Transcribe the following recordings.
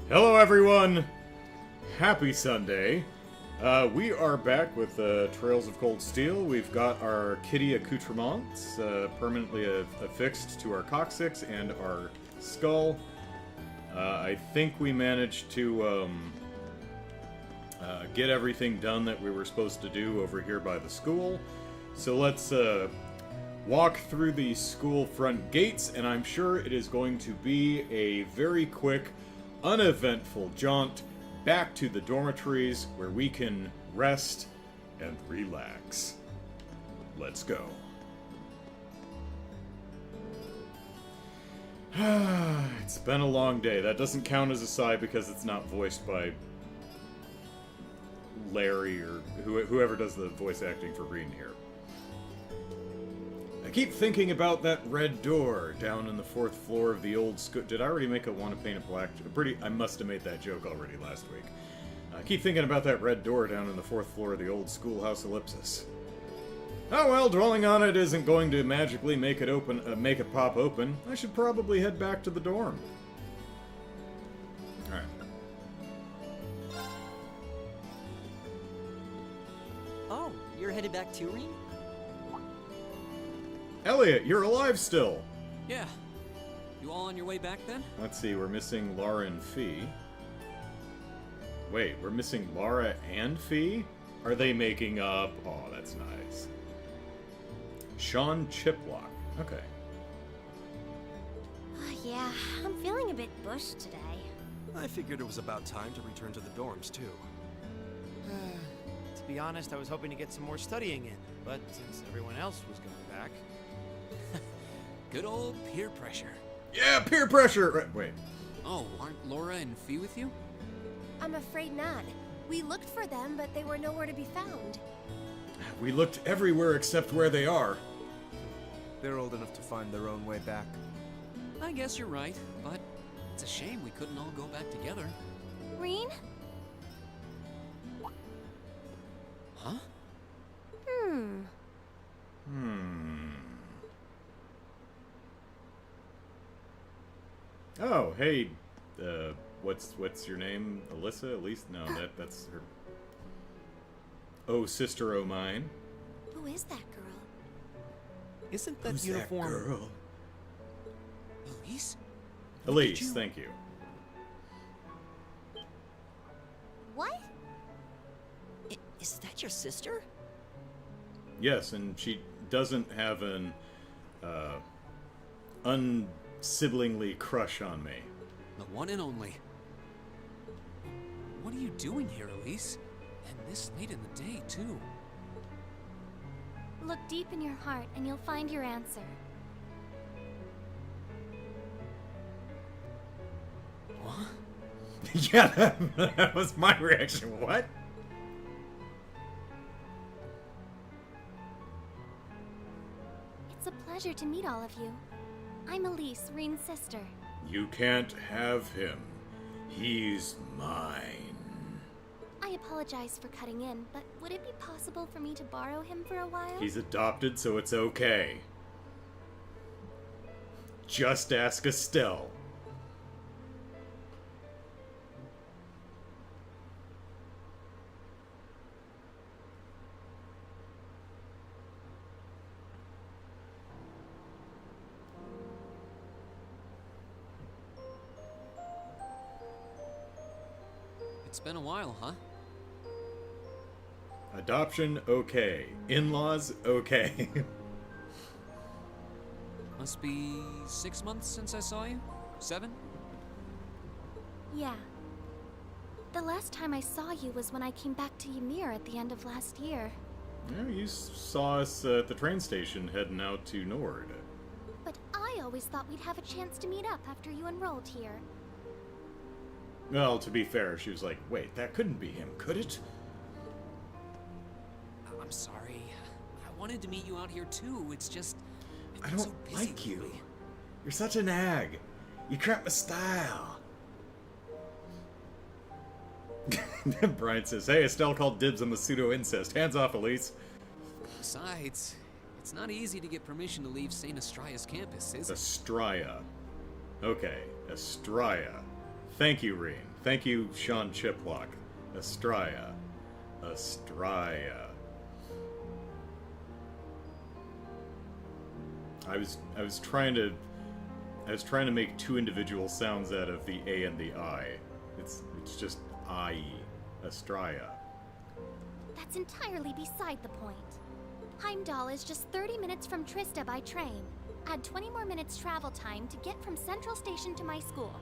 Hello everyone! Happy Sunday. We are back with Trails of Cold Steel. We've got our kitty accoutrements permanently affixed to our coccyx and our skull. I think we managed to get everything done that we were supposed to do over here by the school. So let's walk through the school front gates, and I'm sure it is going to be a very quick, uneventful jaunt back to the dormitories where we can rest and relax. Let's go. It's been a long day. That doesn't count as a sigh because it's not voiced by Larry or whoever does the voice acting for Rean here. I keep thinking about that red door down on the 4th floor of the old school. Did I already make a want to paint it black? I must have made that joke already last week. I keep thinking about that red door down on the 4th floor of the old schoolhouse ellipsis. Oh well, dwelling on it isn't going to magically make it open, make it pop open. I should probably head back to the dorm. Alright. Oh, you're headed back to Rean? Elliot, you're alive still! Yeah. You all on your way back then? Let's see, we're missing Laura and Fee. Wait, we're missing Laura and Fee? Are they making up? Oh, that's nice. Sean Chiplock. Okay. Yeah, I'm feeling a bit bushed today. I figured it was about time to return to the dorms, too. To be honest, I was hoping to get some more studying in, but since everyone else was going back... Good old peer pressure. Yeah, peer pressure! Wait. Oh, aren't Laura and Fee with you? I'm afraid not. We looked for them, but they were nowhere to be found. We looked everywhere except where they are. They're old enough to find their own way back. I guess you're right, but it's a shame we couldn't all go back together. Rean? Huh? Oh, hey, what's your name? Alyssa? Elise? No, that's her. Oh, sister o' mine. Who is that girl? Isn't that Who's uniform... that girl? Elise? Elise, thank you. What? Is that your sister? Yes, and she doesn't have an unsibling crush on me. The one and only. What are you doing here, Elise? And this late in the day, too. Look deep in your heart and you'll find your answer. What? Yeah, that was my reaction. What? It's a pleasure to meet all of you. I'm Elise, Rean's sister. You can't have him. He's mine. I apologize for cutting in, but would it be possible for me to borrow him for a while? He's adopted, so it's okay. Just ask Estelle. It's been a while, huh? Adoption, okay. In-laws, okay. Must be 6 months since I saw you? 7? Yeah. The last time I saw you was when I came back to Ymir at the end of last year. Yeah, you saw us at the train station heading out to Nord. But I always thought we'd have a chance to meet up after you enrolled here. Well, to be fair, she was like, wait, that couldn't be him, could it? I'm sorry. I wanted to meet you out here, too. It's just... I I've been don't so busy like you. lately. You're such a nag. You crap my style. Brian says, hey, Estelle called dibs on the pseudo-incest. Hands off, Elise. Besides, it's not easy to get permission to leave St. Estraya's campus, is it? Estraya. Okay, Estraya. Thank you, Rean. Thank you, Sean Chiplock. Astraya. Astraya. I was trying to make two individual sounds out of the A and the I. It's just I. Astraya. That's entirely beside the point. Heimdallr is just 30 minutes from Trista by train. Add 20 more minutes travel time to get from Central Station to my school.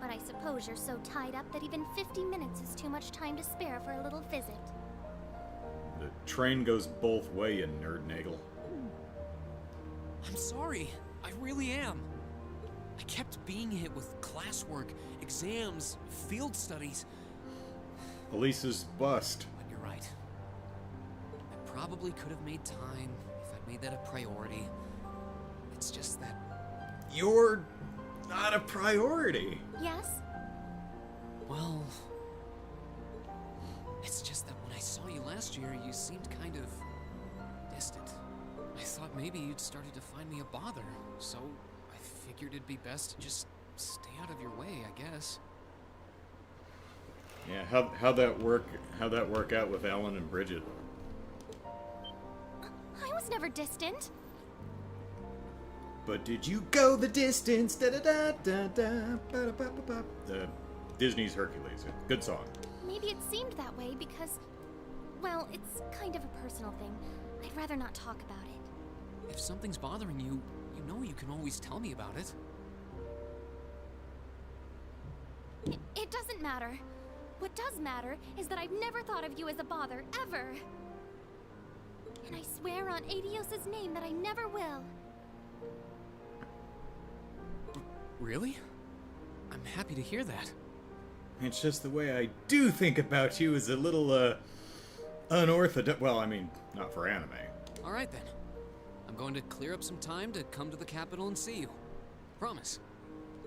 But I suppose you're so tied up that even 50 minutes is too much time to spare for a little visit. The train goes both way, you nerdnagel. I'm sorry. I really am. I kept being hit with classwork, exams, field studies. Elise's bust. But you're right. I probably could have made time if I'd made that a priority. It's just that... You're not a priority. Yes? Well... It's just that when I saw you last year, you seemed kind of... distant. I thought maybe you'd started to find me a bother, so I figured it'd be best to just stay out of your way, I guess. Yeah, how'd that work out with Alan and Bridget? I was never distant. But did you go the distance? Da da da da da ba da ba ba ba. Disney's Hercules. Good song. Maybe it seemed that way because, well, it's kind of a personal thing. I'd rather not talk about it. If something's bothering you, you know you can always tell me about it. It doesn't matter. What does matter is that I've never thought of you as a bother, ever. And I swear on Adios's name that I never will. Really? I'm happy to hear that. It's just the way I do think about you is a little, unorthodox. Well, I mean, not for anime. Alright then. I'm going to clear up some time to come to the capital and see you. Promise.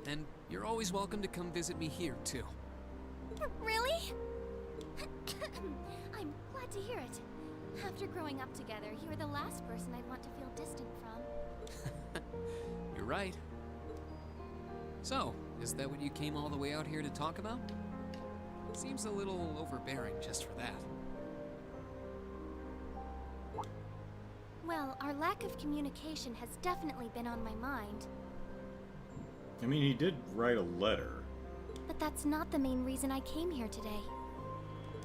And you're always welcome to come visit me here, too. Really? I'm glad to hear it. After growing up together, you were the last person I'd want to feel distant from. You're right. So, is that what you came all the way out here to talk about? Seems a little overbearing just for that. Well, our lack of communication has definitely been on my mind. I mean, he did write a letter. But that's not the main reason I came here today.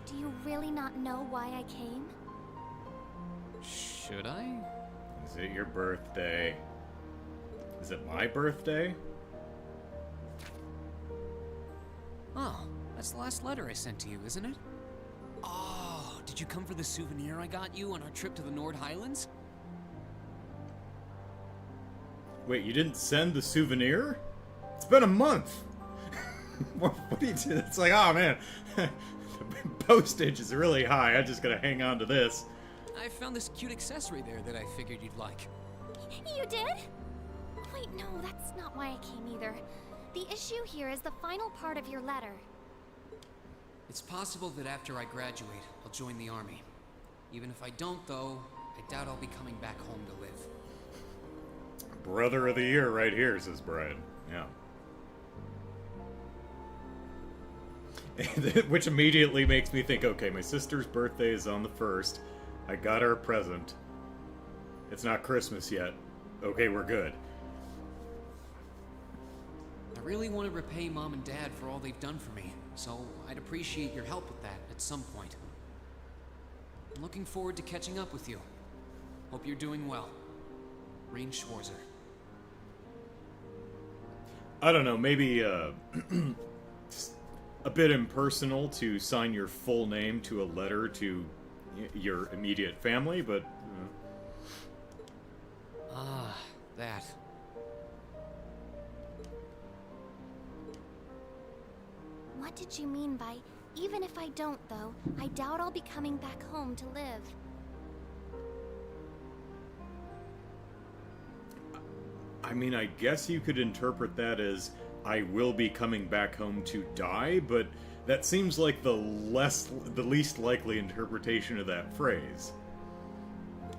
Do you really not know why I came? Should I? Is it your birthday? Is it my birthday? Oh, that's the last letter I sent to you, isn't it? Oh, did you come for the souvenir I got you on our trip to the Nord Highlands? Wait, you didn't send the souvenir? It's been a month! What do you do? It's like, oh man, the postage is really high. I just gotta hang on to this. I found this cute accessory there that I figured you'd like. You did? Wait, no, that's not why I came either. The issue here is the final part of your letter. It's possible that after I graduate, I'll join the army. Even if I don't, though, I doubt I'll be coming back home to live. Brother of the year right here, says Brian. Yeah. Which immediately makes me think, okay, my sister's birthday is on the 1st. I got her a present. It's not Christmas yet. Okay, we're good. I really want to repay Mom and Dad for all they've done for me, so I'd appreciate your help with that at some point. I'm looking forward to catching up with you. Hope you're doing well. Rean Schwarzer. I don't know, maybe a bit impersonal to sign your full name to a letter to your immediate family, but... Ah, that. What did you mean by, even if I don't, though, I doubt I'll be coming back home to live? I mean, I guess you could interpret that as, I will be coming back home to die, but that seems like the least likely interpretation of that phrase.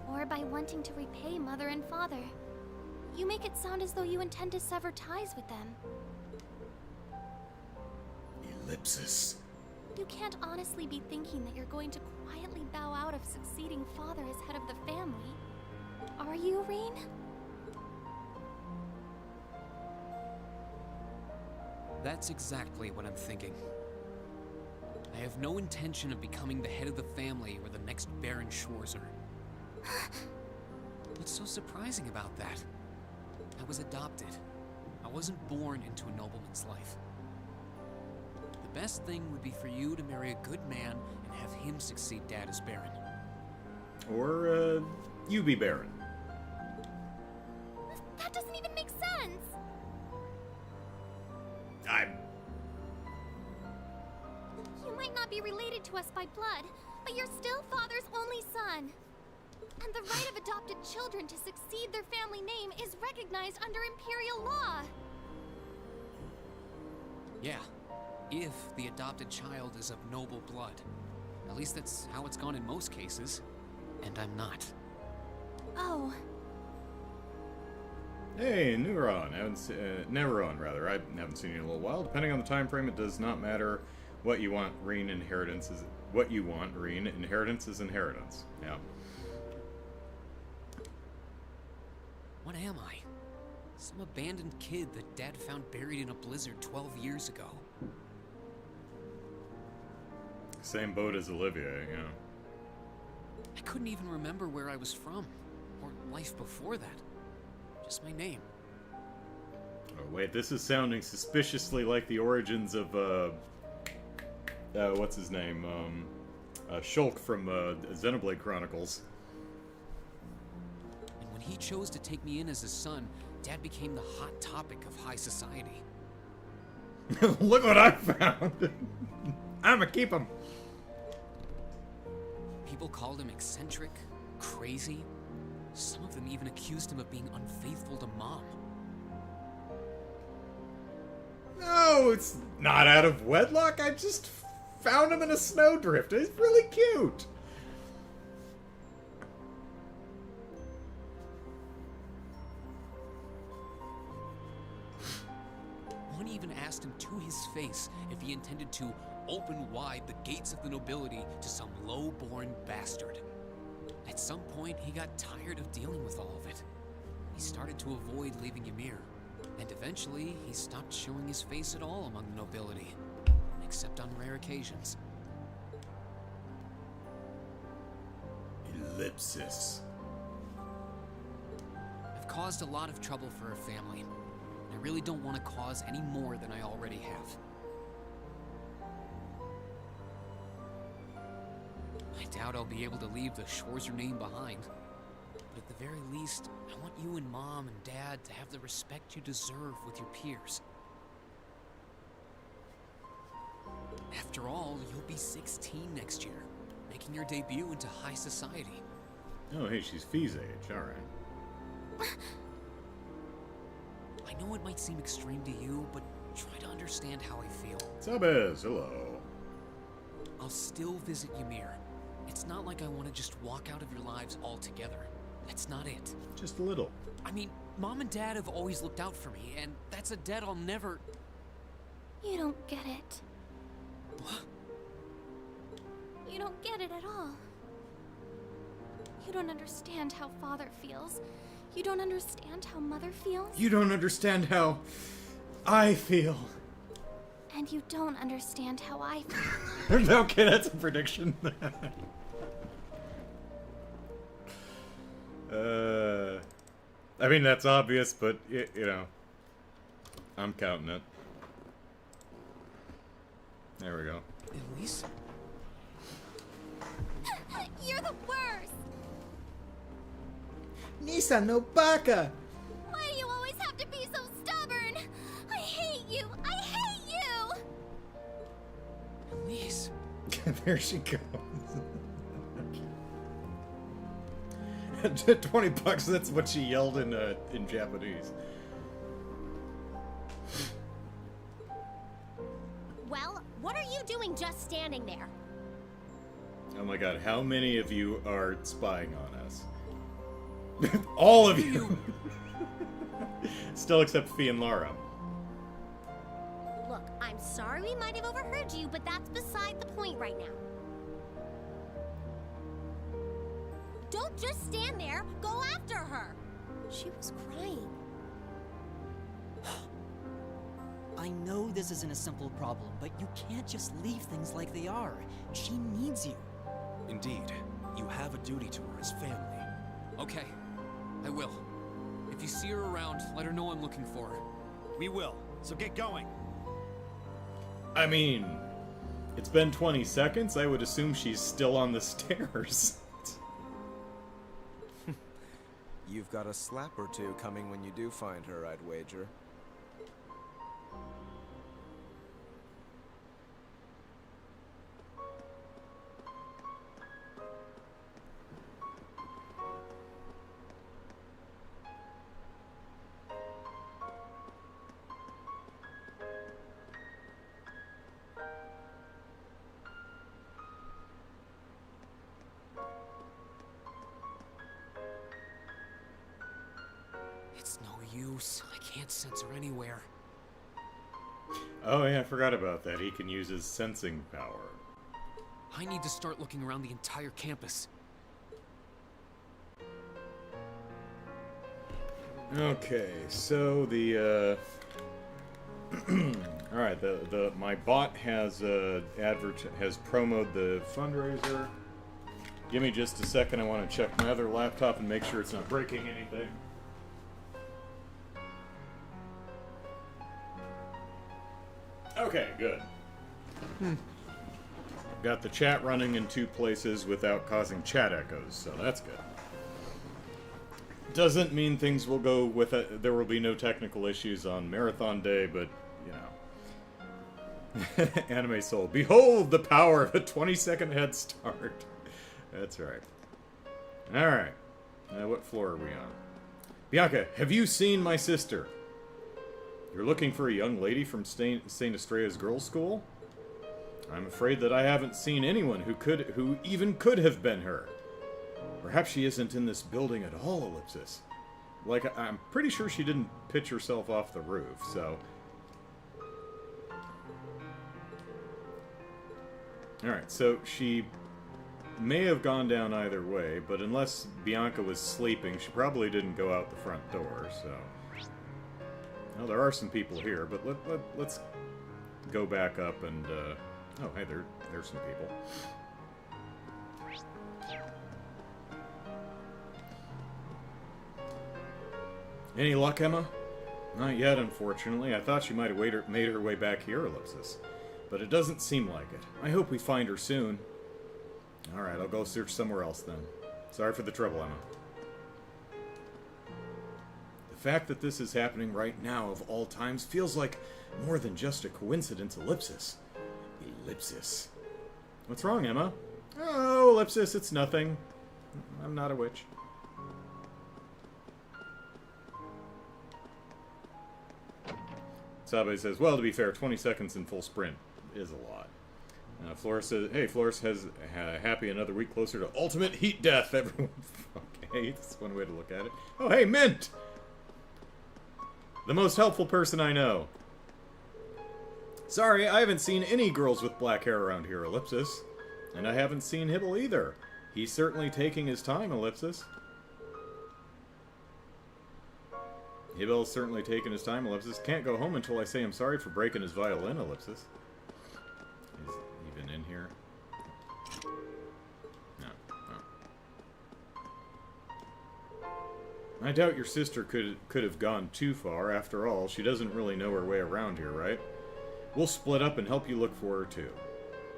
Or by wanting to repay Mother and Father. You make it sound as though you intend to sever ties with them. Ellipsis. You can't honestly be thinking that you're going to quietly bow out of succeeding father as head of the family. Are you, Rean? That's exactly what I'm thinking. I have no intention of becoming the head of the family or the next Baron Schwarzer. What's so surprising about that? I was adopted. I wasn't born into a nobleman's life. The best thing would be for you to marry a good man and have him succeed Dad as Baron. Or, you be Baron. That doesn't even make sense! You might not be related to us by blood, but you're still Father's only son. And the right of adopted children to succeed their family name is recognized under Imperial law. Yeah, if the adopted child is of noble blood. At least that's how it's gone in most cases. And I'm not. Oh. Hey, Neron. Neron, rather. I haven't seen you in a little while. Depending on the time frame, it does not matter what you want. Rean inheritance is what you want. Rean inheritance is inheritance. Yeah. What am I? Some abandoned kid that Dad found buried in a blizzard 12 years ago. Same boat as Olivia, yeah. I couldn't even remember where I was from, or life before that. Just my name. Oh, wait, this is sounding suspiciously like the origins of, what's his name? Shulk from, Xenoblade Chronicles. And when he chose to take me in as his son, Dad became the hot topic of high society. Look what I found! I'ma keep him! People called him eccentric, crazy. Some of them even accused him of being unfaithful to Mom. No, it's not out of wedlock. I just found him in a snowdrift. He's really cute. One even asked him to his face if he intended to open wide the gates of the nobility to some low-born bastard. At some point, he got tired of dealing with all of it. He started to avoid leaving Ymir, and eventually he stopped showing his face at all among the nobility, except on rare occasions. Ellipsis. I've caused a lot of trouble for our family, and I really don't want to cause any more than I already have. I doubt I'll be able to leave the Schwarzer name behind. But at the very least, I want you and Mom and Dad to have the respect you deserve with your peers. After all, you'll be 16 next year, making your debut into high society. Oh, hey, she's Fee's age. Alright. I know it might seem extreme to you, but try to understand how I feel. Seabiscuit, hello. I'll still visit Ymir. It's not like I want to just walk out of your lives altogether. That's not it. Just a little. I mean, Mom and Dad have always looked out for me, and that's a debt I'll never... You don't get it. You don't get it at all. You don't understand how Father feels. You don't understand how Mother feels. You don't understand how I feel. And you don't understand how I feel. Okay, that's a prediction. I mean, that's obvious, but, you know, I'm counting it. There we go. Elise? You're the worst! Nisa no baka! Why do you always have to be so stubborn? I hate you! I hate you! Elise? There she goes. $20, that's what she yelled in Japanese. Well, what are you doing just standing there? Oh my god, how many of you are spying on us? All of you! Still except Fee and Lara. Look, I'm Sorry we might have overheard you, but that's beside the point right now. Don't just stand there. Go after her. She was crying. I know this isn't a simple problem, but you can't just leave things like they are. She needs you. Indeed. You have a duty to her as family. Okay, I will. If you see her around, let her know I'm looking for her. We will. So get going. I mean, it's been 20 seconds. I would assume she's still on the stairs. You've got a slap or two coming when you do find her, I'd wager. It's no use. I can't sense her anywhere. Oh yeah, I forgot about that. He can use his sensing power. I need to start looking around the entire campus. Okay, so the all right, my bot has has promoted the fundraiser. Give me just a second. I want to check my other laptop and make sure it's not breaking anything. Okay, good. Got the chat running in 2 places without causing chat echoes, so that's good. Doesn't mean things will go with it. There will be no technical issues on Marathon Day, but, you know. Anime Soul. Behold the power of a 20-second head start. That's right. Alright. What floor are we on? Bianca, have you seen my sister? You're looking for a young lady from St. Estrella's girls' school? I'm afraid that I haven't seen anyone who even could have been her. Perhaps she isn't in this building at all, Ellipsis. Like, I'm pretty sure she didn't pitch herself off the roof, so... Alright, so she may have gone down either way, but unless Bianca was sleeping, she probably didn't go out the front door, so... Well, there are some people here, but let's go back up and, oh, hey, there's some people. Any luck, Emma? Not yet, unfortunately. I thought she might have made her way back here, Ellipsis. But it doesn't seem like it. I hope we find her soon. Alright, I'll go search somewhere else then. Sorry for the trouble, Emma. The fact that this is happening right now, of all times, feels like more than just a coincidence, Ellipsis. Ellipsis. What's wrong, Emma? Oh, Ellipsis, it's nothing. I'm not a witch. Sabe says, well, to be fair, 20 seconds in full sprint is a lot. Flores says, hey, Flores has happy another week closer to ultimate heat death, everyone. Okay, that's one way to look at it. Oh, hey, Mint! The most helpful person I know. Sorry, I haven't seen any girls with black hair around here, Ellipsis. And I haven't seen Hibble either. He's certainly taking his time, Ellipsis. Hibble's certainly taking his time, Ellipsis. Can't go home until I say I'm sorry for breaking his violin, Ellipsis. Is he even in here? No. Oh. I doubt your sister could have gone too far. After all, she doesn't really know her way around here, right? We'll split up and help you look for her, too.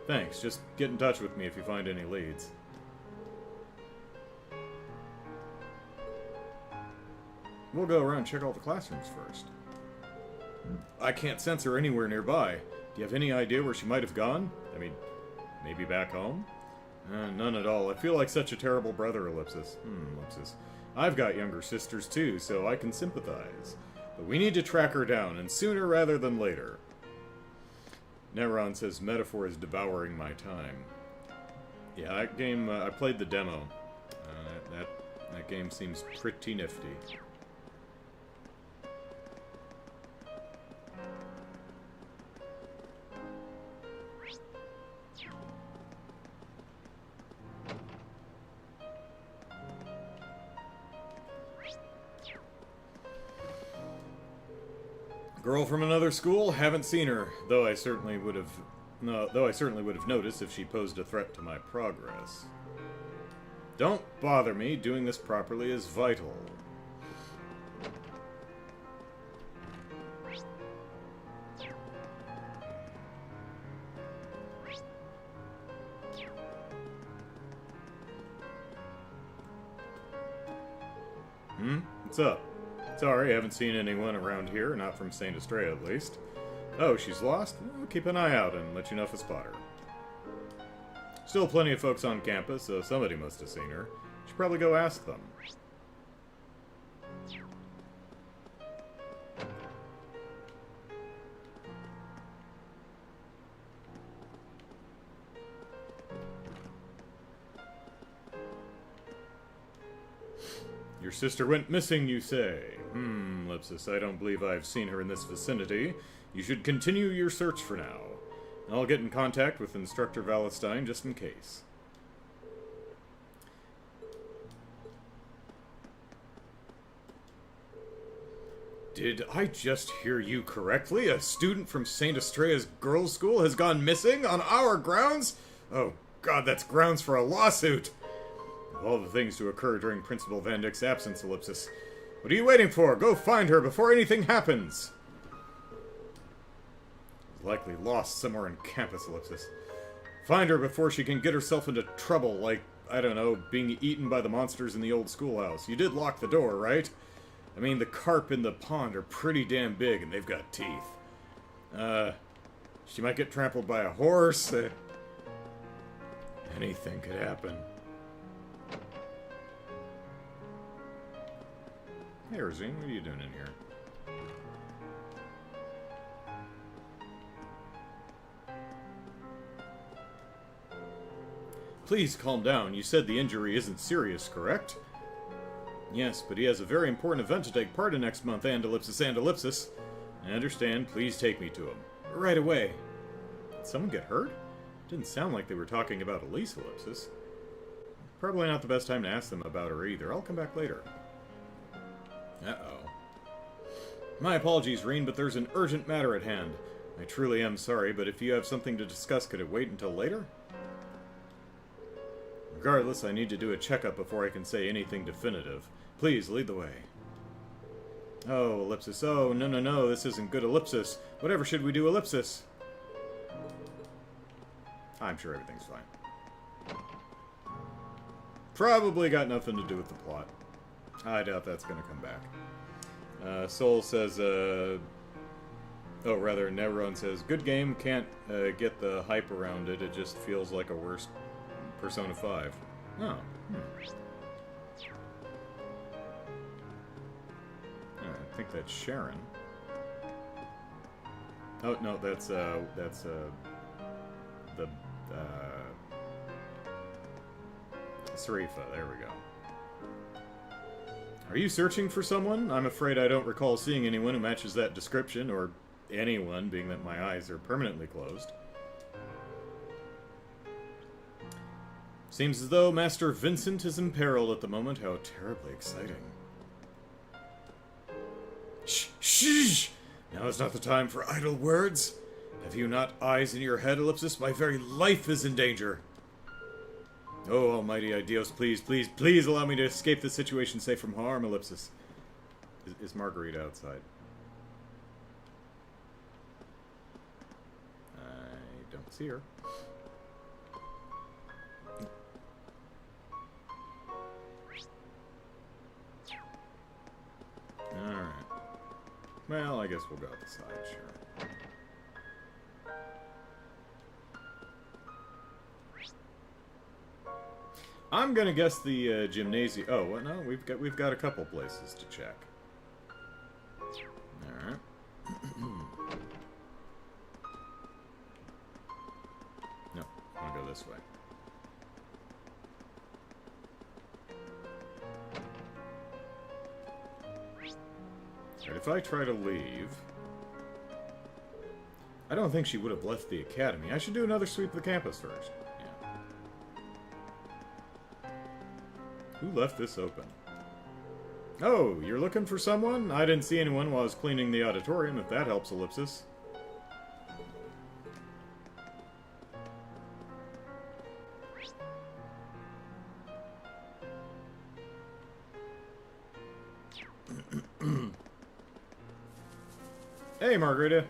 Thanks. Just get in touch with me if you find any leads. We'll go around and check all the classrooms first. I can't sense her anywhere nearby. Do you have any idea where she might have gone? I mean, maybe back home? None at all. I feel like such a terrible brother, Ellipsis. Ellipsis. I've got younger sisters too, so I can sympathize. But we need to track her down, and sooner rather than later. Neron says, Metaphor is devouring my time. Yeah, that game, I played the demo. That game seems pretty nifty. Girl from another school? Haven't seen her, though I certainly would have noticed if she posed a threat to my progress. Don't bother me. Doing this properly is vital. What's up? Sorry, I haven't seen anyone around here, not from St. Estrella at least. Oh, she's lost? Well, keep an eye out and let you know if I spot her. Still plenty of folks on campus, so somebody must have seen her. Should probably go ask them. Your sister went missing, you say? Ellipsis, I don't believe I've seen her in this vicinity. You should continue your search for now. I'll get in contact with Instructor Valentine just in case. Did I just hear you correctly? A student from St. Estrella's girls' school has gone missing on our grounds? Oh god, that's grounds for a lawsuit! Of all the things to occur during Principal Van Dyck's absence, Ellipsis. What are you waiting for? Go find her before anything happens! Likely lost somewhere on campus, Ellipsis. Find her before she can get herself into trouble, like, I don't know, being eaten by the monsters in the old schoolhouse. You did lock the door, right? I mean, the carp in the pond are pretty damn big, and they've got teeth. She might get trampled by a horse. Anything could happen. Hey, Rean, what are you doing in here? Please calm down. You said the injury isn't serious, correct? Yes, but he has a very important event to take part in next month, and ellipsis. I understand. Please take me to him. Right away. Did someone get hurt? Didn't sound like they were talking about Elise, ellipsis. Probably not the best time to ask them about her either. I'll come back later. Uh-oh. My apologies, Rean, but there's an urgent matter at hand. I truly am sorry, but if you have something to discuss, could it wait until later? Regardless, I need to do a checkup before I can say anything definitive. Please, lead the way. Oh, ellipsis. Oh, no, this isn't good, ellipsis. Whatever should we do, ellipsis? I'm sure everything's fine. Probably got nothing to do with the plot. I doubt that's going to come back. Soul says, oh, rather, Nevron says, good game, can't get the hype around it, it just feels like a worse Persona 5. Oh, I think that's Sharon. Oh, no, that's Sarifa, there we go. Are you searching for someone? I'm afraid I don't recall seeing anyone who matches that description, or anyone, being that my eyes are permanently closed. Seems as though Master Vincent is imperiled at the moment. How terribly exciting. Shh! Now is not the time for idle words. Have you not eyes in your head, ellipsis? My very life is in danger. Oh, almighty Dios, please allow me to escape this situation safe from harm, ellipsis. Is Margarita outside? I don't see her. Alright. Well, I guess we'll go outside, sure. I'm gonna guess the gymnasium. Oh, what? No, we've got a couple places to check. All right. No, I want to go this way. Right, if I try to leave, I don't think she would have left the academy. I should do another sweep of the campus first. Who left this open? Oh, you're looking for someone? I didn't see anyone while I was cleaning the auditorium, if that helps, Ellipsis. Hey, Margarita.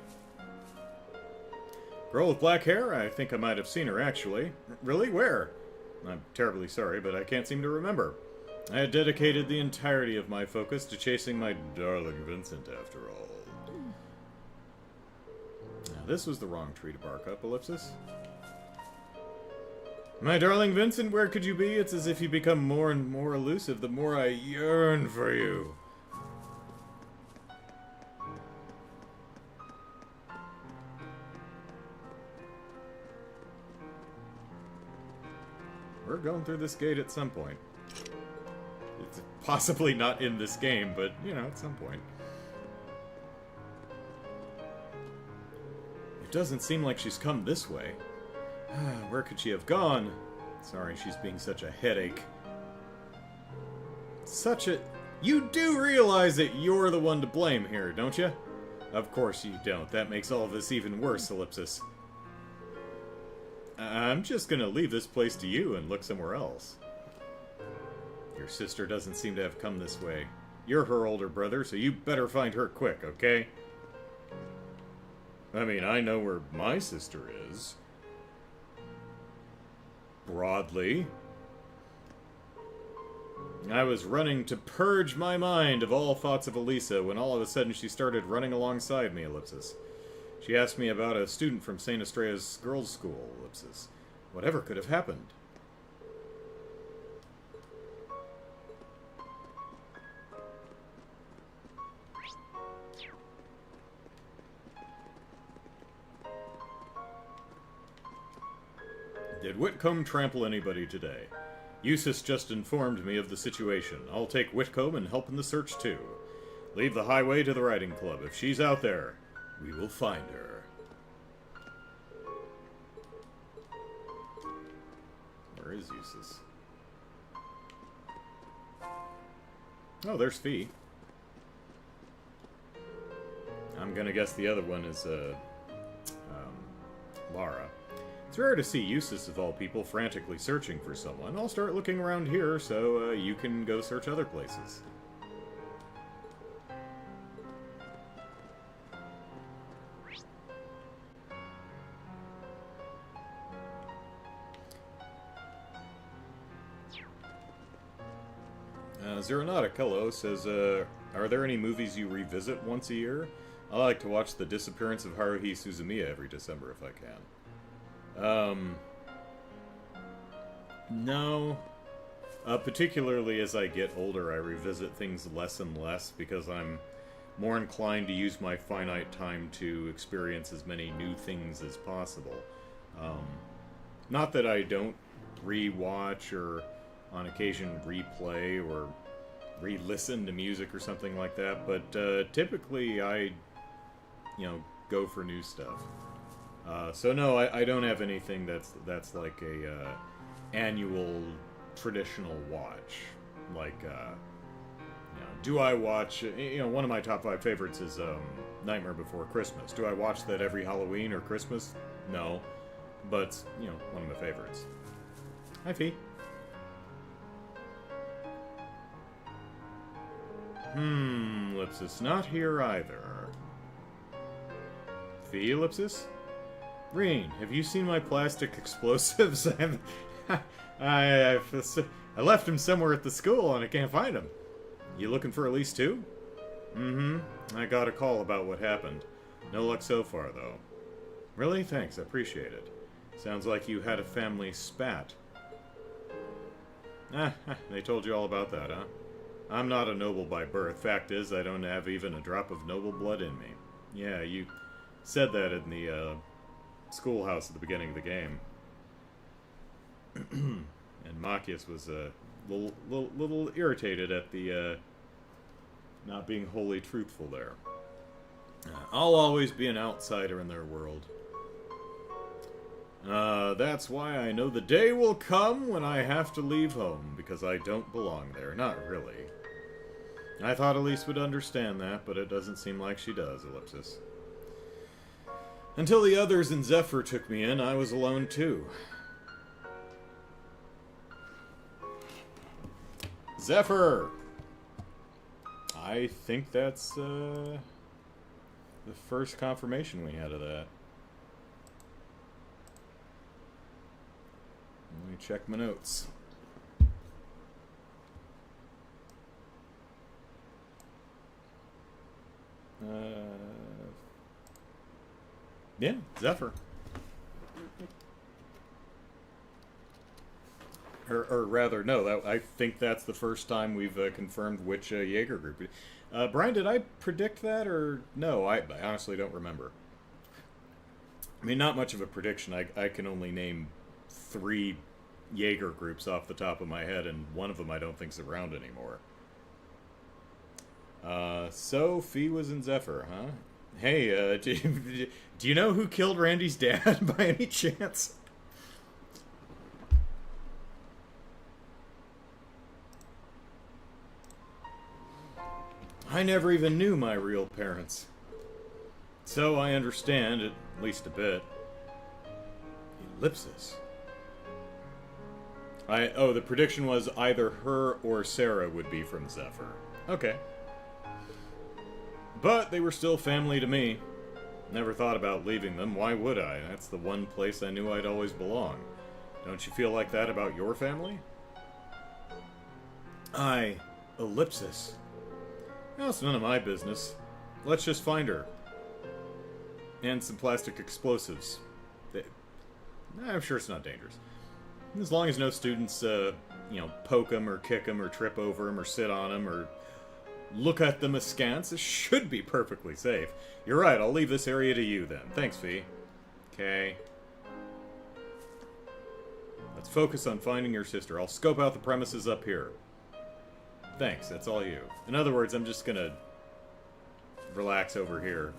Girl with black hair? I think I might have seen her, actually. Really? Where? I'm terribly sorry, but I can't seem to remember. I had dedicated the entirety of my focus to chasing my darling Vincent, after all. Now, this was the wrong tree to bark up, Ellipsis. My darling Vincent, where could you be? It's as if you become more and more elusive the more I yearn for you. We're going through this gate at some point. It's possibly not in this game, but, you know, at some point. It doesn't seem like she's come this way. Where could she have gone? Sorry, she's being such a headache. Such a... You do realize that you're the one to blame here, don't you? Of course you don't. That makes all of this even worse, Ellipsis. I'm just gonna leave this place to you and look somewhere else. Your sister doesn't seem to have come this way. You're her older brother, so you better find her quick, okay? I mean, I know where my sister is. Broadly. I was running to purge my mind of all thoughts of Elisa when all of a sudden she started running alongside me, Ellipsis. She asked me about a student from St. Estrea's girls' school, Ellipsis. Whatever could have happened? Did Whitcomb trample anybody today? Eustace just informed me of the situation. I'll take Whitcomb and help in the search, too. Leave the highway to the riding club. If she's out there, we will find her. Where is Eustace? Oh, there's Fee. I'm gonna guess the other one is, Lara. It's rare to see Eustace, of all people, frantically searching for someone. I'll start looking around here so you can go search other places. Zeronatic, hello, says, are there any movies you revisit once a year? I like to watch The Disappearance of Haruhi Suzumiya every December if I can. No. Particularly as I get older, I revisit things less and less because I'm more inclined to use my finite time to experience as many new things as possible. Not that I don't re-watch or on occasion replay or re-listen to music or something like that, but typically I, go for new stuff. So no, I don't have anything that's like a annual traditional watch. Like, do I watch? One of my top 5 favorites is Nightmare Before Christmas. Do I watch that every Halloween or Christmas? No, but one of my favorites. Hi, Fee. Ellipsis, not here either. Fee, Ellipsis? Rean, have you seen my plastic explosives? I left him somewhere at the school and I can't find him. You looking for Elise too? I got a call about what happened. No luck so far, though. Really? Thanks, I appreciate it. Sounds like you had a family spat. They told you all about that, huh? I'm not a noble by birth. Fact is, I don't have even a drop of noble blood in me. Yeah, you said that in the schoolhouse at the beginning of the game. And Machias was a little irritated at the not being wholly truthful there. I'll always be an outsider in their world. That's why I know the day will come when I have to leave home, because I don't belong there. Not really. I thought Elise would understand that, but it doesn't seem like she does, ellipsis. Until the others and Zephyr took me in, I was alone too. Zephyr! I think that's the first confirmation we had of that. Let me check my notes. Yeah, Zephyr. Or rather, no, I think that's the first time we've confirmed which Jaeger group. Brian, did I predict that, or no? I honestly don't remember. I mean, not much of a prediction. I can only name 3 Jaeger groups off the top of my head, and one of them I don't think's around anymore. So, Fee was in Zephyr, huh? Hey, do you know who killed Randy's dad by any chance? I never even knew my real parents. So I understand, at least a bit. Ellipsis. Oh, the prediction was either her or Sarah would be from Zephyr. Okay. But they were still family to me. Never thought about leaving them. Why would I? That's the one place I knew I'd always belong. Don't you feel like that about your family? Ellipsis. Well, it's none of my business. Let's just find her. And some plastic explosives. I'm sure it's not dangerous. As long as no students, poke them or kick them or trip over them or sit on them or look at them askance, it should be perfectly safe. You're right, I'll leave this area to you then. Thanks, Fee. Okay. Let's focus on finding your sister. I'll scope out the premises up here. Thanks, that's all you. In other words, I'm just gonna relax over here.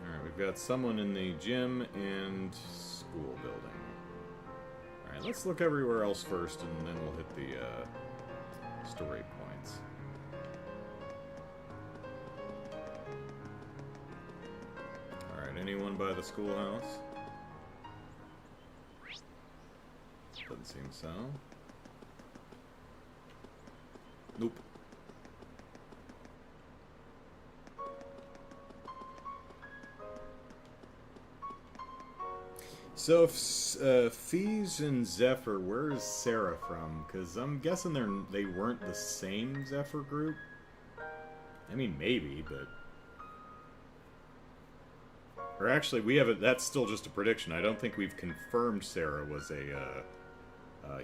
Alright, we've got someone in the gym and school building. Alright, let's look everywhere else first, and then we'll hit the story points. Alright, anyone by the schoolhouse? Doesn't seem so. Nope. So, if Fees and Zephyr, where is Sarah from? Because I'm guessing they weren't the same Zephyr group. I mean, maybe, but... Or actually, that's still just a prediction. I don't think we've confirmed Sarah was a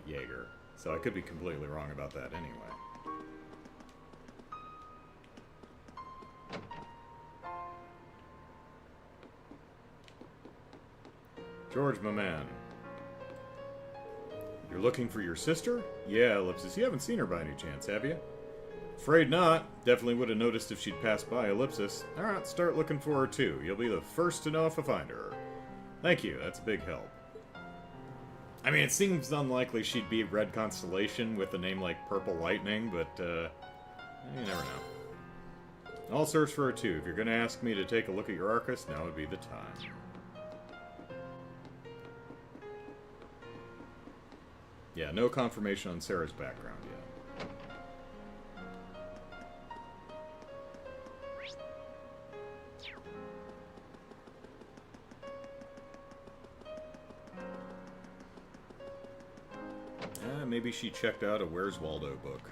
Jaeger. So I could be completely wrong about that anyway. George, my man. You're looking for your sister? Yeah, Ellipsis. You haven't seen her by any chance, have you? Afraid not. Definitely would have noticed if she'd passed by, Ellipsis. Alright, start looking for her too. You'll be the first to know if I find her. Thank you, that's a big help. I mean, it seems unlikely she'd be Red Constellation with a name like Purple Lightning, but, you never know. I'll search for her too. If you're gonna ask me to take a look at your Arcus, now would be the time. Yeah, no confirmation on Sarah's background yet. Maybe she checked out a Where's Waldo book.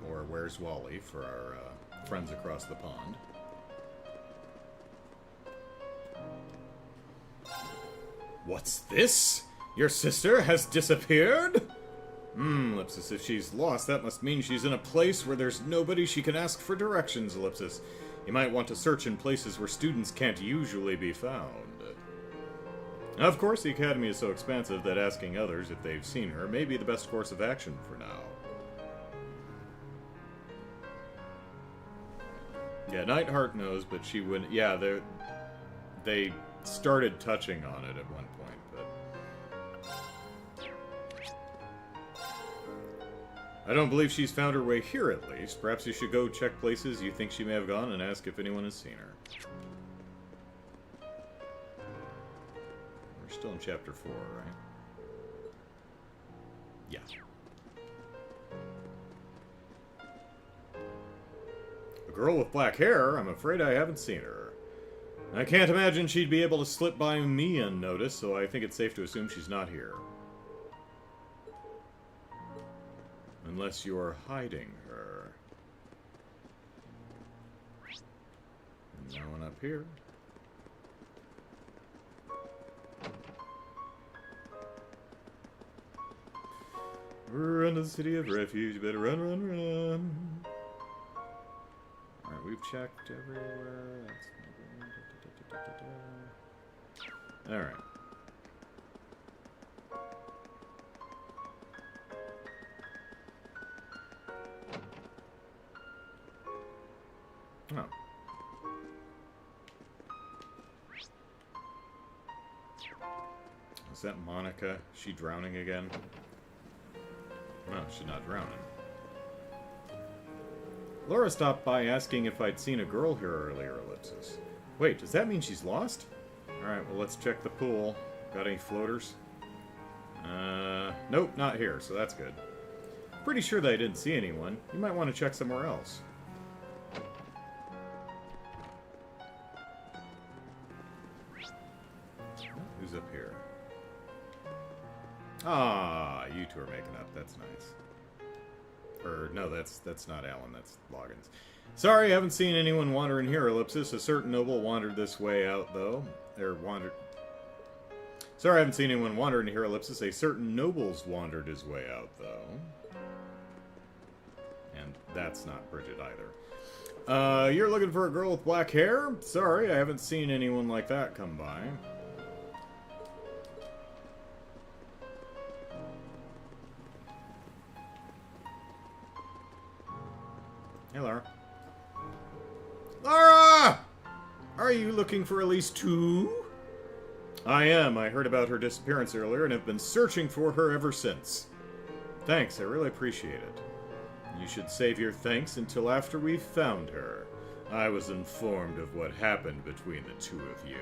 Or Where's Wally for our friends across the pond. What's this? Your sister has disappeared? Ellipsis, if she's lost, that must mean she's in a place where there's nobody she can ask for directions, Ellipsis. You might want to search in places where students can't usually be found. Now, of course, the Academy is so expansive that asking others if they've seen her may be the best course of action for now. Yeah, Nightheart knows, but she wouldn't... Yeah, they started touching on it at one point, but... I don't believe she's found her way here, at least. Perhaps you should go check places you think she may have gone and ask if anyone has seen her. We're still in Chapter 4, right? Yeah. A girl with black hair? I'm afraid I haven't seen her. I can't imagine she'd be able to slip by me unnoticed, so I think it's safe to assume she's not here. Unless you're hiding her. No one up here. Run to the city of refuge. Better run, run, run. Alright, we've checked everywhere. Alright. Oh. Is that Monica? Is she drowning again? No, she's not drowning. Laura stopped by asking if I'd seen a girl here earlier, Ellipsis. Wait, does that mean she's lost? Alright, well let's check the pool. Got any floaters? Nope, not here, so that's good. Pretty sure that I didn't see anyone. You might want to check somewhere else. Who's up here? Ah, you two are making up. That's nice. Or, no, that's not Alan. That's Loggins. Sorry, I haven't seen anyone wander in here, Ellipsis. A certain noble wandered this way out, though. Sorry, I haven't seen anyone wander in here, Ellipsis. A certain noble's wandered his way out, though. And that's not Bridget either. You're looking for a girl with black hair? Sorry, I haven't seen anyone like that come by. Hey, Laura. Laura! Are you looking for Elise too? I am. I heard about her disappearance earlier and have been searching for her ever since. Thanks, I really appreciate it. You should save your thanks until after we've found her. I was informed of what happened between the two of you.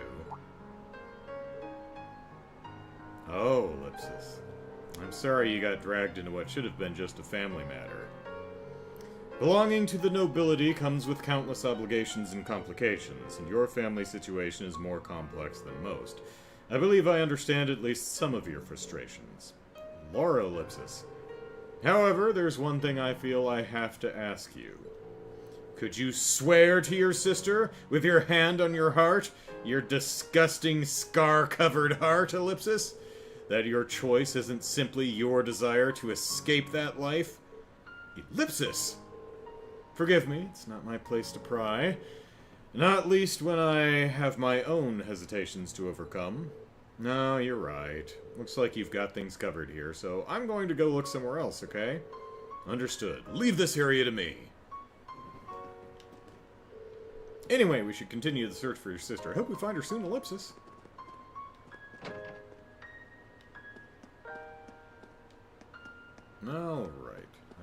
Oh, Ellipsis. I'm sorry you got dragged into what should have been just a family matter. Belonging to the nobility comes with countless obligations and complications, and your family situation is more complex than most. I believe I understand at least some of your frustrations. Laura, Ellipsis. However, there's one thing I feel I have to ask you. Could you swear to your sister, with your hand on your heart, your disgusting scar-covered heart, Ellipsis, that your choice isn't simply your desire to escape that life? Ellipsis! Forgive me, it's not my place to pry. Not least when I have my own hesitations to overcome. No, you're right. Looks like you've got things covered here, so I'm going to go look somewhere else, okay? Understood. Leave this area to me. Anyway, we should continue the search for your sister. I hope we find her soon, Ellipsis. Alright.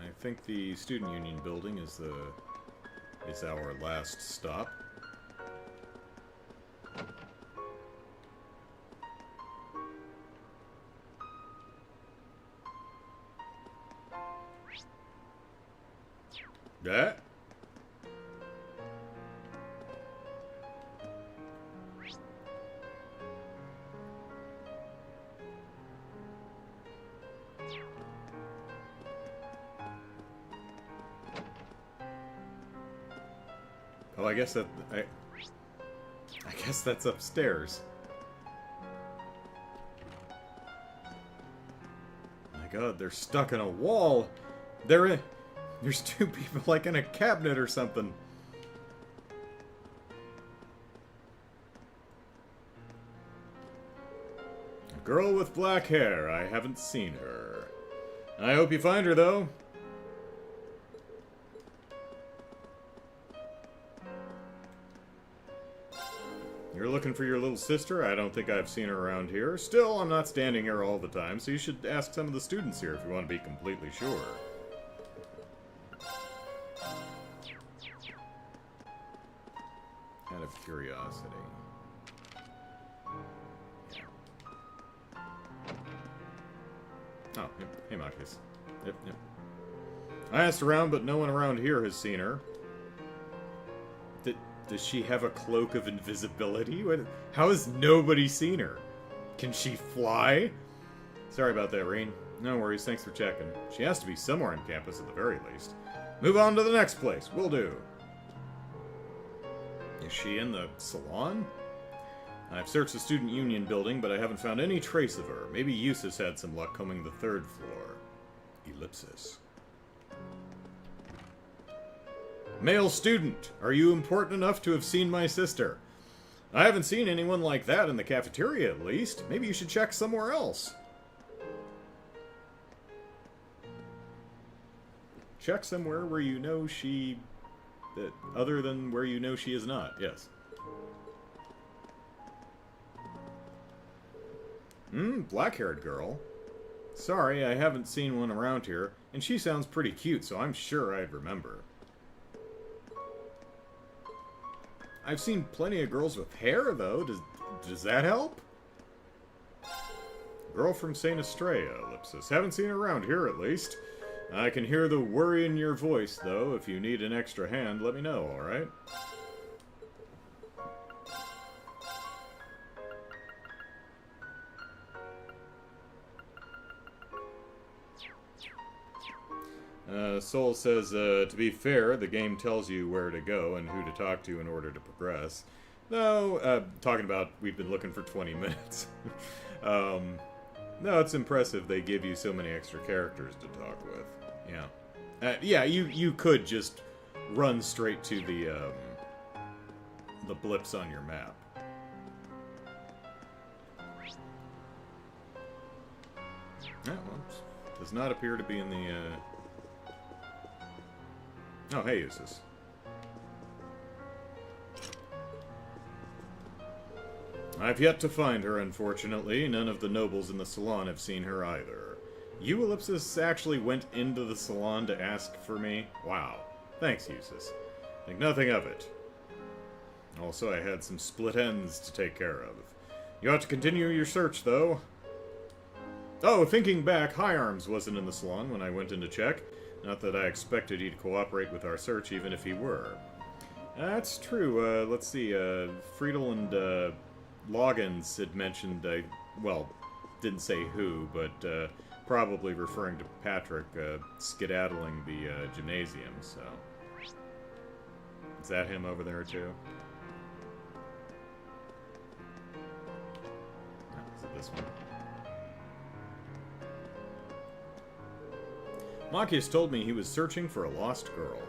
I think the Student Union building is our last stop. That? Oh, I guess that's upstairs. My God, they're stuck in a wall. There's two people like in a cabinet or something. A girl with black hair. I haven't seen her. I hope you find her, though. You're looking for your little sister? I don't think I've seen her around here. Still, I'm not standing here all the time, so you should ask some of the students here if you want to be completely sure. Out of curiosity. Oh, hey Marcus. Yep. I asked around, but no one around here has seen her. Does she have a cloak of invisibility? How has nobody seen her? Can she fly? Sorry about that, Rean. No worries, thanks for checking. She has to be somewhere on campus at the very least. Move on to the next place. Will do. Is she in the salon? I've searched the student union building, but I haven't found any trace of her. Maybe Eustace had some luck combing the third floor. Ellipsis. Male student, are you important enough to have seen my sister? I haven't seen anyone like that in the cafeteria, at least. Maybe you should check somewhere else. Check somewhere where you know she... other than where you know she is not, yes. Black-haired girl. Sorry, I haven't seen one around here, and she sounds pretty cute, so I'm sure I'd remember. I've seen plenty of girls with hair, though. Does that help? Girl from St. Estrella, Ellipsis. Haven't seen her around here, at least. I can hear the worry in your voice, though. If you need an extra hand, let me know, alright? Soul says, to be fair, the game tells you where to go and who to talk to in order to progress. No, talking about we've been looking for 20 minutes. No, it's impressive they give you so many extra characters to talk with. Yeah. Yeah, you could just run straight to the blips on your map. Yeah, well, does not appear to be in the, Oh, hey, Eustace. I've yet to find her, unfortunately. None of the nobles in the salon have seen her either. You, Ellipsis, actually went into the salon to ask for me? Wow. Thanks, Eustace. Think nothing of it. Also, I had some split ends to take care of. You ought to continue your search, though. Oh, thinking back, High Arms wasn't in the salon when I went in to check. Not that I expected he'd cooperate with our search, even if he were. That's true. Let's see. Friedel and Loggins had mentioned, well, didn't say who, but probably referring to Patrick skedaddling the gymnasium, so... Is that him over there, too? No, is it this one? Machias told me he was searching for a lost girl.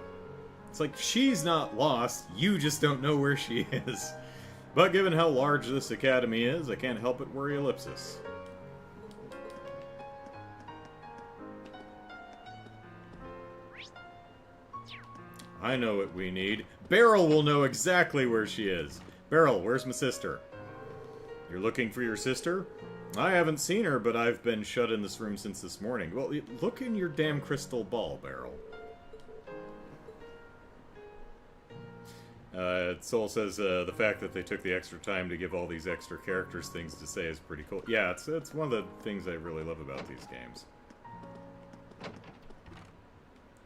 It's like, she's not lost, you just don't know where she is. But given how large this academy is, I can't help but worry Ellipsis. I know what we need. Beryl will know exactly where she is. Beryl, where's my sister? You're looking for your sister? I haven't seen her, but I've been shut in this room since this morning. Well, look in your damn crystal ball, Beryl. Soul says the fact that they took the extra time to give all these extra characters things to say is pretty cool. Yeah, it's one of the things I really love about these games.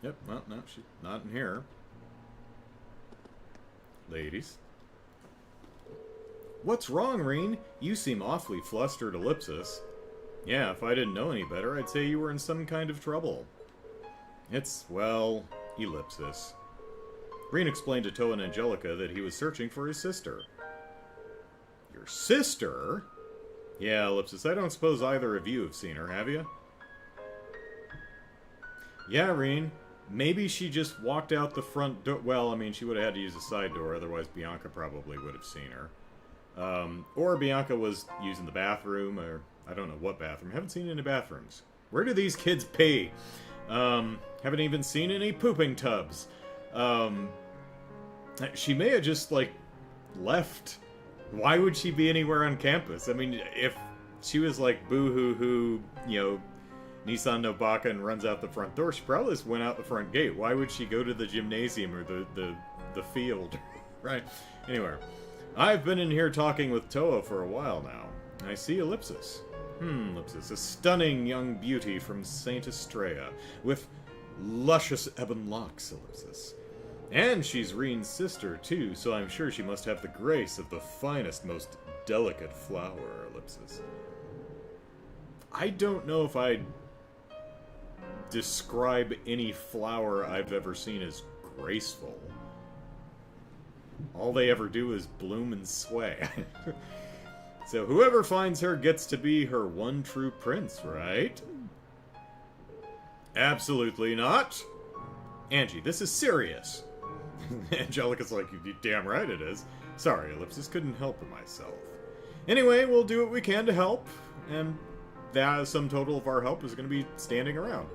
Yep, well, no, she's not in here. Ladies. What's wrong, Rean? You seem awfully flustered, Ellipsis. Yeah, if I didn't know any better, I'd say you were in some kind of trouble. It's, well, Ellipsis. Rean explained to Toa and Angelica that he was searching for his sister. Your sister? Yeah, Ellipsis, I don't suppose either of you have seen her, have you? Yeah, Rean. Maybe she just walked out the front door. Well, I mean, she would have had to use a side door, otherwise Bianca probably would have seen her. Or Bianca was using the bathroom, or I don't know what bathroom. Haven't seen any bathrooms. Where do these kids pee? Haven't even seen any pooping tubs. She may have just, like, left Why would she be anywhere on campus? I mean, if she was like boo-hoo-hoo, you know, Nissan no Baka and runs out the front door, she probably just went out the front gate. Why would she go to the gymnasium or the field? Right? Anyway, I've been in here talking with Toa for a while now. I see Ellipsis. Ellipsis, a stunning young beauty from Saint Estrella, with luscious ebon locks, Ellipsis. And she's Rean's sister, too, so I'm sure she must have the grace of the finest, most delicate flower, Ellipsis. I don't know if I'd describe any flower I've ever seen as graceful. All they ever do is bloom and sway. So whoever finds her gets to be her one true prince, right? Absolutely not. Angie, this is serious. Angelica's like, you damn right it is. Sorry, Ellipsis, couldn't help it myself. Anyway, we'll do what we can to help, and that sum total of our help is going to be standing around.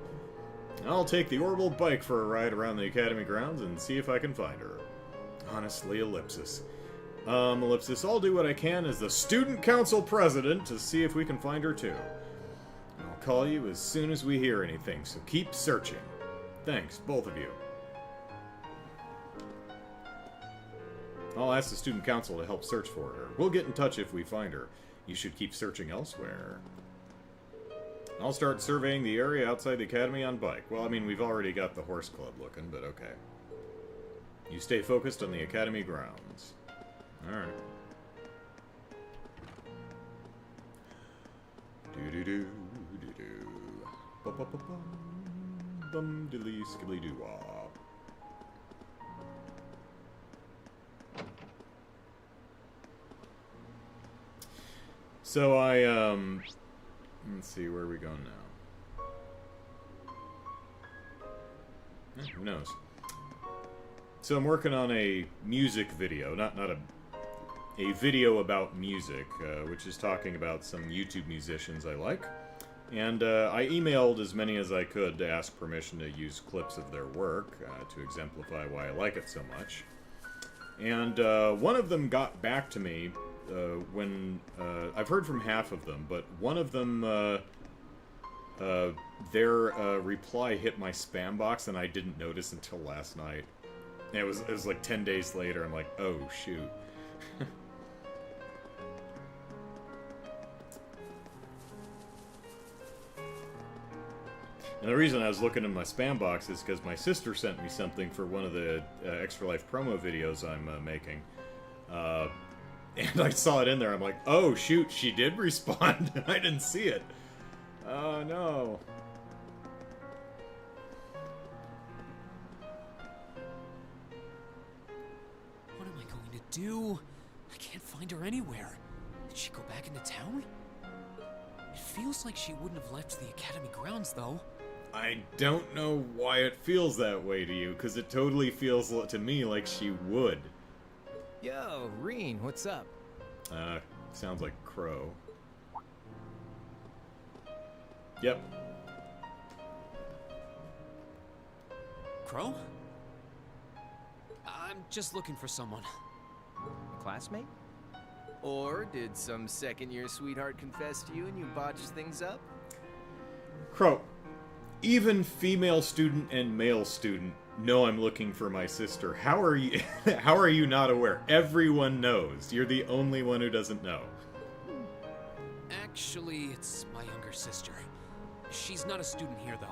I'll take the orbital bike for a ride around the academy grounds and see if I can find her. Honestly, Ellipsis. Ellipsis, I'll do what I can as the student council president to see if we can find her too. I'll call you as soon as we hear anything, so keep searching. Thanks, both of you. I'll ask the student council to help search for her. We'll get in touch if we find her. You should keep searching elsewhere. I'll start surveying the area outside the academy on bike. Well, I mean, we've already got the horse club looking, but okay. You stay focused on the academy grounds. Alright. Do-do-do, do-do. Ba-ba-ba-bum. Bum-diddly, skibbly-doo-wah. So let's see, where are we going now? Who knows? So I'm working on a music video, not a video about music, which is talking about some YouTube musicians I like. And I emailed as many as I could to ask permission to use clips of their work to exemplify why I like it so much. And one of them got back to me when I've heard from half of them, but one of them, their reply hit my spam box, and I didn't notice until last night. And it was like 10 days later. I'm like, oh shoot. And the reason I was looking in my spam box is because my sister sent me something for one of the Extra Life promo videos I'm making. And I saw it in there. I'm like, oh, shoot, she did respond, and I didn't see it. Oh, no. What am I going to do? I can't find her anywhere. Did she go back into town? It feels like she wouldn't have left the academy grounds, though. I don't know why it feels that way to you, because it totally feels to me like she would. Yo, Rean, what's up? Sounds like Crow. Yep. Crow? I'm just looking for someone. A classmate? Or did some second-year sweetheart confess to you and you botched things up? Crow, even female student and male student know I'm looking for my sister. How are you how are you not aware? Everyone knows. You're the only one who doesn't know. Actually, it's my younger sister. She's not a student here, though.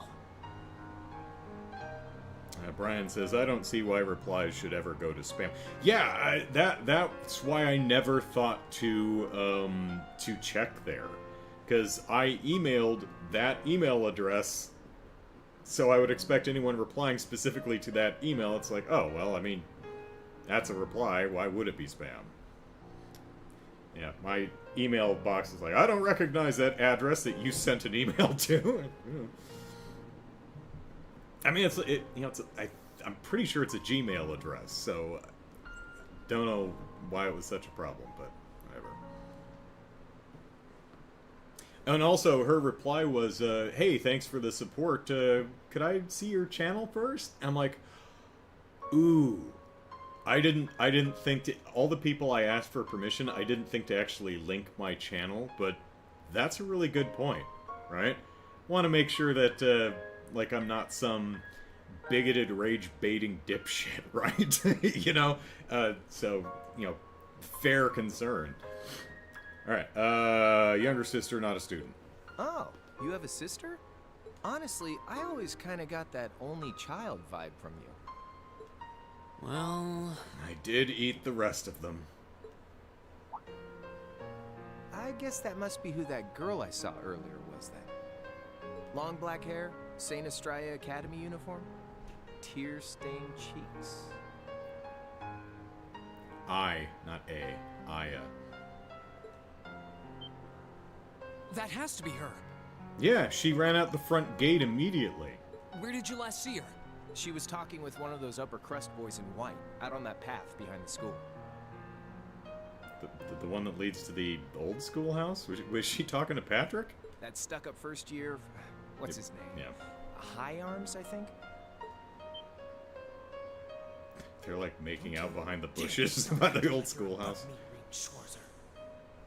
Brian says, I don't see why replies should ever go to spam. Yeah, that's why I never thought to check there. Because I emailed that email address, so I would expect anyone replying specifically to that email. It's like, oh, well, I mean, that's a reply. Why would it be spam? Yeah, my email box is like, I don't recognize that address that you sent an email to. I mean, I'm pretty sure it's a Gmail address, so don't know why it was such a problem, but whatever. And also, her reply was, hey, thanks for the support. Could I see your channel first? I'm like, ooh, I didn't think to, all the people I asked for permission, I didn't think to actually link my channel, but that's a really good point, right? Want to make sure that, like, I'm not some bigoted, rage-baiting dipshit, right? You know? So, you know, fair concern. Alright, younger sister, not a student. Oh, you have a sister? Honestly, I always kind of got that only child vibe from you. Well, I did eat the rest of them. I guess that must be who that girl I saw earlier was then. Long black hair, Saint Estrella Academy uniform, tear-stained cheeks. I, not A. Aya. that has to be her. Yeah, she ran out the front gate immediately. Where did you last see her? She was talking with one of those upper crust boys in white, out on that path behind the school. The one that leads to the old schoolhouse? Was she talking to Patrick? That stuck-up first year... What's his name? Yeah. High Arms, I think? They're like making out behind the bushes by the old schoolhouse. Rean Schwarzer.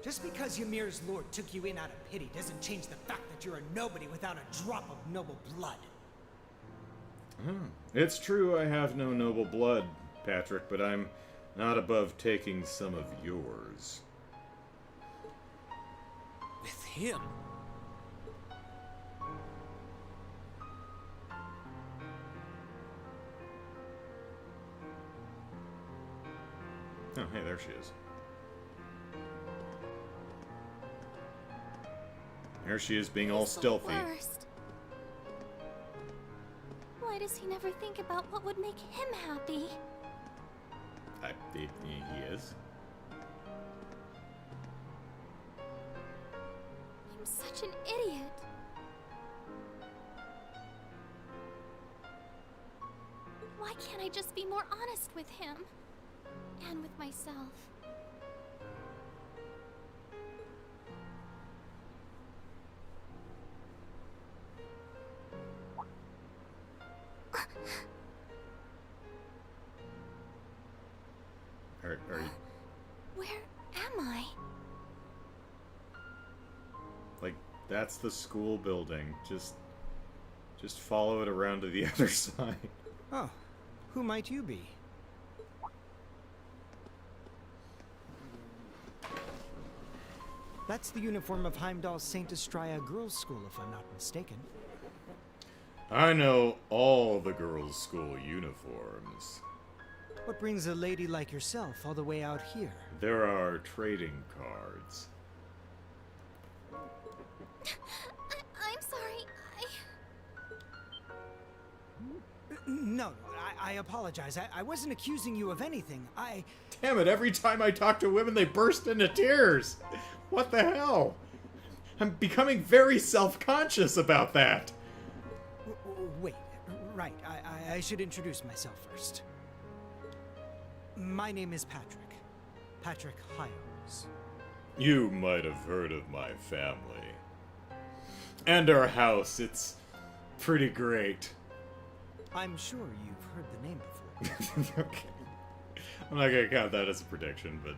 Just because Ymir's lord took you in out of pity doesn't change the fact that you're a nobody without a drop of noble blood. It's true I have no noble blood, Patrick, but I'm not above taking some of yours. With him? Oh, hey, there she is. There she is, being all stealthy. Worst. Why does he never think about what would make him happy? He is. I'm such an idiot. Why can't I just be more honest with him? And with myself. Are you, Where am I? like, that's the school building. Just follow it around to the other side. Oh, who might you be? That's the uniform of Heimdall's Saint Estrella Girls' School, if I'm not mistaken. I know all the girls' school uniforms. What brings a lady like yourself all the way out here? There are trading cards. I'm sorry, No, I apologize. I wasn't accusing you of anything. Damn it, every time I talk to women, they burst into tears. What the hell? I'm becoming very self-conscious about that. Wait, right. I should introduce myself first. My name is Patrick. Patrick Hyams. You might have heard of my family. And our house, it's pretty great. I'm sure you've heard the name before. Okay. I'm not gonna count that as a prediction, but...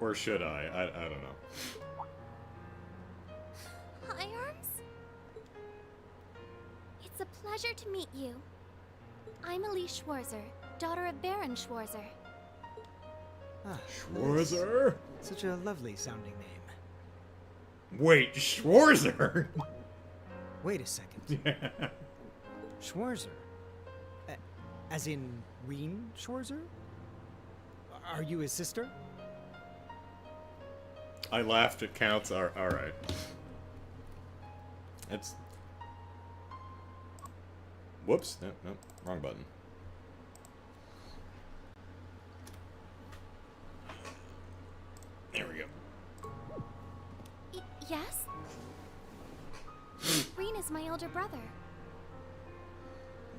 Or should I? I don't know. Hi, Arms. It's a pleasure to meet you. I'm Elise Schwarzer, daughter of Baron Schwarzer. Ah, Schwarzer? such a lovely sounding name. Wait, Schwarzer? Wait a second. Schwarzer? As in Rean Schwarzer? Are you his sister? I laughed, it counts. Alright. It's... Whoops. No, wrong button. There we go. Yes? Rean is my elder brother.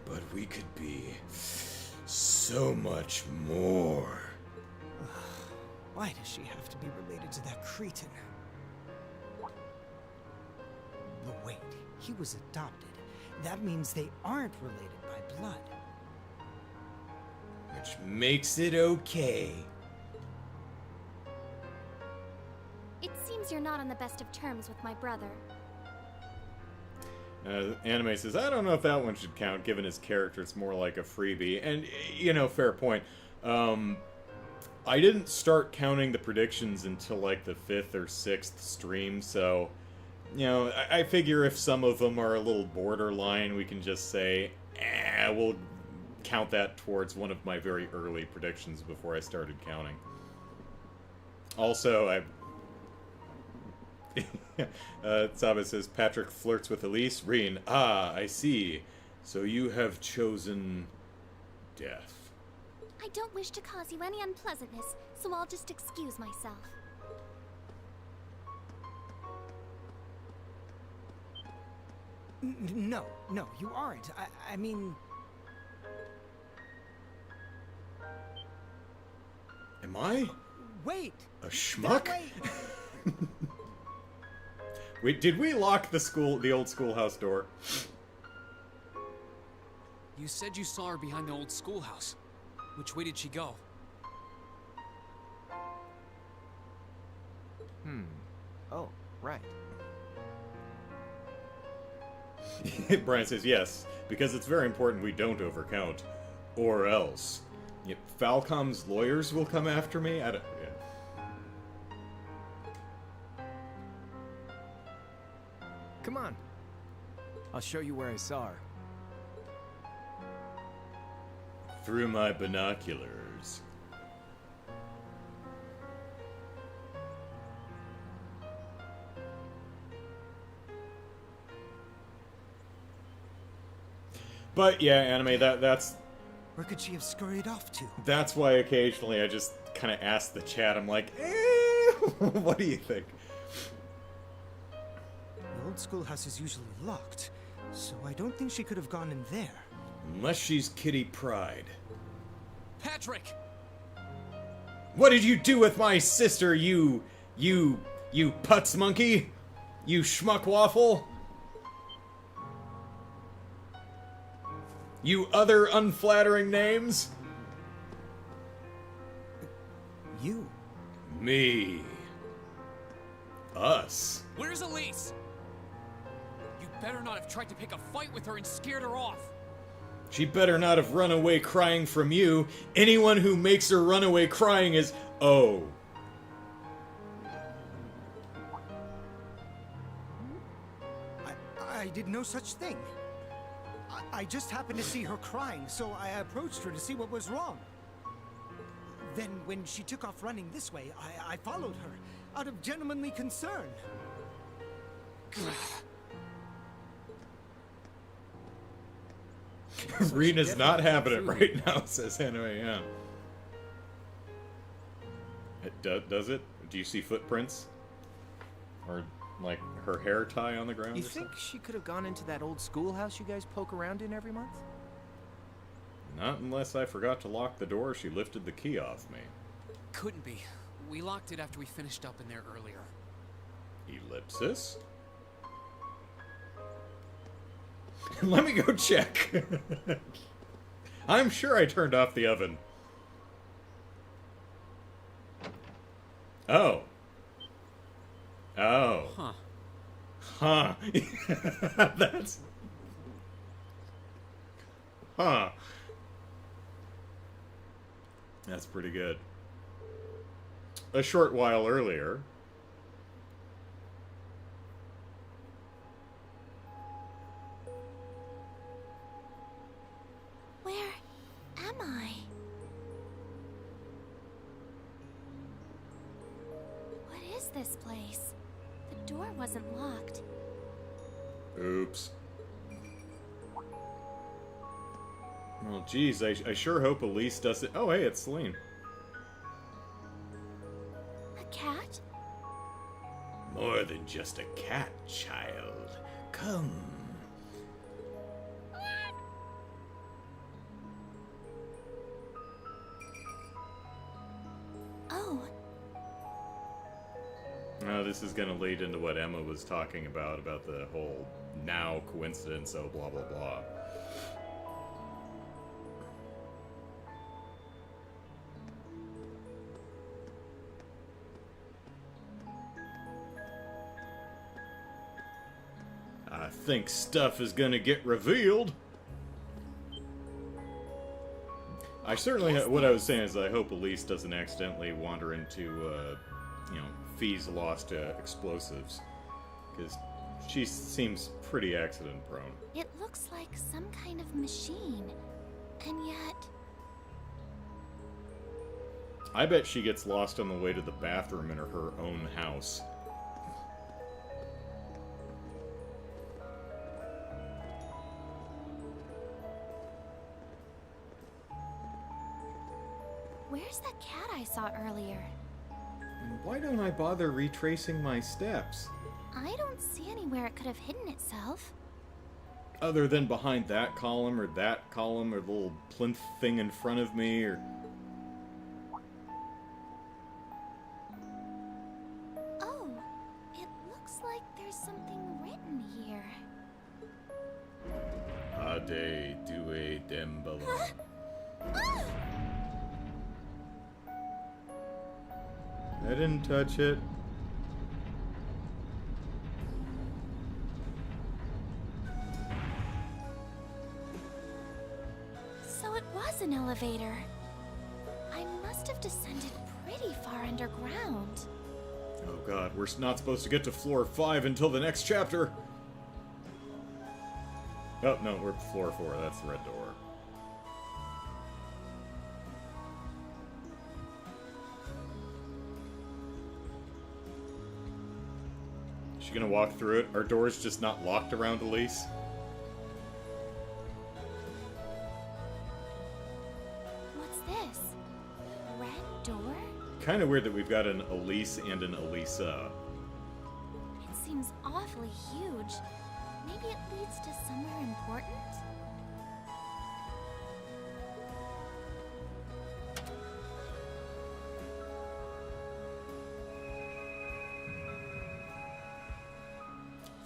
But we could be so much more. Why does she have to be related to that cretin? But wait, he was adopted. That means they aren't related by blood. Which which makes it okay. It seems you're not on the best of terms with my brother. Anime says, I don't know if that one should count, given his character. It's more like a freebie. And, you know, fair point. I didn't start counting the predictions until, like, the 5th or 6th stream, so, you know, I figure if some of them are a little borderline, we can just say, we'll count that towards one of my very early predictions before I started counting. Also, Saba says, Patrick flirts with Elise. Rean, I see. So you have chosen death. I don't wish to cause you any unpleasantness, so I'll just excuse myself. No, you aren't. I mean... Am I? Wait! A schmuck? Wait! Wait, did we lock the old schoolhouse door? You said you saw her behind the old schoolhouse. Which way did she go? Oh, right. Brian says, yes, because it's very important we don't overcount. Or else. Yep, Falcom's lawyers will come after me? I don't... Yeah. Come on. I'll show you where I saw her. Through my binoculars. But yeah, anime, that's Where could she have scurried off to? that's why occasionally I just kind of ask the chat. I'm like, what do you think? The old schoolhouse is usually locked, so I don't think she could have gone in there. Unless she's Kitty Pryde. Patrick! What did you do with my sister, you putz monkey? You schmuck waffle? You other unflattering names? You? Me. Us. Where's Elise? You better not have tried to pick a fight with her and scared her off. She better not have run away crying from you. Anyone who makes her run away crying is... Oh. I did no such thing. I just happened to see her crying, so I approached her to see what was wrong. Then, when she took off running this way, I followed her, out of gentlemanly concern. Rean is not having it right now, says Anime. It does it? Do you see footprints? Or, like, her hair tie on the ground? You or think something? she could have gone into that old schoolhouse you guys poke around in every month? Not unless I forgot to lock the door. She lifted the key off me. Couldn't be. We locked it after we finished up in there earlier. Ellipsis? Let me go check. I'm sure I turned off the oven. Oh. Oh. Huh. Huh. That's... Huh. That's pretty good. A short while earlier... Where am I? What is this place? The door wasn't locked. Oops. Well, geez, I sure hope Elise doesn't... Oh, hey, it's Celine. A cat? More than just a cat, child. Come. Oh, Now, this is going to lead into what Emma was talking about the whole now coincidence, so blah, blah, blah. I think stuff is gonna get revealed. I certainly, what I was saying is I hope Elise doesn't accidentally wander into, you know, Fee's lost explosives. Because she seems pretty accident prone. It looks like some kind of machine. And yet... I bet she gets lost on the way to the bathroom in her own house. Where's that cat I saw earlier? And why don't I bother retracing my steps? I don't see anywhere it could have hidden itself. Other than behind that column or the little plinth thing in front of me, or... Oh, it looks like there's something written here. Ade due dembala. Ah! I didn't touch it. So it was an elevator. I must have descended pretty far underground. Oh god, we're not supposed to get to floor 5 until the next chapter! Oh, no, we're at floor 4. That's the red door. Is she gonna walk through it? Are doors just not locked around Elise? What's this? Red door? Kind of weird that we've got an Elise and an Elisa. It seems awfully huge. Maybe it leads to somewhere important?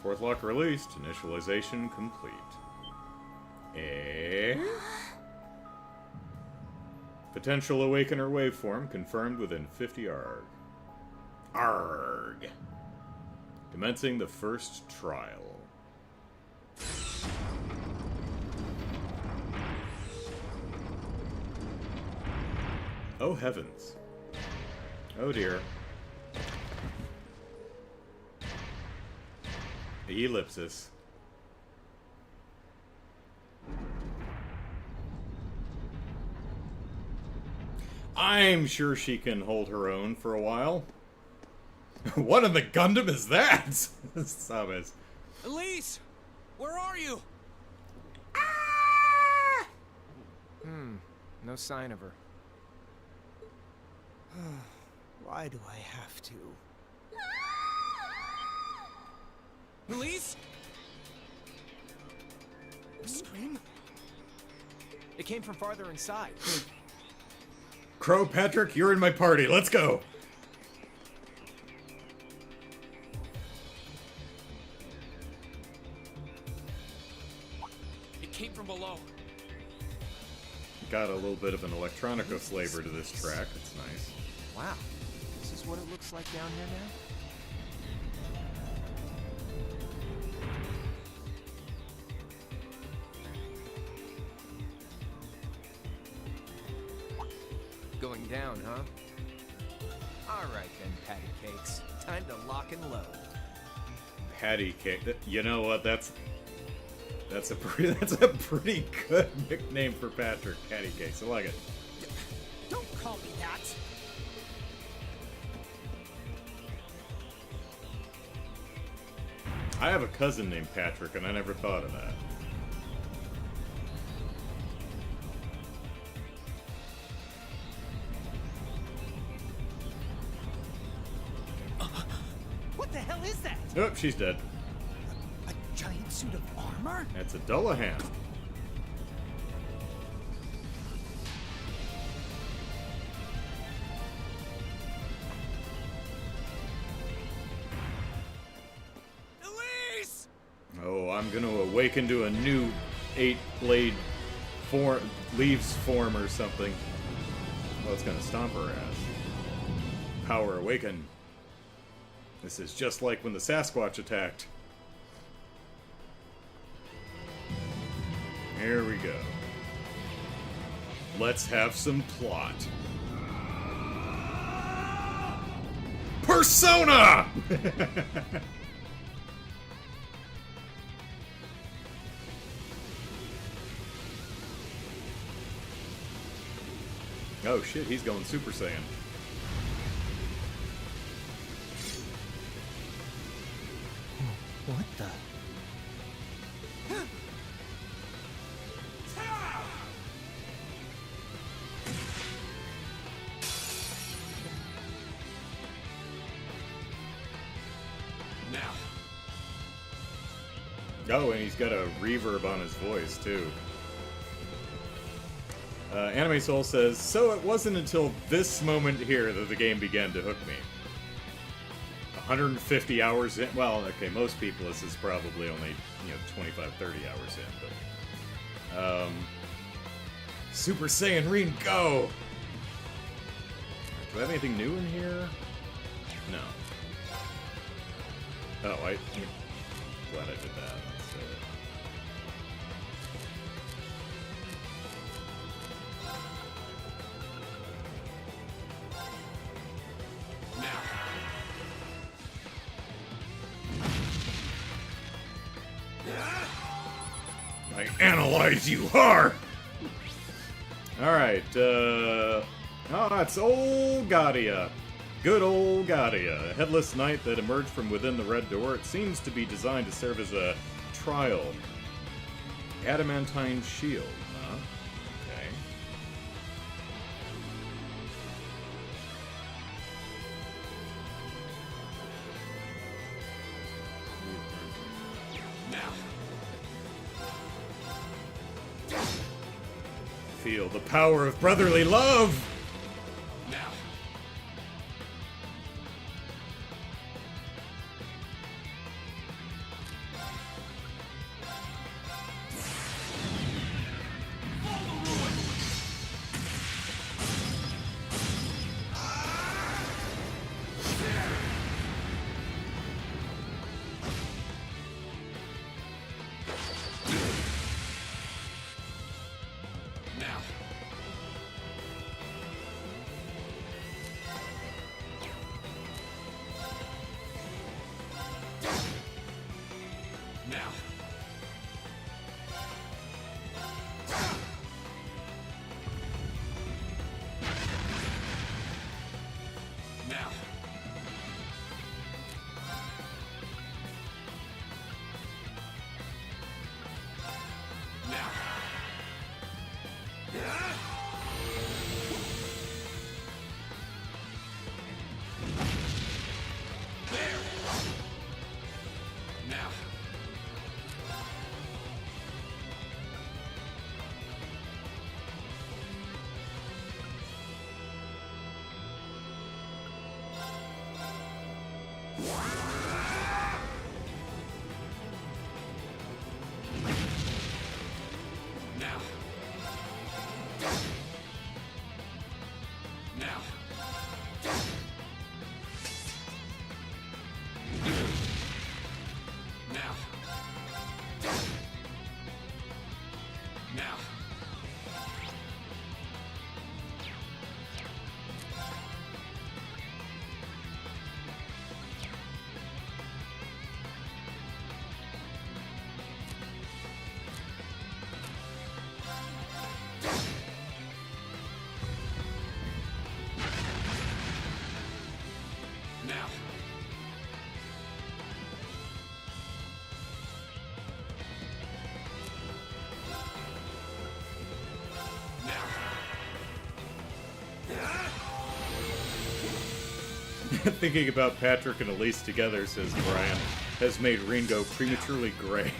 Fourth lock released. Initialization complete. Potential Awakener waveform confirmed within 50 ARG. ARG. Commencing the first trial. Oh heavens. Oh dear. The ellipsis. I'm sure she can hold her own for a while. What in the Gundam is that? Sabes. Elise! Where are you? No sign of her. Why do I have to? Elise? A scream? It came from farther inside. Crow, Patrick, you're in my party. Let's go. It came from below. Got a little bit of an electronica flavor to this track. It's nice. Wow. This is what it looks like down here now? Going down, huh? Alright then, patty cakes. Time to lock and load. Patty cake. You know what? That's a pretty good nickname for Patrick. Patty cakes. I like it. Don't call me that! I have a cousin named Patrick, and I never thought of that. What the hell is that? Nope, she's dead. A giant suit of armor? That's a Dullahan. Elise! Oh, I'm gonna awaken to a new 8-blade leaves form or something. Oh, it's gonna stomp her ass. Power awaken. This is just like when the Sasquatch attacked. Here we go. Let's have some plot. Persona! Oh shit, he's going Super Saiyan. What the? Oh, and he's got a reverb on his voice, too. Anime Soul says, so it wasn't until this moment here that the game began to hook me. 150 hours in. Well, okay, most people, this is probably only, 25, 30 hours in, but... Super Saiyan Rean, go! Do I have anything new in here? No. Oh, glad I did that. I analyze you hard! Alright, oh, that's old Gadia. Good old Gadia. A headless knight that emerged from within the red door. It seems to be designed to serve as a trial. Adamantine shield, huh? Okay. Feel the power of brotherly love! Thinking about Patrick and Elise together, says Brian, has made Rean go prematurely gray.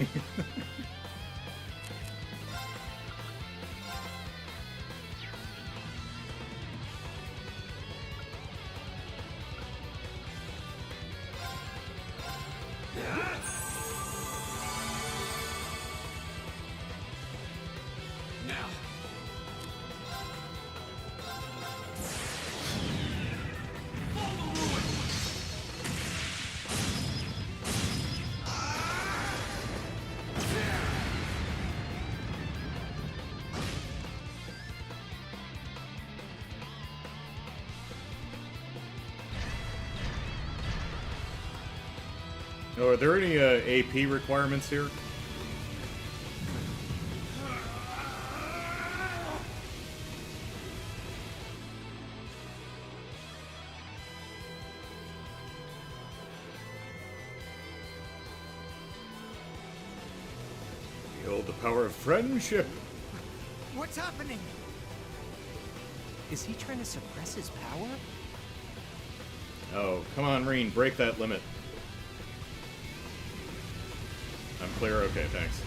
Oh, are there any AP requirements here? Behold the power of friendship. What's happening? Is he trying to suppress his power? Oh, come on, Rean, break that limit. I'm clear? Okay, thanks.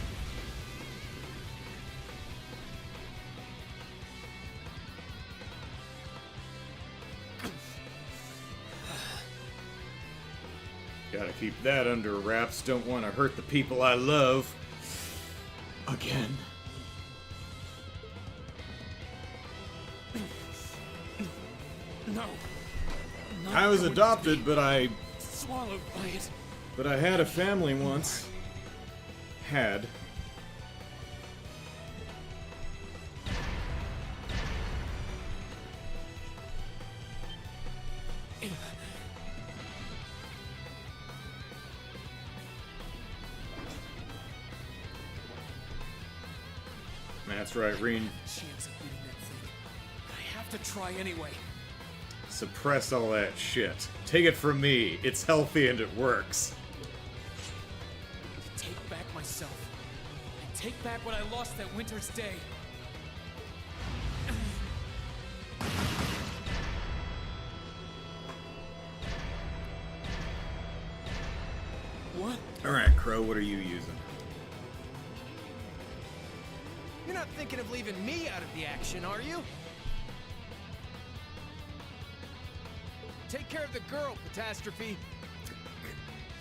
Gotta keep that under wraps. Don't want to hurt the people I love. Again. No. I was adopted, but I Swallowed by it. had a family once. Had. That's right, Rean. Chance of beating that thing. I have to try anyway. Suppress all that shit. Take it from me. It's healthy and it works. To take back myself. And take back what I lost that winter's day. What? Alright, Crow, what are you using? You're not thinking of leaving me out of the action, are you? Take care of the girl, Catastrophe.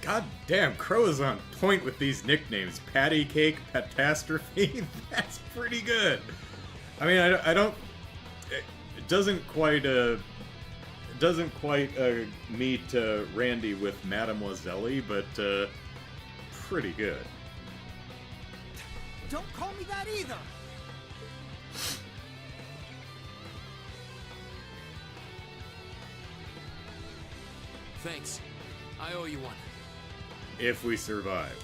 God damn, Crow is on point with these nicknames. Patty Cake, Catastrophe. That's pretty good. I mean, I don't. It doesn't quite. Meet Randy with Mademoiselle, but pretty good. Don't call me that either! Thanks. I owe you one. If we survive.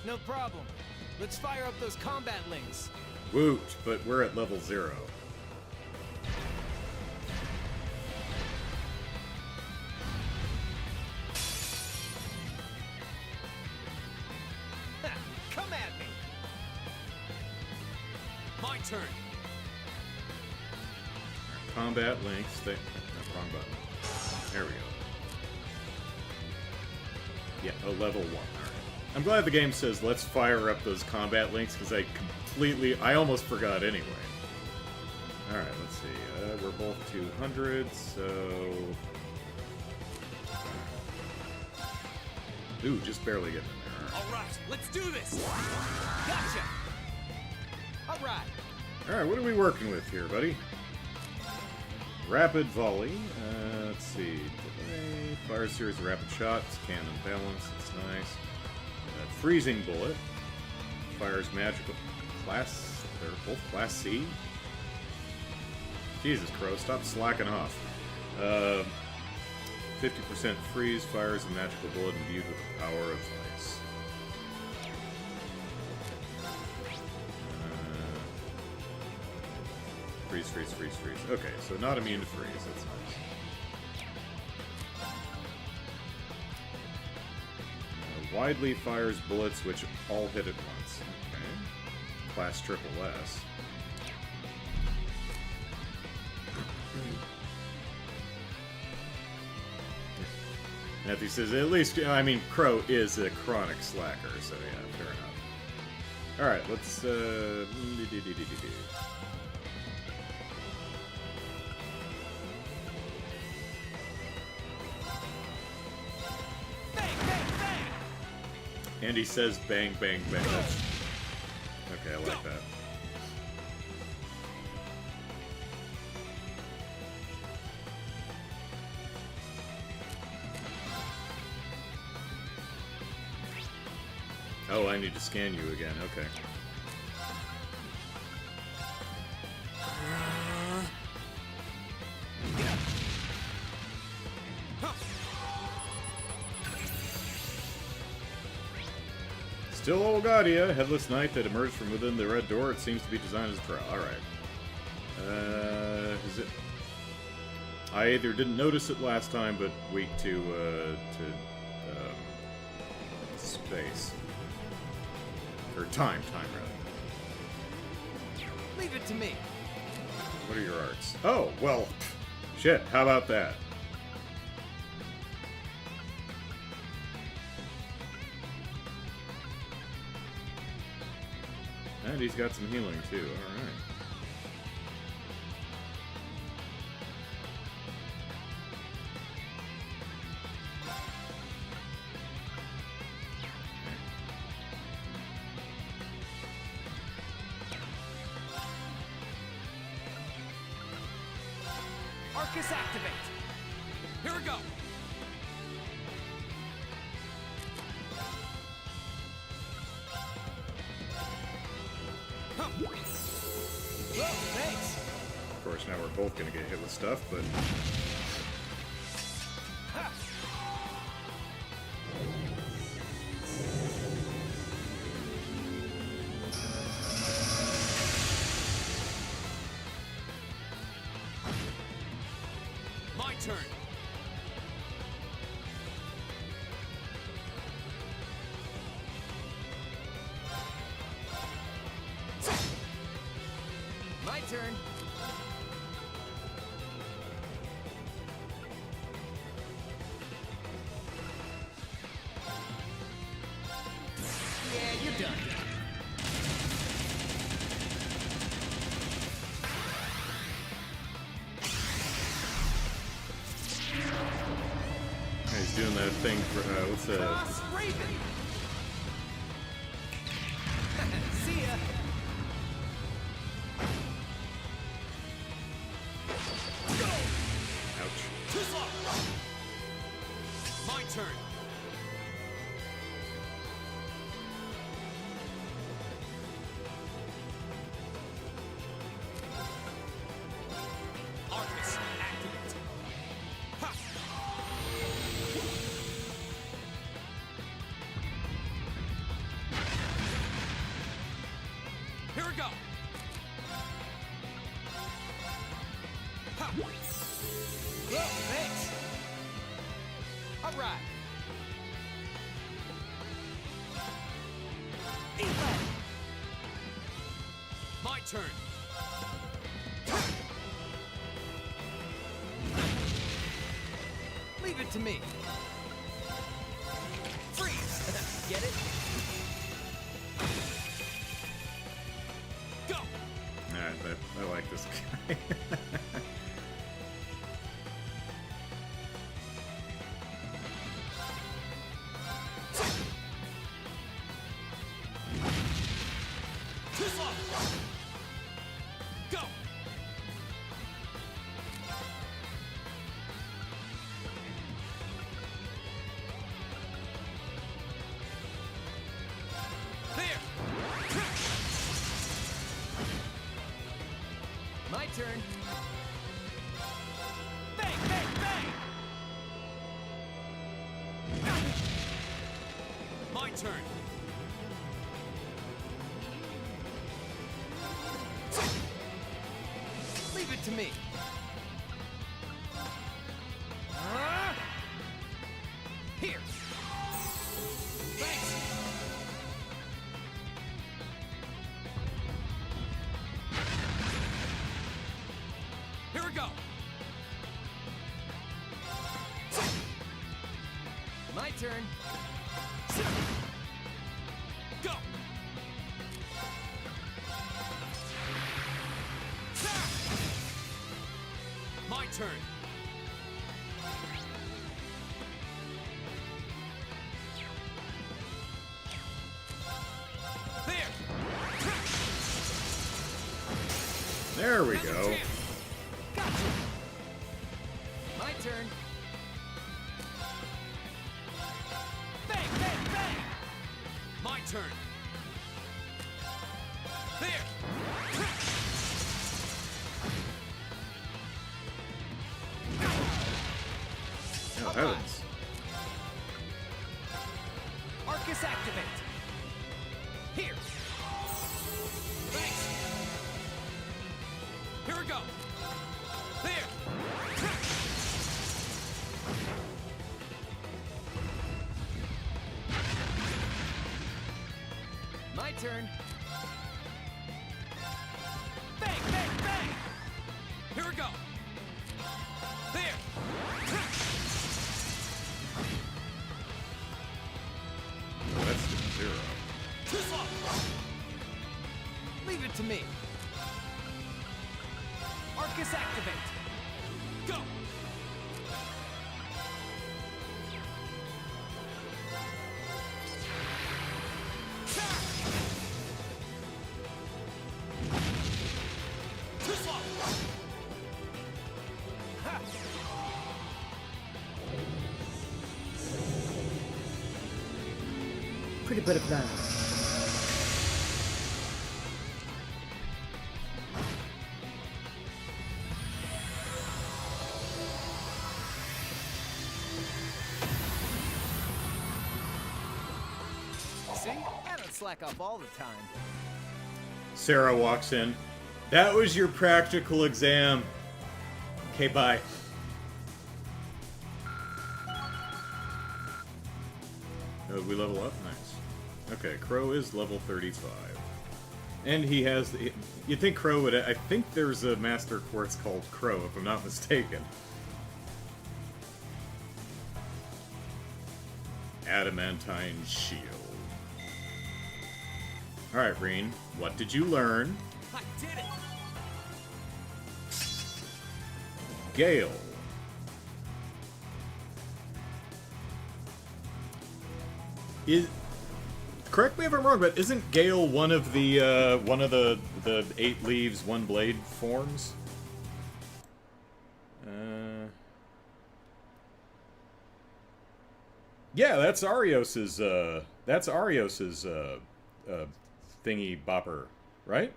No problem. Let's fire up those combat links. Woot, but we're at level 0. Ha, come at me. My turn. Combat links. No, wrong button. There we go. Yeah, a level 1. Alright. I'm glad the game says let's fire up those combat links because I almost forgot anyway. Alright, let's see. We're both 200, so... Ooh, just barely getting in there. All right, let's do this. Gotcha. All right. Alright, what are we working with here, buddy? Rapid volley. Let's see. Delay. Fire series of rapid shots. Cannon balance. It's nice. Freezing bullet. Fires magical. Class. They're both class C. Jesus, Crow. Stop slacking off. 50% freeze. Fires a magical bullet imbued with the power of ice. Freeze, freeze, freeze, freeze. Okay, so not immune to freeze. That's nice. Widely fires bullets which all hit at once. Okay. Class triple S. Matthew says, at least, I mean, Crow is a chronic slacker, so yeah, fair enough. Alright, let's, And he says bang, bang, bang. Okay, I like that. Oh, I need to scan you again. Okay. Still Olgadia, headless knight that emerged from within the red door. It seems to be designed as a trial. Alright. Is it... I either didn't notice it last time, but weak to space. Or time rather. Leave it to me. What are your arts? Oh, well, shit, how about that? And he's got some healing, too. Alright. Arcus activate! Here we go! Whoa, thanks! Of course, now we're both gonna get hit with stuff, but... My turn! My turn. Yeah, you're done. He's doing that thing for, what's that? Cross Raven. See ya. Ouch. Too slow! My turn! Arcus activate! Ha! Here we go! Ha! Whoa, thanks. All right. Eat that! My turn! Leave it to me. Freeze. Get it? Go! Alright, I like this guy. Too slow! Go! There! My turn. Bang, bang, bang! My turn! Leave it to me. Here. Thanks! Here we go! My turn. Go! My turn! There! There we Another go. chance. Gotcha. My turn. Bang, bang, bang! My turn! There! Oh, heavens. Arcus activate. turn. Bang, bang, bang! Here we go. There. That's the 0. Too slow. Leave it to me. Arcus activate. Go. Too slow. Pretty good at that. See? I don't slack off all the time. Sarah walks in. That was your practical exam. Okay, bye. Oh, we level up? Nice. Okay, Crow is level 35. And he has... You'd think Crow would... I think there's a Master Quartz called Crow, if I'm not mistaken. Adamantine Shield. Alright, Rean. What did you learn? I did it. Gale. Correct me if I'm wrong, but isn't Gale one of the 8 leaves, 1 blade forms? Yeah, that's Arios's thingy bopper, right?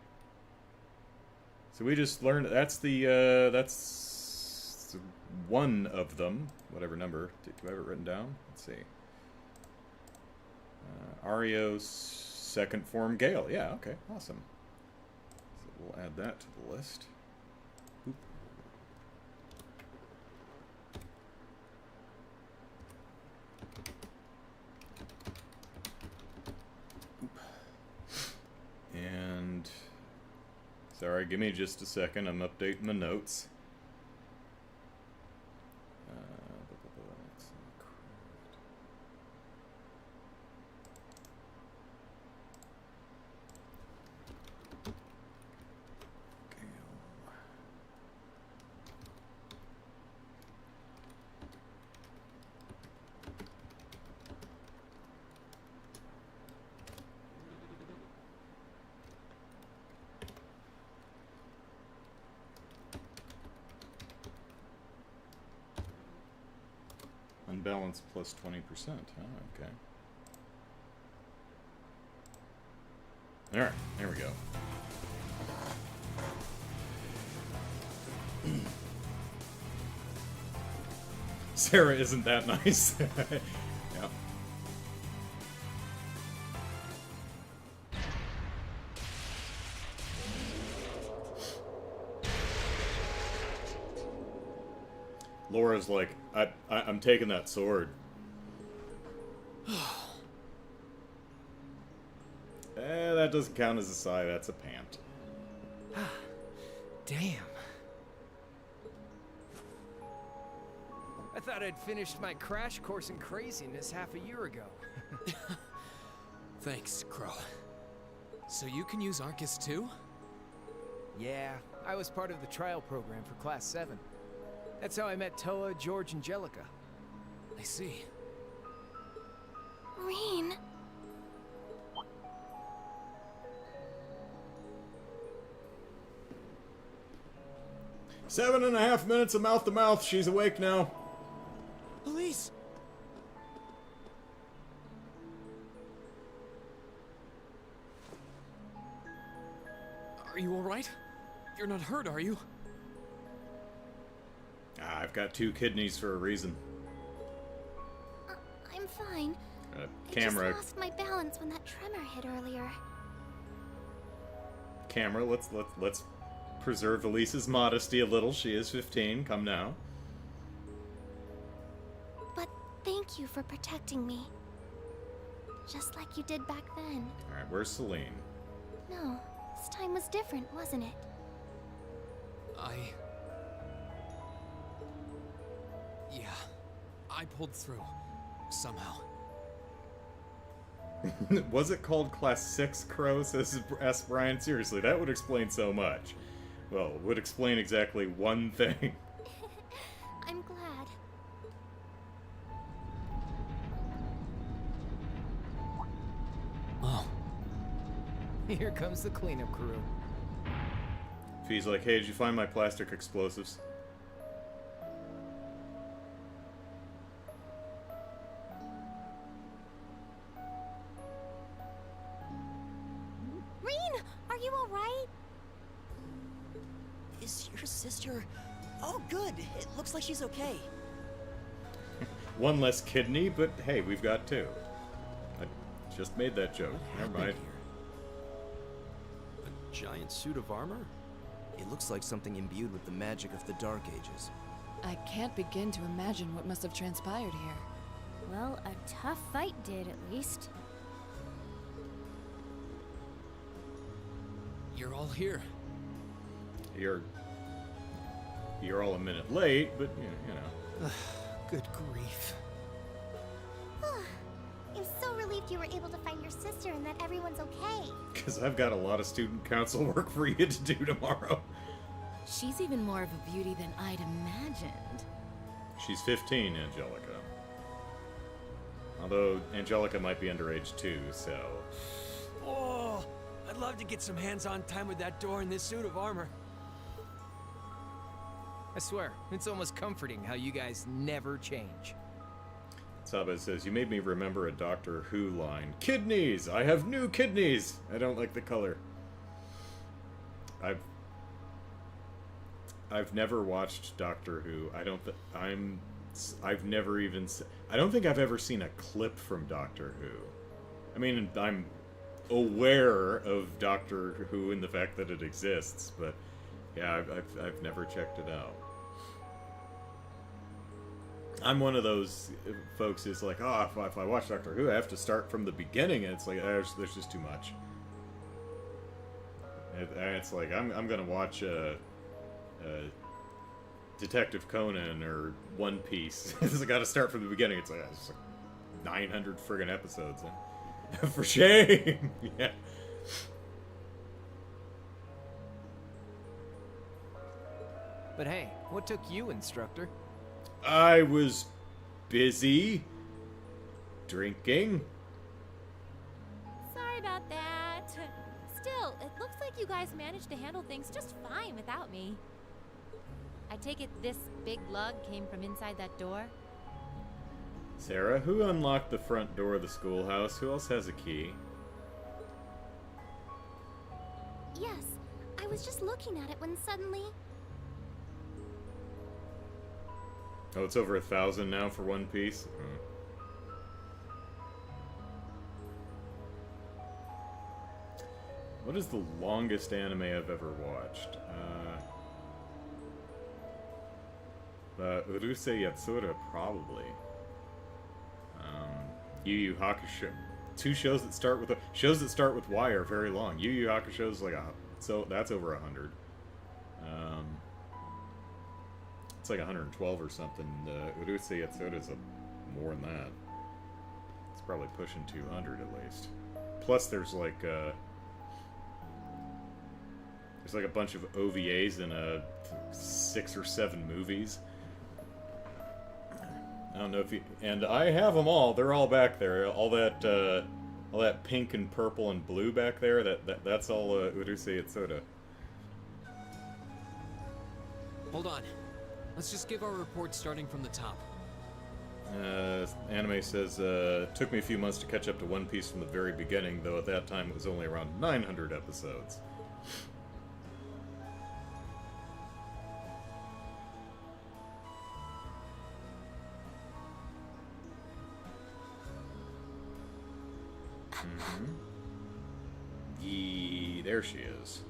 So we just learned that's one of them, whatever number. Do I have it written down? Let's see. Arios, second form Gale. Yeah, okay, awesome. So we'll add that to the list. Oop. Oop. And sorry, give me just a second. I'm updating the notes. Unbalanced plus 20%. Oh, okay. Alright, there we go. Sarah isn't that nice. Yeah. Laura's like, I'm taking that sword. That doesn't count as a sigh, that's a pant. Damn. I thought I'd finished my crash course in craziness half a year ago. Thanks, Crow. So you can use Arcus too? Yeah, I was part of the trial program for Class 7. That's how I met Toa, George, and Jellica. I see. Rean. 7.5 minutes of mouth to mouth. She's awake now. Elise! Are you alright? You're not hurt, are you? I've got 2 kidneys for a reason. I'm fine. Camera. I just lost my balance when that tremor hit earlier. Camera, let's preserve Elise's modesty a little. She is 15. Come now. But thank you for protecting me. Just like you did back then. Alright, where's Celine? No, this time was different, wasn't it? Yeah, I pulled through. Somehow. Was it called Class 6 Crow? Asked Brian. Seriously, that would explain so much. Well, it would explain exactly one thing. I'm glad. Oh. Here comes the cleanup crew. Fee's like, hey, did you find my plastic explosives? Rean, are you alright? Is your sister... Oh, good. It looks like she's okay. One less kidney, but hey, we've got two. I just made that joke. Never mind. A giant suit of armor? It looks like something imbued with the magic of the Dark Ages. I can't begin to imagine what must have transpired here. Well, a tough fight did, at least. You're all here. You're all a minute late, but you know. Good grief. I'm so relieved you were able to find your sister and that everyone's okay. Because I've got a lot of student council work for you to do tomorrow. She's even more of a beauty than I'd imagined. She's 15, Angelica. Although Angelica might be underage too, so. Oh, I'd love to get some hands-on time with that door in this suit of armor. I swear, it's almost comforting how you guys never change. Saba says, you made me remember a Doctor Who line. Kidneys! I have new kidneys! I don't like the color. I've never watched Doctor Who. I've never even I don't think I've ever seen a clip from Doctor Who. I mean, I'm aware of Doctor Who and the fact that it exists, but yeah, I've never checked it out. I'm one of those folks who's like, oh, if I watch Doctor Who, I have to start from the beginning, and it's like, there's just too much. It's like, I'm gonna watch Detective Conan or One Piece. I gotta start from the beginning. It's like 900 friggin' episodes. Huh? For shame! Yeah. But hey, what took you, instructor? I was busy drinking. Sorry about that. Still, it looks like you guys managed to handle things just fine without me. I take it this big lug came from inside that door? Sarah, who unlocked the front door of the schoolhouse? Who else has a key? Yes, I was just looking at it when suddenly... Oh, it's over 1,000 now for One Piece? What is the longest anime I've ever watched? Urusei Yatsura, probably. Yu Yu Hakusho. Two shows that start with Y are very long. Yu Yu Hakusho is like so that's over 100. It's like 112 or something. Urusei Yatsura is more than that. It's probably pushing 200 at least. Plus, there's like a bunch of OVAs and 6 or 7 movies. I don't know if you... And I have them all. They're all back there. All that pink and purple and blue back there, that's all Urusei Yatsura. Hold on. Let's just give our report starting from the top. Anime says, took me a few months to catch up to One Piece from the very beginning, though at that time it was only around 900 episodes. There she is.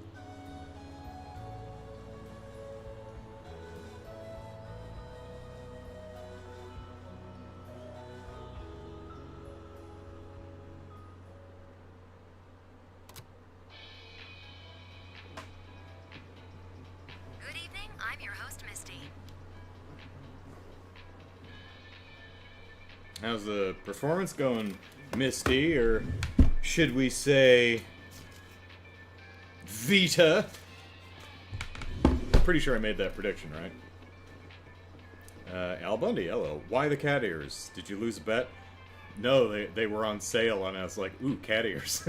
How's the performance going, Misty? Or should we say Vita? Pretty sure I made that prediction, right? Al Bundy, hello. Why the cat ears? Did you lose a bet? No, they were on sale, and I was like, ooh, cat ears.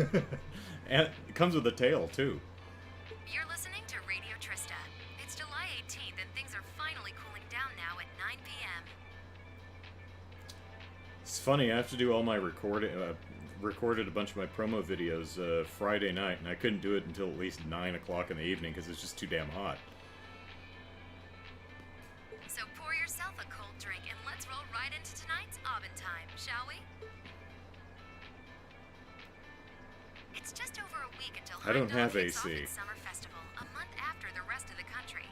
And it comes with a tail, too. You're listening to Radio Trista. It's July 18th, and things are finally cooling down now at 9 p.m. It's funny, I have to do all my recorded a bunch of my promo videos Friday night, and I couldn't do it until at least 9 o'clock in the evening because it's just too damn hot. So pour yourself a cold drink and let's roll right into tonight's Aubin time, shall we? It's just over a week until I don't Heimdallr have kicks off AC. its summer festival, a month after the rest of the country.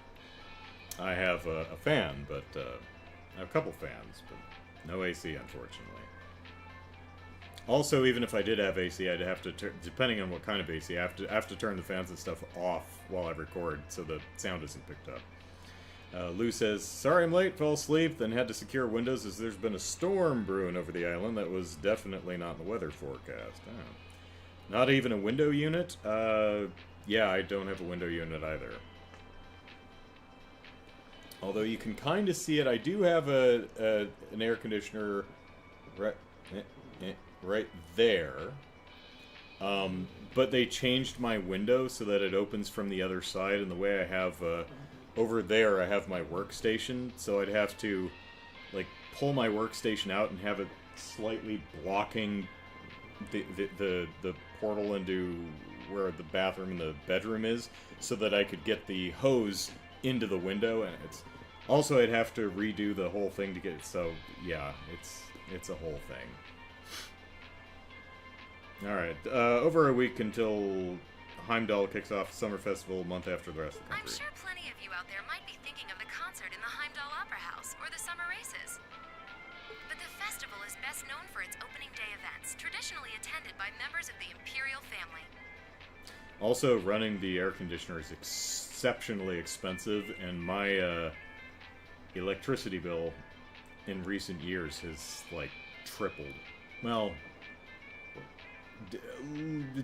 I have a fan, but I have a couple fans, but no AC, unfortunately. Also, even if I did have AC, I'd have to, depending on what kind of AC, I have to turn the fans and stuff off while I record so the sound isn't picked up. Lou says, sorry I'm late, fell asleep, then had to secure windows as there's been a storm brewing over the island that was definitely not in the weather forecast. Oh. Not even a window unit? Yeah, I don't have a window unit either. Although you can kind of see it, I do have an air conditioner right there. But they changed my window so that it opens from the other side, and the way I have over there I have my workstation, so I'd have to like pull my workstation out and have it slightly blocking the portal into where the bathroom and the bedroom is, so that I could get the hose into the window, and it's also I'd have to redo the whole thing to get it, so yeah, it's a whole thing. Alright, over a week until Heimdallr kicks off the summer festival a month after the rest of the country. I'm sure plenty of you out there might be thinking of the concert in the Heimdallr Opera House or the summer races. But the festival is best known for its opening day events, traditionally attended by members of the Imperial family. Also, running the air conditioner is exceptionally expensive, and my electricity bill in recent years has, like, tripled. Well,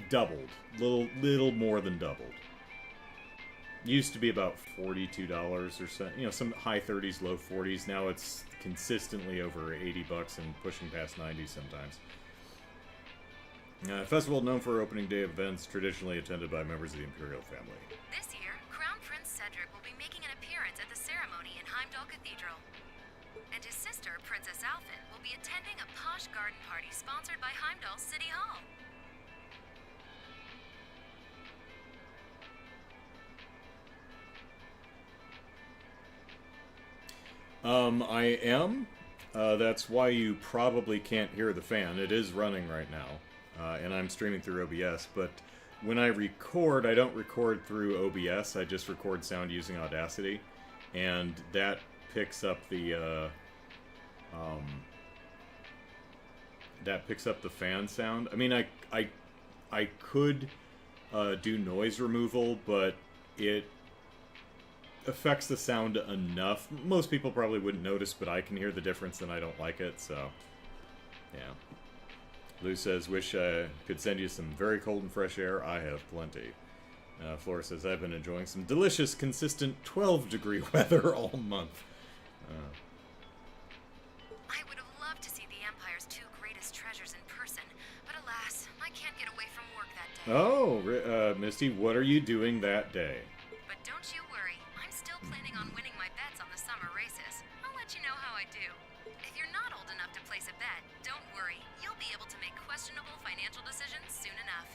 doubled. Little more than doubled. Used to be about $42 or so, you know, some high 30s, low 40s. Now it's consistently over $80 and pushing past 90 sometimes. Festival known for opening day events traditionally attended by members of the Imperial family. This year, Crown Prince Cedric will be making an appearance at the ceremony in Heimdallr Cathedral. And his sister, Princess Alphen, will be attending a posh garden party sponsored by Heimdallr City Hall. I am. That's why you probably can't hear the fan. It is running right now, and I'm streaming through OBS, but when I record, I don't record through OBS, I just record sound using Audacity, and that picks up the, fan sound. I mean, I could do noise removal, but it affects the sound enough. Most people probably wouldn't notice, but I can hear the difference and I don't like it, so yeah. Lou says, wish I could send you some very cold and fresh air. I have plenty. Flora says, I've been enjoying some delicious, consistent 12-degree weather all month. I would have loved to see the Empire's two greatest treasures in person, but alas, I can't get away from work that day. Oh, Misty, what are you doing that day? But don't you worry, I'm still planning on winning my bets on the summer races. I'll let you know how I do. If you're not old enough to place a bet, don't worry. You'll be able to make questionable financial decisions soon enough.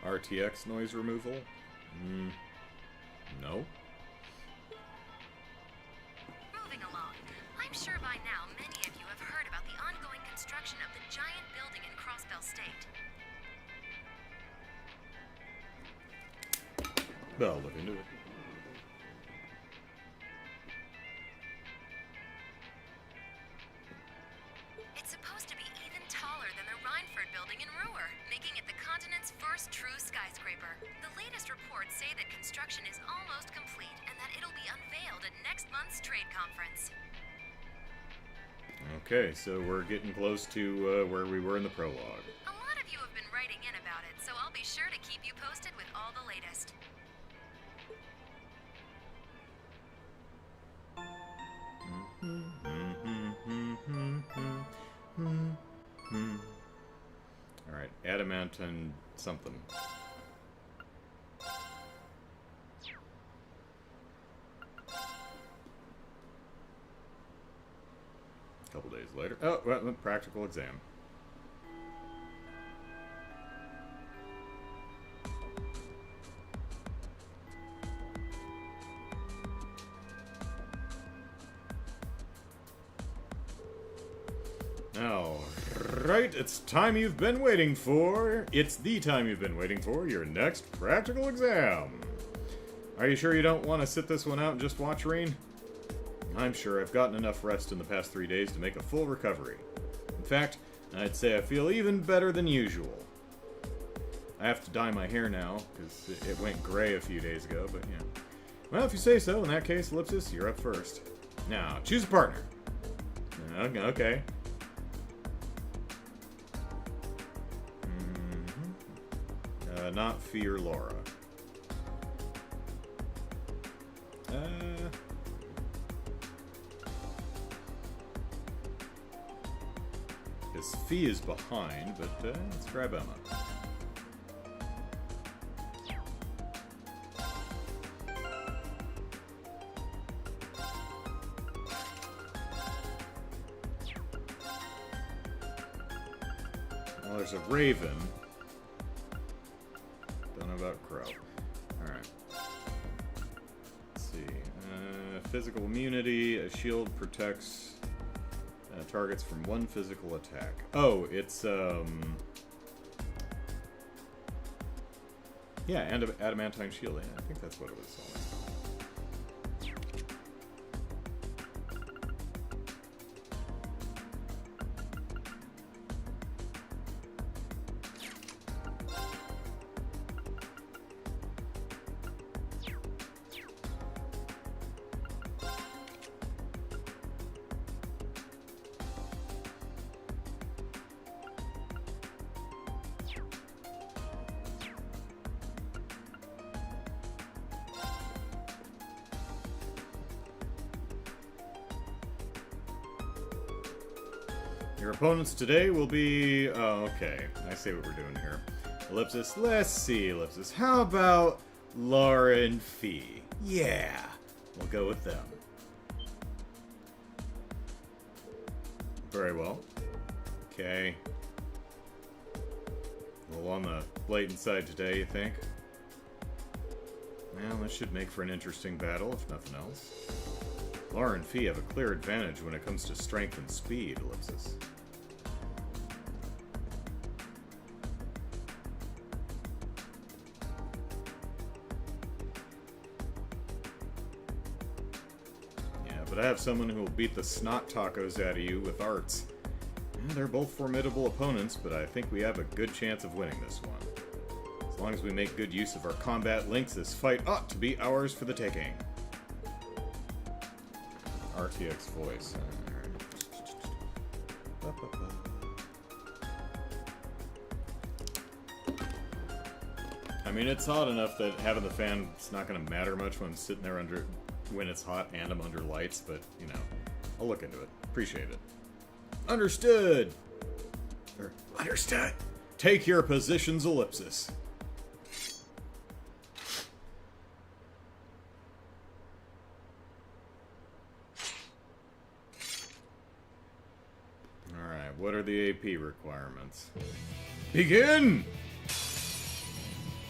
RTX noise removal? No. Moving along. I'm sure by now many of you have heard about the ongoing construction of the giant building in Crossbell State. Well, look into it. It's supposed to be even taller than the Rhineford building in Ruhr, making it the continent's first true skyscraper. The latest reports say that construction is almost complete and that it'll be be unveiled at next month's trade conference. Okay, so we're getting close to where we were in the prologue. A lot of you have been writing in about it, so I'll be sure to keep you posted with all the latest. Alright, adamantine something. A couple days later. Oh, well, practical exam. Now, right, it's time you've been waiting for. It's the time you've been waiting for, your next practical exam. Are you sure you don't want to sit this one out and just watch Rean? I'm sure I've gotten enough rest in the past 3 days to make a full recovery. In fact, I'd say I feel even better than usual. I have to dye my hair now, because it went gray a few days ago, but yeah. Well, if you say so, in that case, Ellipsis, you're up first. Now, choose a partner. Okay. Not Fear Laura. His fee is behind, but let's grab Emma. Well, there's a Raven. Don't know about Crow. Alright. Let's see. Physical immunity. A shield protects targets from one physical attack. Oh, it's, yeah, and adamantine shield. I think that's what it was. Your opponents today will be... Oh, okay. I see what we're doing here. Ellipsis. Let's see, Ellipsis. How about Laura and Fee? Yeah. We'll go with them. Very well. Okay. A little on the blatant side today, you think? Well, this should make for an interesting battle, if nothing else. Laura and Fee have a clear advantage when it comes to strength and speed, Ellipsis. But I have someone who will beat the snot tacos out of you with arts. Yeah, they're both formidable opponents, but I think we have a good chance of winning this one. As long as we make good use of our combat links, this fight ought to be ours for the taking. RTX voice. I mean, it's hot enough that having the fan, it's not going to matter much when I'm sitting there when it's hot and I'm under lights, but, you know, I'll look into it. Appreciate it. Understood! Understood! Take your positions, Ellipsis. Alright, what are the AP requirements? Begin!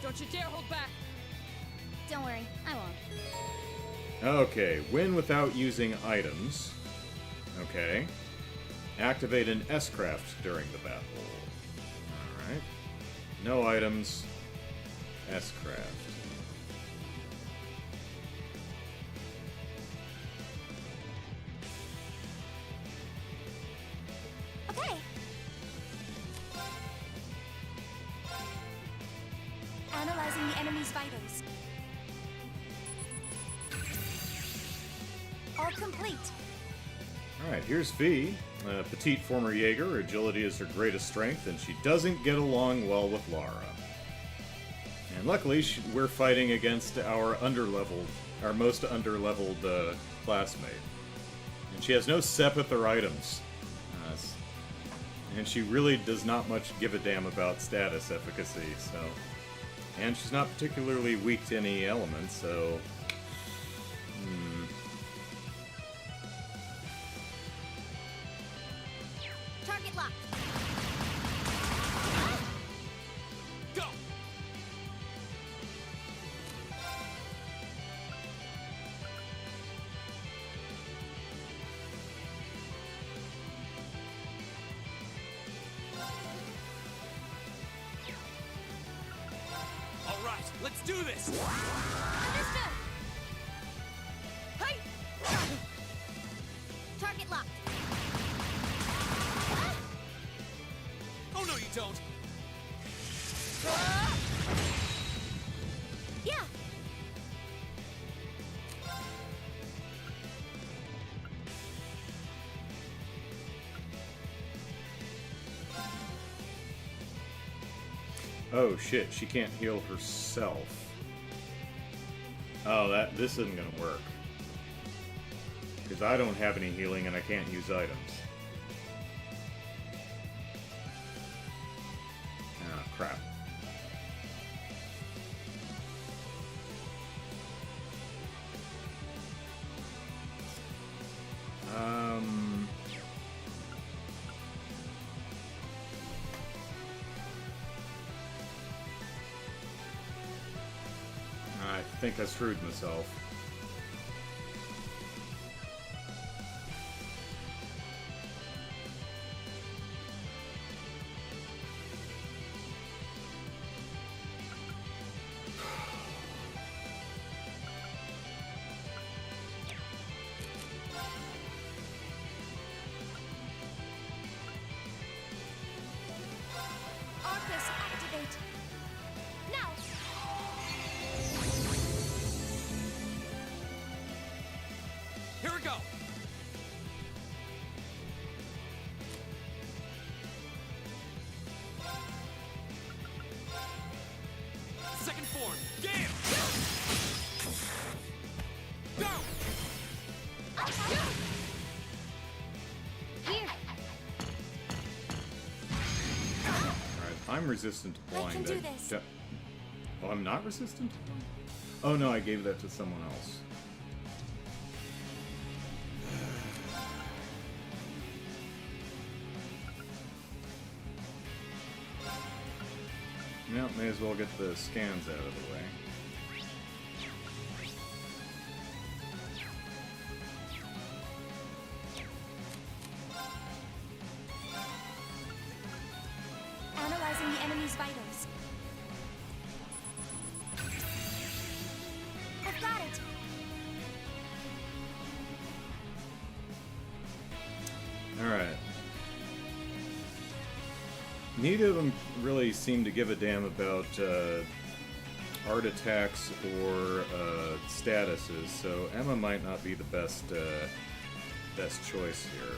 Don't you dare hold back! Don't worry, I won't. Okay, win without using items. Okay. Activate an S-craft during the battle. Alright. No items. S-craft. Okay. Analyzing the enemy's vitals. All complete. Alright, here's Fee. A petite former Jaeger. Her agility is her greatest strength, and she doesn't get along well with Lara. And luckily, we're fighting against our most underleveled classmate. And she has no Sepith or items. And she really does not much give a damn about status efficacy, so... And she's not particularly weak to any element, so... Target locked. Go! All right, let's do this. Understood. Hey! Target locked. Oh no, you don't. Yeah. Oh shit, she can't heal herself. Oh, this isn't gonna work. Because I don't have any healing and I can't use items. Ah, crap. I think I screwed myself. Arcus, activate. Now. Here we go. Second form, Gale! Go! Here. Alright, I'm resistant to blind. I can do this. Oh, I'm not resistant? Oh no, I gave that to someone else. Well, may as well get the scans out of the way. Analyzing the enemy's vitals. I've got it. Alright. Neither of them really seem to give a damn about art attacks or statuses, so Emma might not be the best choice here.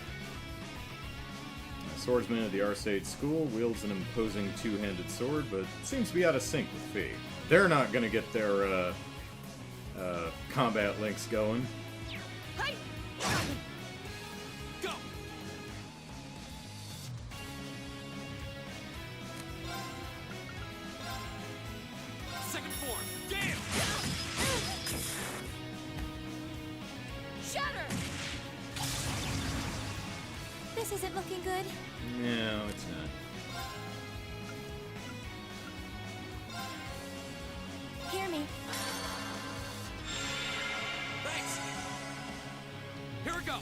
A swordsman at the Arcade School wields an imposing two-handed sword, but seems to be out of sync with Fee. They're not going to get their combat links going. Hey! Go! Second form, Gale! Shatter! This isn't looking good. No, it's not. Hear me. Thanks! Here we go!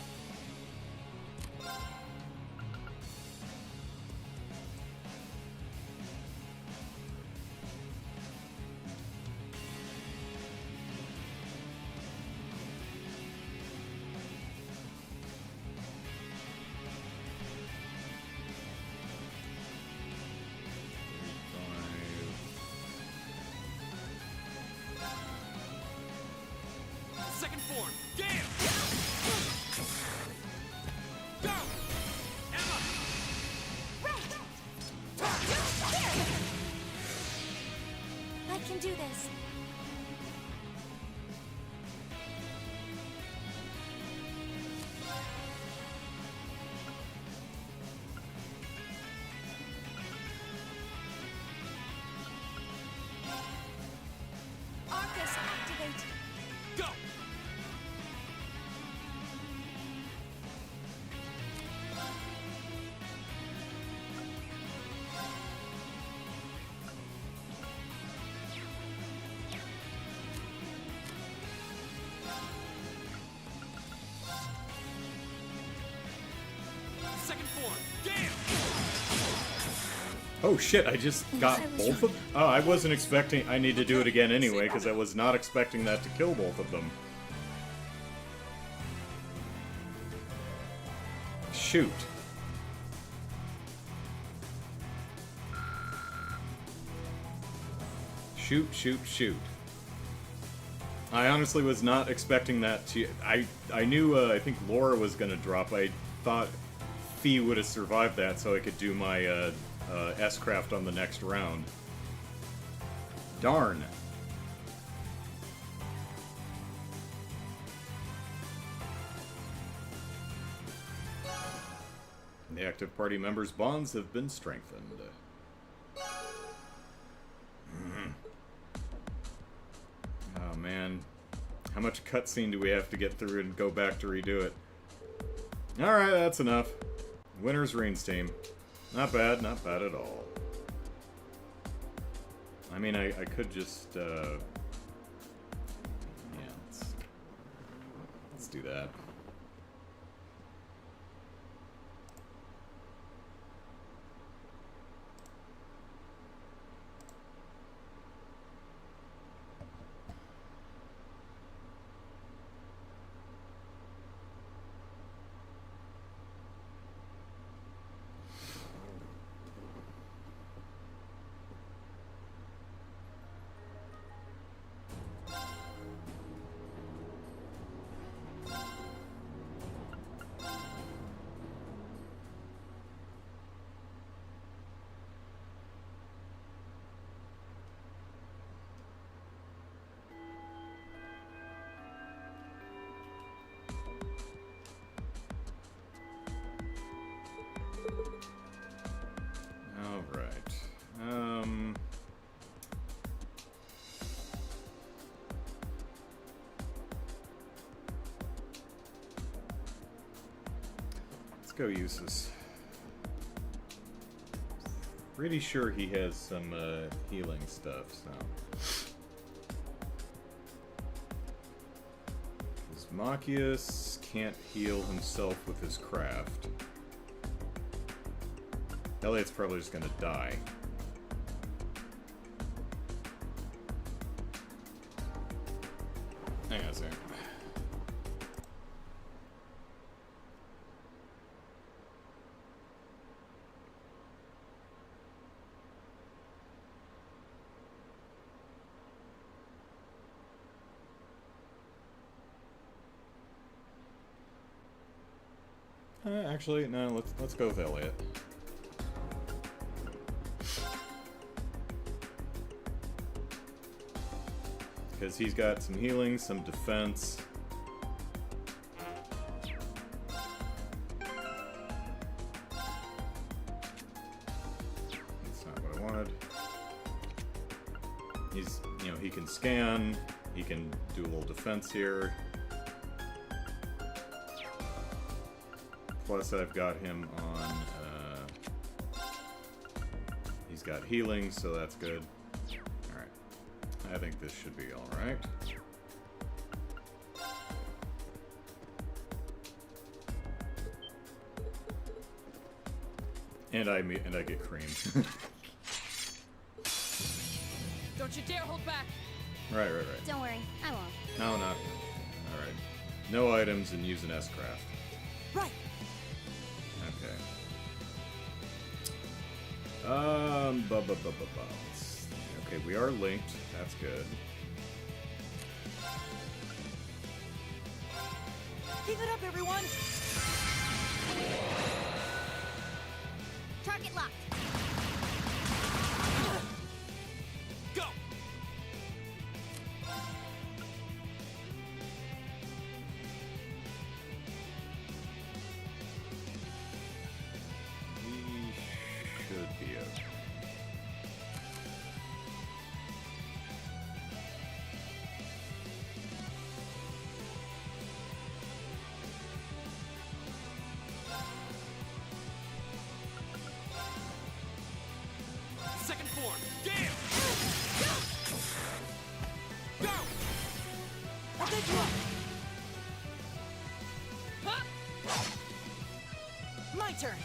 Second form, Gale! do this. Arcus, activate. Go! Second form. Damn! Oh shit, I just got both of them? Oh, I wasn't expecting... I need to do it again anyway, because I was not expecting that to kill both of them. Shoot. Shoot, shoot, shoot. I honestly was not expecting that to... I knew, I think Laura was gonna drop. I thought Fee would have survived that so I could do my, S-craft on the next round. Darn. The active party members' bonds have been strengthened. Oh man. How much cutscene do we have to get through and go back to redo it? Alright, that's enough. Winner's Rean's team. Not bad at all. I mean, I could just, yeah, let's do that. Go use this. Pretty sure he has some healing stuff, so. Because Machias can't heal himself with his craft. Elliot's probably just gonna die. Hang on a second. Actually, no, let's go with Elliot. Because he's got some healing, some defense. That's not what I wanted. He's, you know, he can scan, he can do a little defense here. Plus, I've got him on, he's got healing, so that's good. Alright. I think this should be alright. And I get creamed. Don't you dare hold back! Right. Don't worry, I won't. No, not. Alright. No items and use an S-craft. Right! Okay, we are linked. That's good. Keep it up, everyone! Target locked. Go! Go! I'll pick you up! My turn!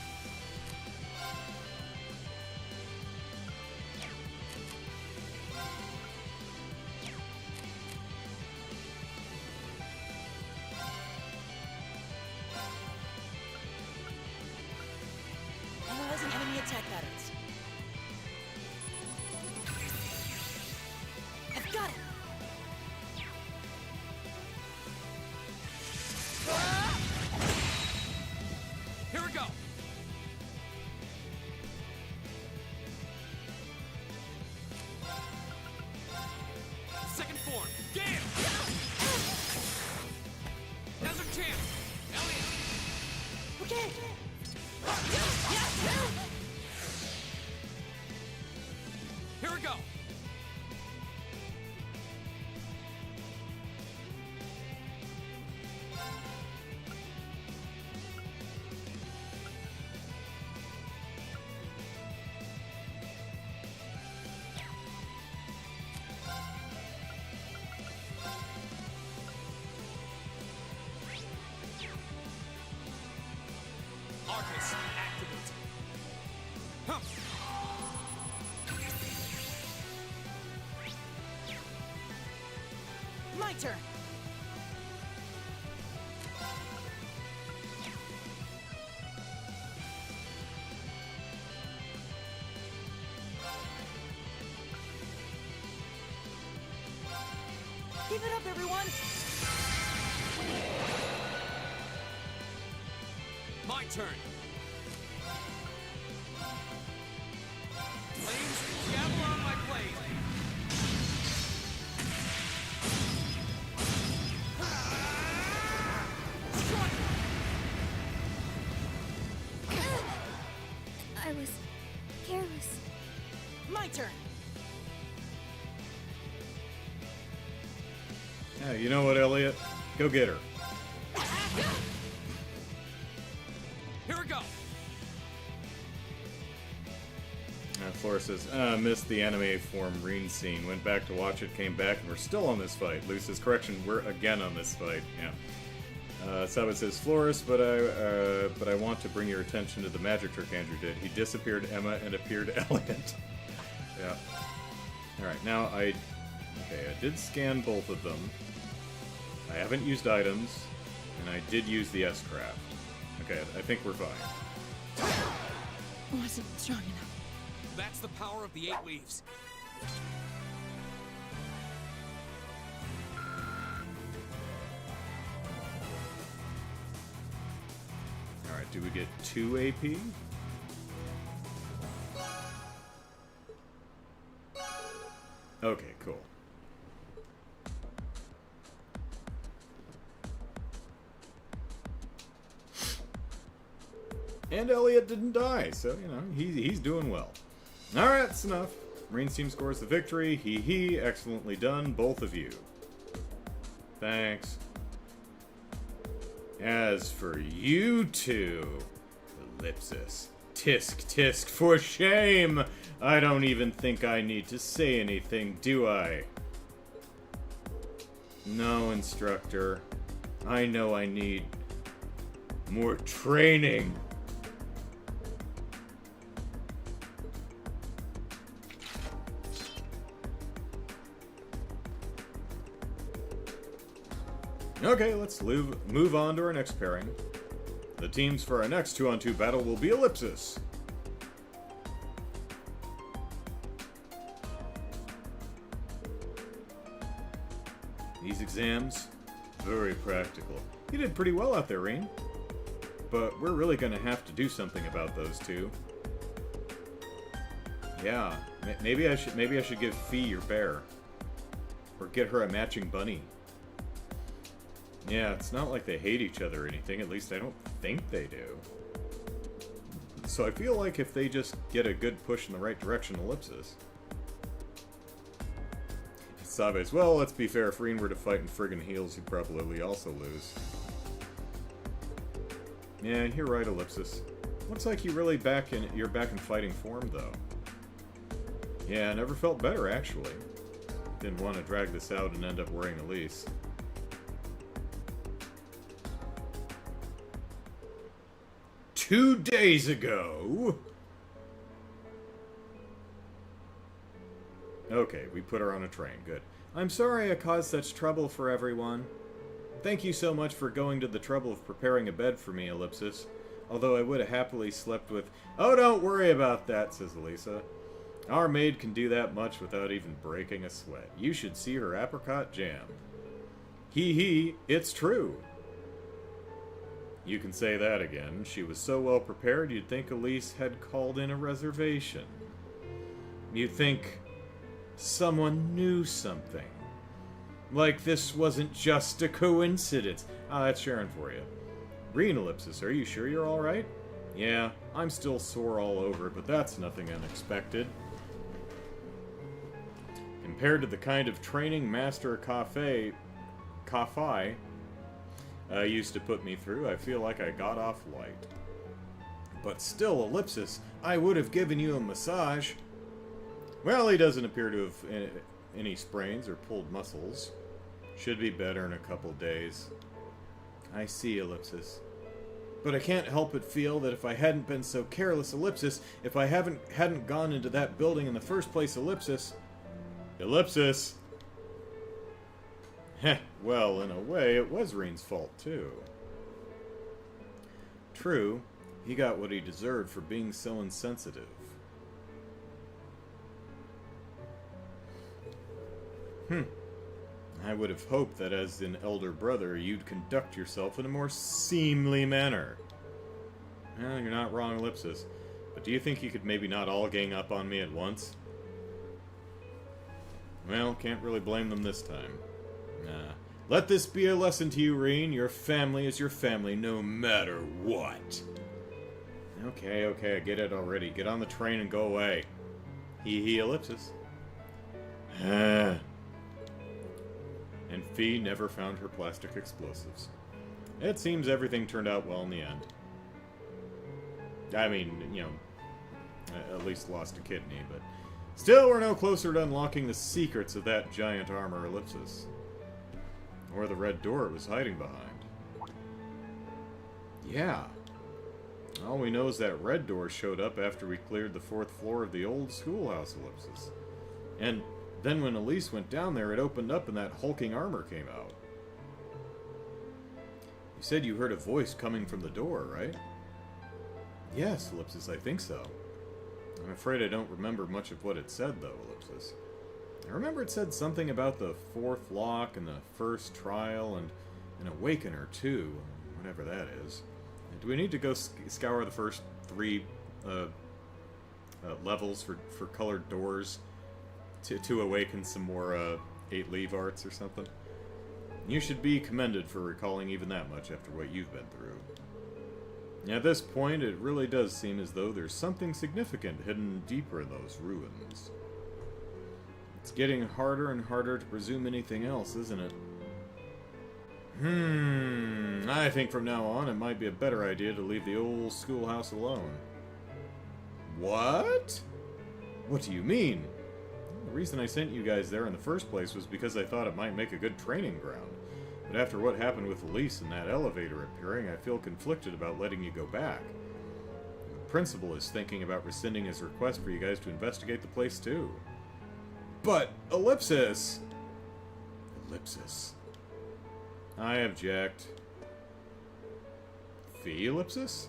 Analyzing enemy attack patterns. I've got it! Here we go! Second form, get him! Now's our chance! Elliot! Okay! Here we go! Arcus, activate. Huh. My turn! Keep it up, everyone! My turn. Flames, gavel on my blade. I was careless. My turn! Yeah, you know what, Elliot? Go get her. Here we go. Flora says, missed the anime form Rean scene. Went back to watch it, came back, and we're still on this fight. Luce's correction, we're again on this fight. Yeah. Sabbath says, Flores, but I want to bring your attention to the magic trick Andrew did. He disappeared Emma and appeared Elliot. Yeah. Alright, now I did scan both of them. I haven't used items, and I did use the S-craft. Okay, I think we're fine. Wasn't strong enough. That's the power of the 8 leaves. Alright, do we get 2 AP? Okay, cool. And Elliot didn't die, so, you know, he's doing well. Alright, that's enough. Rean's team scores the victory. Hee, excellently done, both of you. Thanks. As for you two, ellipsis. Tisk, for shame! I don't even think I need to say anything, do I? No, instructor. I know I need more training. Okay, let's move on to our next pairing. The teams for our next 2-on-2 battle will be Ellipsis. These exams, very practical. You did pretty well out there, Rean. But we're really gonna have to do something about those two. Yeah, maybe I should give Fee your bear. Or get her a matching bunny. Yeah, it's not like they hate each other or anything, at least I don't think they do. So I feel like if they just get a good push in the right direction, Ellipsis. Sabe's, well, let's be fair, if Rean were to fight in friggin' heels, he'd probably also lose. Yeah, you're right, Ellipsis. Looks like you're back in fighting form, though. Yeah, never felt better, actually. Didn't want to drag this out and end up worrying Elise. "2 days ago." Okay, we put her on a train. Good. "I'm sorry I caused such trouble for everyone. Thank you so much for going to the trouble of preparing a bed for me, Ellipsis. Although I would have happily slept with..." "Oh, don't worry about that," says Elisa. "Our maid can do that much without even breaking a sweat. You should see her apricot jam." Hee, it's true. You can say that again. She was so well prepared you'd think Elise had called in a reservation. You'd think someone knew something. Like this wasn't just a coincidence. Ah, that's Sharon for you. "Rean, Ellipsis, are you sure you're alright?" "Yeah, I'm still sore all over, but that's nothing unexpected. Compared to the kind of training Master Kafei used to put me through, I feel like I got off light. But still, Ellipsis, I would have given you a massage." "Well, he doesn't appear to have any sprains or pulled muscles. Should be better in a couple days." "I see, Ellipsis. But I can't help but feel that if I hadn't been so careless, Ellipsis, if I hadn't gone into that building in the first place, Ellipsis..." "Ellipsis!" Heh, well, in a way, it was Rean's fault, too. True, he got what he deserved for being so insensitive. I would have hoped that as an elder brother, you'd conduct yourself in a more seemly manner. Well, you're not wrong, Ellipsis. But do you think you could maybe not all gang up on me at once? Well, can't really blame them this time. Nah. Let this be a lesson to you, Rean. Your family is your family, no matter what. Okay, I get it already. Get on the train and go away. Hee, Ellipsis. And Fee never found her plastic explosives. It seems everything turned out well in the end. I mean, you know, at least lost a kidney, but still we're no closer to unlocking the secrets of that giant armor, Ellipsis. Or the red door it was hiding behind. Yeah. All we know is that red door showed up after we cleared the 4th floor of the old schoolhouse, Ellipsis. And then when Elise went down there, it opened up and that hulking armor came out. You said you heard a voice coming from the door, right? Yes, Ellipsis, I think so. I'm afraid I don't remember much of what it said, though, Ellipsis. I remember it said something about the 4th lock and the first trial and an awakener, too. Whatever that is. Do we need to go scour the first 3 levels for colored doors to awaken some more 8 leave arts or something? You should be commended for recalling even that much after what you've been through. At this point, it really does seem as though there's something significant hidden deeper in those ruins. It's getting harder and harder to presume anything else, isn't it? I think from now on it might be a better idea to leave the old schoolhouse alone. What? What do you mean? The reason I sent you guys there in the first place was because I thought it might make a good training ground. But after what happened with Elise and that elevator appearing, I feel conflicted about letting you go back. The principal is thinking about rescinding his request for you guys to investigate the place too. But, Ellipsis! Ellipsis. I object. Fee, Ellipsis?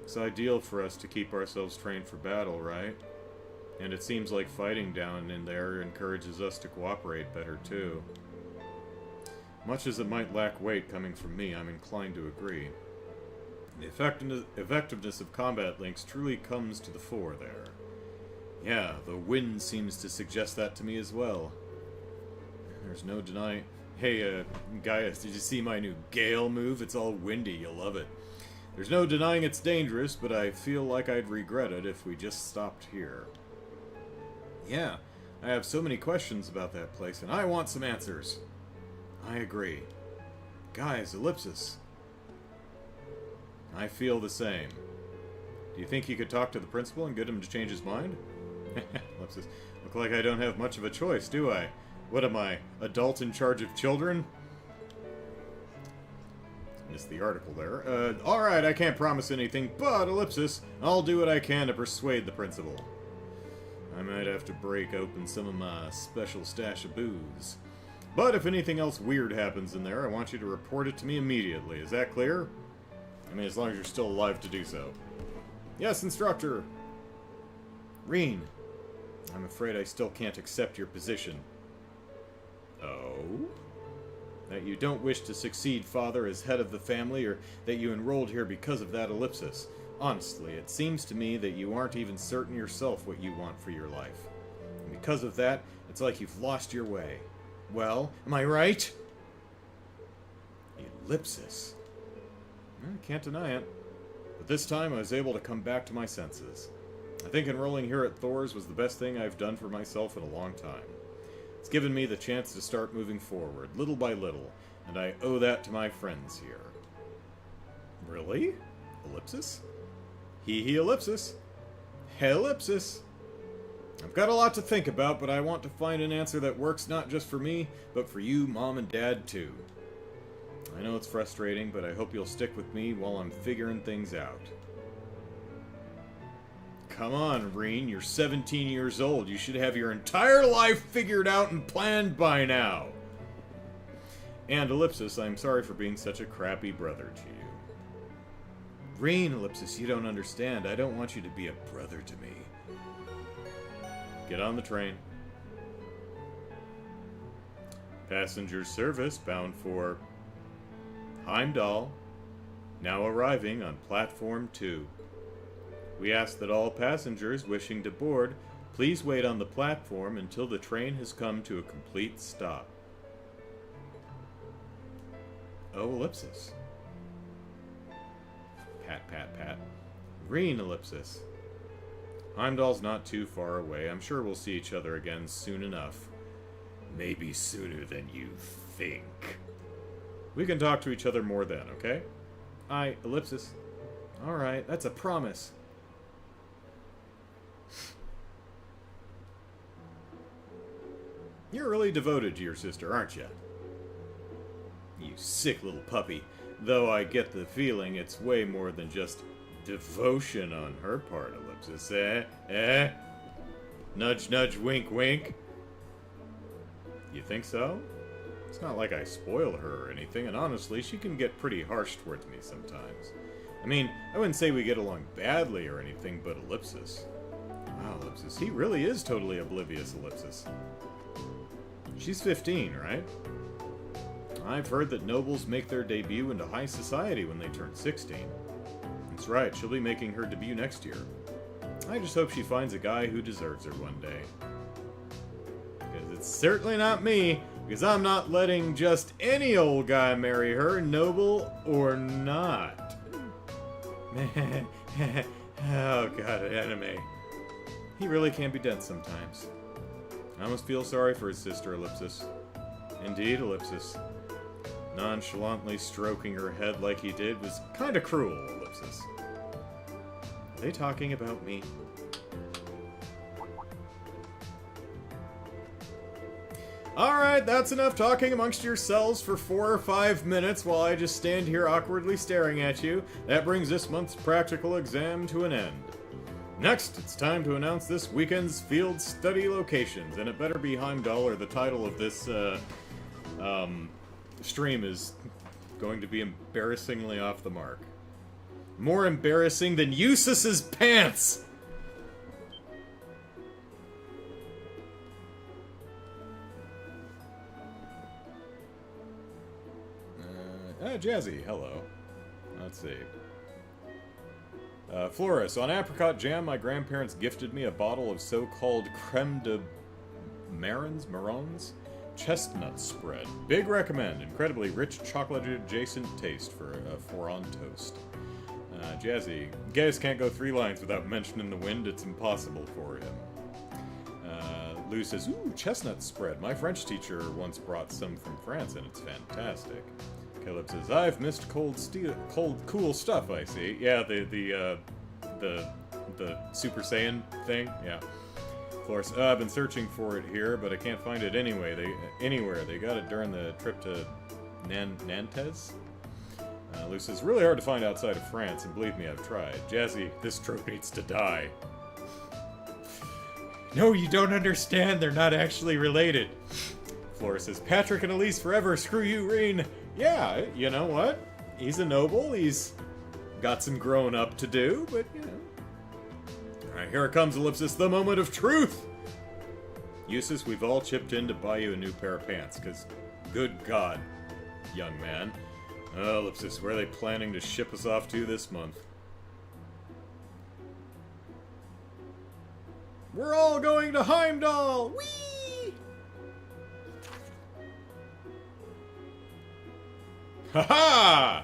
It's ideal for us to keep ourselves trained for battle, right? And it seems like fighting down in there encourages us to cooperate better, too. Much as it might lack weight coming from me, I'm inclined to agree. The effectiveness of combat links truly comes to the fore there. Yeah, the wind seems to suggest that to me as well. There's no denying... Hey, Gaius, did you see my new gale move? It's all windy, you'll love it. There's no denying it's dangerous, but I feel like I'd regret it if we just stopped here. Yeah, I have so many questions about that place, and I want some answers. I agree. Guys, Ellipsis. I feel the same. Do you think you could talk to the principal and get him to change his mind? Ellipsis. Look like I don't have much of a choice, do I? What am I, adult in charge of children? Missed the article there. Alright, I can't promise anything, but, ellipsis, I'll do what I can to persuade the principal. I might have to break open some of my special stash of booze. But if anything else weird happens in there, I want you to report it to me immediately. Is that clear? I mean, as long as you're still alive to do so. Yes, instructor! Rean, I'm afraid I still can't accept your position. Oh? That you don't wish to succeed father as head of the family, or that you enrolled here because of that ellipsis. Honestly, it seems to me that you aren't even certain yourself what you want for your life. And because of that, it's like you've lost your way. Well, am I right? Ellipsis. I can't deny it. But this time I was able to come back to my senses. I think enrolling here at Thor's was the best thing I've done for myself in a long time. It's given me the chance to start moving forward, little by little, and I owe that to my friends here. Really? Ellipsis? He ellipsis. Ellipsis. I've got a lot to think about, but I want to find an answer that works not just for me, but for you, Mom and Dad, too. I know it's frustrating, but I hope you'll stick with me while I'm figuring things out. Come on, Rean, you're 17 years old. You should have your entire life figured out and planned by now. And, ellipsis, I'm sorry for being such a crappy brother to you. Rean, ellipsis, you don't understand. I don't want you to be a brother to me. Get on the train. Passenger service bound for Heimdallr, now arriving on platform 2. We ask that all passengers wishing to board please wait on the platform until the train has come to a complete stop. Oh, ellipsis. Pat, pat, pat. Rean, ellipsis. Heimdallr's not too far away. I'm sure we'll see each other again soon enough. Maybe sooner than you think. We can talk to each other more then, okay? Aye, ellipsis. Alright, that's a promise. You're really devoted to your sister, aren't you? You sick little puppy. Though I get the feeling it's way more than just devotion on her part, ellipsis. Eh? Nudge, nudge, wink, wink. You think so? It's not like I spoil her or anything, and honestly, she can get pretty harsh towards me sometimes. I mean, I wouldn't say we get along badly or anything, but ellipsis. Wow, ellipsis. He really is totally oblivious, ellipsis. She's 15, right? I've heard that nobles make their debut into high society when they turn 16. That's right, she'll be making her debut next year. I just hope she finds a guy who deserves her one day. Because it's certainly not me, because I'm not letting just any old guy marry her, noble or not. Oh god, an anime. He really can be dense sometimes. I almost feel sorry for his sister, ellipsis. Indeed, ellipsis. Nonchalantly stroking her head like he did was kinda cruel, ellipsis. Are they talking about me? Alright, that's enough talking amongst yourselves for 4 or 5 minutes while I just stand here awkwardly staring at you. That brings this month's practical exam to an end. Next, it's time to announce this weekend's field study locations, and it better be Heimdallr. The title of this stream is going to be embarrassingly off the mark. More embarrassing than Eustace's pants! Jazzy, hello. Let's see. Flores, on apricot jam, my grandparents gifted me a bottle of so-called creme de marrons? Chestnut spread. Big recommend. Incredibly rich chocolate-adjacent taste for on toast. Jazzy, Gaius can't go 3 lines without mentioning the wind. It's impossible for him. Lou says, ooh, chestnut spread. My French teacher once brought some from France, and it's fantastic. Caleb says, I've missed cool stuff, I see. Yeah, the Super Saiyan thing, yeah. Of course, I've been searching for it here, but I can't find it anywhere. They got it during the trip to Nantes. Lou says, really hard to find outside of France, and believe me, I've tried. Jazzy, this trope needs to die. No, you don't understand. They're not actually related. Flora says, Patrick and Elise forever. Screw you, Rean. Yeah, you know what? He's a noble. He's got some growing up to do, but, you know. Alright, here it comes, Ellipsis, the moment of truth! Eustace, we've all chipped in to buy you a new pair of pants, because, good God, young man. Oh, Ellipsis, where are they planning to ship us off to this month? We're all going to Heimdallr! Whee! Ha-ha!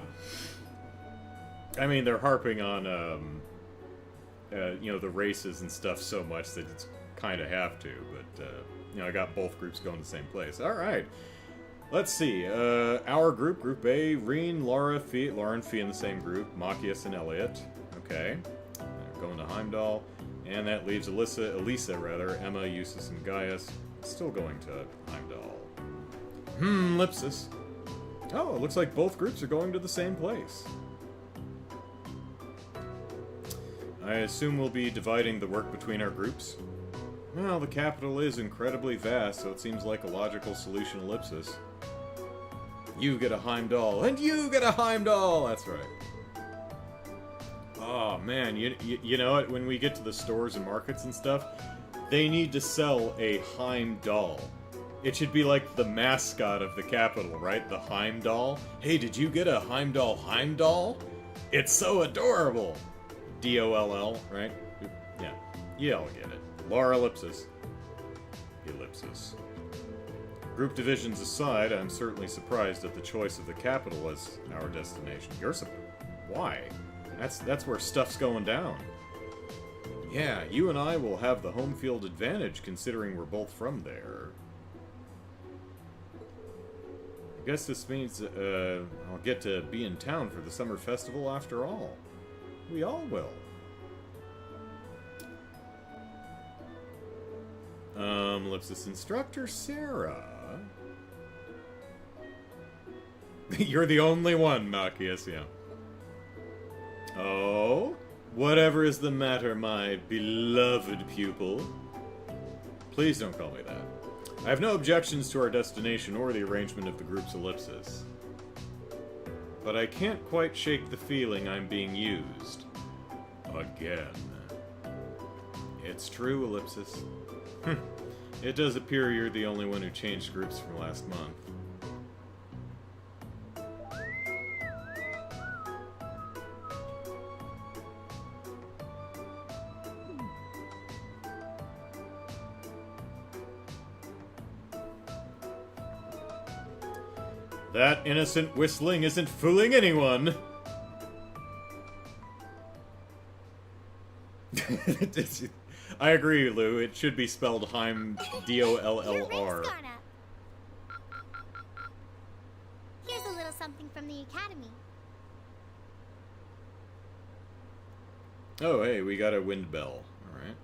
I mean, they're harping on, you know, the races and stuff so much that it's kind of have to, but, you know, I got both groups going to the same place. Alright. Let's see. Our group, Group A, Rean, Laura, and Fee in the same group, Machias and Elliot. Okay. Going to Heimdallr. And that leaves Elisa, Emma, Eustace, and Gaius. Still going to Heimdallr. Lipsis. Oh, it looks like both groups are going to the same place. I assume we'll be dividing the work between our groups. Well, the capital is incredibly vast, so it seems like a logical solution, Ellipsis. You get a Heimdallr, and you get a Heimdallr! That's right. Oh, man, you know what? When we get to the stores and markets and stuff, they need to sell a Heimdallr. It should be like the mascot of the capital, right? The Heimdallr. Hey, did you get a Heimdallr? It's so adorable! D-O-L-L, right? Yeah, you all get it. Laura Ellipsis. Ellipsis. Group divisions aside, I'm certainly surprised at the choice of the capital as our destination. Why? That's where stuff's going down. Yeah, you and I will have the home field advantage considering we're both from there. I guess this means I'll get to be in town for the summer festival after all. We all will. Ellipsis instructor Sarah. You're the only one, Machias, yeah. Oh? Whatever is the matter, my beloved pupil? Please don't call me that. I have no objections to our destination or the arrangement of the group's ellipsis. But I can't quite shake the feeling I'm being used. Again. It's true, Ellipsis. It does appear you're the only one who changed groups from last month. That innocent whistling isn't fooling anyone! I agree, Lou. It should be spelled Heim, D-O-L-L-R. Here's a little something from the academy. Oh, hey, we got a wind bell. Alright.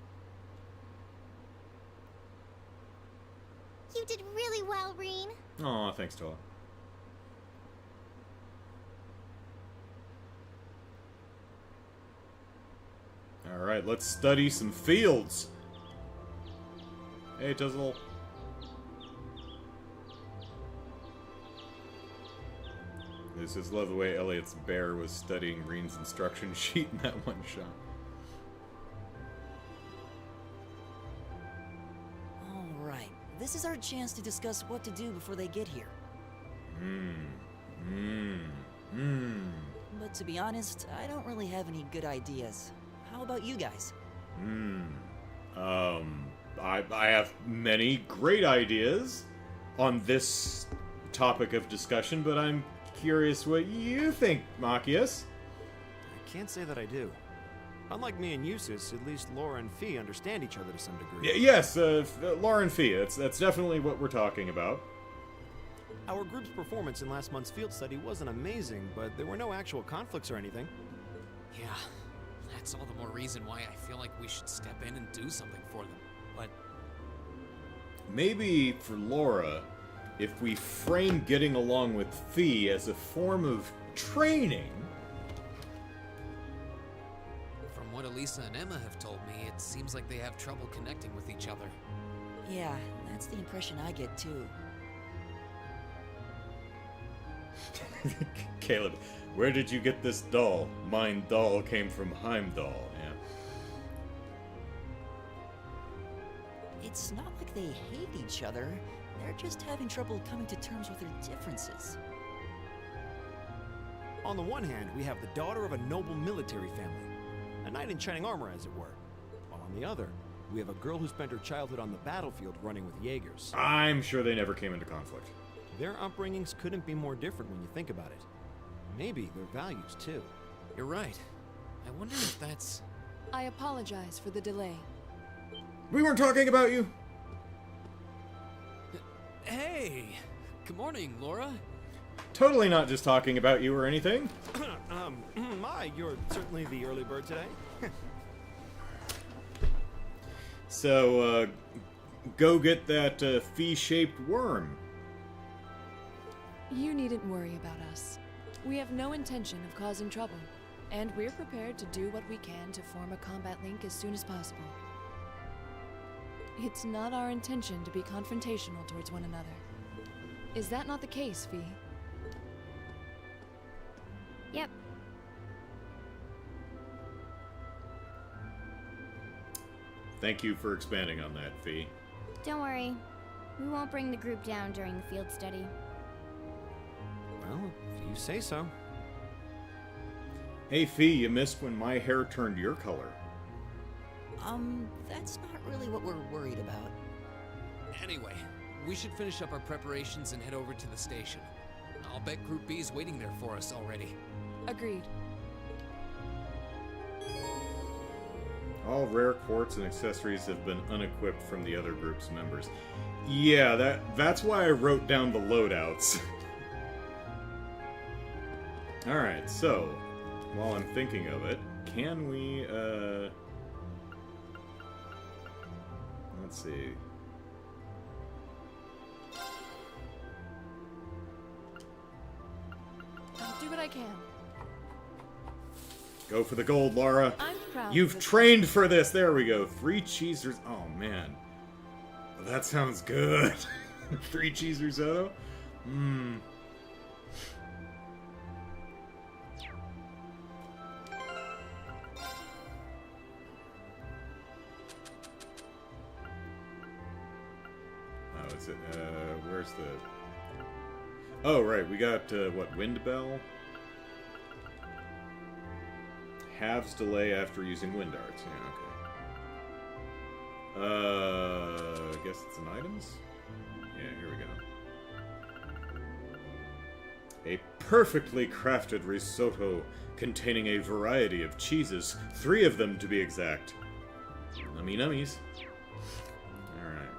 You did really well, Rean. Aw, thanks, Toa. Alright, let's study some fields. Hey, Tizzle. This is love the way Elliot's bear was studying Rean's instruction sheet in that one shot. Alright, this is our chance to discuss what to do before they get here. But to be honest, I don't really have any good ideas. How about you guys? I have many great ideas on this topic of discussion, but I'm curious what you think, Machias. I can't say that I do. Unlike me and Eustace, at least Laura and Fee understand each other to some degree. Yes, Laura and Fee, that's definitely what we're talking about. Our group's performance in last month's field study wasn't amazing, but there were no actual conflicts or anything. Yeah, that's all the more reason why I feel like we should step in and do something for them. But maybe for Laura, if we frame getting along with Fee as a form of training... From what Elise and Emma have told me, it seems like they have trouble connecting with each other. Yeah, that's the impression I get too. Caleb, where did you get this doll? Mine doll came from Heimdallr, yeah. It's not like they hate each other. They're just having trouble coming to terms with their differences. On the one hand, we have the daughter of a noble military family, a knight in shining armor, as it were. While on the other, we have a girl who spent her childhood on the battlefield running with Jaegers. I'm sure they never came into conflict. Their upbringings couldn't be more different when you think about it. Maybe their values, too. You're right. I wonder if that's... I apologize for the delay. We weren't talking about you! Hey! Good morning, Laura. Totally not just talking about you or anything. You're certainly the early bird today. So, go get that fee-shaped worm. You needn't worry about us. We have no intention of causing trouble, and we're prepared to do what we can to form a combat link as soon as possible. It's not our intention to be confrontational towards one another. Is that not the case, Fee? Yep. Thank you for expanding on that, Fee. Don't worry. We won't bring the group down during the field study. Well, if you say so. Hey, Fee, you missed when my hair turned your color. That's not really what we're worried about. Anyway, we should finish up our preparations and head over to the station. I'll bet Group B is waiting there for us already. Agreed. All rare quartz and accessories have been unequipped from the other group's members. Yeah, that's why I wrote down the loadouts. Alright, so, while I'm thinking of it, can we, let's see. I'll do what I can. Go for the gold, Laura. I'm proud. You've trained for this. There we go. 3 cheese risotto. Oh, man. Well, that sounds good. 3 cheese risotto? Mmm. Oh, is it, where's the... Oh, right, we got, what, Wind Bell? Halves delay after using wind arts. Yeah, okay. I guess it's in items? Yeah, here we go. A perfectly crafted risotto containing a variety of cheeses, 3 of them to be exact. Nummy nummies. Alright.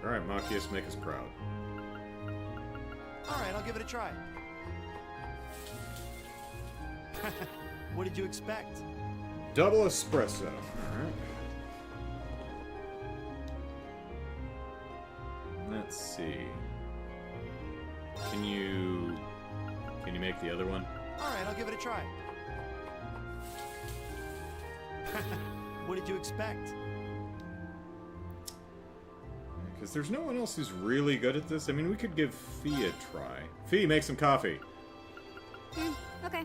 Alright, Machias, make us proud. Alright, I'll give it a try. What did you expect? Double espresso. Alright. Let's see. Can you make the other one? Alright, I'll give it a try. What did you expect? Because there's no one else who's really good at this. I mean, we could give Fee a try. Fee, make some coffee. Okay.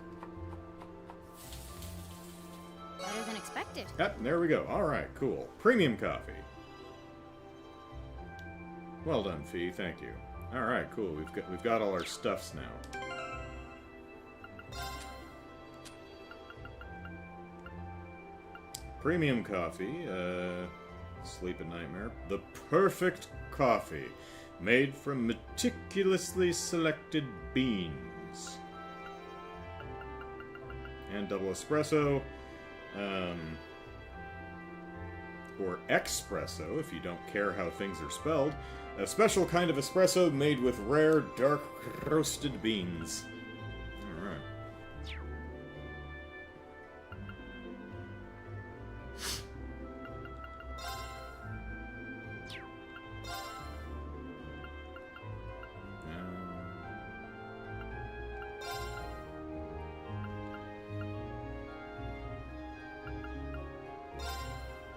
Better than expected. Yep, there we go. Alright, cool. Premium coffee. Well done, Fee. Thank you. Alright, cool. We've got all our stuffs now. Premium coffee, Sleep and Nightmare. The perfect coffee, made from meticulously selected beans. And double espresso, or espresso, if you don't care how things are spelled. A special kind of espresso made with rare, dark, roasted beans.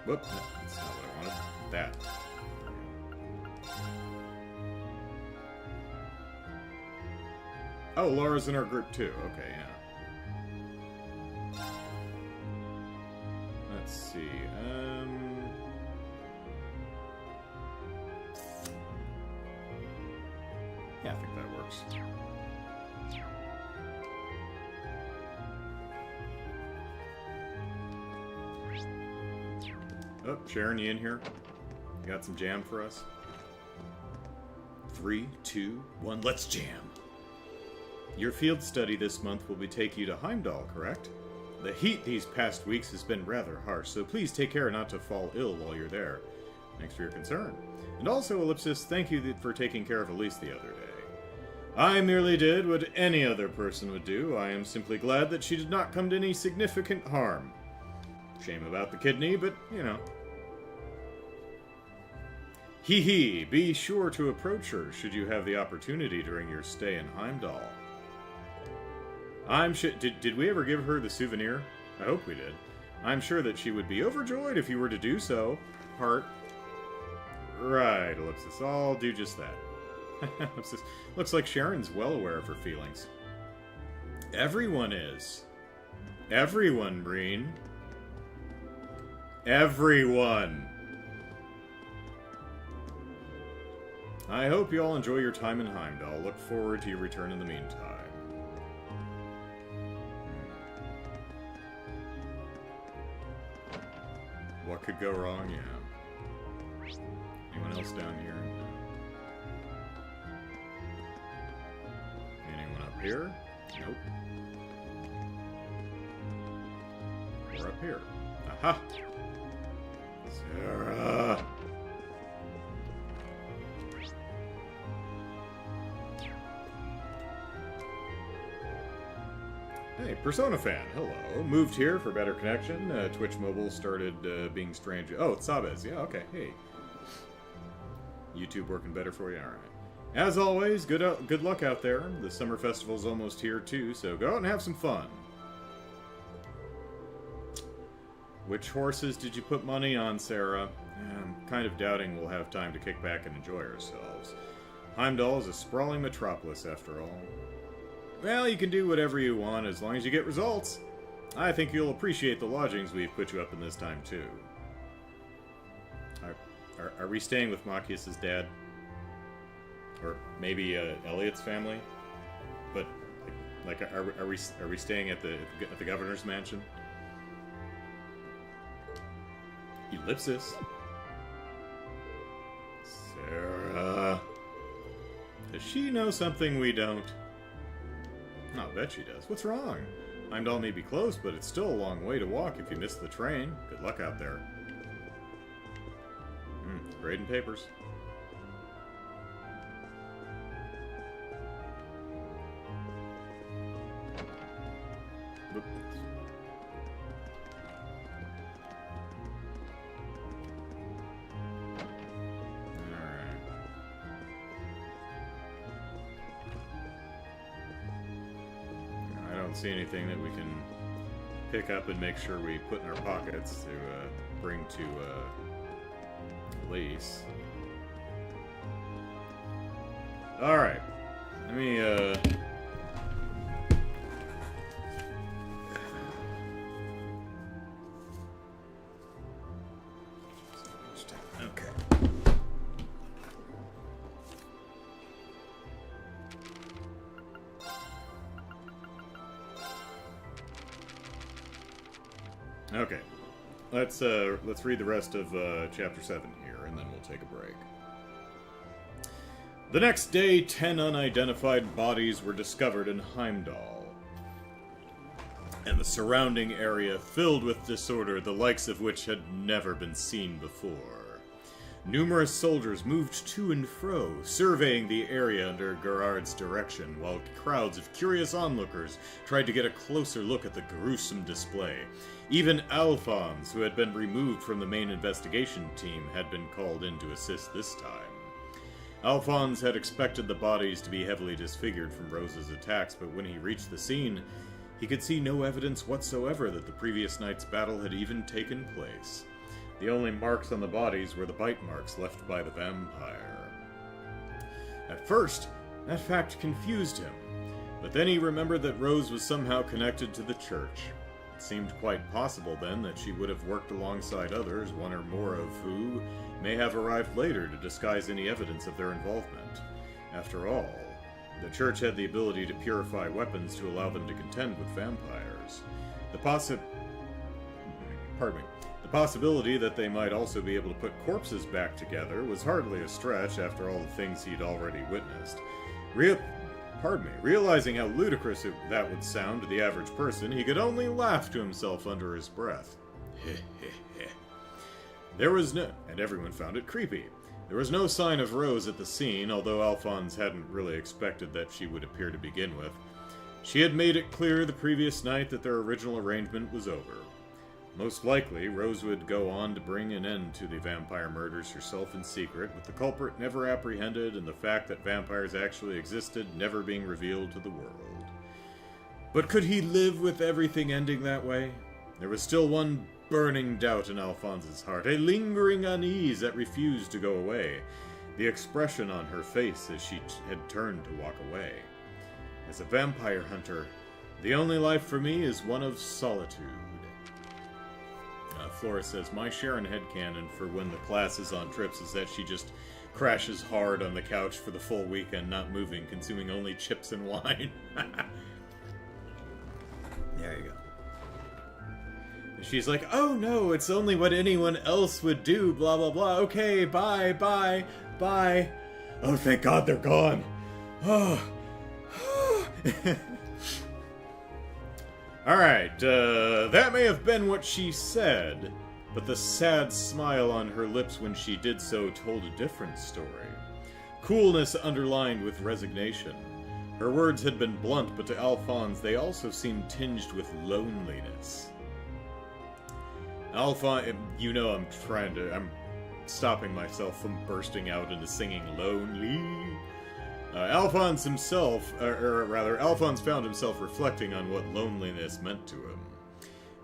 Whoop, that's not what I wanted. That. Oh, Laura's in our group too. Okay, yeah. Let's see. Yeah, I think that works. Oh, Sharon, you in here? You got some jam for us? 3, 2, 1, let's jam! Your field study this month will take you to Heimdallr, correct? The heat these past weeks has been rather harsh, so please take care not to fall ill while you're there. Thanks for your concern. And also, Ellipsis, thank you for taking care of Elise the other day. I merely did what any other person would do. I am simply glad that she did not come to any significant harm. Shame about the kidney, but, you know. Hee hee, be sure to approach her should you have the opportunity during your stay in Heimdallr. Did we ever give her the souvenir? I hope we did. I'm sure that she would be overjoyed if you were to do so. Heart. Right, Ellipsis. I'll do just that. Ellipsis. Looks like Sharon's well aware of her feelings. Everyone is. Everyone, Rean. Everyone. I hope you all enjoy your time in Heimdallr. Look forward to your return in the meantime. What could go wrong? Yeah. Anyone else down here? Anyone up here? Nope. Or up here. Aha! Sarah! Hey, Persona fan, hello. Moved here for better connection. Twitch Mobile started being strange. Oh, it's Sabes. Yeah, okay. Hey. YouTube working better for you? Alright. As always, good luck out there. The summer festival's almost here too, so go out and have some fun. Which horses did you put money on, Sarah? I'm kind of doubting we'll have time to kick back and enjoy ourselves. Heimdallr is a sprawling metropolis, after all. Well, you can do whatever you want as long as you get results. I think you'll appreciate the lodgings we've put you up in this time, too. Are we staying with Machias's dad? Or maybe Elliot's family? But, like, are we staying at the governor's mansion? Ellipsis. Sarah. Does she know something we don't? I'll bet she does. What's wrong? Heimdallr may be close, but it's still a long way to walk if you miss the train. Good luck out there. Grading papers. See anything that we can pick up and make sure we put in our pockets to bring to Elise. Alright. Let me okay. Okay, let's read the rest of chapter 7 here, and then we'll take a break. The next day, 10 unidentified bodies were discovered in Heimdallr, and the surrounding area filled with disorder, the likes of which had never been seen before. Numerous soldiers moved to and fro, surveying the area under Gerard's direction, while crowds of curious onlookers tried to get a closer look at the gruesome display. Even Alphonse, who had been removed from the main investigation team, had been called in to assist this time. Alphonse had expected the bodies to be heavily disfigured from Rose's attacks, but when he reached the scene, he could see no evidence whatsoever that the previous night's battle had even taken place. The only marks on the bodies were the bite marks left by the vampire. At first, that fact confused him, but then he remembered that Rose was somehow connected to the church. It seemed quite possible then that she would have worked alongside others, one or more of who may have arrived later to disguise any evidence of their involvement. After all, the church had the ability to purify weapons to allow them to contend with vampires. The possibility that they might also be able to put corpses back together was hardly a stretch after all the things he'd already witnessed. Realizing how ludicrous that would sound to the average person, he could only laugh to himself under his breath. And everyone found it creepy. There was no sign of Rose at the scene, although Alphonse hadn't really expected that she would appear to begin with. She had made it clear the previous night that their original arrangement was over. Most likely, Rose would go on to bring an end to the vampire murders herself in secret, with the culprit never apprehended and the fact that vampires actually existed never being revealed to the world. But could he live with everything ending that way? There was still one burning doubt in Alphonse's heart, a lingering unease that refused to go away, the expression on her face as she had turned to walk away. As a vampire hunter, the only life for me is one of solitude. Flora says, my Sharon headcanon for when the class is on trips is that she just crashes hard on the couch for the full weekend, not moving, consuming only chips and wine. There you go. And she's like, oh no, it's only what anyone else would do, blah blah blah. Okay, bye, bye, bye. Oh, thank God they're gone. Oh. Alright, that may have been what she said, but the sad smile on her lips when she did so told a different story. Coolness underlined with resignation. Her words had been blunt, but to Alphonse they also seemed tinged with loneliness. Alphonse, you know I'm stopping myself from bursting out into singing Lonely. Alphonse found himself reflecting on what loneliness meant to him.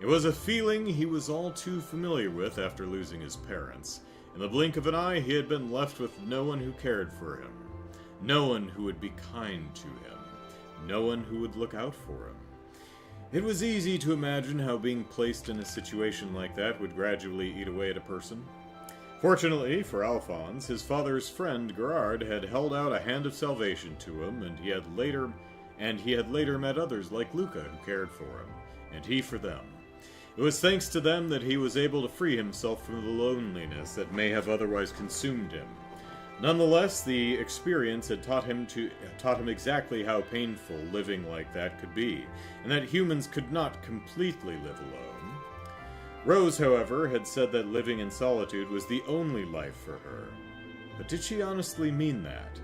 It was a feeling he was all too familiar with after losing his parents. In the blink of an eye, he had been left with no one who cared for him. No one who would be kind to him. No one who would look out for him. It was easy to imagine how being placed in a situation like that would gradually eat away at a person. Fortunately for Alphonse, his father's friend Gerard had held out a hand of salvation to him, and he had later met others like Luca who cared for him, and he for them. It was thanks to them that he was able to free himself from the loneliness that may have otherwise consumed him. Nonetheless, the experience had taught him exactly how painful living like that could be, and that humans could not completely live alone. Rose, however, had said that living in solitude was the only life for her. But did she honestly mean that?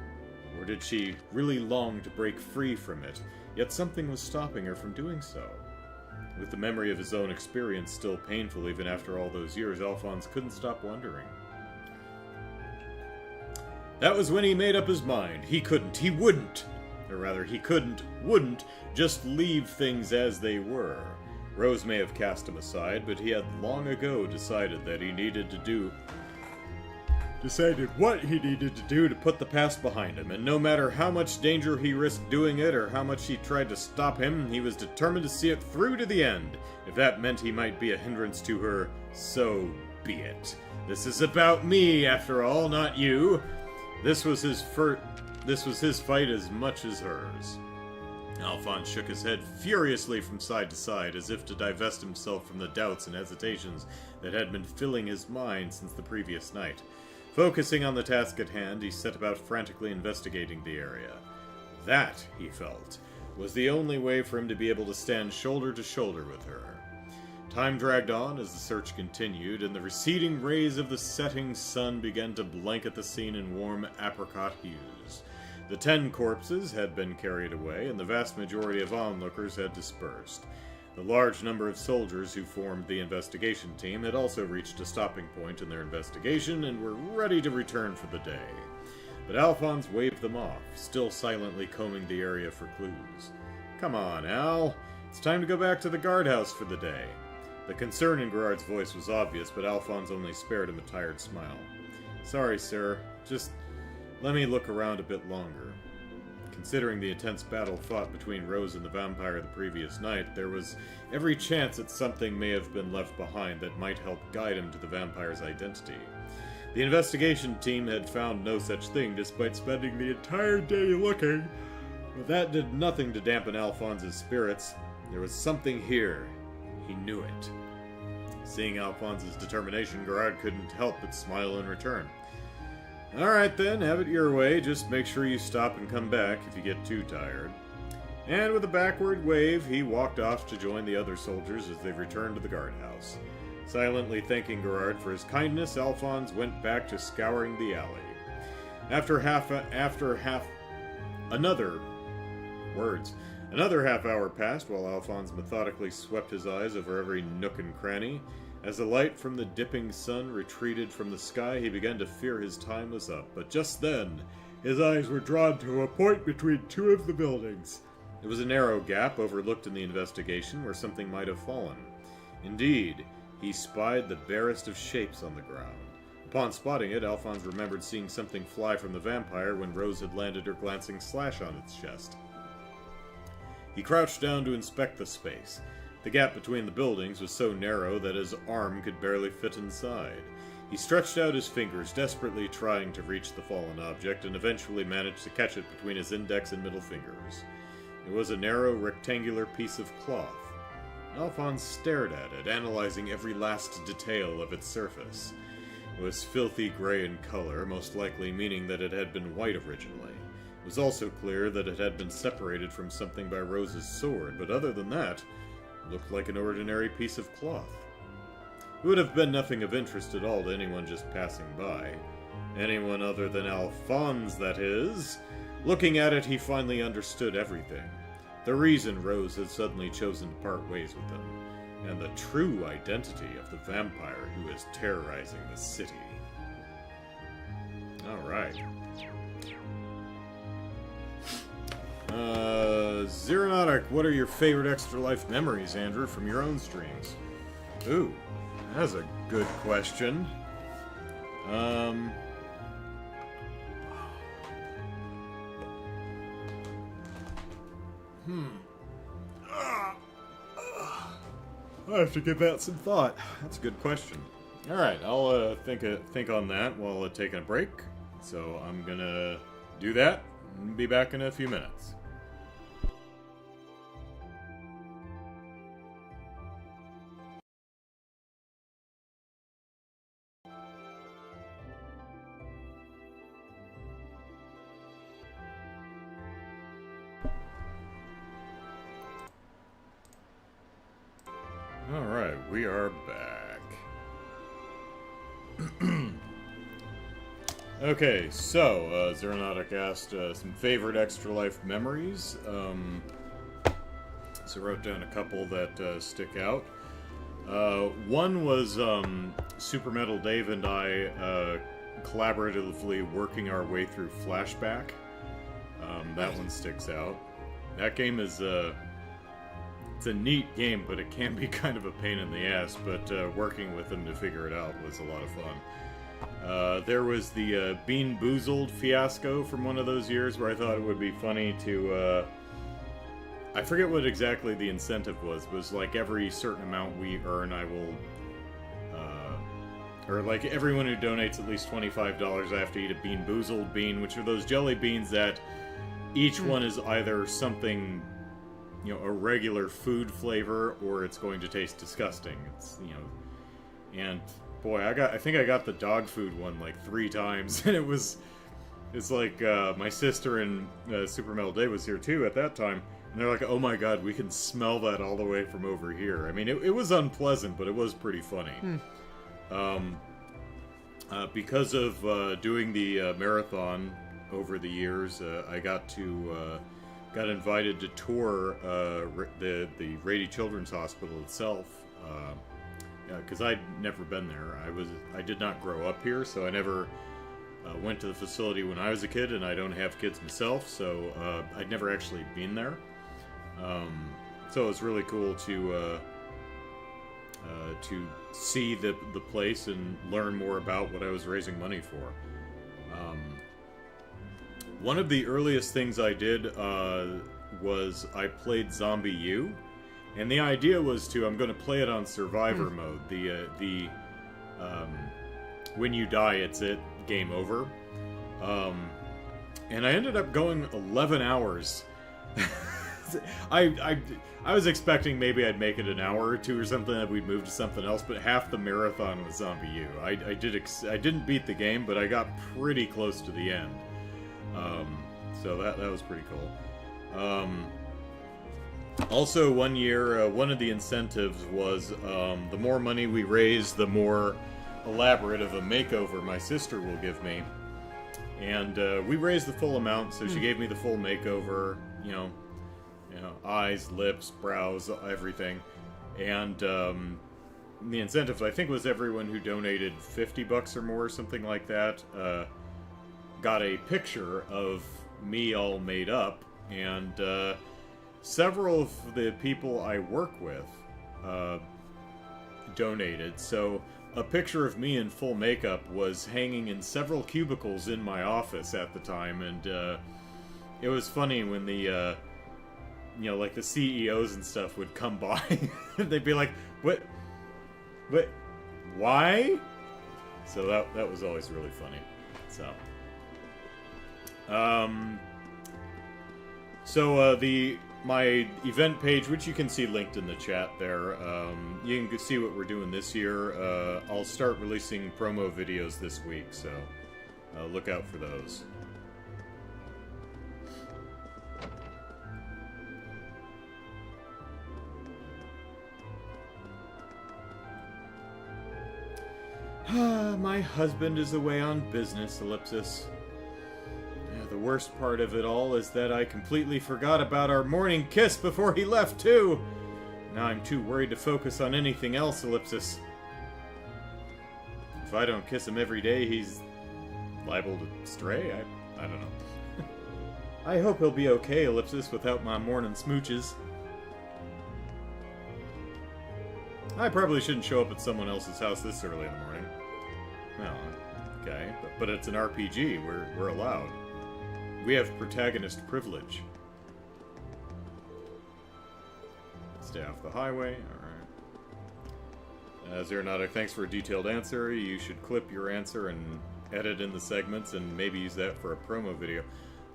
Or did she really long to break free from it, yet something was stopping her from doing so? With the memory of his own experience still painful even after all those years, Alphonse couldn't stop wondering. That was when he made up his mind. He wouldn't just leave things as they were. Rose may have cast him aside, but he had long ago decided what he needed to do to put the past behind him, and no matter how much danger he risked doing it or how much he tried to stop him, he was determined to see it through to the end. If that meant he might be a hindrance to her, so be it. This is about me, after all, not you. This was his fight as much as hers. Alphonse shook his head furiously from side to side, as if to divest himself from the doubts and hesitations that had been filling his mind since the previous night. Focusing on the task at hand, he set about frantically investigating the area. That, he felt, was the only way for him to be able to stand shoulder to shoulder with her. Time dragged on as the search continued, and the receding rays of the setting sun began to blanket the scene in warm apricot hues. The 10 corpses had been carried away, and the vast majority of onlookers had dispersed. The large number of soldiers who formed the investigation team had also reached a stopping point in their investigation and were ready to return for the day. But Alphonse waved them off, still silently combing the area for clues. Come on, Al. It's time to go back to the guardhouse for the day. The concern in Gerard's voice was obvious, but Alphonse only spared him a tired smile. Sorry, sir. Just let me look around a bit longer. Considering the intense battle fought between Rose and the vampire the previous night, there was every chance that something may have been left behind that might help guide him to the vampire's identity. The investigation team had found no such thing, despite spending the entire day looking, but that did nothing to dampen Alphonse's spirits. There was something here. He knew it. Seeing Alphonse's determination, Gerard couldn't help but smile in return. Alright then, have it your way. Just make sure you stop and come back if you get too tired. And with a backward wave, he walked off to join the other soldiers as they returned to the guardhouse. Silently thanking Gerard for his kindness, Alphonse went back to scouring the alley. Another half hour passed while Alphonse methodically swept his eyes over every nook and cranny. As the light from the dipping sun retreated from the sky, he began to fear his time was up. But just then, his eyes were drawn to a point between two of the buildings. It was a narrow gap overlooked in the investigation where something might have fallen. Indeed, he spied the barest of shapes on the ground. Upon spotting it, Alphonse remembered seeing something fly from the vampire when Rose had landed her glancing slash on its chest. He crouched down to inspect the space. The gap between the buildings was so narrow that his arm could barely fit inside. He stretched out his fingers, desperately trying to reach the fallen object, and eventually managed to catch it between his index and middle fingers. It was a narrow, rectangular piece of cloth. Alphonse stared at it, analyzing every last detail of its surface. It was filthy gray in color, most likely meaning that it had been white originally. It was also clear that it had been separated from something by Rose's sword, but other than that, it looked like an ordinary piece of cloth. It would have been nothing of interest at all to anyone just passing by. Anyone other than Alphonse, that is. Looking at it, he finally understood everything. The reason Rose had suddenly chosen to part ways with him, and the true identity of the vampire who is terrorizing the city. Alright. Zeronautic, what are your favorite Extra Life memories, Andrew, from your own streams? Ooh, that's a good question. I have to give that some thought. That's a good question. Alright, I'll think on that while taking a break. So I'm gonna do that and be back in a few minutes. Alright, we are back. Okay, so, Zeronautic asked some favorite Extra Life memories. So I wrote down a couple that stick out. One was Super Metal Dave and I collaboratively working our way through Flashback. That one sticks out. That game is... it's a neat game, but it can be kind of a pain in the ass, but working with them to figure it out was a lot of fun. There was the Bean Boozled fiasco from one of those years where I thought it would be funny to... I forget what exactly the incentive was. It was like every certain amount we earn, I will... or like everyone who donates at least $25, I have to eat a Bean Boozled bean, which are those jelly beans that each one is either something... you know, a regular food flavor, or it's going to taste disgusting. It's, you know, and boy, I think I got the dog food one like 3 times, and it's like, my sister and Super Metal Day was here too at that time, and they're like, oh my god, we can smell that all the way from over here. I mean, it was unpleasant, but it was pretty funny. Because of doing the marathon over the years, I got invited to tour the Rady Children's Hospital itself, because I'd never been there. I did not grow up here, so I never went to the facility when I was a kid, and I don't have kids myself, so I'd never actually been there. So it was really cool to to see the place and learn more about what I was raising money for. One of the earliest things I did was I played Zombie U, and the idea was I'm going to play it on Survivor mode. When you die, it's it, game over. And I ended up going 11 hours. I was expecting maybe I'd make it an hour or two or something, that we'd move to something else, but half the marathon was Zombie U. I didn't beat the game, but I got pretty close to the end. So that was pretty cool. Also, one year, one of the incentives was the more money we raise, the more elaborate of a makeover my sister will give me. And we raised the full amount, so she gave me the full makeover, you know, eyes, lips, brows, everything. And the incentive, I think, was everyone who donated $50 or more, something like that, got a picture of me all made up. And several of the people I work with donated, so a picture of me in full makeup was hanging in several cubicles in my office at the time, and it was funny when the like the CEOs and stuff would come by. They'd be like, what, why? So that was always really funny. So my event page, which you can see linked in the chat there, you can see what we're doing this year. I'll start releasing promo videos this week, so look out for those. My husband is away on business, Ellipsis. The worst part of it all is that I completely forgot about our morning kiss before he left, too. Now I'm too worried to focus on anything else, Ellipsis. If I don't kiss him every day, he's liable to stray? I don't know. I hope he'll be okay, Ellipsis, without my morning smooches. I probably shouldn't show up at someone else's house this early in the morning. Well, okay, but it's an RPG. We're allowed. We have protagonist privilege. Stay off the highway. Alright. Zeronatic, thanks for a detailed answer. You should clip your answer and edit in the segments and maybe use that for a promo video.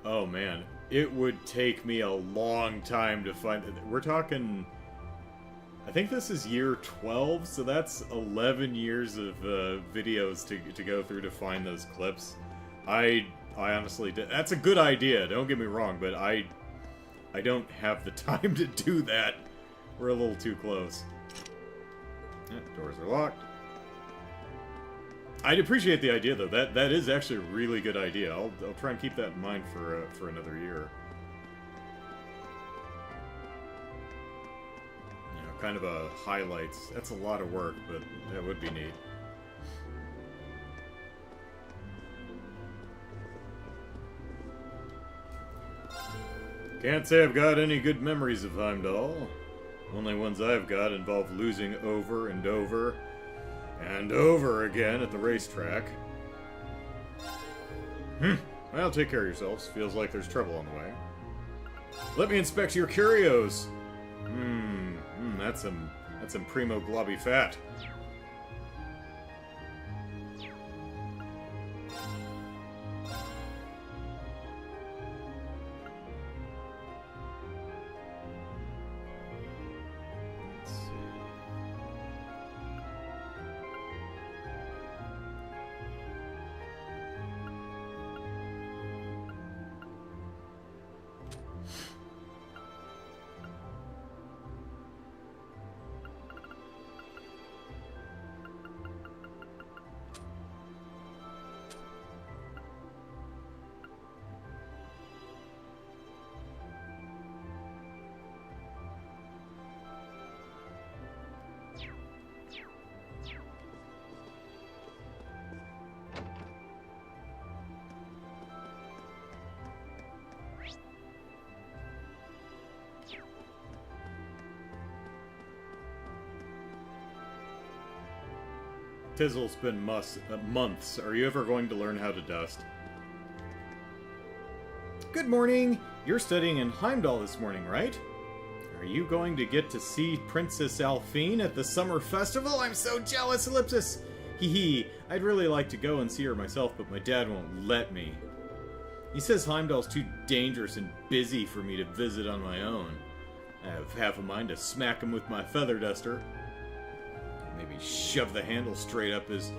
Oh man, it would take me a long time to find... We're talking... I think this is year 12, so that's 11 years of videos to go through to find those clips. I honestly did. That's a good idea, don't get me wrong, but I don't have the time to do that. We're a little too close. Yeah, doors are locked. I'd appreciate the idea, though. That is actually a really good idea. I'll try and keep that in mind for another year. You know, kind of a highlights. That's a lot of work, but that would be neat. Can't say I've got any good memories of Heimdallr. Only ones I've got involve losing over and over and over again at the racetrack. Well, take care of yourselves. Feels like there's trouble on the way. Let me inspect your curios. That's some primo globby fat. Tizzle, it's been months. Are you ever going to learn how to dust? Good morning! You're studying in Heimdallr this morning, right? Are you going to get to see Princess Alphine at the summer festival? I'm so jealous, Ellipsis! Hee hee, I'd really like to go and see her myself, but my dad won't let me. He says Heimdallr's too dangerous and busy for me to visit on my own. I have half a mind to smack him with my feather duster. Maybe shove the handle straight up his...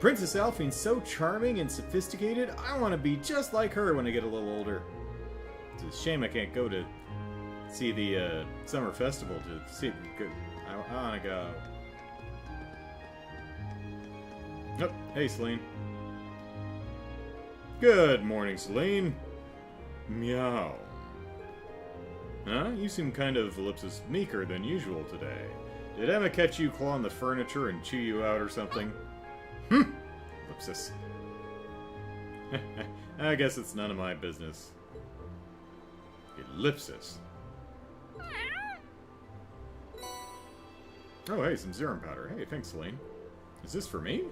Princess Alphine's so charming and sophisticated, I want to be just like her when I get a little older. It's a shame I can't go to see the summer festival to see... I want to go. Oh, hey, Celine. Good morning, Celine. Meow. Huh? You seem kind of, Ellipsis, meeker than usual today. Did Emma catch you clawing the furniture and chew you out or something? Ellipsis. I guess it's none of my business. Ellipsis. Oh, hey, some serum powder. Hey, thanks, Celine. Is this for me?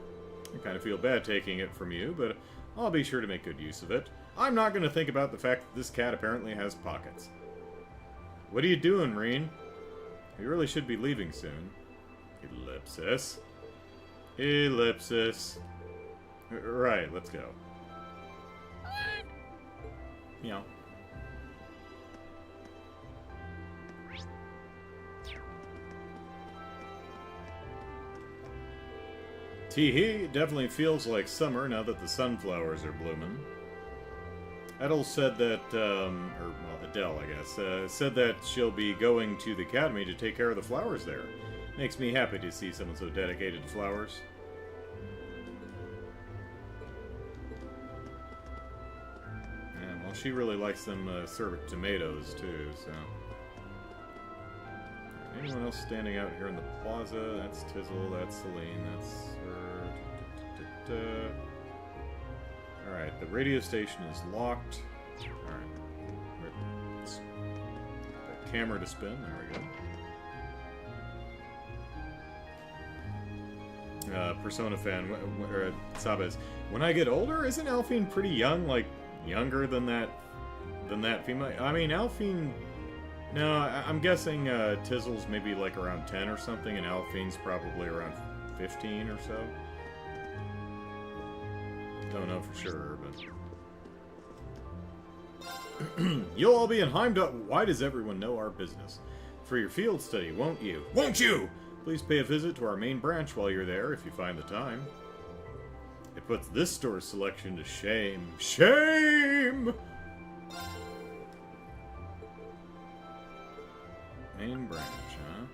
I kind of feel bad taking it from you, but I'll be sure to make good use of it. I'm not going to think about the fact that this cat apparently has pockets. What are you doing, Rean? We really should be leaving soon. Ellipsis. Ellipsis. Right, let's go. Meow. Tee-hee, it definitely feels like summer now that the sunflowers are blooming. Adele said that, Adele, I guess, said that she'll be going to the academy to take care of the flowers there. Makes me happy to see someone so dedicated to flowers. And, well, she really likes them served tomatoes, too, so... Anyone else standing out here in the plaza? That's Tizzle, that's Celine, that's her... Alright, the radio station is locked. Alright. The camera to spin, there we go. Persona fan, Sabes. When I get older, isn't Alphine pretty young? Like, younger than that female? I mean, Alphine... No, I'm guessing Tizzle's maybe like around 10 or something, and Alphine's probably around 15 or so. Don't know for sure, but... You'll all be in Heimdallr. Why does everyone know our business? For your field study, won't you? Won't you? Please pay a visit to our main branch while you're there, if you find the time. It puts this store's selection to shame. Shame! Main branch, huh?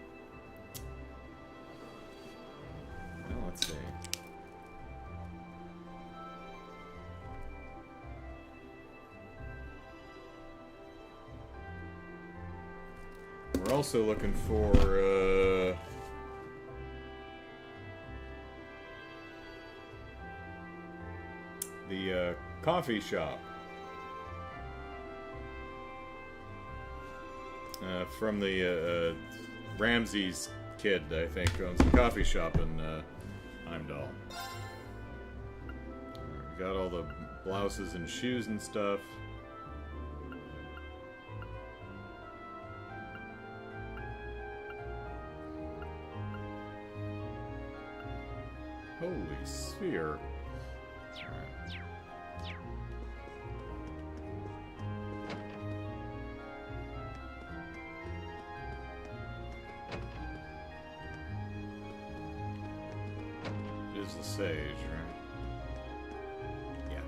Well, let's see. We're also looking for, the, coffee shop. From the, Ramsey's kid, I think, owns a coffee shop in, Heimdallr. We got all the blouses and shoes and stuff. Holy sphere. Alright. It is the sage, right? Yeah.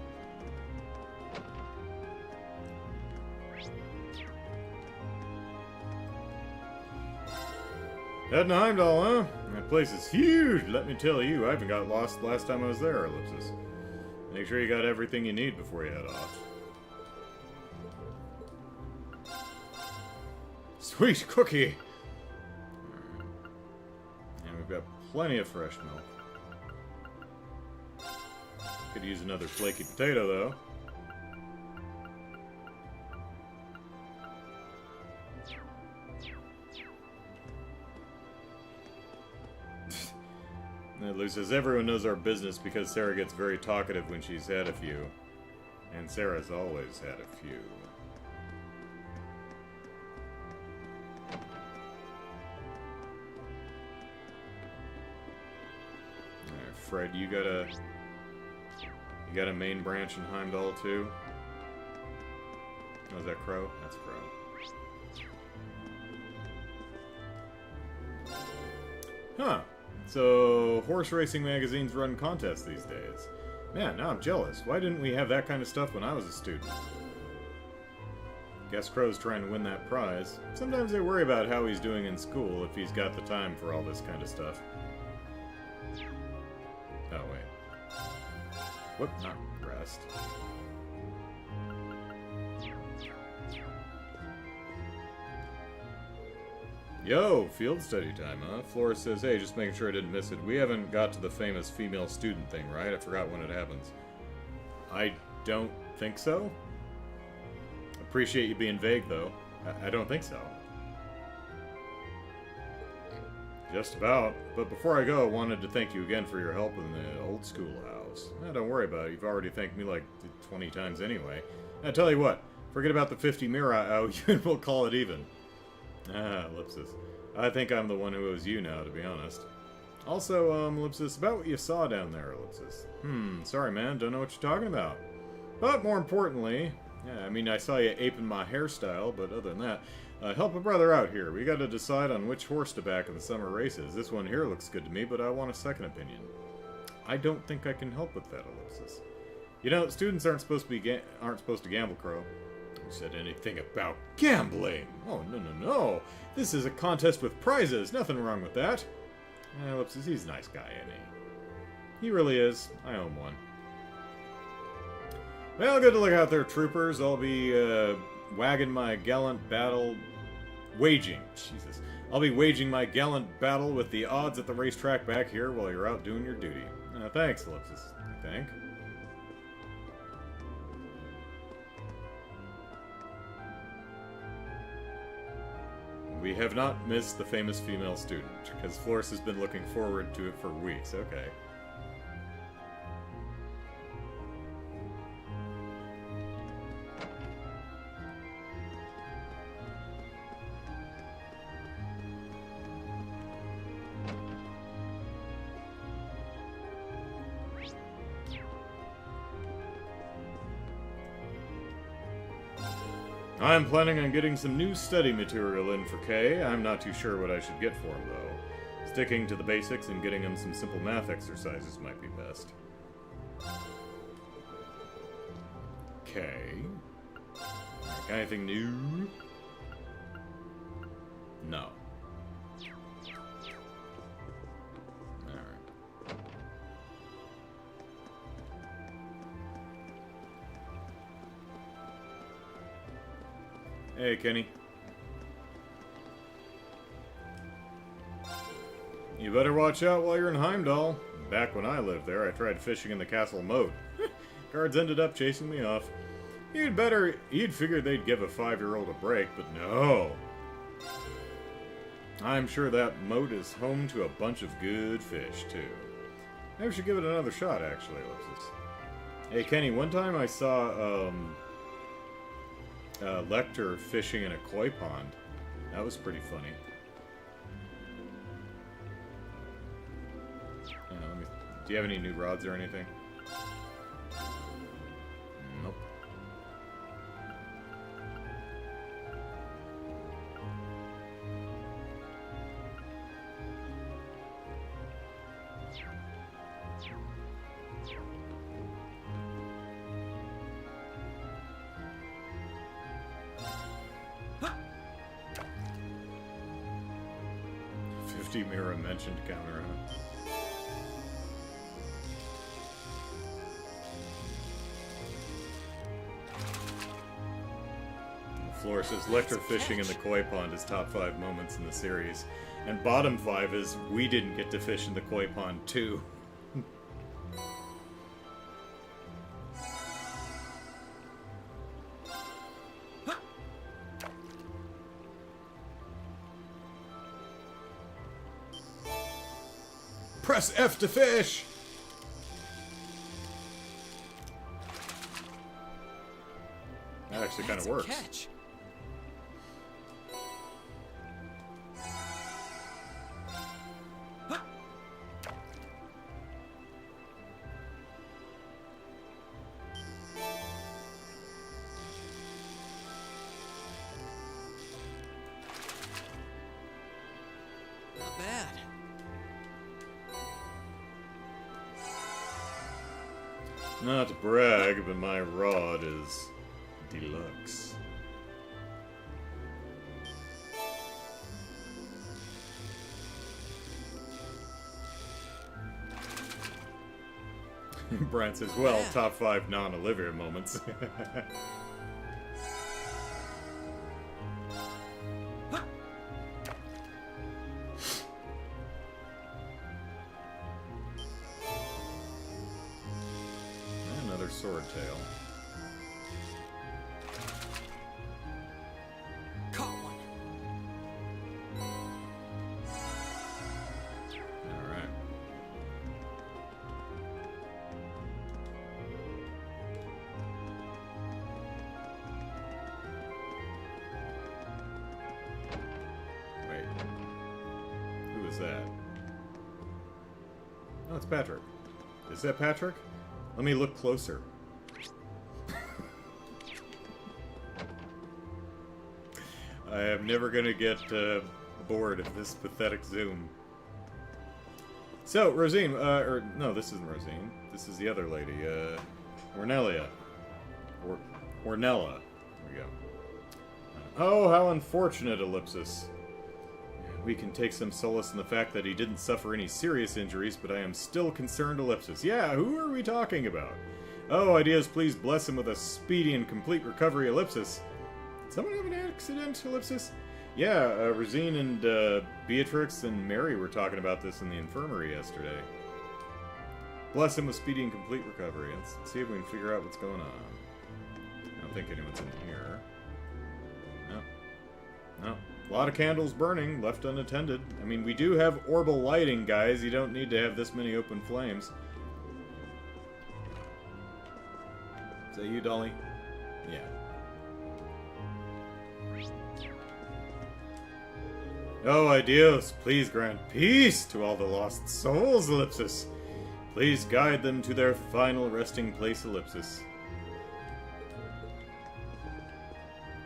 Heading to Heimdallr, huh? That place is huge, let me tell you. I even got lost last time I was there, Ellipsis. Make sure you got everything you need before you head off. Sweet cookie! And we've got plenty of fresh milk. Could use another flaky potato, though. Lou says, everyone knows our business because Sarah gets very talkative when she's had a few. And Sarah's always had a few. Alright, Fred, you got a main branch in Heimdallr too? Oh, is that Crow? That's Crow. Huh. So, horse racing magazines run contests these days. Man, now I'm jealous. Why didn't we have that kind of stuff when I was a student? Guess Crow's trying to win that prize. Sometimes I worry about how he's doing in school, if he's got the time for all this kind of stuff. Oh, wait. Whoop, not rest. Yo, field study time, huh? Flora says, hey, just making sure I didn't miss it. We haven't got to the famous female student thing, right? I forgot when it happens. I don't think so. Appreciate you being vague, though. I don't think so. Just about. But before I go, I wanted to thank you again for your help in the old schoolhouse. Don't worry about it. You've already thanked me like 20 times anyway. I tell you what, forget about the 50 mirror I owe you and we'll call it even. Ah, Ellipsis. I think I'm the one who owes you now, to be honest. Also, Ellipsis, about what you saw down there, Ellipsis. Sorry, man, don't know what you're talking about. But more importantly, yeah, I mean, I saw you aping my hairstyle, but other than that, help a brother out here. We gotta decide on which horse to back in the summer races. This one here looks good to me, but I want a second opinion. I don't think I can help with that, Ellipsis. You know, students aren't supposed to gamble, Crow. Who said anything about gambling? Oh, no. This is a contest with prizes. Nothing wrong with that. Ellipsis, he's a nice guy, ain't he? He really is. I owe him one. Well, good to look out there, troopers. I'll be, waging my gallant battle... I'll be waging my gallant battle with the odds at the racetrack back here while you're out doing your duty. Thanks, Ellipsis. I think. We have not missed the famous female student, because Flores has been looking forward to it for weeks. Okay. I'm planning on getting some new study material in for Kay. I'm not too sure what I should get for him, though. Sticking to the basics and getting him some simple math exercises might be best. Okay. Got anything new? No. Hey, Kenny. You better watch out while you're in Heimdallr. Back when I lived there, I tried fishing in the castle moat. Guards ended up chasing me off. You'd figure they'd give a 5-year-old a break, but no. I'm sure that moat is home to a bunch of good fish, too. Maybe we should give it another shot, actually, Alexis. Hey, Kenny, one time I saw, Lecter fishing in a koi pond. That was pretty funny. Do you have any new rods or anything? Nope. Mira mentioned counter, huh? Floor says Lecter fishing in the koi pond is top 5 moments in the series, and bottom 5 is we didn't get to fish in the koi pond too. Press F to fish! That actually kind of works. Catch. Not bad. Not to brag, but my rod is deluxe. Brent says, well, Yeah. top 5 non-Olivia moments. Another sword tail. Caught one. Alright. Wait. Who is that? Oh, it's Patrick. Is that Patrick? Let me look closer. I am never gonna get bored of this pathetic zoom. So, Rosine, or no, this isn't Rosine. This is the other lady, Ornelia. Ornella. There we go. Oh, how unfortunate, Ellipsis. We can take some solace in the fact that he didn't suffer any serious injuries, but I am still concerned, Ellipsis. Yeah, who are we talking about? Oh, ideas, please bless him with a speedy and complete recovery, Ellipsis. Did someone have an accident, Ellipsis? Yeah, Rosine and Beatrix and Mary were talking about this in the infirmary yesterday. Bless him with speedy and complete recovery. Let's see if we can figure out what's going on. I don't think anyone's in here. No. No. A lot of candles burning, left unattended. I mean, we do have orbital lighting, guys. You don't need to have this many open flames. Is that you, Dolly? Yeah. Oh, ideos, please grant peace to all the lost souls, Ellipsis. Please guide them to their final resting place, Ellipsis.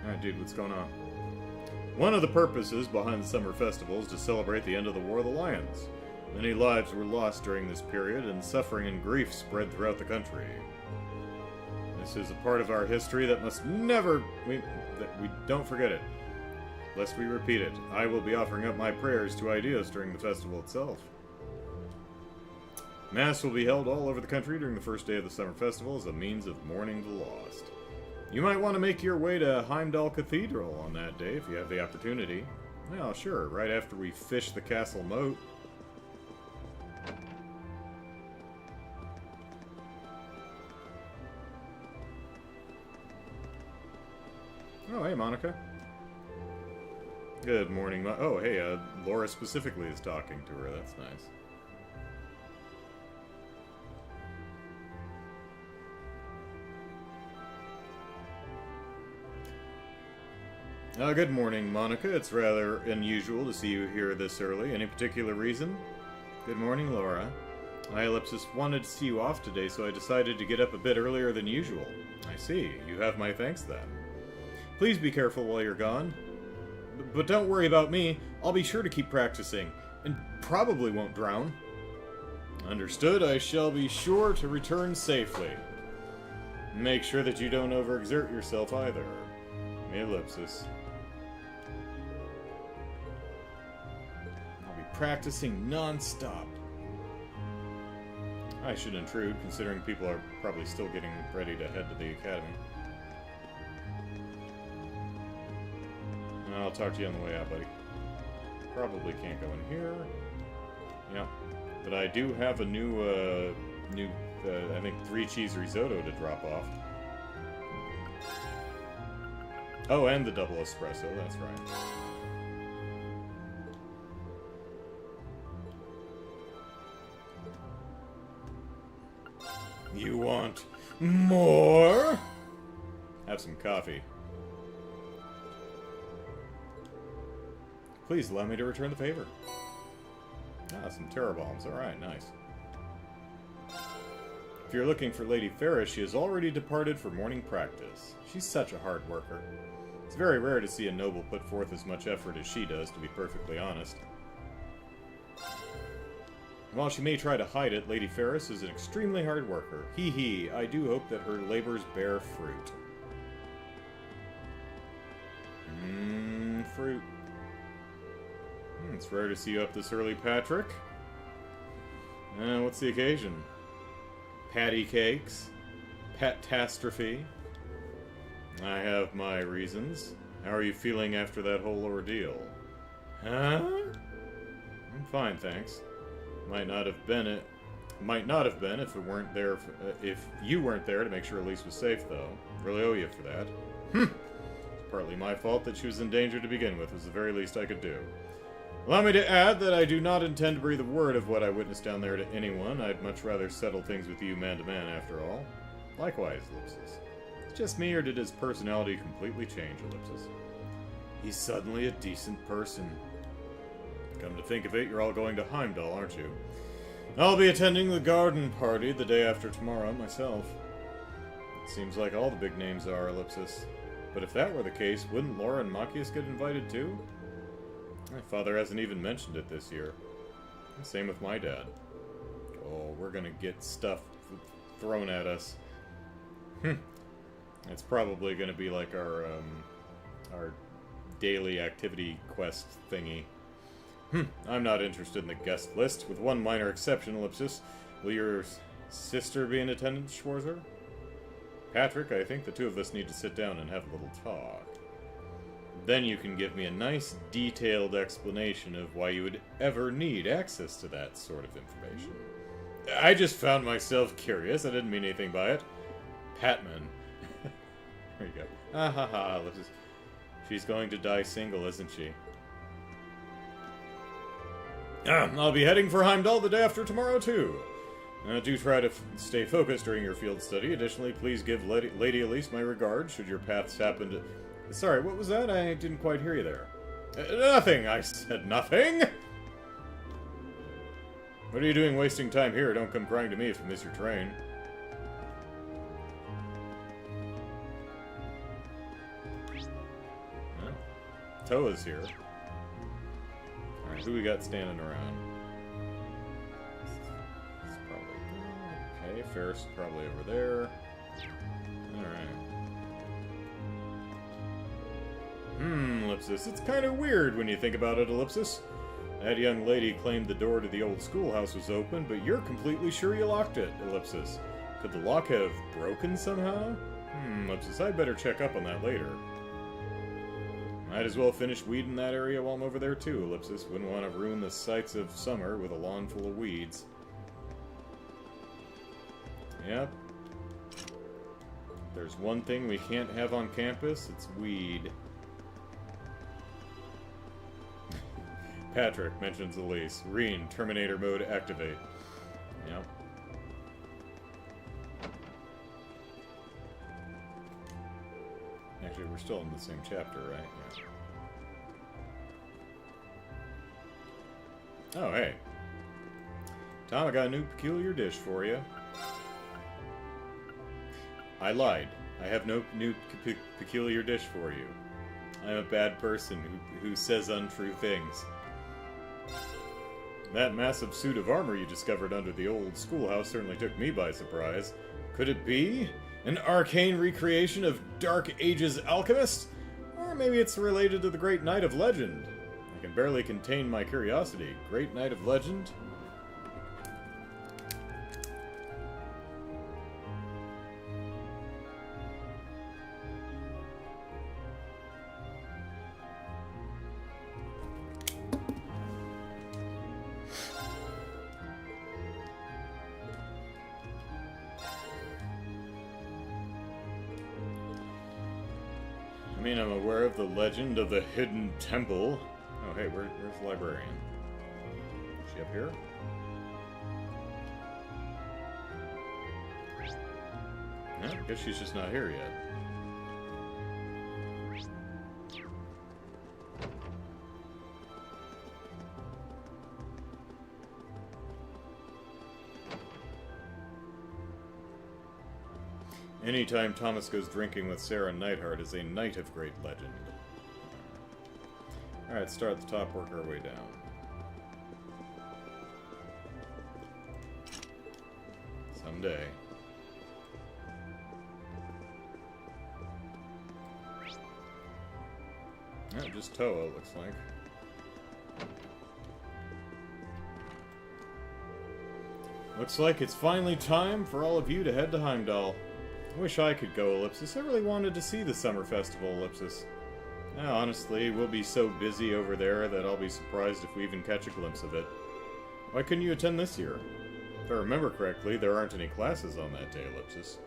Alright, dude, what's going on? One of the purposes behind the summer festival is to celebrate the end of the War of the Lions. Many lives were lost during this period, and suffering and grief spread throughout the country. This is a part of our history that must never... we don't forget it. Lest we repeat it, I will be offering up my prayers to ideas during the festival itself. Mass will be held all over the country during the first day of the summer festival as a means of mourning the lost. You might want to make your way to Heimdallr Cathedral on that day if you have the opportunity. Well, sure, right after we fish the castle moat. Oh, hey, Monica. Good morning. Oh, hey, Laura specifically is talking to her. That's nice. Good morning, Monica. It's rather unusual to see you here this early. Any particular reason? Good morning, Laura. I, Ellipsis, wanted to see you off today, so I decided to get up a bit earlier than usual. I see. You have my thanks, then. Please be careful while you're gone. But don't worry about me. I'll be sure to keep practicing, and probably won't drown. Understood. I shall be sure to return safely. Make sure that you don't overexert yourself either. Ellipsis. I'll be practicing non-stop. I should intrude, considering people are probably still getting ready to head to the academy. I'll talk to you on the way out, buddy. Probably can't go in here. Yeah. But I do have a new, I think 3 cheese risotto to drop off. Oh, and the double espresso, that's right. You want more? Have some coffee. Please allow me to return the favor. Ah, some terror bombs. Alright, nice. If you're looking for Lady Ferris, she has already departed for morning practice. She's such a hard worker. It's very rare to see a noble put forth as much effort as she does, to be perfectly honest. While she may try to hide it, Lady Ferris is an extremely hard worker. Hee hee, I do hope that her labors bear fruit. Fruit. It's rare to see you up this early, Patrick. What's the occasion? Patty cakes? Patastrophe? I have my reasons. How are you feeling after that whole ordeal? Huh? I'm fine, thanks. Might not have been if it weren't there. If you weren't there to make sure Elise was safe, though. Really owe you for that. It's partly my fault that she was in danger to begin with. Was the very least I could do. Allow me to add that I do not intend to breathe a word of what I witnessed down there to anyone. I'd much rather settle things with you man to man, after all. Likewise, Ellipsis. It's just me, or did his personality completely change, Ellipsis? He's suddenly a decent person. Come to think of it, you're all going to Heimdallr, aren't you? I'll be attending the garden party the day after tomorrow, myself. It seems like all the big names are, Ellipsis. But if that were the case, wouldn't Laura and Machias get invited too? My father hasn't even mentioned it this year. Same with my dad. Oh, we're gonna get stuff thrown at us. It's probably gonna be like our daily activity quest thingy. I'm not interested in the guest list, with one minor exception, Ellipsis. Will your sister be in attendance, Schwarzer? Patrick, I think the two of us need to sit down and have a little talk. Then you can give me a nice, detailed explanation of why you would ever need access to that sort of information. I just found myself curious. I didn't mean anything by it. Patman. There you go. Ah ha ha. She's going to die single, isn't she? I'll be heading for Heimdallr the day after tomorrow, too. Do try to stay focused during your field study. Additionally, please give Lady Elise my regards should your paths happen to... Sorry, what was that? I didn't quite hear you there. Nothing! I said nothing! What are you doing wasting time here? Don't come crying to me if you miss your train. Huh? Toa's here. Alright, who we got standing around? It's probably... Okay, Ferris is probably over there. Alright. Ellipsis. It's kind of weird when you think about it, Ellipsis. That young lady claimed the door to the old schoolhouse was open, but you're completely sure you locked it, Ellipsis. Could the lock have broken somehow? Ellipsis, I'd better check up on that later. Might as well finish weeding that area while I'm over there too, Ellipsis. Wouldn't want to ruin the sights of summer with a lawn full of weeds. Yep. There's one thing we can't have on campus, it's weed. Patrick mentions Elise. Rean, Terminator mode activate. Yep. Actually, we're still in the same chapter, right? Yeah. Oh, hey. Tom, I got a new peculiar dish for you. I lied. I have no new peculiar dish for you. I'm a bad person who says untrue things. That massive suit of armor you discovered under the old schoolhouse certainly took me by surprise. Could it be an arcane recreation of Dark Ages alchemist? Or maybe it's related to the Great Knight of Legend. I can barely contain my curiosity. Great Knight of Legend? I mean, I'm aware of the legend of the hidden temple. Oh, hey, where's the librarian? Is she up here? Yeah, I guess she's just not here yet. Anytime Thomas goes drinking with Sarah Neidhart is a night of great legend. Alright, start at the top, work our way down. Someday. Yeah, just Toa, it looks like. Looks like it's finally time for all of you to head to Heimdallr. I wish I could go, Ellipsis. I really wanted to see the summer festival, Ellipsis. Now, honestly, we'll be so busy over there that I'll be surprised if we even catch a glimpse of it. Why couldn't you attend this year? If I remember correctly, there aren't any classes on that day, Ellipsis.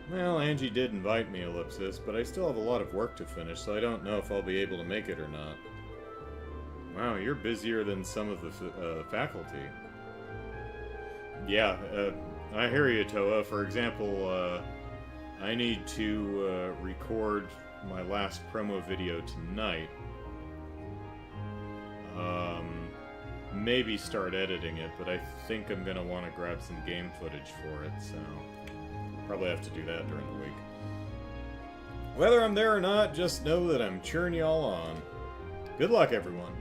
Well, Angie did invite me, Ellipsis, but I still have a lot of work to finish, so I don't know if I'll be able to make it or not. Wow, you're busier than some of the faculty. Yeah, I hear you, Toa. For example, I need to record my last promo video tonight. Maybe start editing it, but I think I'm going to want to grab some game footage for it, so probably have to do that during the week. Whether I'm there or not, just know that I'm cheering y'all on. Good luck, everyone.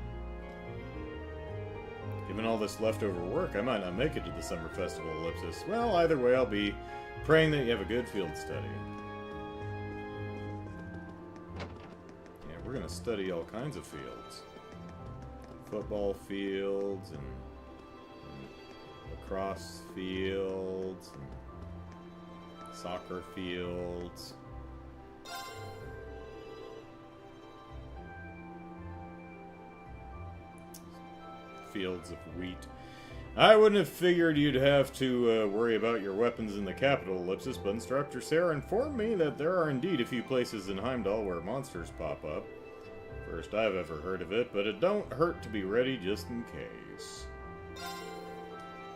Given all this leftover work, I might not make it to the summer festival, Ellipsis. Well, either way, I'll be praying that you have a good field study. Yeah, we're going to study all kinds of fields. Football fields, and lacrosse fields, and soccer fields. Fields of wheat. I wouldn't have figured you'd have to worry about your weapons in the capital, Ellipsis, but Instructor Sarah informed me that there are indeed a few places in Heimdallr where monsters pop up. First I've ever heard of it, but it don't hurt to be ready just in case.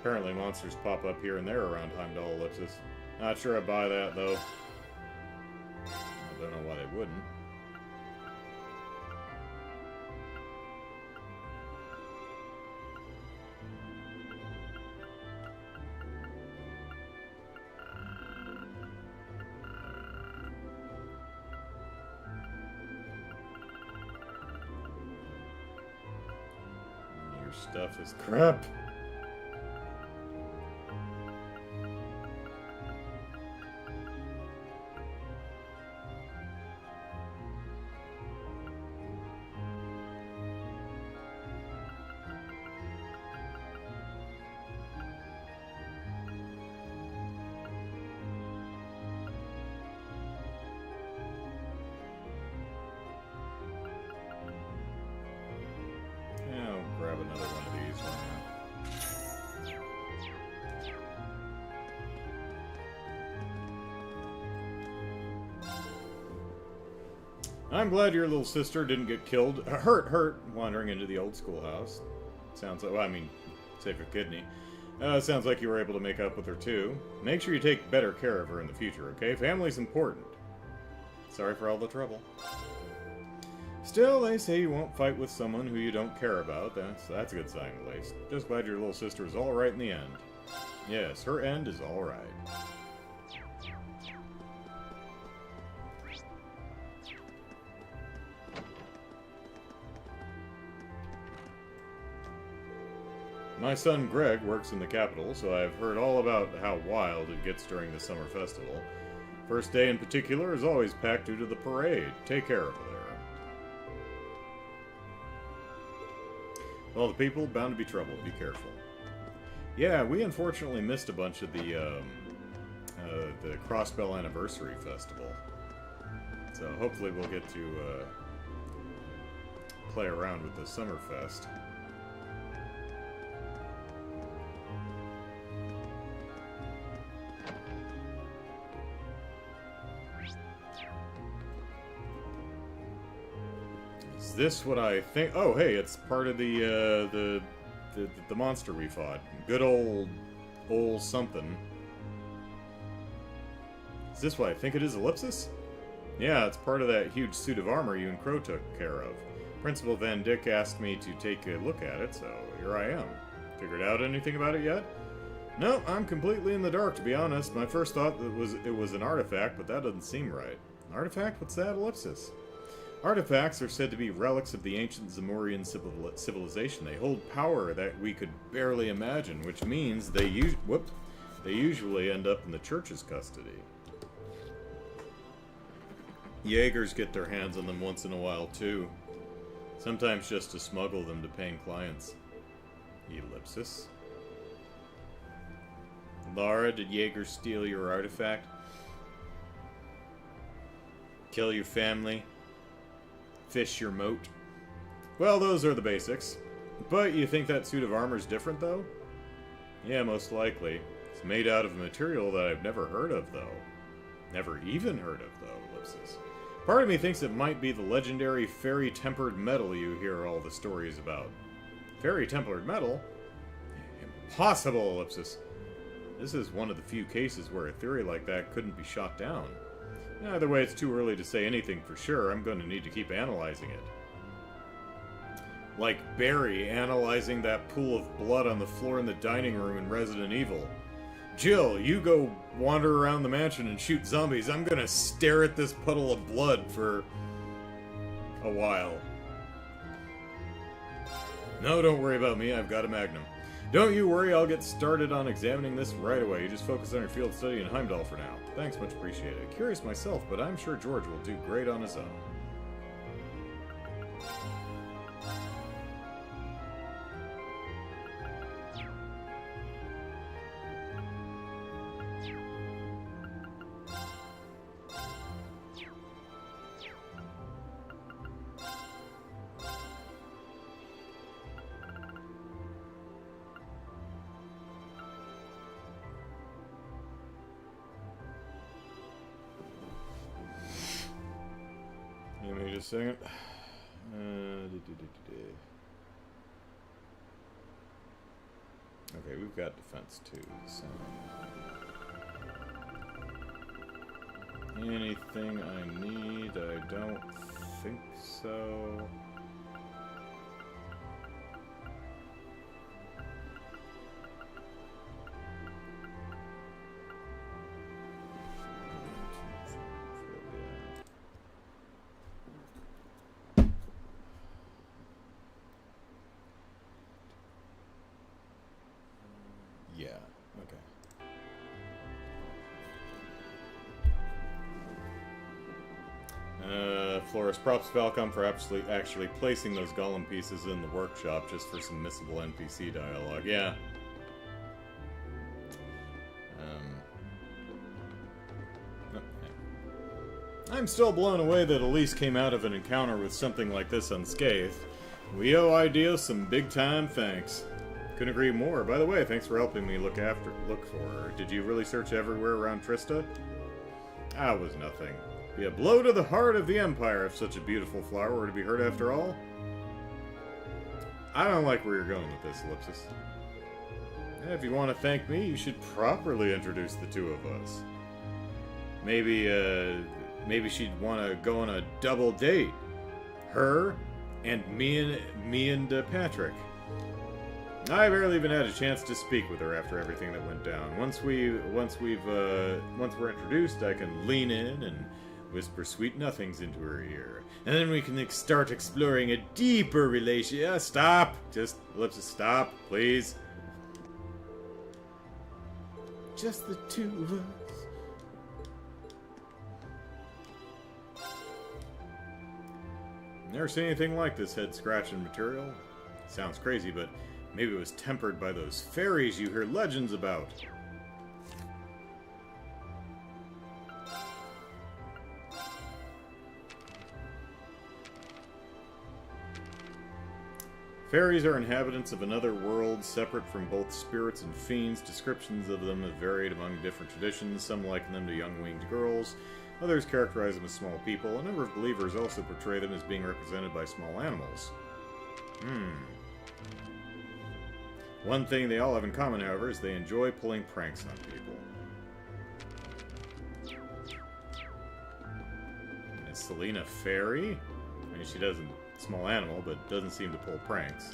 Apparently monsters pop up here and there around Heimdallr, Ellipsis. Not sure I buy that, though. I don't know why they wouldn't. Stuff is crap. Grab another one of these. I'm glad your little sister didn't get killed. Hurt, wandering into the old schoolhouse. Sounds like, well, I mean, save her kidney. Sounds like you were able to make up with her, too. Make sure you take better care of her in the future, okay? Family's important. Sorry for all the trouble. Still, they say you won't fight with someone who you don't care about. That's a good sign, at least. Just glad your little sister is all right in the end. Yes, her end is all right. My son Greg works in the capital, so I've heard all about how wild it gets during the summer festival. First day in particular is always packed due to the parade. Take care of her there. Well, the people, bound to be trouble. Be careful. Yeah, we unfortunately missed a bunch of the Crossbell Anniversary Festival. So hopefully we'll get to play around with the Summerfest. Is this what I think? Oh, hey, it's part of the monster we fought. Good old something. Is this what I think it is, Ellipsis? Yeah, it's part of that huge suit of armor you and Crow took care of. Principal Van Dyck asked me to take a look at it, so here I am. Figured out anything about it yet? No, I'm completely in the dark, to be honest. My first thought it was an artifact, but that doesn't seem right. An artifact? What's that, Ellipsis? Artifacts are said to be relics of the ancient Zamorian civilization. They hold power that we could barely imagine, which means they usually end up in the church's custody. Jaegers get their hands on them once in a while, too. Sometimes just to smuggle them to paying clients. Ellipsis. Lara, did Jaeger steal your artifact? Kill your family? Fish your moat? Well, those are the basics. But you think that suit of armor's different, though? Yeah, most likely. It's made out of a material that I've never heard of, though. Never even heard of, though, Ellipsis. Part of me thinks it might be the legendary fairy-tempered metal you hear all the stories about. Fairy-tempered metal? Impossible, Ellipsis. This is one of the few cases where a theory like that couldn't be shot down. Either way, it's too early to say anything for sure. I'm going to need to keep analyzing it. Like Barry analyzing that pool of blood on the floor in the dining room in Resident Evil. Jill, you go wander around the mansion and shoot zombies. I'm gonna stare at this puddle of blood for a while. No, don't worry about me. I've got a Magnum. Don't you worry, I'll get started on examining this right away. You just focus on your field study in Heimdallr for now. Thanks, much appreciated. Curious myself, but I'm sure George will do great on his own. Give me just a second. Okay, we've got defense too, so... Anything I need? I don't think so. Yeah, okay. Flores, props Falcom for actually placing those golem pieces in the workshop just for some missable NPC dialogue. Yeah. I'm still blown away that Elise came out of an encounter with something like this unscathed. We owe Ideo some big-time thanks. Couldn't agree more. By the way, thanks for helping me look for her. Did you really search everywhere around Trista? That was nothing. Be a blow to the heart of the Empire if such a beautiful flower were to be heard after all. I don't like where you're going with this, Ellipsis. If you want to thank me, you should properly introduce the two of us. Maybe she'd want to go on a double date. Her and me and Patrick. I barely even had a chance to speak with her after everything that went down. Once we're introduced, I can lean in and whisper sweet nothings into her ear, and then we can start exploring a deeper relationship. Stop! Just Ellipsis, stop, please. Just the two of us. Never seen anything like this head-scratching material. Sounds crazy, but maybe it was tempered by those fairies you hear legends about. Fairies are inhabitants of another world, separate from both spirits and fiends. Descriptions of them have varied among different traditions. Some liken them to young winged girls. Others characterize them as small people. A number of believers also portray them as being represented by small animals. One thing they all have in common, however, is they enjoy pulling pranks on people. Selena Fairy? I mean, she doesn't... Small animal, but doesn't seem to pull pranks.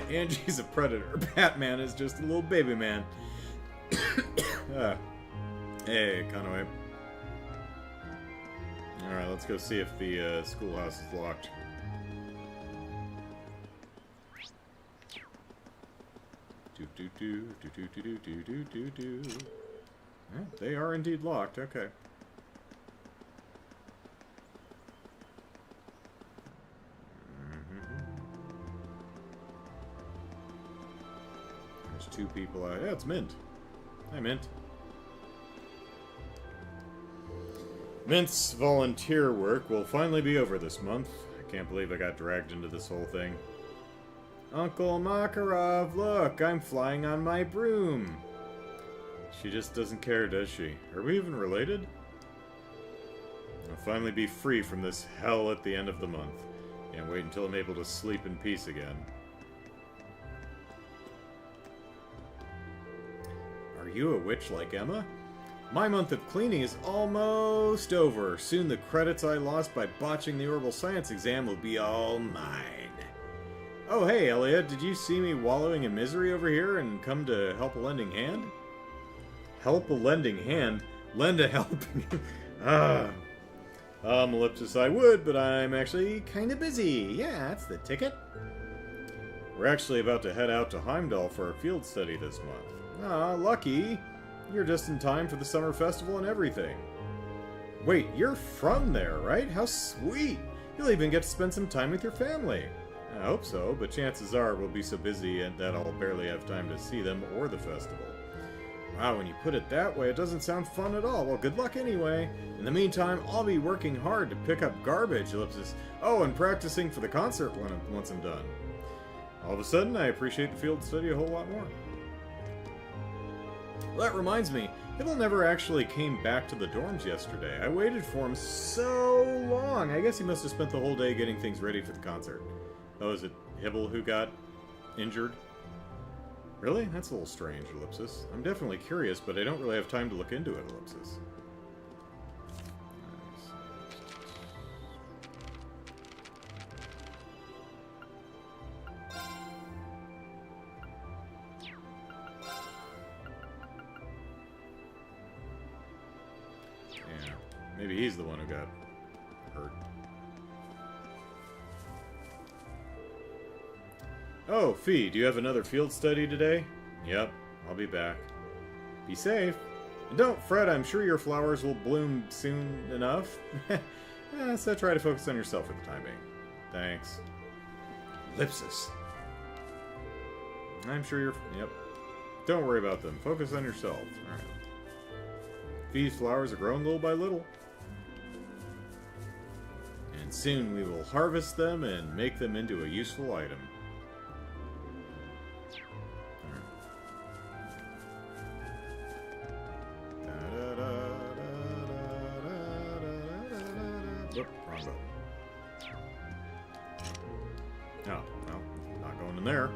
Angie's a predator. Batman is just a little baby man. Hey, Conway. Alright, let's go see if the schoolhouse is locked. Yeah, they are indeed locked, okay. There's two people out. Yeah, it's Mint. Hi, Mint. Mint's volunteer work will finally be over this month. I can't believe I got dragged into this whole thing. Uncle Makarov, look, I'm flying on my broom. She just doesn't care, does she? Are we even related? I'll finally be free from this hell at the end of the month. Can't wait until I'm able to sleep in peace again. Are you a witch like Emma? My month of cleaning is almost over. Soon the credits I lost by botching the orbital science exam will be all mine. Oh hey, Elliot, did you see me wallowing in misery over here and come to help a lending hand? Help a lending hand? Lend a helping... Ellipsis, I would, but I'm actually kind of busy. Yeah, that's the ticket. We're actually about to head out to Heimdallr for a field study this month. Ah, lucky. You're just in time for the summer festival and everything. Wait, you're from there, right? How sweet! You'll even get to spend some time with your family. I hope so, but chances are we'll be so busy and that I'll barely have time to see them or the festival. Wow, when you put it that way, it doesn't sound fun at all. Well, good luck anyway. In the meantime, I'll be working hard to pick up garbage, Ellipsis. Oh, and practicing for the concert once I'm done. All of a sudden, I appreciate the field study a whole lot more. Well, that reminds me, Hibble never actually came back to the dorms yesterday. I waited for him so long. I guess he must have spent the whole day getting things ready for the concert. Oh, is it Hibble who got injured? Really? That's a little strange, Ellipsis. I'm definitely curious, but I don't really have time to look into it, Ellipsis. Yeah, maybe he's the one who got hurt. Oh, Fee, do you have another field study today? Yep, I'll be back. Be safe. And don't fret, I'm sure your flowers will bloom soon enough. So try to focus on yourself for the time being. Thanks. Ellipsis. I'm sure you're... Yep. Don't worry about them. Focus on yourself. Alright. Fee's flowers are growing little by little. And soon we will harvest them and make them into a useful item. Whoop, wrong button. Oh, well, not going in there.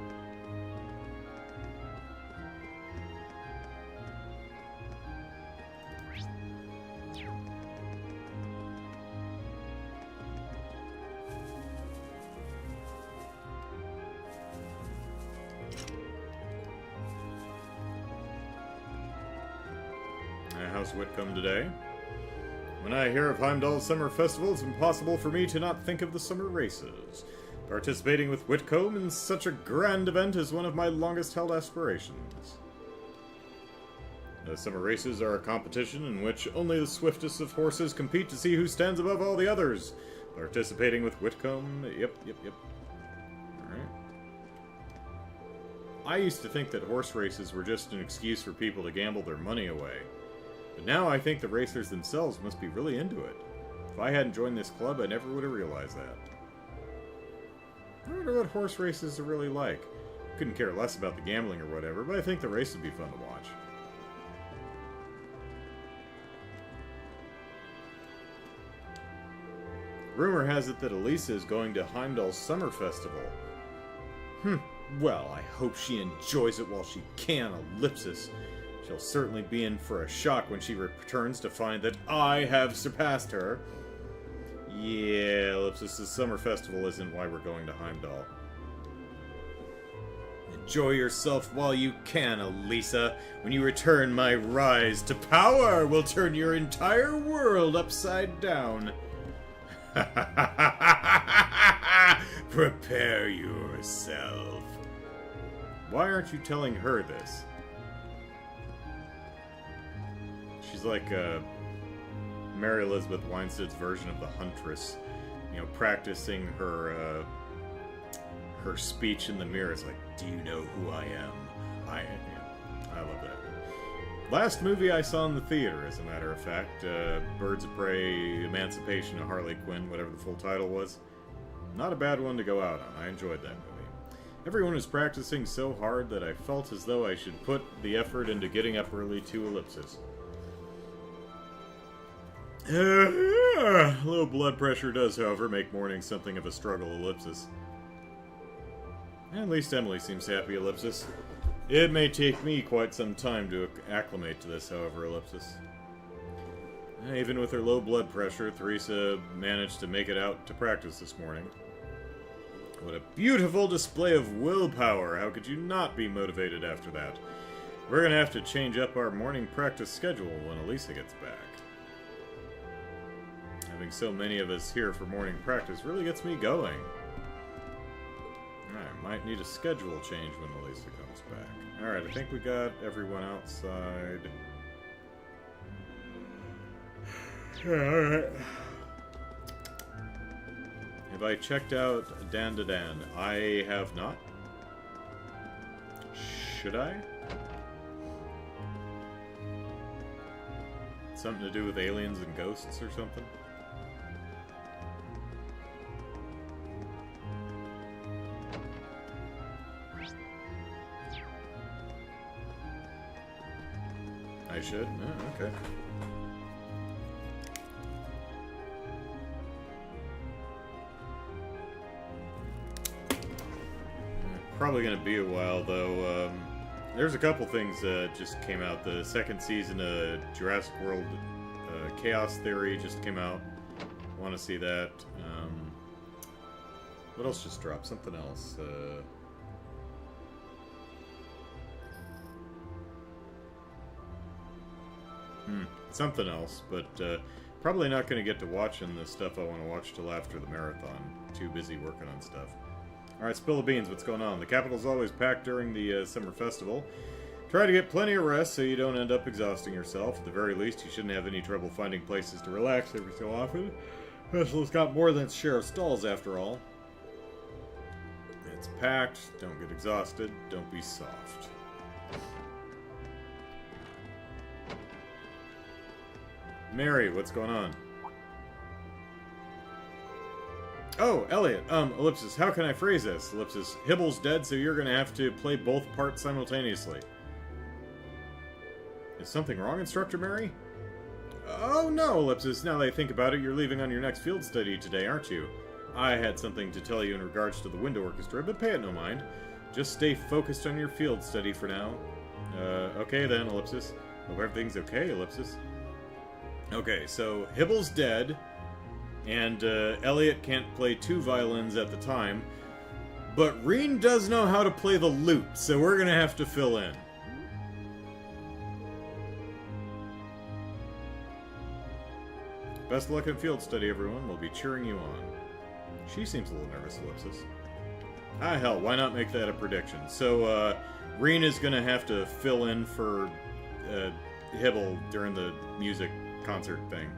How's Whitcomb today? When I hear of Heimdall's summer festival, it's impossible for me to not think of the summer races. Participating with Whitcomb in such a grand event is one of my longest-held aspirations. The summer races are a competition in which only the swiftest of horses compete to see who stands above all the others. Participating with Whitcomb, yep. Alright. I used to think that horse races were just an excuse for people to gamble their money away. But now I think the racers themselves must be really into it. If I hadn't joined this club, I never would have realized that. I wonder what horse races are really like. Couldn't care less about the gambling or whatever, but I think the race would be fun to watch. Rumor has it that Elise is going to Heimdall's summer festival. Well, I hope she enjoys it while she can, Ellipsis. She'll certainly be in for a shock when she returns to find that I have surpassed her. Yeah, Ellipsis, the summer festival isn't why we're going to Heimdallr. Enjoy yourself while you can, Elisa. When you return, my rise to power will turn your entire world upside down. Prepare yourself. Why aren't you telling her this? She's like Mary Elizabeth Winstead's version of the Huntress, you know, practicing her her speech in the mirror. It's like, do you know who I am? I love that. Last movie I saw in the theater, as a matter of fact, Birds of Prey, Emancipation of Harley Quinn, whatever the full title was. Not a bad one to go out on. I enjoyed that movie. Everyone was practicing so hard that I felt as though I should put the effort into getting up early to Ellipsis. Low blood pressure does, however, make morning something of a struggle, Ellipsis. At least Emily seems happy, Ellipsis. It may take me quite some time to acclimate to this, however, Ellipsis. Even with her low blood pressure, Theresa managed to make it out to practice this morning. What a beautiful display of willpower! How could you not be motivated after that? We're gonna have to change up our morning practice schedule when Elisa gets back. Having so many of us here for morning practice really gets me going. I might need a schedule change when Elisa comes back. Alright, I think we got everyone outside. Alright. Have I checked out Dan to Dan? I have not. Should I? Something to do with aliens and ghosts or something? I should? Oh, okay. Probably gonna be a while, though. There's a couple things that just came out. The second season of Jurassic World Chaos Theory just came out. Want to see that. What else just dropped? Something else. Something else, but probably not going to get to watching the stuff I want to watch till after the marathon. Too busy working on stuff. Alright, spill the beans, what's going on? The capital's always packed during the summer festival. Try to get plenty of rest so you don't end up exhausting yourself. At the very least, you shouldn't have any trouble finding places to relax every so often. Festival's got more than its share of stalls, after all. It's packed, don't get exhausted, don't be soft. Mary, what's going on? Oh, Elliot, Ellipsis, how can I phrase this? Ellipsis, Hibble's dead, so you're gonna have to play both parts simultaneously. Is something wrong, Instructor Mary? Oh no, Ellipsis, now that I think about it, you're leaving on your next field study today, aren't you? I had something to tell you in regards to the window orchestra, but pay it no mind. Just stay focused on your field study for now. Okay then, Ellipsis. Hope everything's okay, Ellipsis. Okay, so Hibble's dead, and Elliot can't play two violins at the time, but Rean does know how to play the lute, so we're gonna have to fill in. Best of luck in field study, everyone. We'll be cheering you on. She seems a little nervous, Ellipsis. Ah, hell, why not make that a prediction? So, Rean is gonna have to fill in for Hibble during the music concert thing.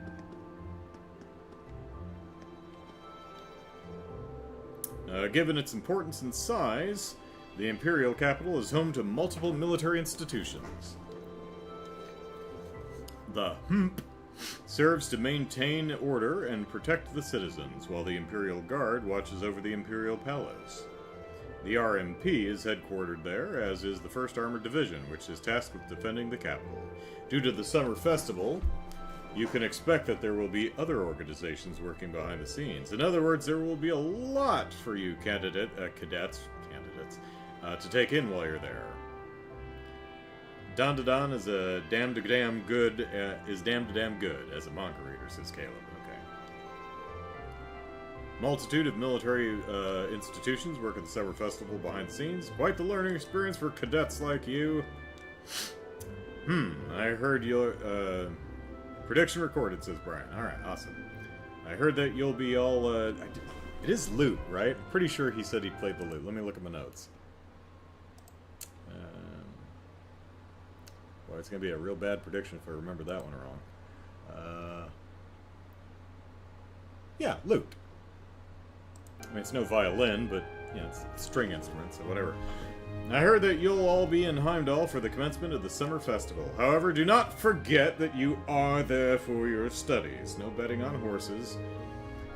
Given its importance and size, the Imperial capital is home to multiple military institutions. The HMP serves to maintain order and protect the citizens, while the Imperial Guard watches over the Imperial Palace. The RMP is headquartered there, as is the 1st Armored Division, which is tasked with defending the capital. Due to the summer festival, you can expect that there will be other organizations working behind the scenes. In other words, there will be a lot for you cadets to take in while you're there. Don is a damn to damn good as a manga reader, says Caleb. Okay. Multitude of military institutions work at the summer festival behind the scenes. Quite the learning experience for cadets like you. I heard your prediction recorded, says Brian. Alright, awesome. I heard that you'll be all it is loot, right? Pretty sure he said he played the loot. Let me look at my notes. Well, it's going to be a real bad prediction if I remember that one wrong. Yeah, lute. I mean, it's no violin, but, you know, it's a string instrument, so whatever. I heard that you'll all be in Heimdallr for the commencement of the summer festival. However, do not forget that you are there for your studies. No betting on horses.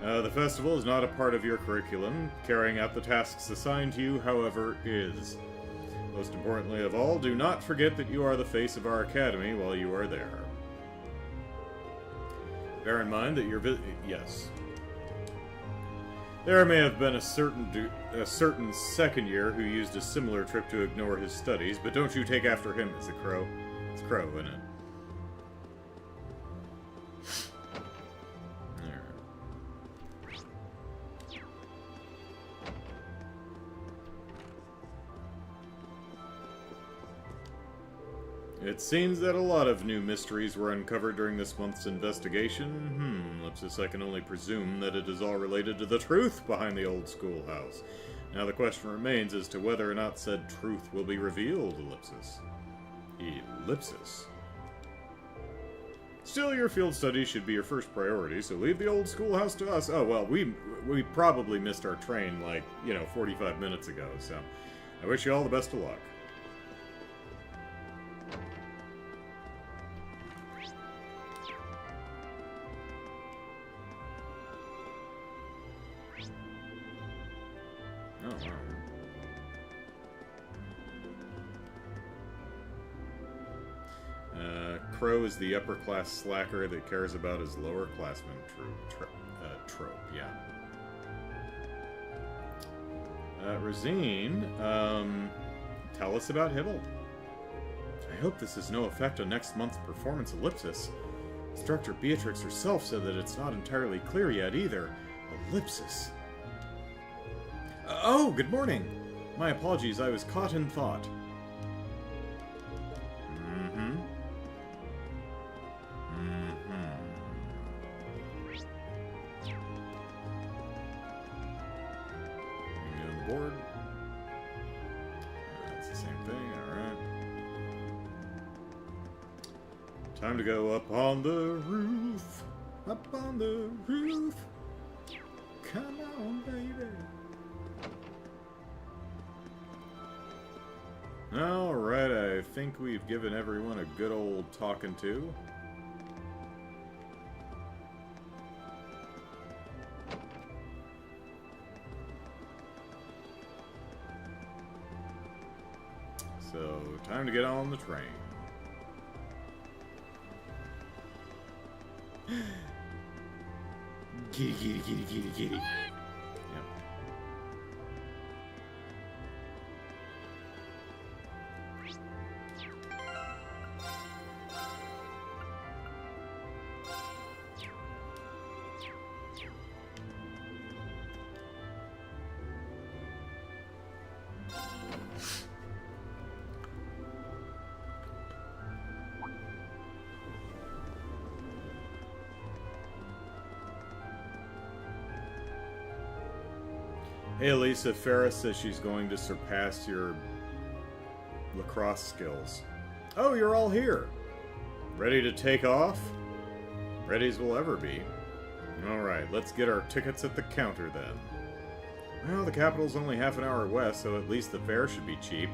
The festival is not a part of your curriculum. Carrying out the tasks assigned to you, however, is. Most importantly of all, do not forget that you are the face of our academy while you are there. Bear in mind that your yes. There may have been a certain second year who used a similar trip to ignore his studies, but don't you take after him, it's a crow. It's Crow, isn't it? It seems that a lot of new mysteries were uncovered during this month's investigation. Ellipsis, I can only presume that it is all related to the truth behind the old schoolhouse. Now the question remains as to whether or not said truth will be revealed, Ellipsis. Ellipsis. Still, your field studies should be your first priority, so leave the old schoolhouse to us. Oh, well, we probably missed our train, like, 45 minutes ago, so I wish you all the best of luck. Crow is the upper-class slacker that cares about his lower-classmen trope, yeah. Rean, tell us about Hibble. I hope this has no effect on next month's performance, Ellipsis. Instructor Beatrix herself said that it's not entirely clear yet, either. Ellipsis. Oh, good morning! My apologies, I was caught in thought. Board. That's the same thing, alright. Time to go up on the roof. Up on the roof. Come on, baby. Alright, I think we've given everyone a good old talking to. So, time to get on the train. Giddy, giddy, giddy, giddy, giddy. Yep. Hey Elise, Farah says she's going to surpass your lacrosse skills. Oh, you're all here. Ready to take off? Ready as we'll ever be. Alright, let's get our tickets at the counter then. Well, the capital's only half an hour west, so at least the fare should be cheap.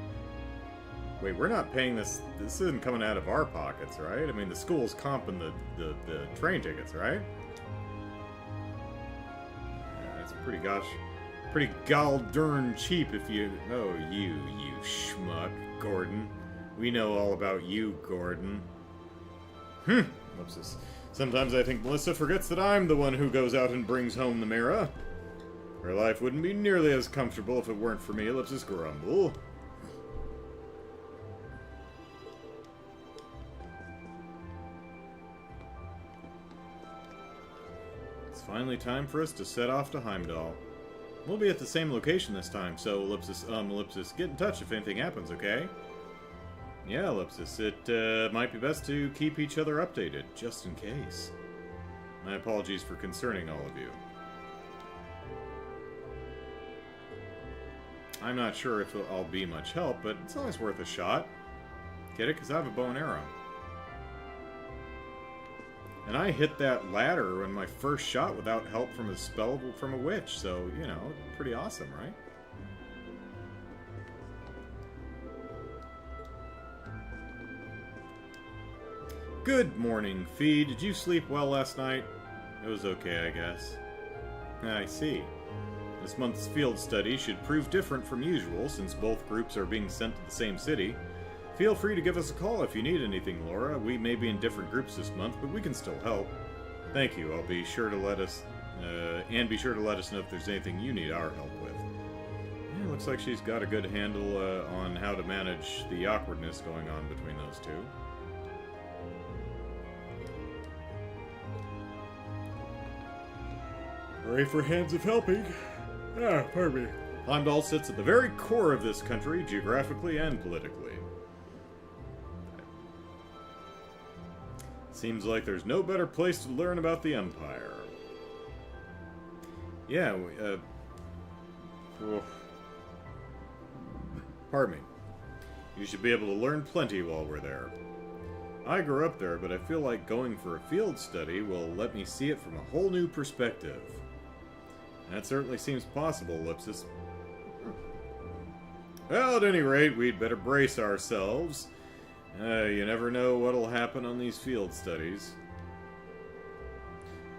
Wait, we're not paying this. This isn't coming out of our pockets, right? I mean, the school's comping the train tickets, right? Yeah, that's pretty gall-darn cheap if you... Oh, you schmuck, Gordon. We know all about you, Gordon. Whoopsies. Sometimes I think Melissa forgets that I'm the one who goes out and brings home the mirror. Her life wouldn't be nearly as comfortable if it weren't for me, Ellipsis grumble. Finally time for us to set off to Heimdallr. We'll be at the same location this time, so Ellipsis, get in touch if anything happens, okay? Yeah, Ellipsis, it might be best to keep each other updated, just in case. My apologies for concerning all of you. I'm not sure if I'll be much help, but it's always worth a shot. Get it? Because I have a bow and arrow. And I hit that ladder in my first shot without help from a spell from a witch, so, you know, pretty awesome, right? Good morning, Fee. Did you sleep well last night? It was okay, I guess. I see. This month's field study should prove different from usual, since both groups are being sent to the same city. Feel free to give us a call if you need anything, Laura. We may be in different groups this month, but we can still help. Thank you. I'll be sure to let us, be sure to let us know if there's anything you need our help with. Yeah, looks like she's got a good handle on how to manage the awkwardness going on between those two. Hooray for hands of helping. Ah, pardon me. Heimdallr sits at the very core of this country, geographically and politically. Seems like there's no better place to learn about the Empire. Yeah, pardon me. You should be able to learn plenty while we're there. I grew up there, but I feel like going for a field study will let me see it from a whole new perspective. That certainly seems possible, Ellipsis. Well, at any rate, we'd better brace ourselves. You never know what'll happen on these field studies.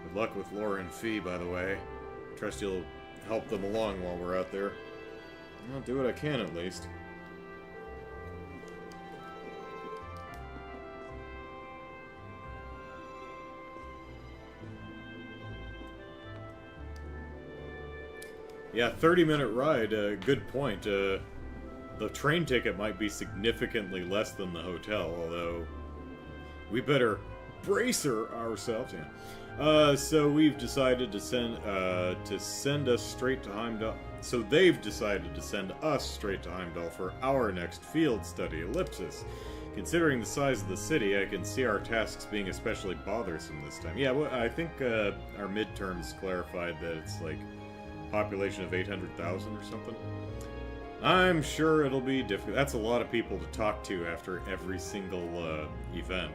Good luck with Laura and Fee, by the way. Trust you'll help them along while we're out there. I'll do what I can, at least. Yeah, 30-minute ride, good point. The train ticket might be significantly less than the hotel, although we better brace ourselves. Yeah. So we've decided to send us straight to Heimdallr. So they've decided to send us straight to Heimdallr for our next field study, Ellipsis. Considering the size of the city, I can see our tasks being especially bothersome this time. Yeah, well, I think our midterms clarified that it's like population of 800,000 or something. I'm sure it'll be difficult. That's a lot of people to talk to after every single event.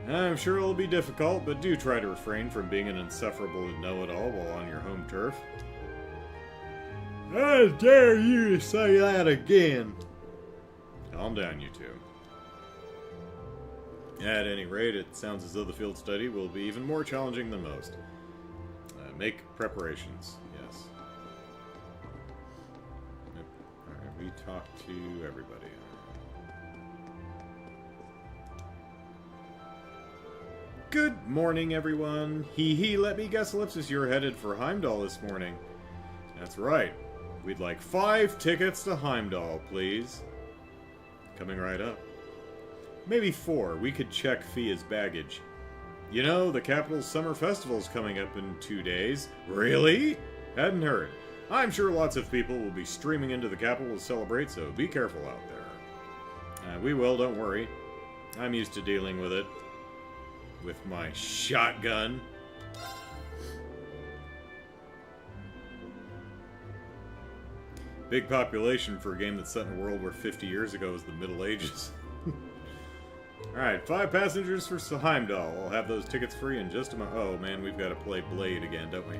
I'm sure it'll be difficult, but do try to refrain from being an insufferable know-it-all while on your home turf. How dare you say that again? Calm down, you two. At any rate, it sounds as though the field study will be even more challenging than most. Make preparations. We talk to everybody. Good morning, everyone. Let me guess, Ellipsis, you're headed for Heimdallr this morning. That's right. We'd like 5 tickets to Heimdallr, please. Coming right up. Maybe 4. We could check Fia's baggage. You know, the capital's summer festival's coming up in 2 days. Really? Hadn't heard. I'm sure lots of people will be streaming into the capital to celebrate, so be careful out there. We will, don't worry. I'm used to dealing with it. With my shotgun. Big population for a game that's set in a world where 50 years ago was the Middle Ages. Alright, 5 passengers for Heimdallr. I'll have those tickets free in just a moment. Oh man, we've got to play Blade again, don't we?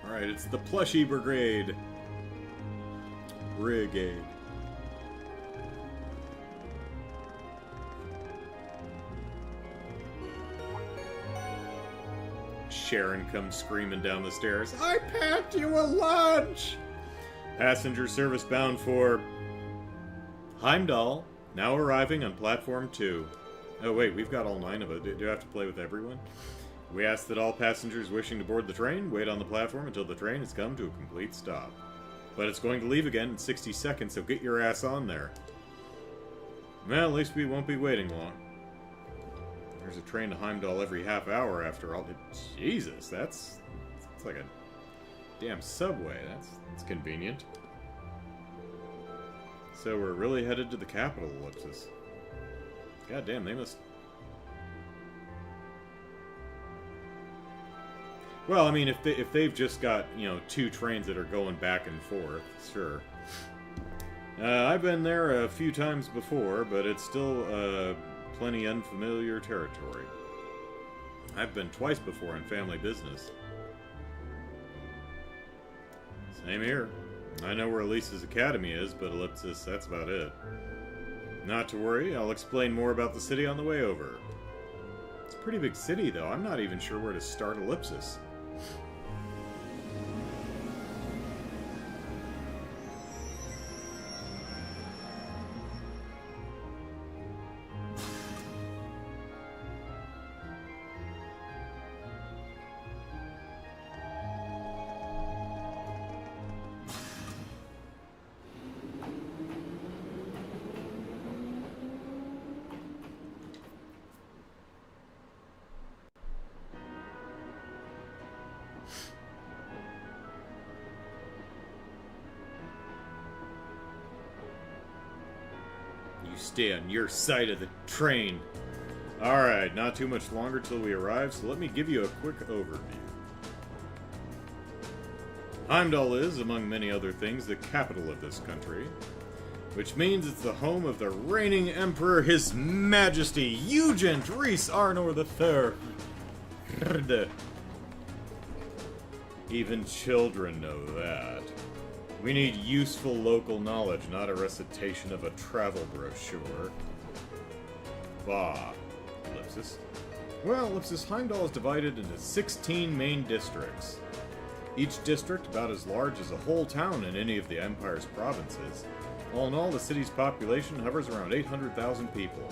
Alright, it's the Plushie Brigade. Sharon comes screaming down the stairs. I packed you a lunch! Passenger service bound for Heimdallr, now arriving on platform 2. Oh wait, we've got all 9 of it. Do I have to play with everyone? We ask that all passengers wishing to board the train wait on the platform until the train has come to a complete stop. But it's going to leave again in 60 seconds, so get your ass on there. Well, at least we won't be waiting long. There's a train to Heimdallr every half hour after all. Jesus, that's like a damn subway. That's convenient. So we're really headed to the capital, Ellipsis. God damn, they must... Well, I mean, if they've just got, you know, 2 trains that are going back and forth, sure. I've been there a few times before, but it's still plenty unfamiliar territory. I've been twice before in family business. Same here. I know where Elise's academy is, but Ellipsis, that's about it. Not to worry, I'll explain more about the city on the way over. It's a pretty big city, though. I'm not even sure where to start Ellipsis. Stay on your side of the train. Alright, not too much longer till we arrive, so let me give you a quick overview. Heimdallr is, among many other things, the capital of this country, which means it's the home of the reigning emperor, His Majesty Eugent Rhys Arnor III. Even children know that. We need useful local knowledge, not a recitation of a travel brochure. Bah, Ellipsis. Well, Ellipsis, Heimdallr is divided into 16 main districts. Each district about as large as a whole town in any of the Empire's provinces. All in all, the city's population hovers around 800,000 people.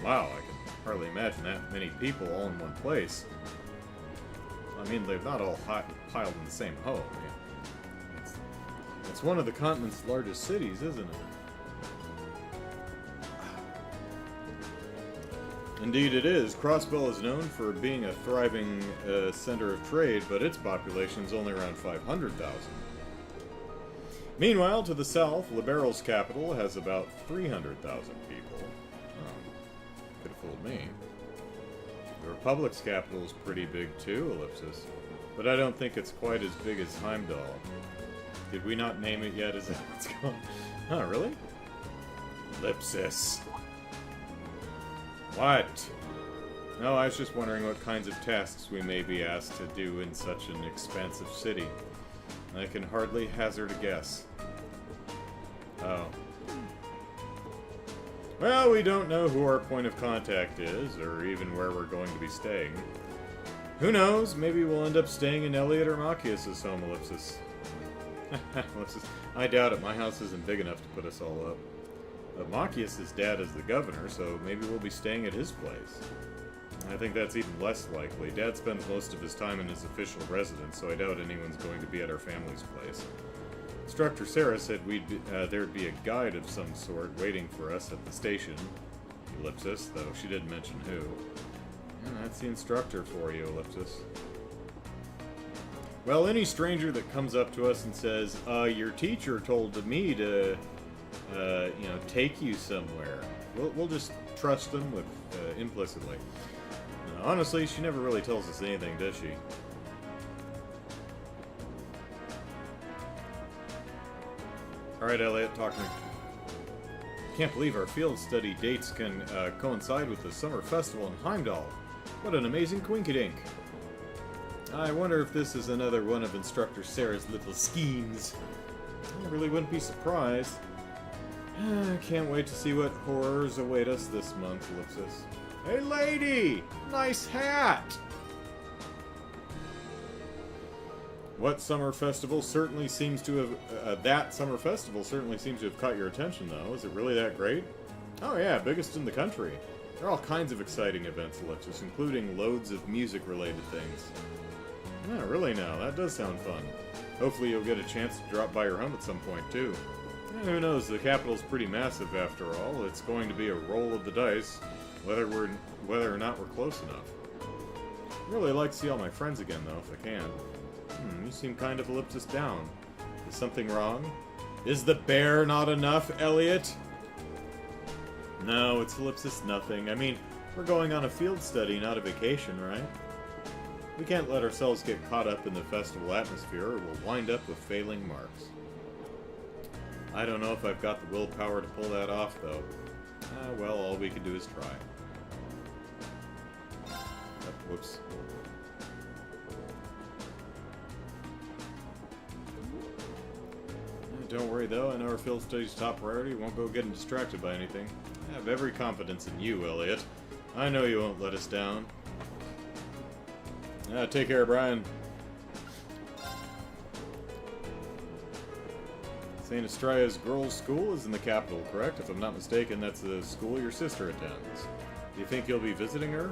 Wow, I can hardly imagine that many people all in one place. I mean, they're not all piled in the same home. It's one of the continent's largest cities, isn't it? Indeed it is. Crossbell is known for being a thriving center of trade, but its population is only around 500,000. Meanwhile, to the south, Liberal's capital has about 300,000 people. Could have fooled me. The Republic's capital is pretty big too, Ellipsis. But I don't think it's quite as big as Heimdallr. Did we not name it yet? Is that what's going on? Huh, really? Ellipsis. What? No, I was just wondering what kinds of tasks we may be asked to do in such an expansive city. I can hardly hazard a guess. Oh. Well, we don't know who our point of contact is, or even where we're going to be staying. Who knows? Maybe we'll end up staying in Elliot or Machias's home, Ellipsis. Ellipsis. I doubt it. My house isn't big enough to put us all up. But Machias's dad is the governor, so maybe we'll be staying at his place. I think that's even less likely. Dad spends most of his time in his official residence, so I doubt anyone's going to be at our family's place. Instructor Sarah said there'd be a guide of some sort waiting for us at the station. Ellipsis, though she didn't mention who. Yeah, that's the instructor for you, Ellipsis. Well, any stranger that comes up to us and says, your teacher told me to, take you somewhere, we'll just trust them with implicitly. Honestly, she never really tells us anything, does she? Alright, Elliot, talk to me. Can't believe our field study dates can coincide with the summer festival in Heimdallr. What an amazing quinkydink. I wonder if this is another one of Instructor Sarah's little schemes. I really wouldn't be surprised. Can't wait to see what horrors await us this month, Ellipsis. Hey lady! Nice hat! What summer festival certainly seems to have... that summer festival certainly seems to have caught your attention, though. Is it really that great? Oh yeah, biggest in the country. There are all kinds of exciting events, Ellipsis, including loads of music-related things. Yeah, really now, that does sound fun. Hopefully you'll get a chance to drop by your home at some point, too. Yeah, who knows, the capital's pretty massive after all. It's going to be a roll of the dice, whether or not we're close enough. I'd really like to see all my friends again, though, if I can. You seem kind of Ellipsis down. Is something wrong? Is the bear not enough, Elliot? No, it's Ellipsis nothing. I mean, we're going on a field study, not a vacation, right? We can't let ourselves get caught up in the festival atmosphere, or we'll wind up with failing marks. I don't know if I've got the willpower to pull that off, though. Well, all we can do is try. Whoops. Don't worry, though. I know our field study's top priority. Won't go getting distracted by anything. I have every confidence in you, Elliot. I know you won't let us down. Take care, Brian. St. Estrella's girls' school is in the capital, correct? If I'm not mistaken, that's the school your sister attends. Do you think you'll be visiting her?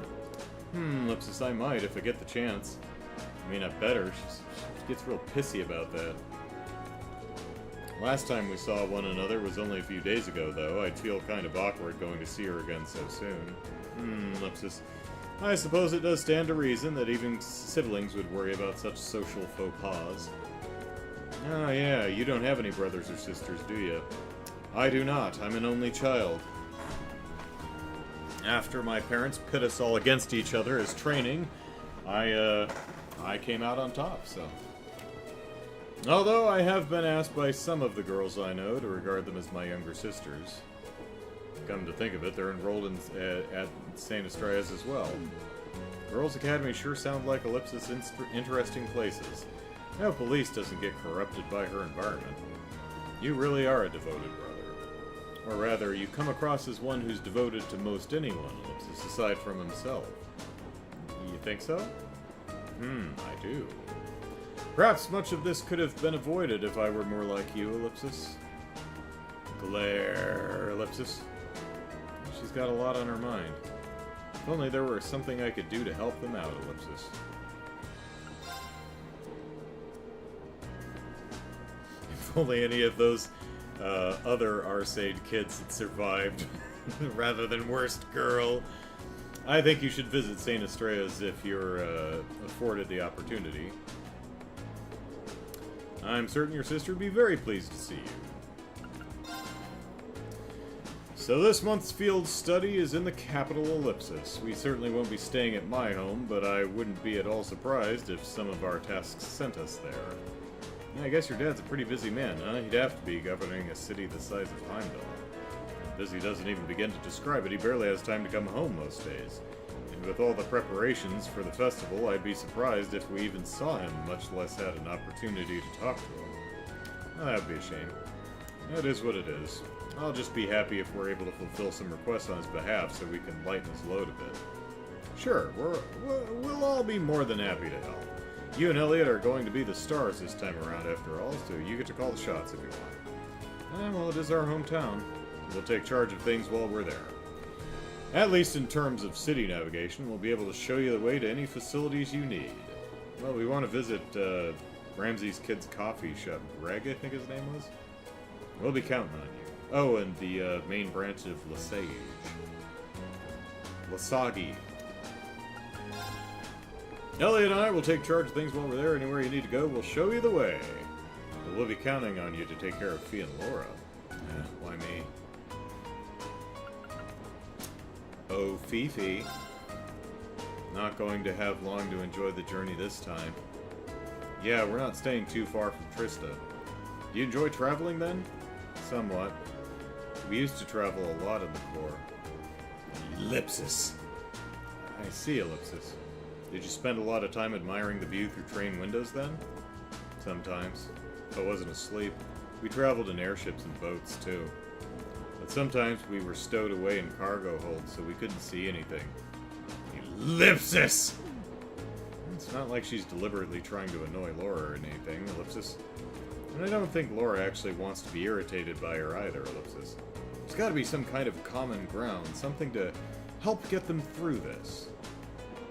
Ellipsis, I might, if I get the chance. I mean, I better. She gets real pissy about that. Last time we saw one another was only a few days ago, though. I'd feel kind of awkward going to see her again so soon. Ellipsis. I suppose it does stand to reason that even siblings would worry about such social faux pas. Oh yeah, you don't have any brothers or sisters, do you? I do not. I'm an only child. After my parents pit us all against each other as training, I came out on top, so... Although I have been asked by some of the girls I know to regard them as my younger sisters. Come to think of it, they're enrolled at St. Estrella's as well. Girls' Academy sure sound like Ellipsis interesting places. I hope Elise doesn't get corrupted by her environment. You really are a devoted brother. Or rather, you come across as one who's devoted to most anyone, Ellipsis, aside from himself. You think so? I do. Perhaps much of this could have been avoided if I were more like you, Ellipsis. Glare, Ellipsis. She's got a lot on her mind. If only there were something I could do to help them out, Ellipsis. If only any of those other Arcade kids had survived, rather than worst girl. I think you should visit St. Estrella's if you're afforded the opportunity. I'm certain your sister would be very pleased to see you. So this month's field study is in the capital, Ellipsis. We certainly won't be staying at my home, but I wouldn't be at all surprised if some of our tasks sent us there. Yeah, I guess your dad's a pretty busy man, huh? He'd have to be governing a city the size of Heimdallr. Busy doesn't even begin to describe it. He barely has time to come home most days. And with all the preparations for the festival, I'd be surprised if we even saw him, much less had an opportunity to talk to him. Well, that'd be a shame. It is what it is. I'll just be happy if we're able to fulfill some requests on his behalf so we can lighten his load a bit. Sure, we'll all be more than happy to help. You and Elliot are going to be the stars this time around after all, so you get to call the shots if you want. Well, it is our hometown. We'll take charge of things while we're there. At least in terms of city navigation, we'll be able to show you the way to any facilities you need. Well, we want to visit Ramsey's Kids Coffee Shop. Greg, I think his name was? We'll be counting on you. Oh, and the main branch of Lasagi. Elliot and I will take charge of things while we're there. Anywhere you need to go, we'll show you the way. But we'll be counting on you to take care of Fee and Laura. Why me? Oh, Fifi. Not going to have long to enjoy the journey this time. Yeah, we're not staying too far from Trista. Do you enjoy traveling then? Somewhat. We used to travel a lot in the Corps. Ellipsis. I see, Ellipsis. Did you spend a lot of time admiring the view through train windows then? Sometimes. If I wasn't asleep. We traveled in airships and boats too. But sometimes we were stowed away in cargo holds so we couldn't see anything. Ellipsis! It's not like she's deliberately trying to annoy Laura or anything, Ellipsis. And I don't think Laura actually wants to be irritated by her either, Ellipsis. There's got to be some kind of common ground, something to help get them through this.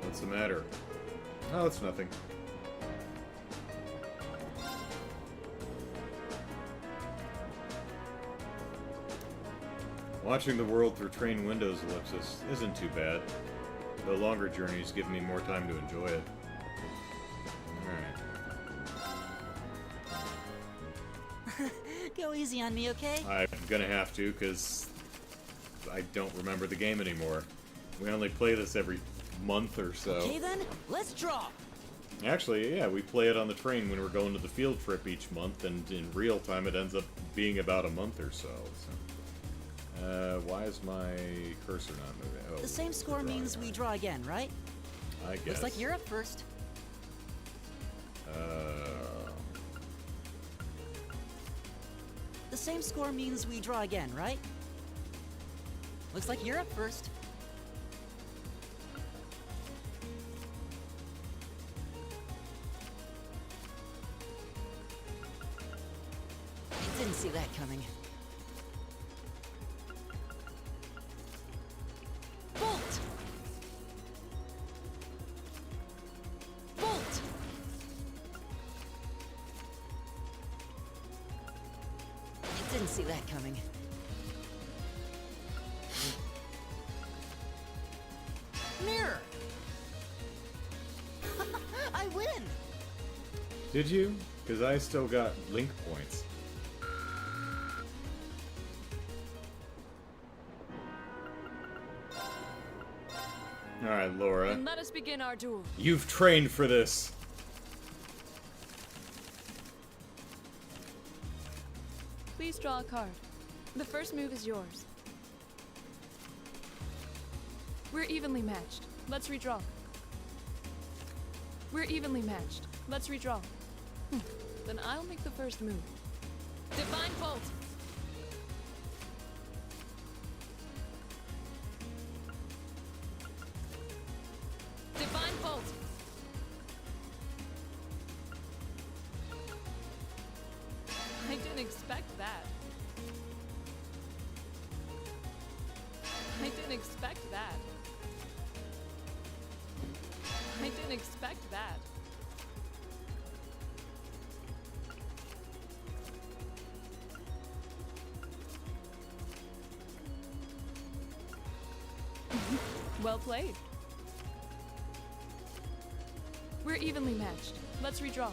What's the matter? Oh, it's nothing. Watching the world through train windows, Ellipsis, isn't too bad. The longer journeys give me more time to enjoy it. Alright. Go easy on me, okay? I'm gonna have to, because I don't remember the game anymore. We only play this every month or so. Okay then, let's draw! Actually, yeah, we play it on the train when we're going to the field trip each month, and in real time it ends up being about a month or so. Why is my cursor not moving? Oh, the same score means we draw again, right? I guess. Looks like you're up first. The same score means we draw again, right? Looks like you're up first. I didn't see that coming. Bolt! Bolt! I didn't see that coming. Mirror! I win! Did you? Because I still got link points. Alright, Laura. And let us begin our duel. You've trained for this. Please draw a card. The first move is yours. We're evenly matched. Let's redraw. We're evenly matched. Let's redraw. Then I'll make the first move. Divine Bolt! Divine Bolt! I didn't expect that. I didn't expect that. I didn't expect that. Well played. We're evenly matched. Let's redraw.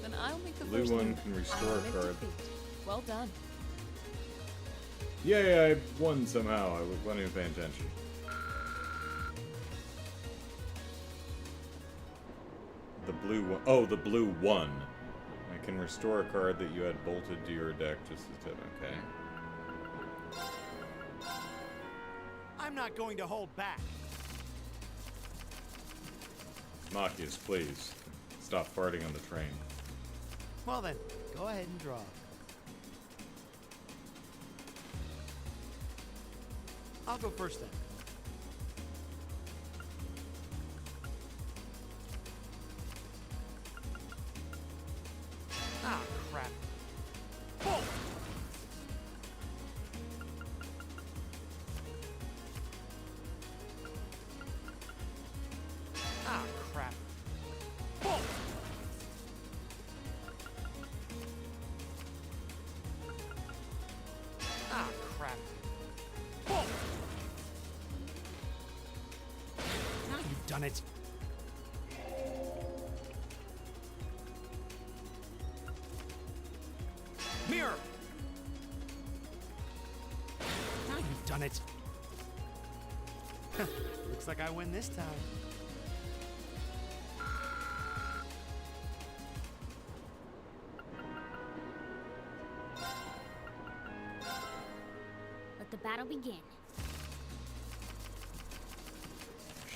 Then I'll make the Blue first one move. can restore a card. Defeat. Well done. Yeah, I won somehow. I wasn't even paying attention. The blue one. Oh, the blue one. I can restore a card that you had bolted to your deck just as tip. Okay. I'm not going to hold back. Machias, please. Stop farting on the train. Well then, go ahead and draw. I'll go first then. Ah, crap. Bolt! Ah, crap. Bolt! Ah, crap. Bolt! Now you've done it. Mirror! Now you've done it. Looks like I win this time. Let the battle begin.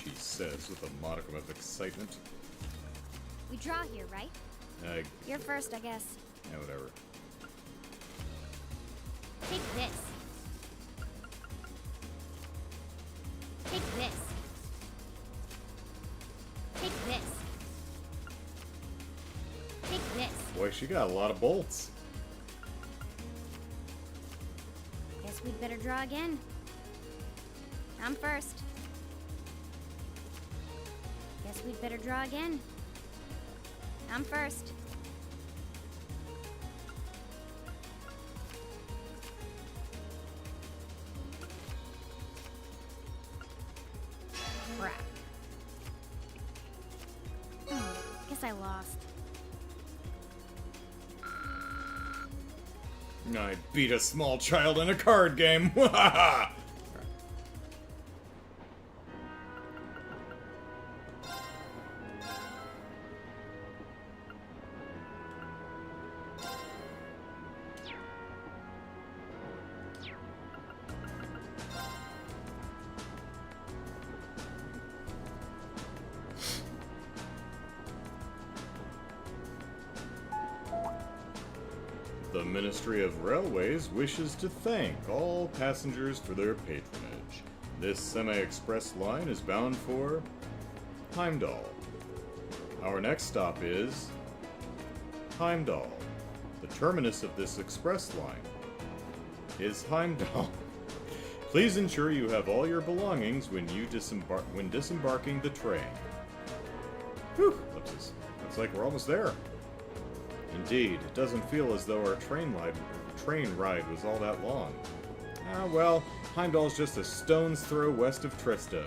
She says with a modicum of excitement. We draw here, right? You're first, I guess. Yeah, whatever. Take this. Take this. Take this. Take this. Boy, she got a lot of bolts. we'd better draw again. I'm first. Guess we'd better draw again. I'm first. Crap. Guess I lost. I beat a small child in a card game. The Ministry of Railways wishes to thank all passengers for their patronage. This semi-express line is bound for Heimdallr. Our next stop is Heimdallr. The terminus of this express line is Heimdallr. Please ensure you have all your belongings when disembarking the train. Whew, looks like we're almost there. Indeed, it doesn't feel as though our train ride was all that long. Ah, well, Heimdallr's just a stone's throw west of Trista.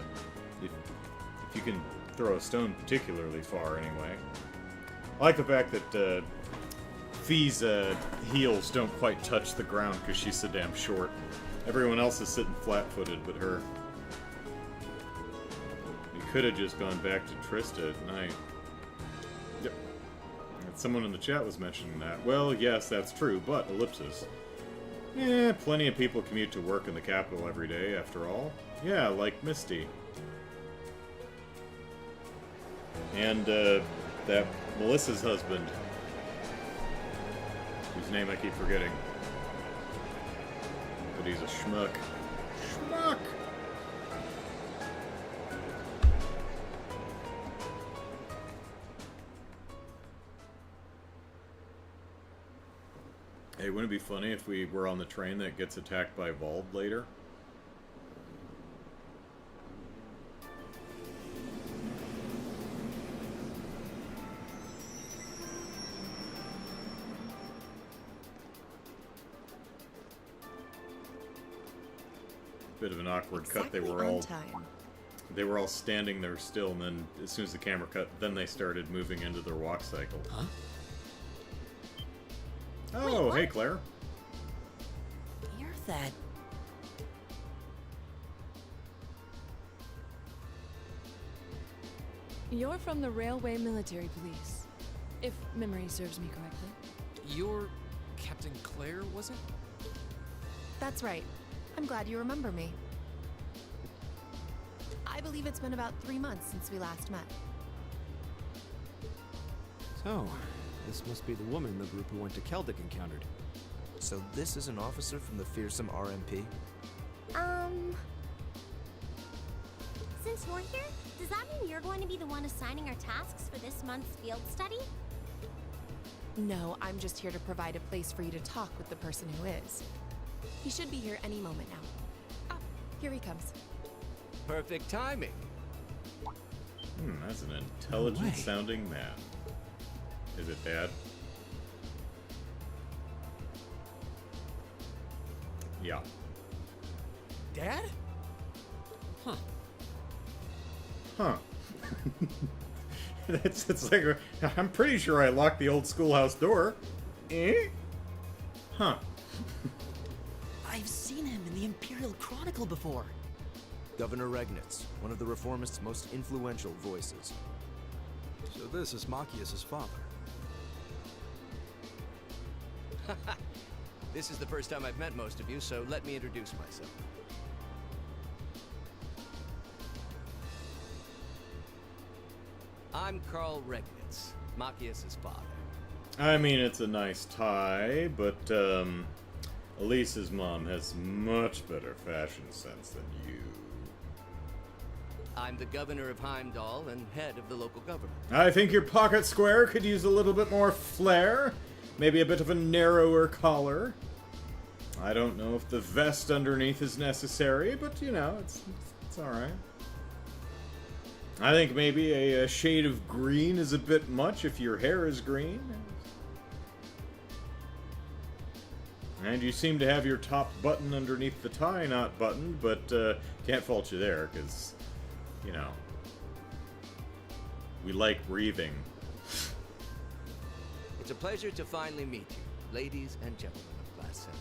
If you can throw a stone particularly far, anyway. I like the fact that Fee's heels don't quite touch the ground because she's so damn short. Everyone else is sitting flat-footed but her. We could have just gone back to Trista at night. Yep. Someone in the chat was mentioning that. Well, yes, that's true, but ellipsis. Plenty of people commute to work in the capital every day, after all. Yeah, like Misty. And, that Melissa's husband. Whose name I keep forgetting. But he's a schmuck. Schmuck! Hey, wouldn't it be funny if we were on the train that gets attacked by Vald later? Bit of an awkward cut. They were all standing there still, and then as soon as the camera cut, then they started moving into their walk cycle. Huh? Oh, hey, Claire. You're that... You're from the Railway Military Police, if memory serves me correctly. You're Captain Claire, was it? That's right. I'm glad you remember me. I believe it's been about 3 months since we last met. So, this must be the woman the group who went to Celtic encountered. So this is an officer from the fearsome RMP? Since you're here, does that mean you're going to be the one assigning our tasks for this month's field study? No, I'm just here to provide a place for you to talk with the person who is. He should be here any moment now. Ah, here he comes. Perfect timing. That's an intelligent-sounding man. Is it Dad? Yeah. Dad? Huh. Huh. it's like, I'm pretty sure I locked the old schoolhouse door. Eh? Huh. I've seen him in the Imperial Chronicle before. Governor Regnitz, one of the Reformists' most influential voices. So this is Machias's father. This is the first time I've met most of you, so let me introduce myself. I'm Carl Regnitz, Machias's father. I mean, it's a nice tie, but, Elise's mom has much better fashion sense than you. I'm the governor of Heimdallr and head of the local government. I think your pocket square could use a little bit more flair. Maybe a bit of a narrower collar. I don't know if the vest underneath is necessary, but, you know, it's alright. I think maybe a shade of green is a bit much if your hair is green. And you seem to have your top button underneath the tie not buttoned, but can't fault you there, because, you know, we like breathing. It's a pleasure to finally meet you, ladies and gentlemen of Class 7.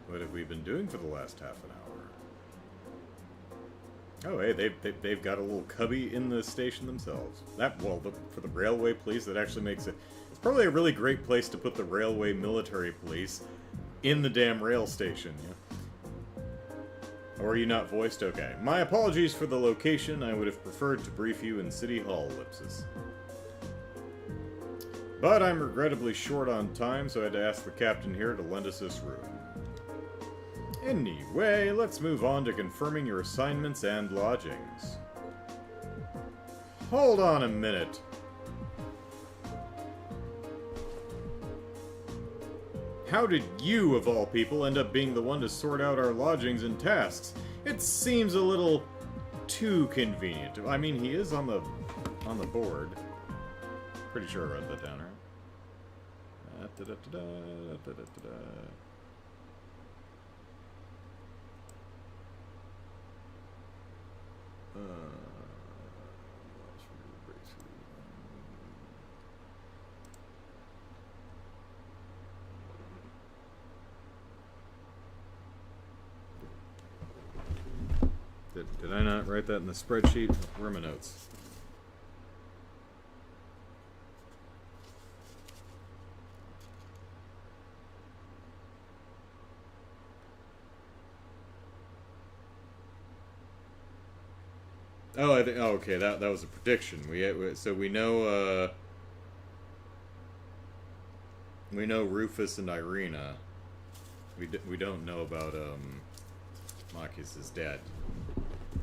What have we been doing for the last half an hour? Oh, hey, they've got a little cubby in the station themselves. For the railway police, that actually makes it... It's probably a really great place to put the railway military police in the damn rail station, yeah? Or are you not voiced? Okay. My apologies for the location. I would have preferred to brief you in City Hall, Ellipsis. But I'm regrettably short on time, so I had to ask the captain here to lend us this room. Anyway, let's move on to confirming your assignments and lodgings. Hold on a minute. How did you, of all people, end up being the one to sort out our lodgings and tasks? It seems a little too convenient. I mean, he is on the board. Pretty sure I wrote that down, right? Did I not write that in the spreadsheet? Where are my notes? Oh, I think. Oh, okay. That was a prediction. So we know. We know Rufus and Irina. We don't know about Marcus's dad.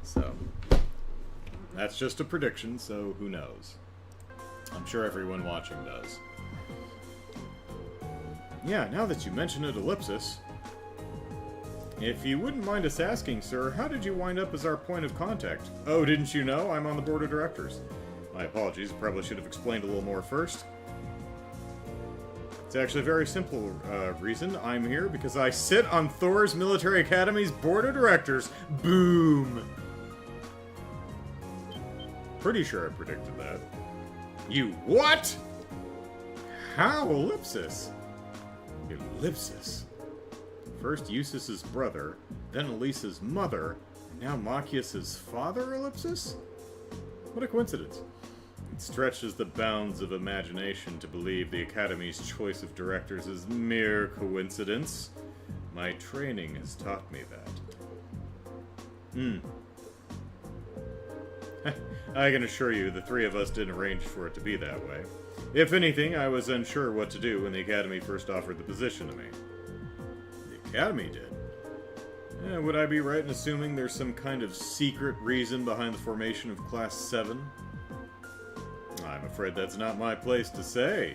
So that's just a prediction. So who knows? I'm sure everyone watching does. Yeah. Now that you mention it, Ellipsis. If you wouldn't mind us asking, sir, how did you wind up as our point of contact? Oh, didn't you know? I'm on the board of directors. My apologies, probably should have explained a little more first. It's actually a very simple reason. I'm here because I sit on Thor's Military Academy's board of directors. Boom! Pretty sure I predicted that. You what? How, Ellipsis? Ellipsis? First Eustace's brother, then Elise's mother, and now Machias's father, Ellipsis? What a coincidence. It stretches the bounds of imagination to believe the Academy's choice of directors is mere coincidence. My training has taught me that. I can assure you the three of us didn't arrange for it to be that way. If anything, I was unsure what to do when the Academy first offered the position to me. Academy did. Would I be right in assuming there's some kind of secret reason behind the formation of Class 7? I'm afraid that's not my place to say.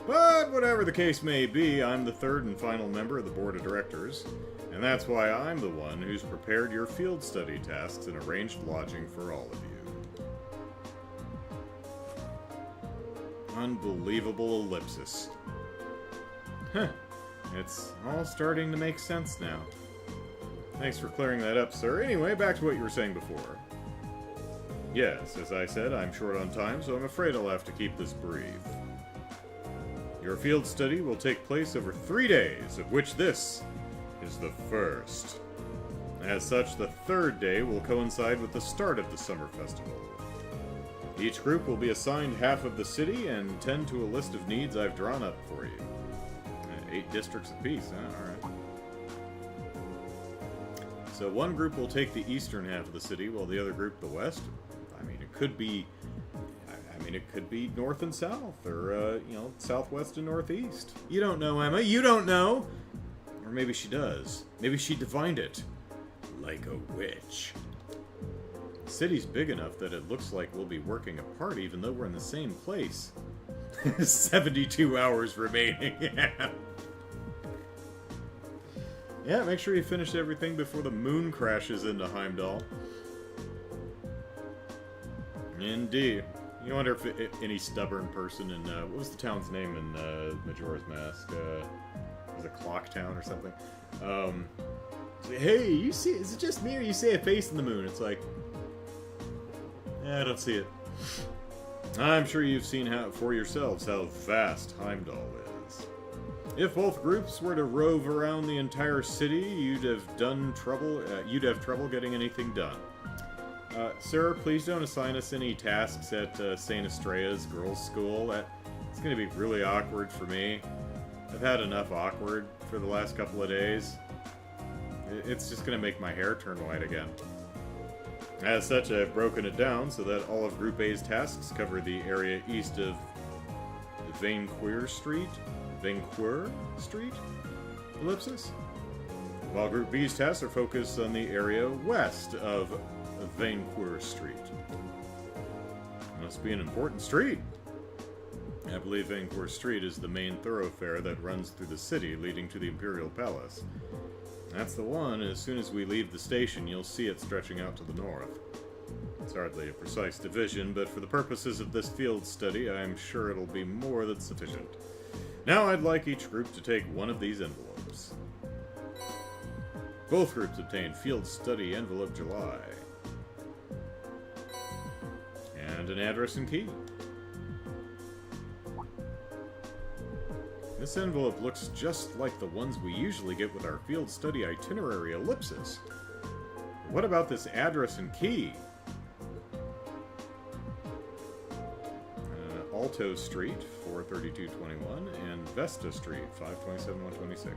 But whatever the case may be, I'm the third and final member of the Board of Directors, and that's why I'm the one who's prepared your field study tasks and arranged lodging for all of you. Unbelievable Ellipsis. Huh. It's all starting to make sense now. Thanks for clearing that up, sir. Anyway, back to what you were saying before. Yes, as I said, I'm short on time, so I'm afraid I'll have to keep this brief. Your field study will take place over 3 days, of which this is the first. As such, the third day will coincide with the start of the summer festival. Each group will be assigned half of the city and tend to a list of needs I've drawn up for you. 8 districts apiece, alright. So one group will take the eastern half of the city, while the other group the west. I mean, it could be north and south, or, southwest and northeast. You don't know, Emma, you don't know! Or maybe she does. Maybe she divined it. Like a witch. city's big enough that it looks like we'll be working apart even though we're in the same place. 72 hours remaining. Yeah, make sure you finish everything before the moon crashes into Heimdallr. Indeed. You wonder if any stubborn person in, what was the town's name in Majora's Mask? Was it Clock Town or something? Say, hey, you see, is it just me or you see a face in the moon? It's like, yeah, I don't see it. I'm sure you've seen for yourselves how vast Heimdallr is. If both groups were to rove around the entire city, you'd have trouble getting anything done. Sir, please don't assign us any tasks at St. Estrella's girls' school. It's going to be really awkward for me. I've had enough awkward for the last couple of days. It's just going to make my hair turn white again. As such, I've broken it down so that all of Group A's tasks cover the area east of Vainqueur Street? Ellipsis? While Group B's tasks are focused on the area west of Vainqueur Street. Must be an important street. I believe Vainqueur Street is the main thoroughfare that runs through the city leading to the Imperial Palace. That's the one. As soon as we leave the station, you'll see it stretching out to the north. It's hardly a precise division, but for the purposes of this field study, I'm sure it'll be more than sufficient. Now I'd like each group to take one of these envelopes. Both groups obtain Field Study Envelope July. And an address and key. This envelope looks just like the ones we usually get with our field study itinerary ellipsis. What about this address and key? Alto Street, 43221, and Vesta Street, 527-126.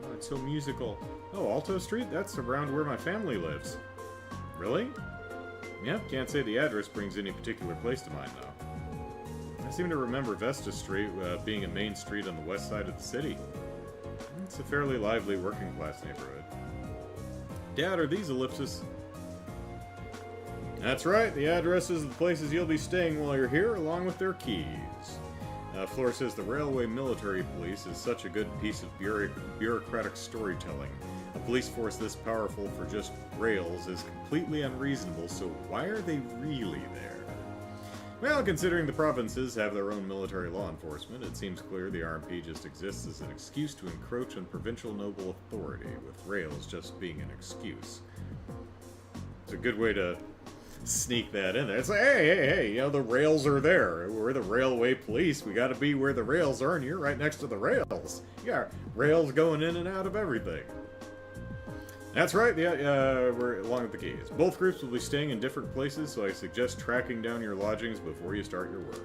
Oh, it's so musical. Oh, Alto Street? That's around where my family lives. Really? Yep, can't say the address brings any particular place to mind, though. I seem to remember Vesta Street being a main street on the west side of the city. It's a fairly lively working-class neighborhood. Dad, are these ellipses? That's right, the addresses of the places you'll be staying while you're here, along with their keys. Flora says the Railway Military Police is such a good piece of bureaucratic storytelling. A police force this powerful for just rails is completely unreasonable, so why are they really there? Well, considering the provinces have their own military law enforcement, it seems clear the RMP just exists as an excuse to encroach on provincial noble authority, with rails just being an excuse. It's a good way to sneak that in there. It's like, hey, you know, the rails are there. We're the railway police. We gotta be where the rails are, and you're right next to the rails. You got rails going in and out of everything. That's right, we're along with the keys. Both groups will be staying in different places, so I suggest tracking down your lodgings before you start your work.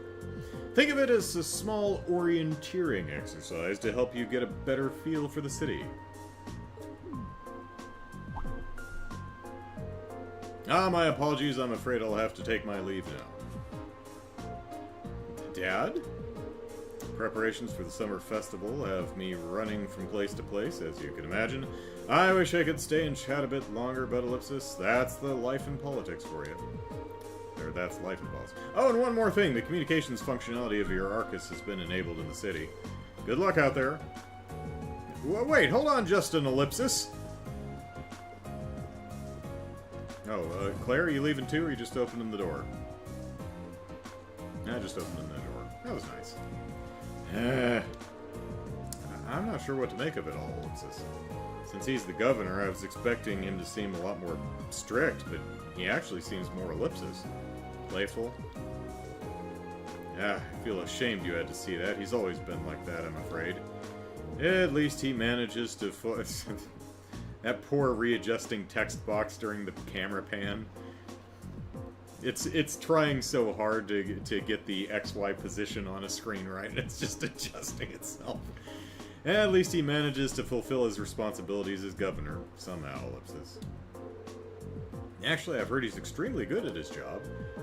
Think of it as a small orienteering exercise to help you get a better feel for the city. My apologies, I'm afraid I'll have to take my leave now. Dad? Preparations for the summer festival have me running from place to place, as you can imagine. I wish I could stay and chat a bit longer, but ellipsis, that's the life in politics for you. Or that's life in politics. Oh, and one more thing, the communications functionality of your Arcus has been enabled in the city. Good luck out there. Wait, hold on just an ellipsis. Oh, Claire, are you leaving too, or are you just opening the door? I just opened the door. That was nice. I'm not sure what to make of it all, ellipsis. Since he's the governor, I was expecting him to seem a lot more strict, but he actually seems more ellipsis. Playful. I feel ashamed you had to see that. He's always been like that, I'm afraid. At least he manages to... That poor readjusting text box during the camera pan. It's trying so hard to get the XY position on a screen right, and it's just adjusting itself. At least he manages to fulfill his responsibilities as governor, somehow, ellipsis. Actually, I've heard he's extremely good at his job.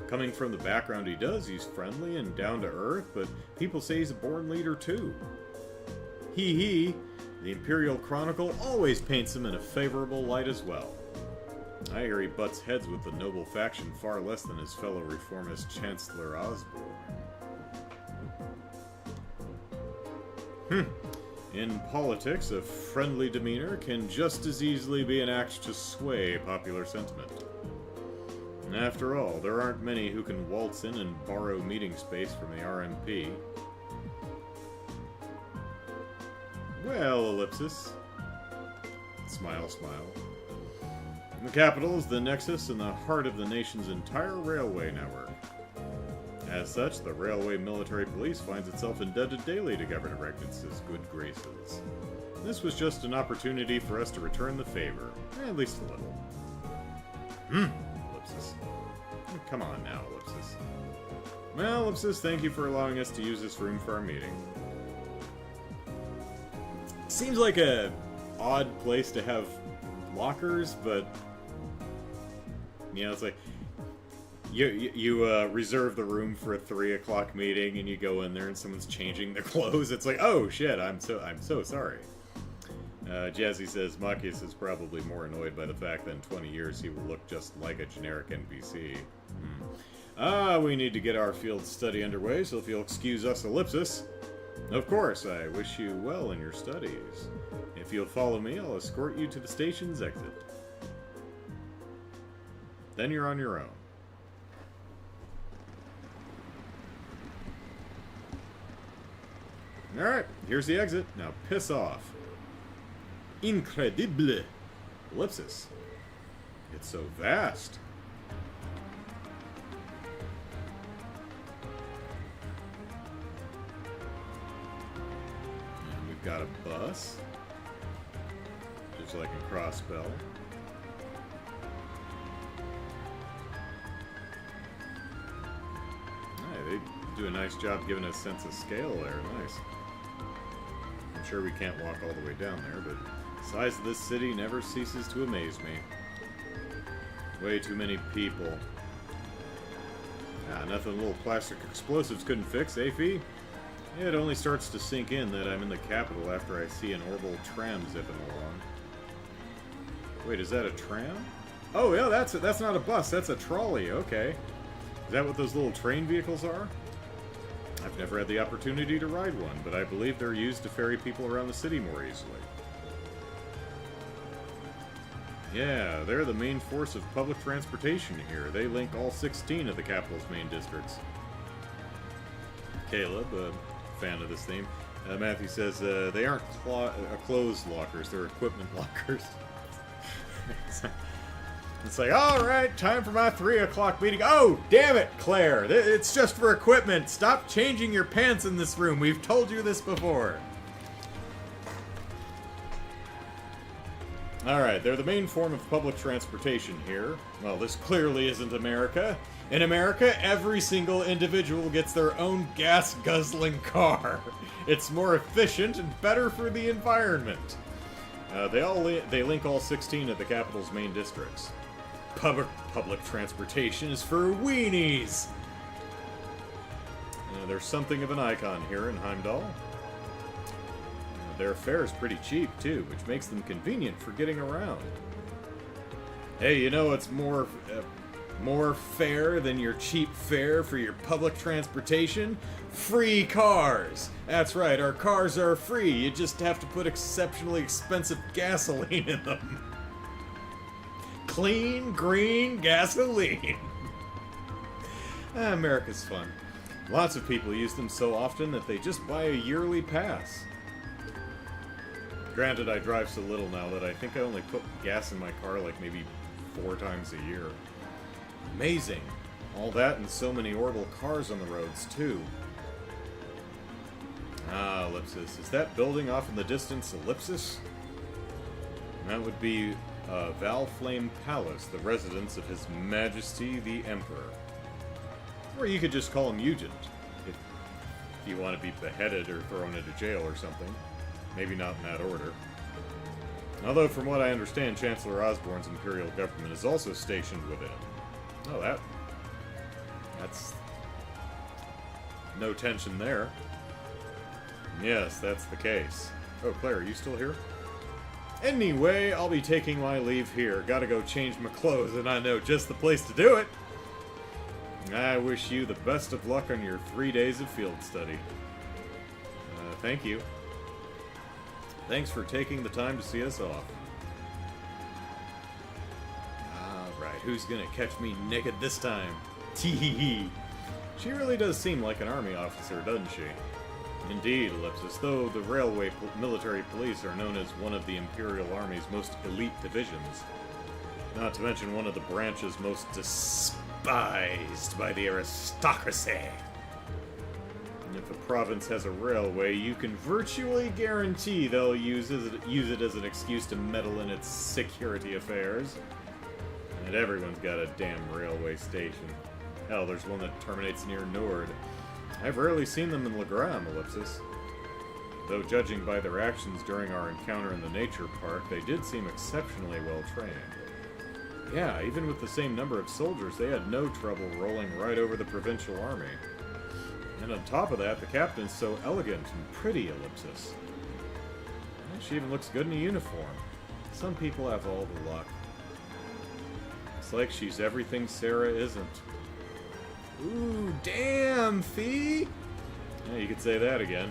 Coming from the background he does, he's friendly and down to earth, but people say he's a born leader too. The Imperial Chronicle always paints him in a favorable light as well. I hear he butts heads with the noble faction far less than his fellow reformist Chancellor Osborne. In politics, a friendly demeanor can just as easily be an act to sway popular sentiment. After all, there aren't many who can waltz in and borrow meeting space from the RMP. Well, ellipsis. Smile, smile. The capital is the nexus and the heart of the nation's entire railway network. As such, the Railway Military Police finds itself indebted daily to Governor Regnance's good graces. This was just an opportunity for us to return the favor, at least a little. Ellipsis. Come on now, Ellipsis. Well, Ellipsis, thank you for allowing us to use this room for our meeting. Seems like a odd place to have lockers, but you know, it's like you reserve the room for a 3 o'clock meeting, and you go in there, and someone's changing their clothes. It's like, oh shit, I'm so sorry. Jazzy says Machias is probably more annoyed by the fact that in 20 years he will look just like a generic NPC. We need to get our field study underway, so if you'll excuse us, Ellipsis. Of course, I wish you well in your studies. If you'll follow me, I'll escort you to the station's exit. Then you're on your own. Alright, here's the exit. Now piss off. Incredible. Ellipsis. It's so vast. And we've got a bus. Just like in Crossbell. Hey, they do a nice job giving us a sense of scale there. Nice. I'm sure we can't walk all the way down there, but the size of this city never ceases to amaze me. Way too many people. Nothing little plastic explosives couldn't fix, eh, Fee? It only starts to sink in that I'm in the capital after I see an orbital tram zipping along. Wait, is that a tram? Oh, yeah, that's not a bus, that's a trolley, okay. Is that what those little train vehicles are? I've never had the opportunity to ride one, but I believe they're used to ferry people around the city more easily. Yeah, they're the main force of public transportation here. They link all 16 of the capital's main districts. Caleb, a fan of this theme. Matthew says they aren't clothes lockers, they're equipment lockers. It's like, alright, time for my 3 o'clock meeting. Oh, damn it, Claire! It's just for equipment! Stop changing your pants in this room! We've told you this before! Alright, they're the main form of public transportation here. Well, this clearly isn't America. In America, every single individual gets their own gas-guzzling car. It's more efficient and better for the environment. They link all 16 of the capital's main districts. Public transportation is for weenies! There's something of an icon here in Heimdallr. Their fare is pretty cheap, too, which makes them convenient for getting around. Hey, you know what's more fair than your cheap fare for your public transportation? Free cars! That's right, our cars are free. You just have to put exceptionally expensive gasoline in them. Clean, green gasoline. America's fun. Lots of people use them so often that they just buy a yearly pass. Granted, I drive so little now that I think I only put gas in my car like maybe 4 times a year. Amazing. All that and so many orbital cars on the roads, too. Ellipsis. Is that building off in the distance Ellipsis? That would be Valflame Palace, the residence of His Majesty the Emperor. Or you could just call him Ugent, if you want to be beheaded or thrown into jail or something. Maybe not in that order. Although, from what I understand, Chancellor Osborne's imperial government is also stationed within. Oh, that's no tension there. Yes, that's the case. Oh, Claire, are you still here? Anyway, I'll be taking my leave here. Gotta go change my clothes, and I know just the place to do it. I wish you the best of luck on your 3 days of field study. Thank you. Thanks for taking the time to see us off. Alright, who's gonna catch me naked this time? Tee-hee-hee. She really does seem like an army officer, doesn't she? Indeed, Ellipsis, though the railway military police are known as one of the Imperial Army's most elite divisions. Not to mention one of the branches most despised by the aristocracy. And if a province has a railway, you can virtually guarantee they'll use it as an excuse to meddle in its security affairs. And everyone's got a damn railway station. Hell, there's one that terminates near Nord. I've rarely seen them in Legram, Ellipsis. Though judging by their actions during our encounter in the nature park, they did seem exceptionally well trained. Yeah, even with the same number of soldiers, they had no trouble rolling right over the provincial army. And on top of that, the captain's so elegant and pretty, Ellipsis. And she even looks good in a uniform. Some people have all the luck. It's like she's everything Sarah isn't. Ooh, damn, Fee! Yeah, you could say that again.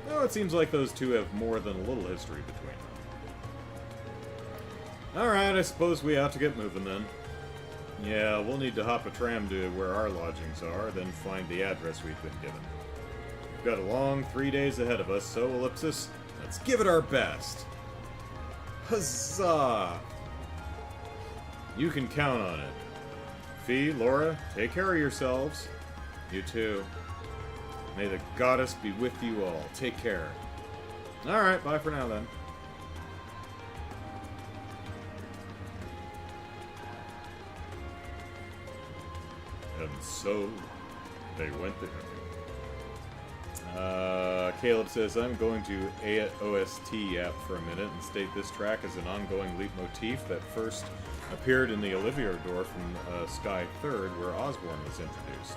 No, it seems like those two have more than a little history between them. Alright, I suppose we ought to get moving then. Yeah, we'll need to hop a tram to where our lodgings are, then find the address we've been given. We've got a long 3 days ahead of us, so, Ellipsis, let's give it our best. Huzzah! You can count on it. Fee, Laura, take care of yourselves. You too. May the goddess be with you all. Take care. Alright, bye for now then. And so, they went to heaven. Caleb says, I'm going to OST app for a minute and state this track as an ongoing leitmotif that first appeared in the Olivier door from Sky 3rd, where Osborne was introduced.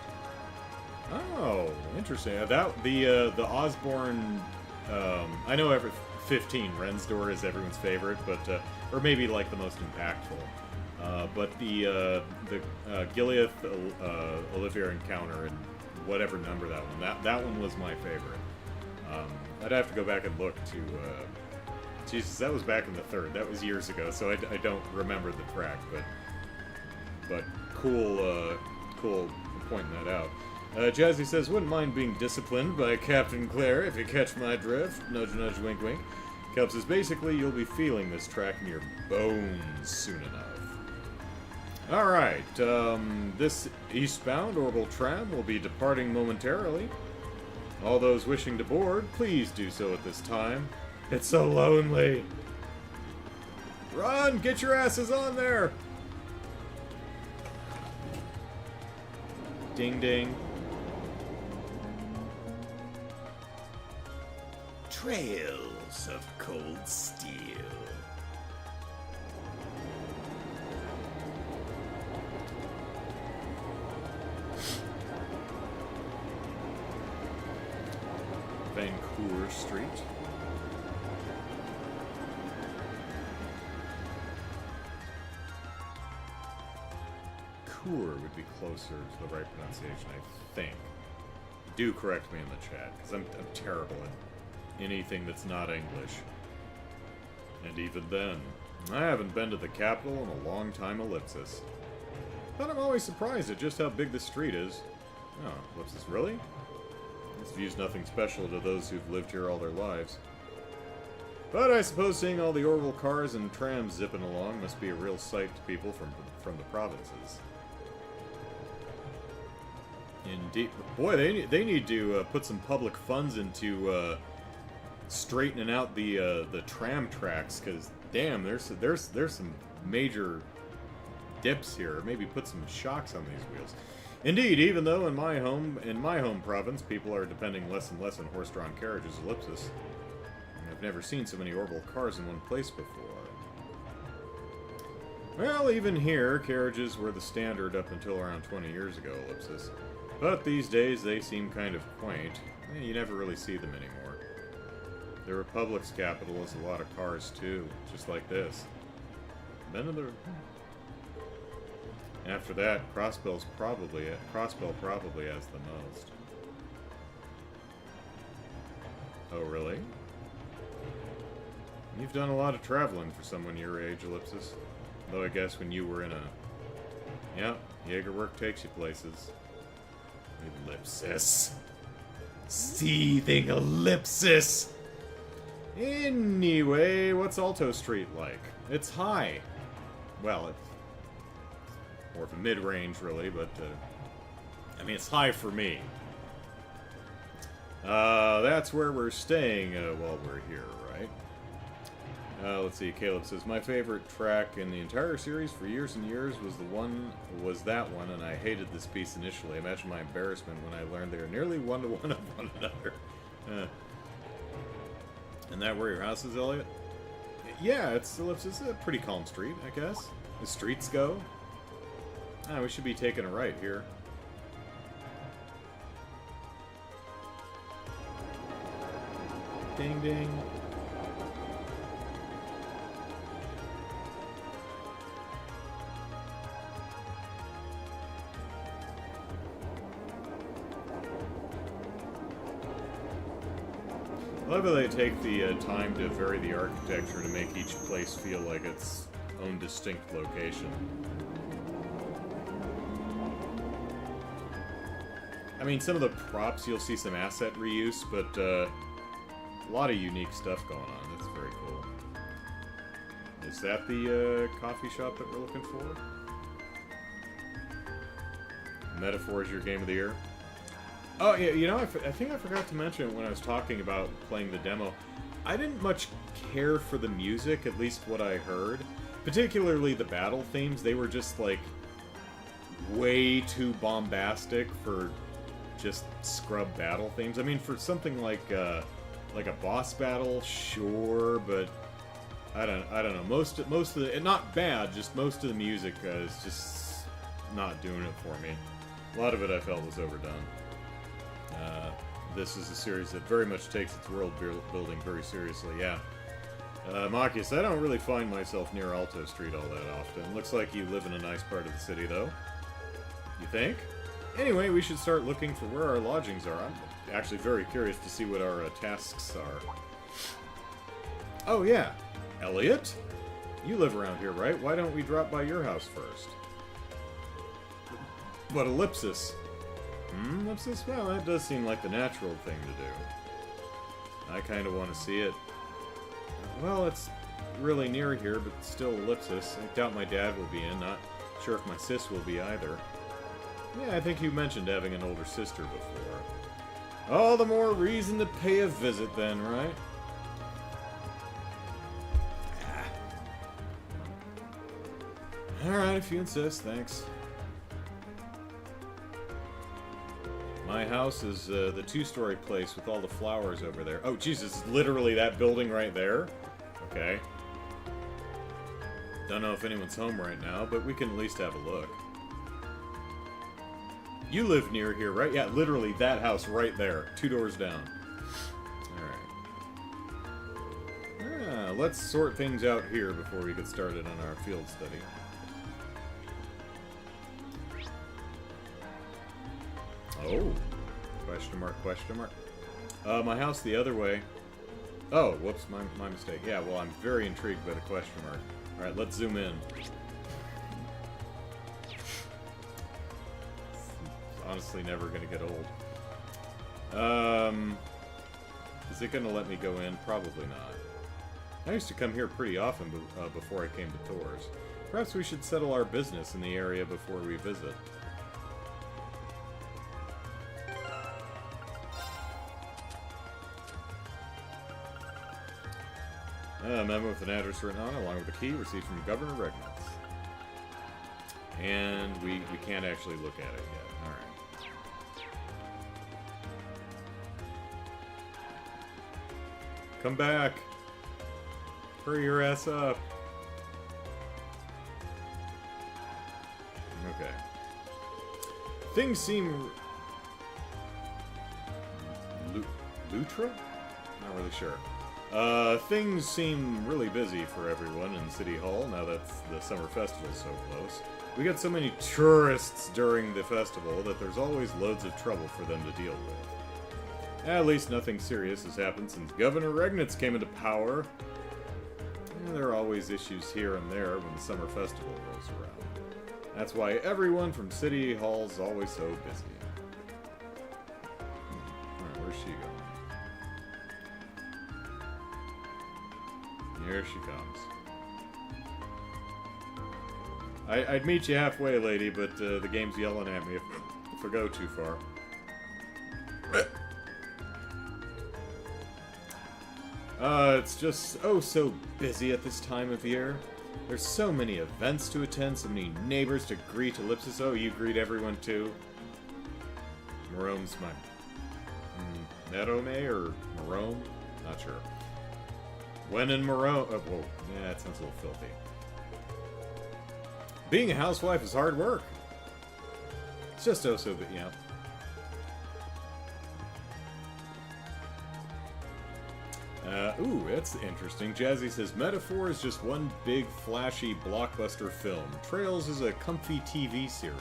Oh, interesting. The Osborne, I know every 15 Ren's door is everyone's favorite, but or maybe like the most impactful. But the Gilead Olivier encounter and whatever number that one was my favorite. I'd have to go back and look to. Jesus, that was back in the 3rd. That was years ago, so I don't remember the track, but cool pointing that out. Jazzy says, wouldn't mind being disciplined by Captain Claire if you catch my drift. Nudge, nudge, wink, wink. Kelp says, basically, you'll be feeling this track in your bones soon enough. Alright, this eastbound orbital tram will be departing momentarily. All those wishing to board, please do so at this time. It's so lonely. Run! Get your asses on there! Ding ding. Trails of cold steel. Vancouver Street. Would be closer to the right pronunciation, I think. Do correct me in the chat, because I'm terrible at anything that's not English. And even then, I haven't been to the capital in a long time, Ellipsis. But I'm always surprised at just how big the street is. Oh, Ellipsis, really? This view's nothing special to those who've lived here all their lives. But I suppose seeing all the orbital cars and trams zipping along must be a real sight to people from the provinces. Indeed. Boy, they need to put some public funds into straightening out the tram tracks, because damn, there's some major dips here. Maybe put some shocks on these wheels. Indeed, even though in my home province, people are depending less and less on horse-drawn carriages, Ellipsis. I've never seen so many orbital cars in one place before. Well, even here, carriages were the standard up until around 20 years ago, Ellipsis. But these days, they seem kind of quaint. You never really see them anymore. The Republic's capital is a lot of cars too, just like this. After that, Crossbell probably has the most. Oh, really? You've done a lot of traveling for someone your age, Ellipsis. Though I guess when you were in a... Yeah, Jaeger work takes you places. Ellipsis. Seething ellipsis! Anyway, what's Alto Street like? It's high. Well, it's more of a mid-range, really, but... I mean, it's high for me. That's where we're staying while we're here, right? Let's see, Caleb says, my favorite track in the entire series for years and years was that one, and I hated this piece initially. Imagine my embarrassment when I learned they are nearly one-to-one of one another. And that where your house is, Elliot? Yeah, it's a pretty calm street, I guess. The streets go. Ah, we should be taking a right here. Ding ding. I love how they take the time to vary the architecture to make each place feel like its own distinct location. I mean, some of the props, you'll see some asset reuse, but a lot of unique stuff going on. That's very cool. Is that the coffee shop that we're looking for? Metaphor is your game of the year? Oh, yeah, you know, I think I forgot to mention when I was talking about playing the demo, I didn't much care for the music, at least what I heard. Particularly the battle themes, they were just, like, way too bombastic for just scrub battle themes. I mean, for something like a boss battle, sure, but I don't know. Most of the, not bad, just most of the music is just not doing it for me. A lot of it I felt was overdone. This is a series that very much takes its world building very seriously, yeah. Machias, I don't really find myself near Alto Street all that often. Looks like you live in a nice part of the city, though. You think? Anyway, we should start looking for where our lodgings are. I'm actually very curious to see what our tasks are. Oh, yeah. Elliot? You live around here, right? Why don't we drop by your house first? But Ellipsis... Ellipsis? Well, that does seem like the natural thing to do. I kind of want to see it. Well, it's really near here, but still Ellipsis. I doubt my dad will be in. Not sure if my sis will be either. Yeah, I think you mentioned having an older sister before. All the more reason to pay a visit then, right? Alright, if you insist, thanks. My house is the two-story place with all the flowers over there. Oh, Jesus, literally that building right there? Okay. Don't know if anyone's home right now, but we can at least have a look. You live near here, right? Yeah, literally that house right there. 2 doors down. Alright. Let's sort things out here before we get started on our field study. Oh. Question mark, question mark. My house the other way. Oh, whoops, my mistake. Yeah, well, I'm very intrigued by the question mark. Alright, let's zoom in. Honestly never gonna get old. Is it gonna let me go in? Probably not. I used to come here pretty often before I came to Thor's. Perhaps we should settle our business in the area before we visit. A memo with an address written on it, along with a key received from Governor Regnitz. And we can't actually look at it yet. Alright. Come back! Hurry your ass up! Okay. Things seem... Lutra? Not really sure. Things seem really busy for everyone in City Hall now that the summer festival's so close. We get so many tourists during the festival that there's always loads of trouble for them to deal with. At least nothing serious has happened since Governor Regnitz came into power. There are always issues here and there when the summer festival rolls around. That's why everyone from City Hall's always so busy. Alright, where's she going? Here she comes. I'd meet you halfway, lady, but the game's yelling at me if I go too far. It's just so busy at this time of year. There's so many events to attend, so many neighbors to greet. Ellipsis, oh, you greet everyone too? Marome's my... Merome or Marome? Not sure. When in Marome... Oh, whoa. Yeah, that sounds a little filthy. Being a housewife is hard work. It's just so but yeah. Ooh, that's interesting. Jazzy says, Metaphor is just one big, flashy, blockbuster film. Trails is a comfy TV series.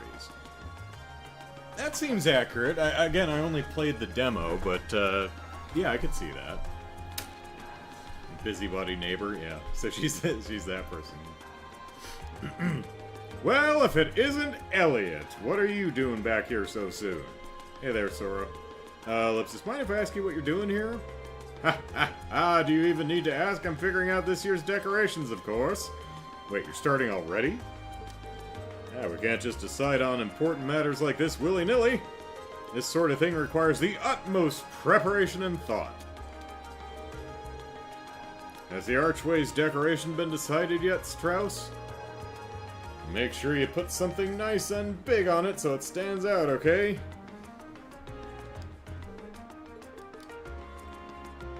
That seems accurate. Again, I only played the demo, but, yeah, I could see that. Busybody neighbor, yeah. So she's that person. Well, if it isn't Elliot, what are you doing back here so soon? Hey there, Sora. Ellipsis, mind if I ask you what you're doing here? Ha ha ha, do you even need to ask? I'm figuring out this year's decorations, of course. Wait, you're starting already? Yeah, we can't just decide on important matters like this willy-nilly. This sort of thing requires the utmost preparation and thought. Has the archway's decoration been decided yet, Strauss? Make sure you put something nice and big on it so it stands out, okay?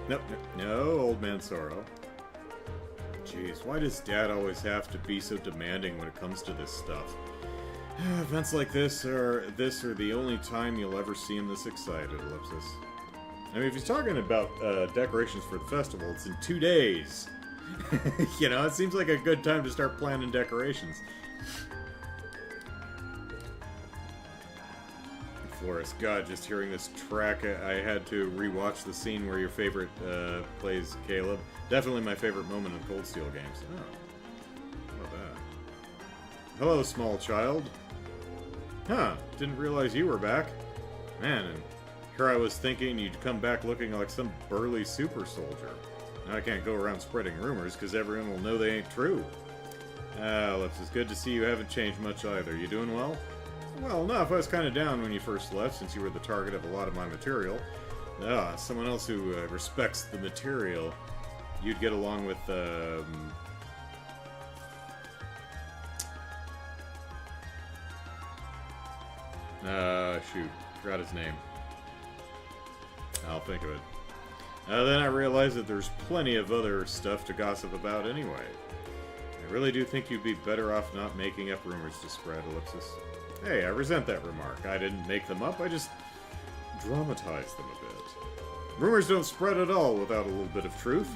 Nope, no, old man Sorrow. Jeez, why does Dad always have to be so demanding when it comes to this stuff? Events like this are the only time you'll ever see him this excited, Ellipsis. I mean, if he's talking about decorations for the festival, it's in 2 days. You know, it seems like a good time to start planning decorations. Florist, God, just hearing this track, I had to rewatch the scene where your favorite plays Caleb. Definitely my favorite moment of Cold Steel games. Oh, how about that? Hello, small child. Huh, didn't realize you were back. Man, and here I was thinking you'd come back looking like some burly super soldier. Now I can't go around spreading rumors, because everyone will know they ain't true. Ellipsis, it's good to see you haven't changed much either. You doing well? Well, enough. I was kind of down when you first left, since you were the target of a lot of my material. Someone else who respects the material. You'd get along with, shoot. Forgot his name. I'll think of it. Then I realized that there's plenty of other stuff to gossip about anyway. I really do think you'd be better off not making up rumors to spread, Ellipsis. Hey, I resent that remark. I didn't make them up, I just dramatized them a bit. Rumors don't spread at all without a little bit of truth.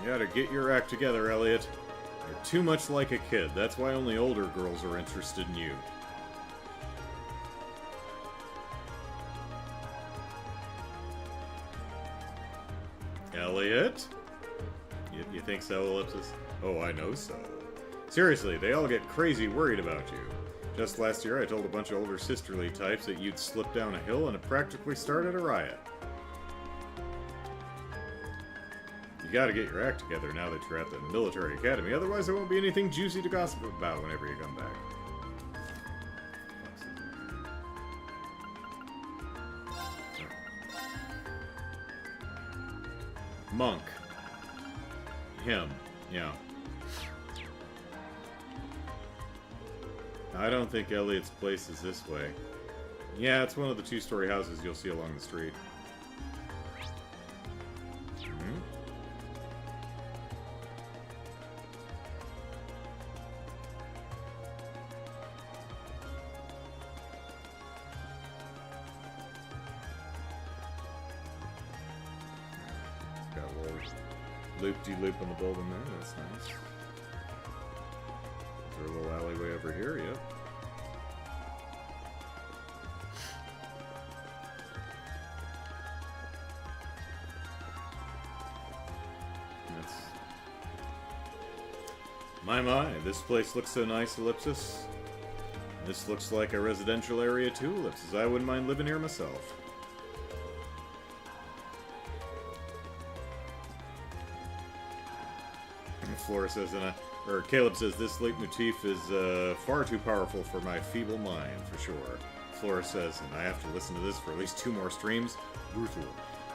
You gotta get your act together, Elliot. You're too much like a kid. That's why only older girls are interested in you. Elliot? You think so, Ellipsis? Oh, I know so. Seriously, they all get crazy worried about you. Just last year, I told a bunch of older sisterly types that you'd slip down a hill and it practically started a riot. You gotta get your act together now that you're at the military academy, otherwise there won't be anything juicy to gossip about whenever you come back. Monk. Him. Yeah. I don't think Elliot's place is this way. Yeah, it's one of the 2-story houses you'll see along the street. loop-de-loop on the building there. That's nice. Is there a little alleyway over here? Yep. That's... My, this place looks so nice, Ellipsis. This looks like a residential area too, Ellipsis. I wouldn't mind living here myself. Flora says, or Caleb says, this leitmotif is far too powerful for my feeble mind, for sure. Flora says, and I have to listen to this for at least 2 more streams. Brutal.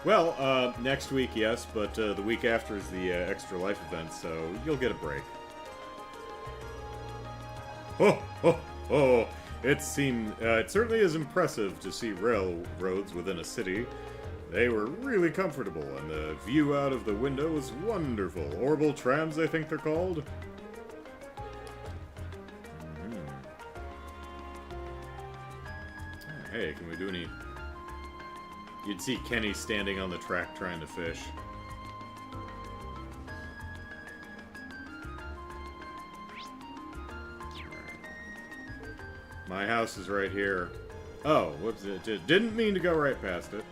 Well, next week, yes, but the week after is the Extra Life event, so you'll get a break. Ho, ho, ho! It certainly is impressive to see railroads within a city. They were really comfortable, and the view out of the window was wonderful. Orbital trams, I think they're called. Hey, can we do any... You'd see Kenny standing on the track trying to fish. My house is right here. Oh, whoops, it didn't mean to go right past it.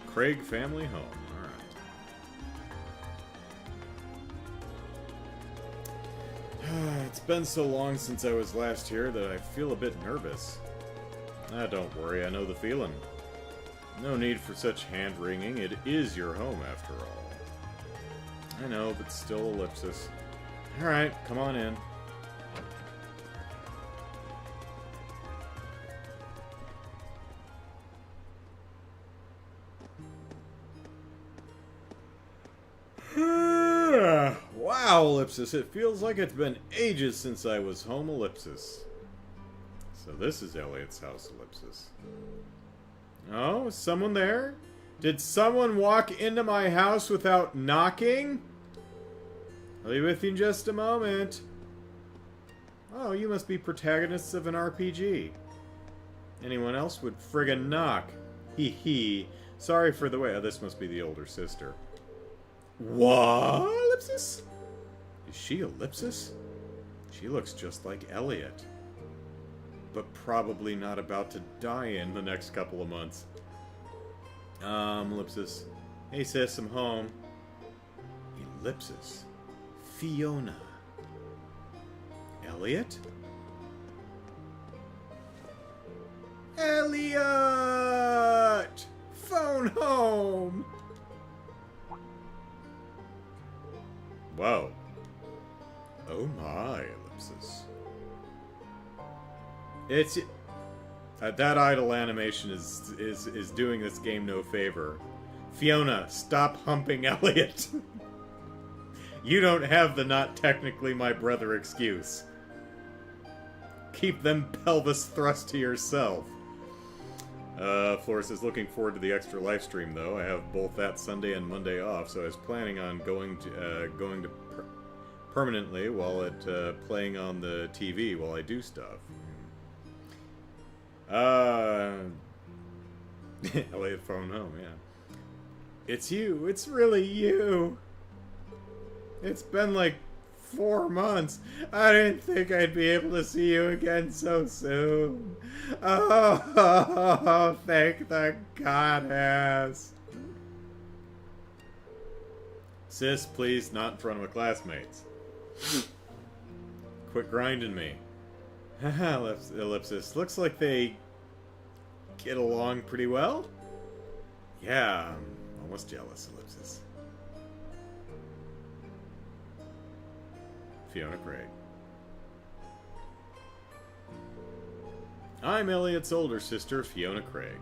Craig family home. Alright. It's been so long since I was last here that I feel a bit nervous. Don't worry, I know the feeling. No need for such hand-wringing. It is your home, after all. I know, but still, Ellipsis. Alright, come on in. Wow, Ellipsis, it feels like it's been ages since I was home, Ellipsis. So this is Elliot's house, Ellipsis. Oh, is someone there? Did someone walk into my house without knocking? I'll be with you in just a moment. Oh, you must be protagonists of an RPG. Anyone else would friggin' knock. Hee hee. Sorry for the way... Oh, this must be the older sister. What? Ellipsis? Is she Ellipsis? She looks just like Elliot. But probably not about to die in the next couple of months. Ellipsis. Hey sis, I'm home. Ellipsis. Fiona. Elliot? Elliot! Phone home! Whoa. Oh my, Ellipsis. It's... that idle animation is doing this game no favor. Fiona, stop humping Elliot. You don't have the not technically my brother excuse. Keep them pelvis thrust to yourself. Flora says, looking forward to the extra live stream, though. I have both that Sunday and Monday off, so I was planning on going to permanently while playing on the TV while I do stuff. Elliot phone home, yeah. It's you. It's really you. It's been like 4 months. I didn't think I'd be able to see you again so soon. Oh, thank the goddess. Sis, please, not in front of my classmates. Quit grinding me. Haha, Ellipsis. Looks like they get along pretty well. Yeah, I'm almost jealous, Ellipsis. Fiona Craig. I'm Elliot's older sister, Fiona Craig.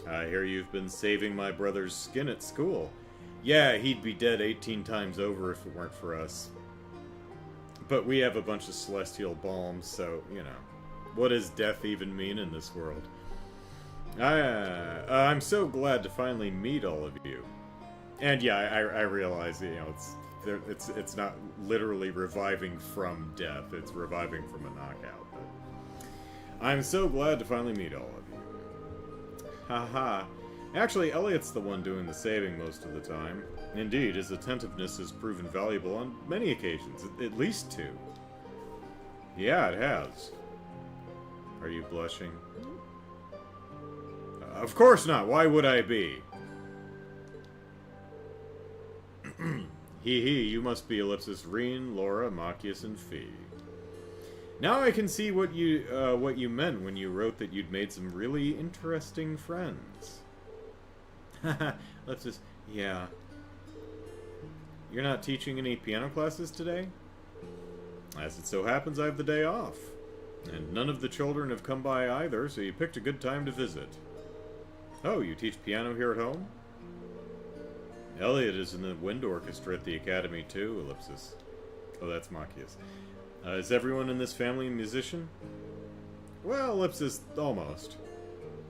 I hear you've been saving my brother's skin at school. Yeah, he'd be dead 18 times over if it weren't for us. But we have a bunch of celestial balms, so, you know. What does death even mean in this world? I'm so glad to finally meet all of you. And yeah, I realize, you know, it's not literally reviving from death. It's reviving from a knockout. I'm so glad to finally meet all of you. Haha. Actually, Elliot's the one doing the saving most of the time. Indeed, his attentiveness has proven valuable on many occasions, at least 2. Yeah, it has. Are you blushing? Of course not. Why would I be? Hee hee, you must be Ellipsis, Rean, Laura, Machias, and Fee. Now I can see what you meant when you wrote that you'd made some really interesting friends. Haha, Ellipsis, yeah. You're not teaching any piano classes today? As it so happens, I have the day off. And none of the children have come by either, so you picked a good time to visit. Oh, you teach piano here at home? Elliot is in the wind orchestra at the academy too, Ellipsis. Oh, that's Machias. Is everyone in this family a musician? Well, Ellipsis, almost.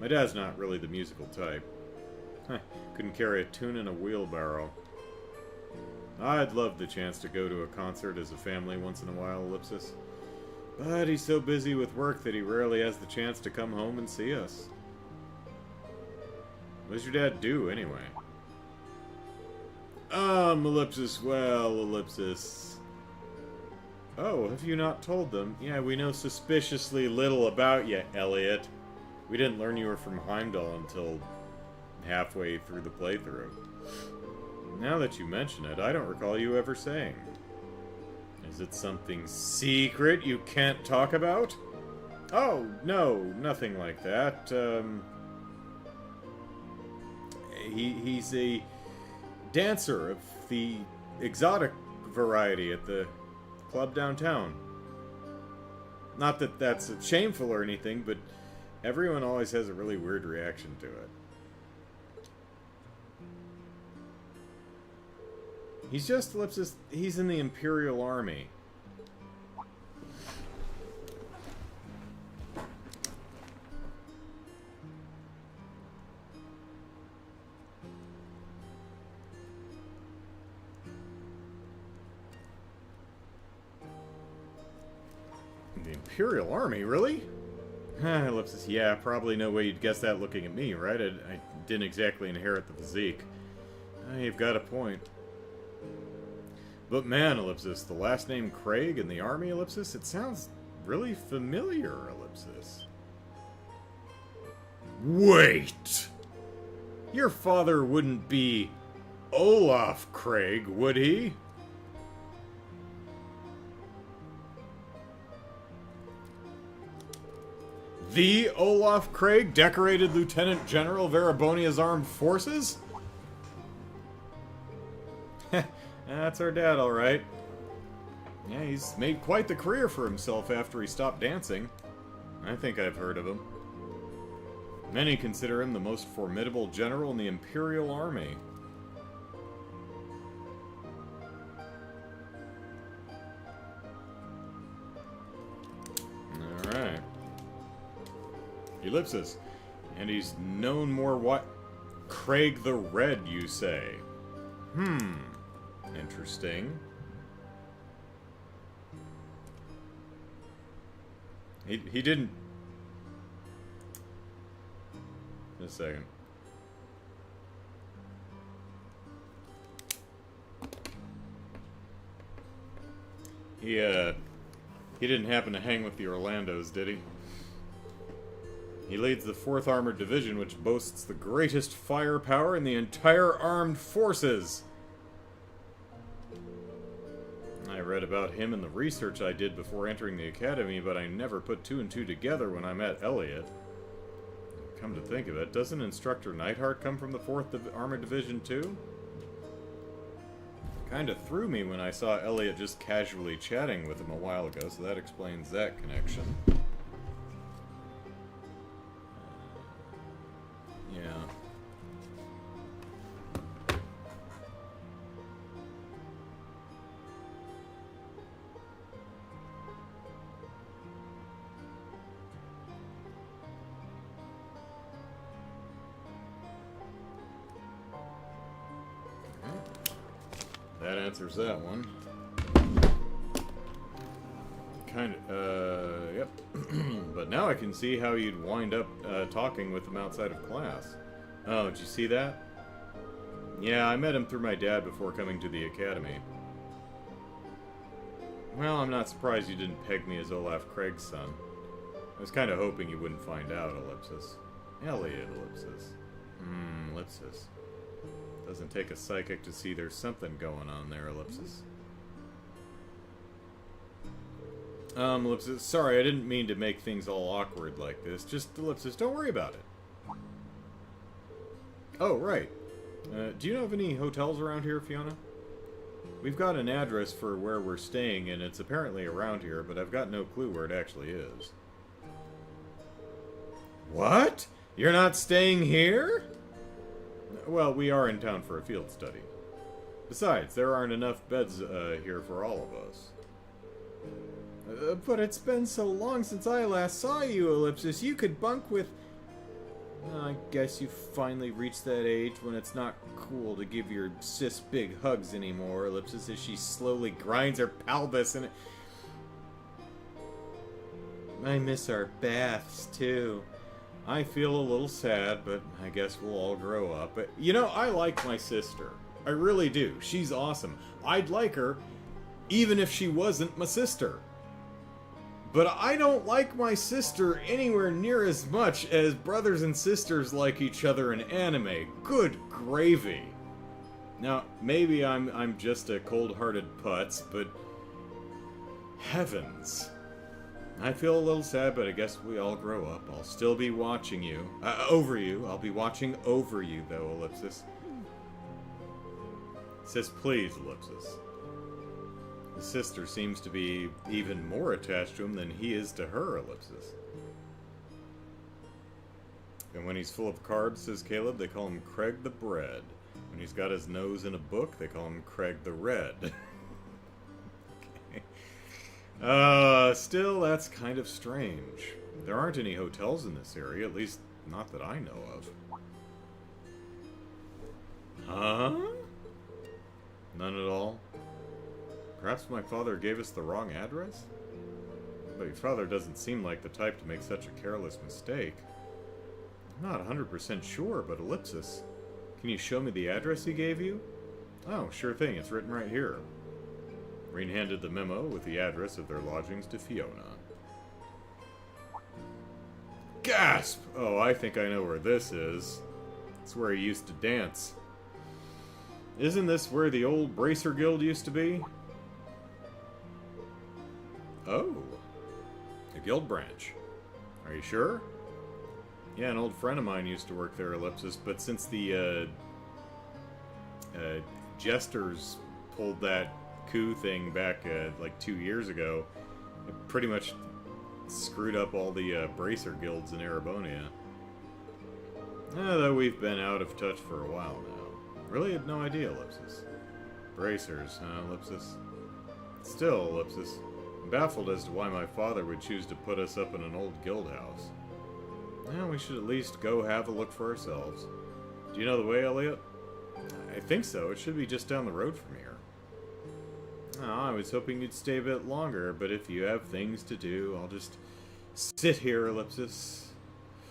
My dad's not really the musical type. Couldn't carry a tune in a wheelbarrow. I'd love the chance to go to a concert as a family once in a while, Ellipsis. But he's so busy with work that he rarely has the chance to come home and see us. What does your dad do, anyway? Ellipsis, well, Ellipsis. Oh, have you not told them? Yeah, we know suspiciously little about you, Elliot. We didn't learn you were from Heimdallr until halfway through the playthrough. Now that you mention it, I don't recall you ever saying. Is it something secret you can't talk about? Oh, no, nothing like that. He's a dancer of the exotic variety at the club downtown. Not that that's shameful or anything, but everyone always has a really weird reaction to it. He's just Ellipsis. He's in the Imperial Army. The Imperial Army, really? Ellipsis, yeah, probably no way you'd guess that looking at me, right? I didn't exactly inherit the physique. You've got a point. But man, Ellipsis, the last name Craig in the army, Ellipsis, it sounds really familiar, Ellipsis. Wait! Your father wouldn't be Olaf Craig, would he? The Olaf Craig, decorated Lieutenant General of Erebonia's Armed Forces? That's our dad, alright. Yeah, he's made quite the career for himself after he stopped dancing. I think I've heard of him. Many consider him the most formidable general in the Imperial Army. Alright. Ellipsis. And he's known more what? Craig the Red, you say? Interesting. He didn't... Just a second. He didn't happen to hang with the Orlandos, did he? He leads the 4th Armored Division, which boasts the greatest firepower in the entire armed forces. I read about him in the research I did before entering the academy, but I never put 2 and 2 together when I met Elliot. Come to think of it, doesn't Instructor Neidhart come from the 4th Armored Division too? Kinda threw me when I saw Elliot just casually chatting with him a while ago, so that explains that connection. Yeah. That answers that one. Elliot. But now I can see how you'd wind up talking with him outside of class. Oh, did you see that? Yeah, I met him through my dad before coming to the academy. Well, I'm not surprised you didn't peg me as Olaf Craig's son. I was kind of hoping you wouldn't find out, Ellipsis. Elliot, Ellipsis. Ellipsis. Doesn't take a psychic to see there's something going on there, Ellipsis. Ellipsis, sorry, I didn't mean to make things all awkward like this. Just, Ellipsis, don't worry about it. Oh, right. Do you know of any hotels around here, Fiona? We've got an address for where we're staying, and it's apparently around here, but I've got no clue where it actually is. What? You're not staying here? Well, we are in town for a field study. Besides, there aren't enough beds here for all of us. But it's been so long since I last saw you, Ellipsis. You could bunk with... I guess you finally reached that age when it's not cool to give your sis big hugs anymore, Ellipsis, as she slowly grinds her pelvis in it. I miss our baths, too. I feel a little sad, but I guess we'll all grow up. But, you know, I like my sister. I really do. She's awesome. I'd like her even if she wasn't my sister. But I don't like my sister anywhere near as much as brothers and sisters like each other in anime. Good gravy. Now, maybe I'm just a cold-hearted putz, but heavens. I feel a little sad, but I guess we all grow up. I'll still be watching you. Over you. I'll be watching over you, though, Ellipsis. Says please, Ellipsis. His sister seems to be even more attached to him than he is to her, Ellipsis. And when he's full of carbs, says Caleb, they call him Craig the Bread. When he's got his nose in a book, they call him Craig the Red. Okay. Still, that's kind of strange. There aren't any hotels in this area, at least not that I know of. Huh? None at all? Perhaps my father gave us the wrong address? But your father doesn't seem like the type to make such a careless mistake. I'm not 100% sure, but Ellipsis. Can you show me the address he gave you? Oh, sure thing, it's written right here. Rean handed the memo with the address of their lodgings to Fiona. Gasp! Oh, I think I know where this is. It's where he used to dance. Isn't this where the old Bracer Guild used to be? Oh. A guild branch. Are you sure? Yeah, an old friend of mine used to work there, Ellipsis, but since the, Jesters pulled that coup thing back, like 2 years ago, it pretty much screwed up all the, Bracer guilds in Erebonia. Though we've been out of touch for a while now. Really had no idea, Ellipsis. Bracers, huh, Ellipsis? Still, Ellipsis. I'm baffled as to why my father would choose to put us up in an old guild house. Well, we should at least go have a look for ourselves. Do you know the way, Elliot? I think so. It should be just down the road from here. Oh, I was hoping you'd stay a bit longer, but if you have things to do, I'll just sit here, Ellipsis.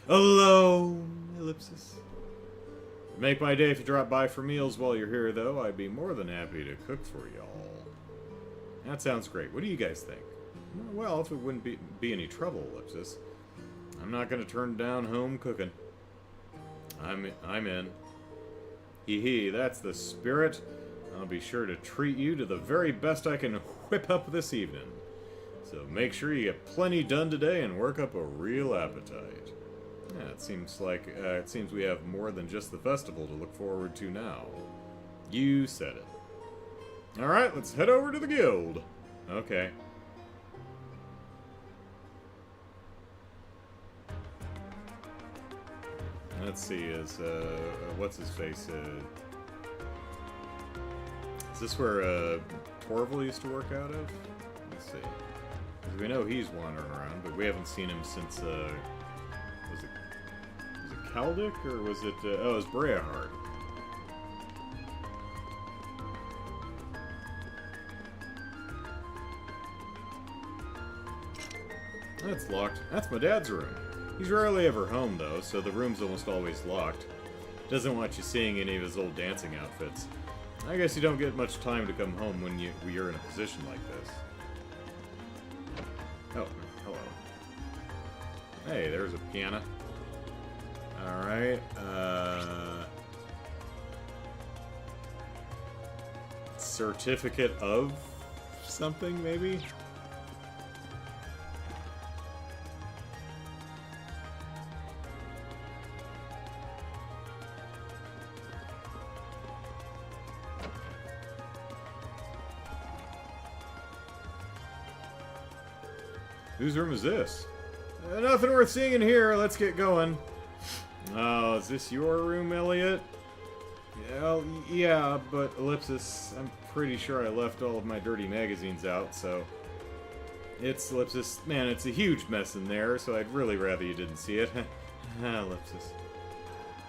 Alone, Ellipsis. It'd make my day if you drop by for meals while you're here, though. I'd be more than happy to cook for y'all. That sounds great. What do you guys think? Well, if it wouldn't be any trouble, Ellipsis. I'm not going to turn down home cooking. I'm in. Hee hee, that's the spirit. I'll be sure to treat you to the very best I can whip up this evening. So make sure you get plenty done today and work up a real appetite. Yeah, it seems we have more than just the festival to look forward to now. You said it. Alright, let's head over to the guild. Okay. Let's see, what's his face? Is this where, Torval used to work out of? Let's see. Because we know he's wandering around, but we haven't seen him since, was it Kaldic, or was it, oh, it was Breahard. That's locked. That's my dad's room. He's rarely ever home, though, so the room's almost always locked. Doesn't want you seeing any of his old dancing outfits. I guess you don't get much time to come home when you're in a position like this. Oh, hello. Hey, there's a piano. Alright, certificate of something, maybe? Whose room is this? Nothing worth seeing in here. Let's get going. Oh, is this your room, Elliot? Yeah, but Ellipsis, I'm pretty sure I left all of my dirty magazines out, so... It's, Ellipsis, man, it's a huge mess in there, so I'd really rather you didn't see it. Ellipsis.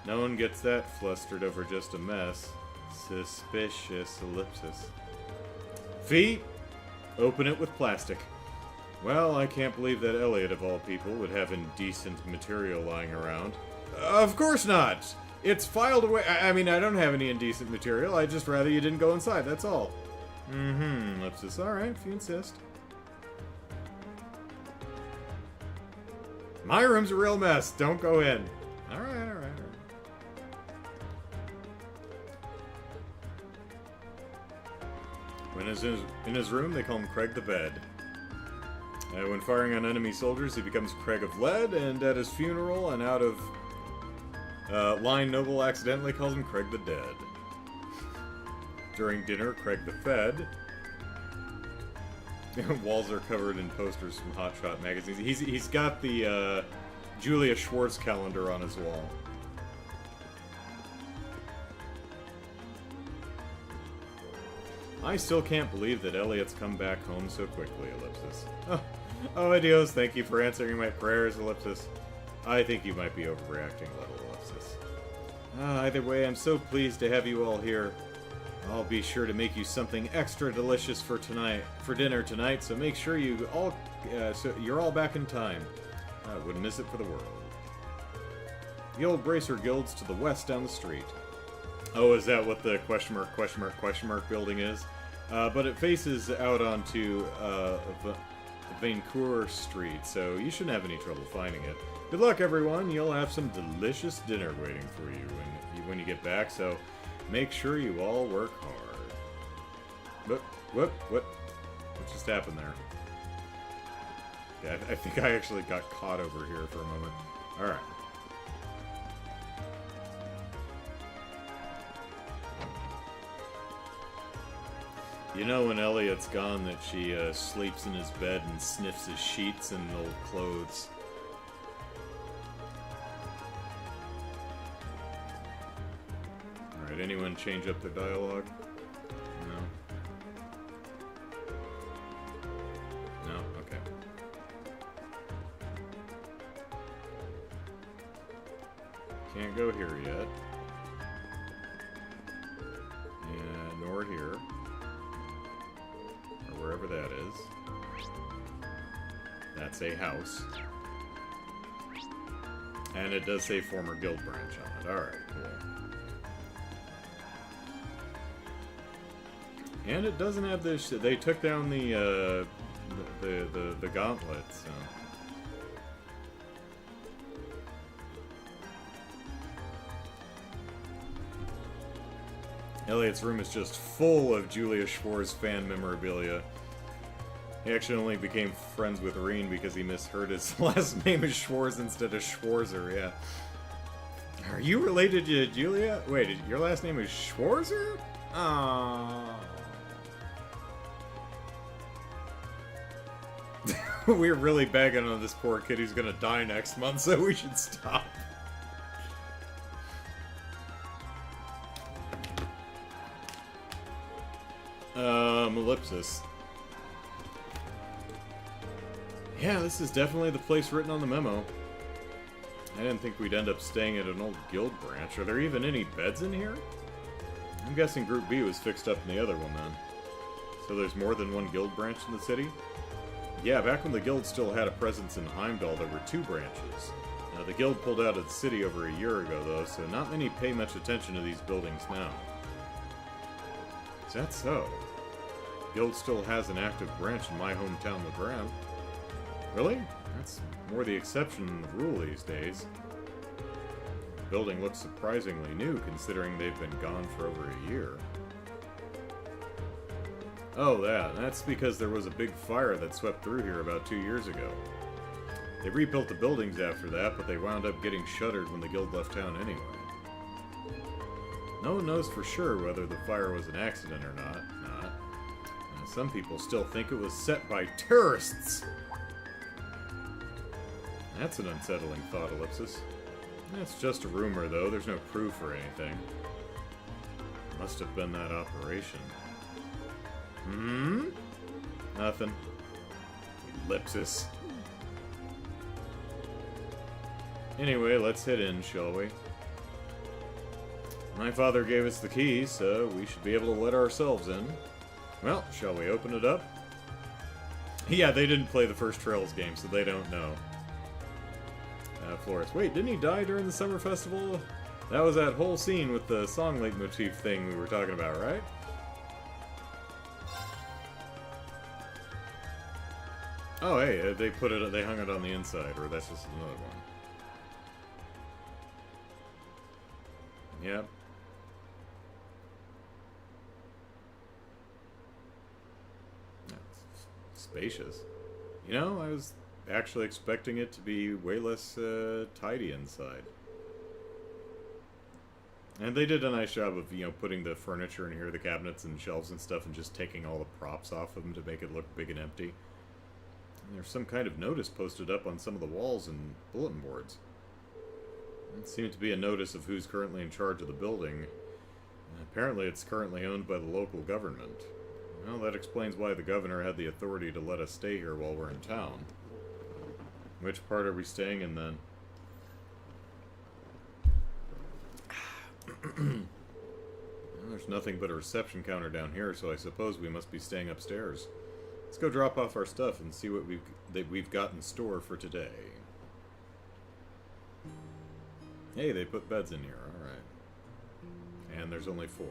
No one gets that flustered over just a mess. Suspicious, Ellipsis. Feet! Open it with plastic. Well, I can't believe that Elliot, of all people, would have indecent material lying around. Of course not! It's filed away. I mean, I don't have any indecent material. I'd just rather you didn't go inside, that's all. Mm-hmm, Ellipsis. Alright, if you insist. My room's a real mess. Don't go in. Alright. When he's in his room, they call him Craig the Bed. When firing on enemy soldiers, he becomes Craig of Lead, and at his funeral, and out of line, Noble accidentally calls him Craig the Dead. During dinner, Craig the Fed. Walls are covered in posters from Hotshot magazines. He's got the Julia Schwartz calendar on his wall. I still can't believe that Elliot's come back home so quickly, Ellipsis. Oh, adios, thank you for answering my prayers, Ellipsis. I think you might be overreacting a little, Ellipsis. Either way, I'm so pleased to have you all here. I'll be sure to make you something extra delicious for dinner tonight, so make sure you all, so you're all back in time. I wouldn't miss it for the world. The old Bracer Guild's to the west down the street. Oh, is that what the question mark building is? But it faces out onto Vancouver Street, so you shouldn't have any trouble finding it. Good luck, everyone. You'll have some delicious dinner waiting for you when you get back, so make sure you all work hard. What just happened there? Yeah, I think I actually got caught over here for a moment. Alright. You know when Elliot's gone that she sleeps in his bed and sniffs his sheets and old clothes. Alright, anyone change up their dialogue? No? No? Okay. Can't go here yet. And nor here. Wherever that is. That's a house. And it does say former guild branch on it. Alright, cool. And it doesn't have this... They took down the gauntlet, so... Elliot's room is just full of Julia Schwartz fan memorabilia. He actually only became friends with Rean because he misheard his last name as Schwartz instead of Schwarzer, yeah. Are you related to Julia? Wait, your last name is Schwarzer? Aww. We're really bagging on this poor kid who's gonna die next month, so we should stop. Ellipsis. Yeah, this is definitely the place written on the memo. I didn't think we'd end up staying at an old guild branch. Are there even any beds in here? I'm guessing Group B was fixed up in the other one then. So there's more than one guild branch in the city? Yeah, back when the guild still had a presence in Heimdallr, there were 2 branches. The guild pulled out of the city over a year ago, though, so not many pay much attention to these buildings now. Is that so? The guild still has an active branch in my hometown, LeGrand. Really? That's more the exception than the rule these days. The building looks surprisingly new, considering they've been gone for over a year. Oh, that's because there was a big fire that swept through here about 2 years ago. They rebuilt the buildings after that, but they wound up getting shuttered when the guild left town anyway. No one knows for sure whether the fire was an accident or not. Some people still think it was set by terrorists. That's an unsettling thought, Ellipsis. That's just a rumor, though. There's no proof or anything. Must have been that operation. Nothing. Ellipsis. Anyway, let's head in, shall we? My father gave us the keys, so we should be able to let ourselves in. Well, shall we open it up? Yeah, they didn't play the first Trails game, so they don't know. Flores. Wait, didn't he die during the summer festival? That was that whole scene with the song leitmotif thing we were talking about, right? Oh, hey, they hung it on the inside, or that's just another one. Yep. That's spacious. You know, I was actually expecting it to be way less tidy inside. And they did a nice job of, putting the furniture in here, the cabinets and shelves and stuff, and just taking all the props off of them to make it look big and empty. And there's some kind of notice posted up on some of the walls and bulletin boards. It seemed to be a notice of who's currently in charge of the building. Apparently it's currently owned by the local government. Well, that explains why the governor had the authority to let us stay here while we're in town. Which part are we staying in, then? Well, there's nothing but a reception counter down here, so I suppose we must be staying upstairs. Let's go drop off our stuff and see what we've got in store for today. Hey, they put beds in here, alright. And there's only 4.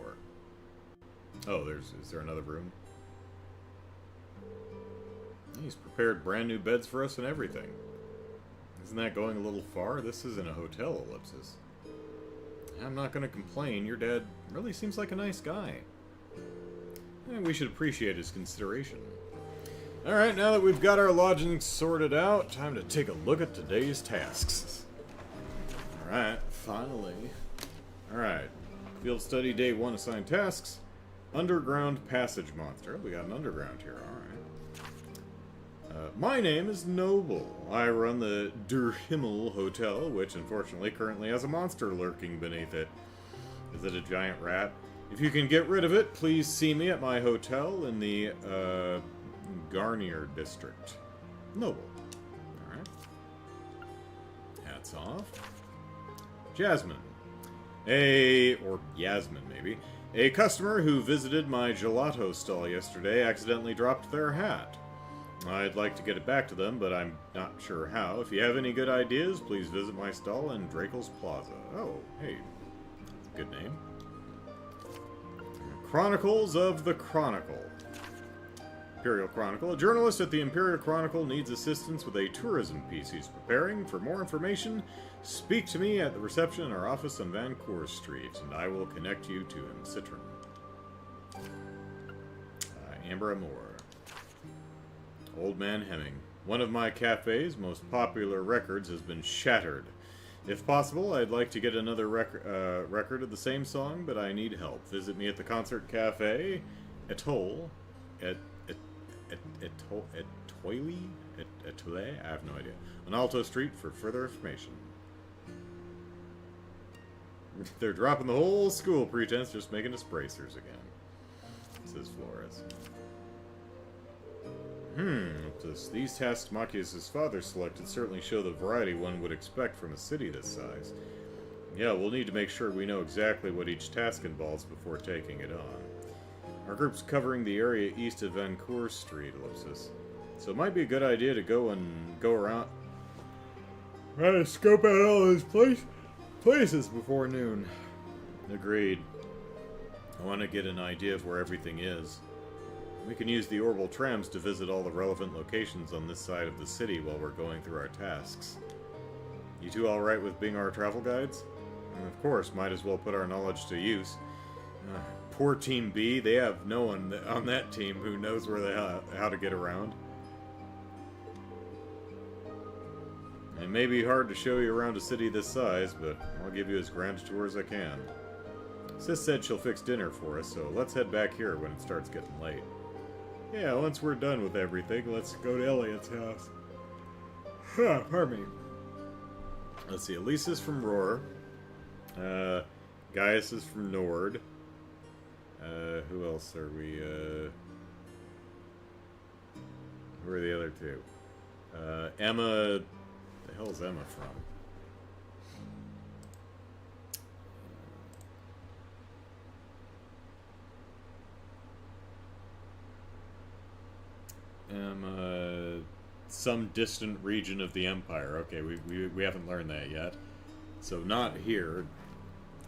Oh, is there another room? He's prepared brand new beds for us and everything. Isn't that going a little far? This isn't a hotel, Ellipsis. I'm not going to complain. Your dad really seems like a nice guy. And we should appreciate his consideration. Alright, now that we've got our lodging sorted out, time to take a look at today's tasks. Alright, finally. Alright. Field study day 1 assigned tasks. Underground passage monster. We got an underground here, alright. My name is Noble. I run the Der Himmel Hotel, which unfortunately currently has a monster lurking beneath it. Is it a giant rat? If you can get rid of it, please see me at my hotel in the Garnier district. Noble. Alright. Hats off. Jasmine. Or Yasmin, maybe. A customer who visited my gelato stall yesterday accidentally dropped their hat. I'd like to get it back to them, but I'm not sure how. If you have any good ideas, please visit my stall in Drakel's Plaza. Oh, hey. That's a good name. Chronicles of the Chronicle. Imperial Chronicle. A journalist at the Imperial Chronicle needs assistance with a tourism piece he's preparing. For more information, speak to me at the reception in our office on Vancourt Street, and I will connect you to him. Citron. Amber Amore. Old Man Hemming. One of my cafe's most popular records has been shattered. If possible, I'd like to get another record of the same song, but I need help. Visit me at the Concert Cafe, Etoile, Etoile? I have no idea. On Alto Street for further information. They're dropping the whole school pretense, just making us bracers again. Says Flores. These tasks Machias' father selected certainly show the variety one would expect from a city this size. Yeah, we'll need to make sure we know exactly what each task involves before taking it on. Our group's covering the area east of Vancourt Street, Ellipsis. So it might be a good idea to go around. Try to scope out all those places before noon. Agreed. I want to get an idea of where everything is. We can use the orbital trams to visit all the relevant locations on this side of the city while we're going through our tasks. You two alright with being our travel guides? And of course, might as well put our knowledge to use. Poor Team B, they have no one on that team who knows where how to get around. It may be hard to show you around a city this size, but I'll give you as grand a tour as I can. Sis said she'll fix dinner for us, so let's head back here when it starts getting late. Yeah, once we're done with everything, let's go to Elliot's house. Pardon me. Let's see, Elise is from Roar. Gaius is from Nord. Who else are we, Who are the other two? Emma... The hell is Emma from? Some distant region of the Empire. Okay, we haven't learned that yet. So not here.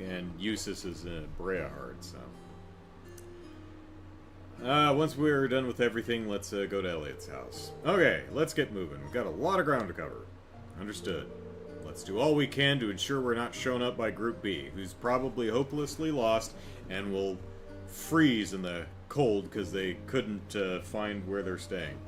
And Eustace is in Breahard, so... once we're done with everything, let's go to Elliot's house. Okay, let's get moving. We've got a lot of ground to cover. Understood. Let's do all we can to ensure we're not shown up by Group B, who's probably hopelessly lost and will freeze in the cold because they couldn't find where they're staying.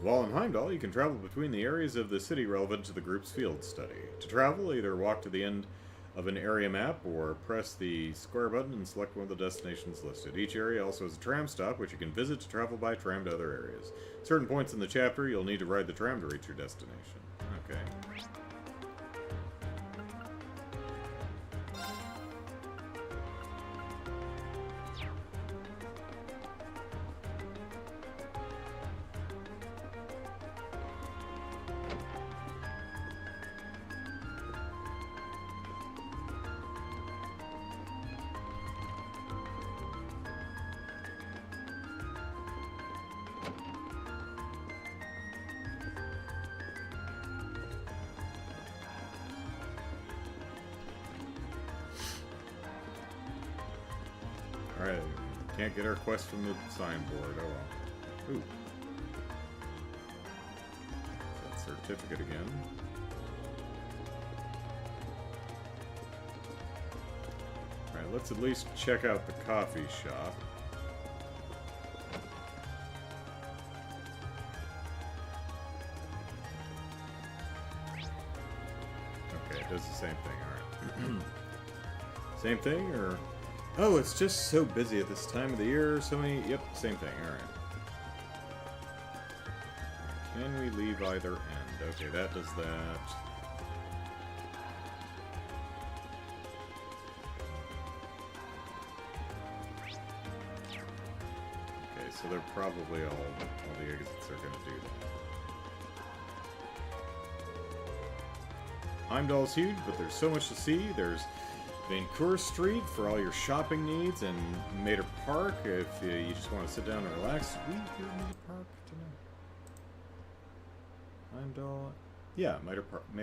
While in Heimdallr, you can travel between the areas of the city relevant to the group's field study. To travel, either walk to the end of an area map or press the square button and select one of the destinations listed. Each area also has a tram stop, which you can visit to travel by tram to other areas. At certain points in the chapter, you'll need to ride the tram to reach your destination. Okay. Alright, can't get our quest from the signboard, oh well. Ooh. That certificate again. Alright, let's at least check out the coffee shop. Okay, it does the same thing, alright. Same thing, or... Oh, it's just so busy at this time of the year. So many... Yep, same thing. Alright. Can we leave either end? Okay, that does that. Okay, so they're probably all the exits are going to do that. Heimdallr's huge, but there's so much to see. There's Vancouver Street for all your shopping needs, and Mater Park if you just want to sit down and relax. Did we do Mater Park tonight? Heimdallr? Yeah, Mater Park. I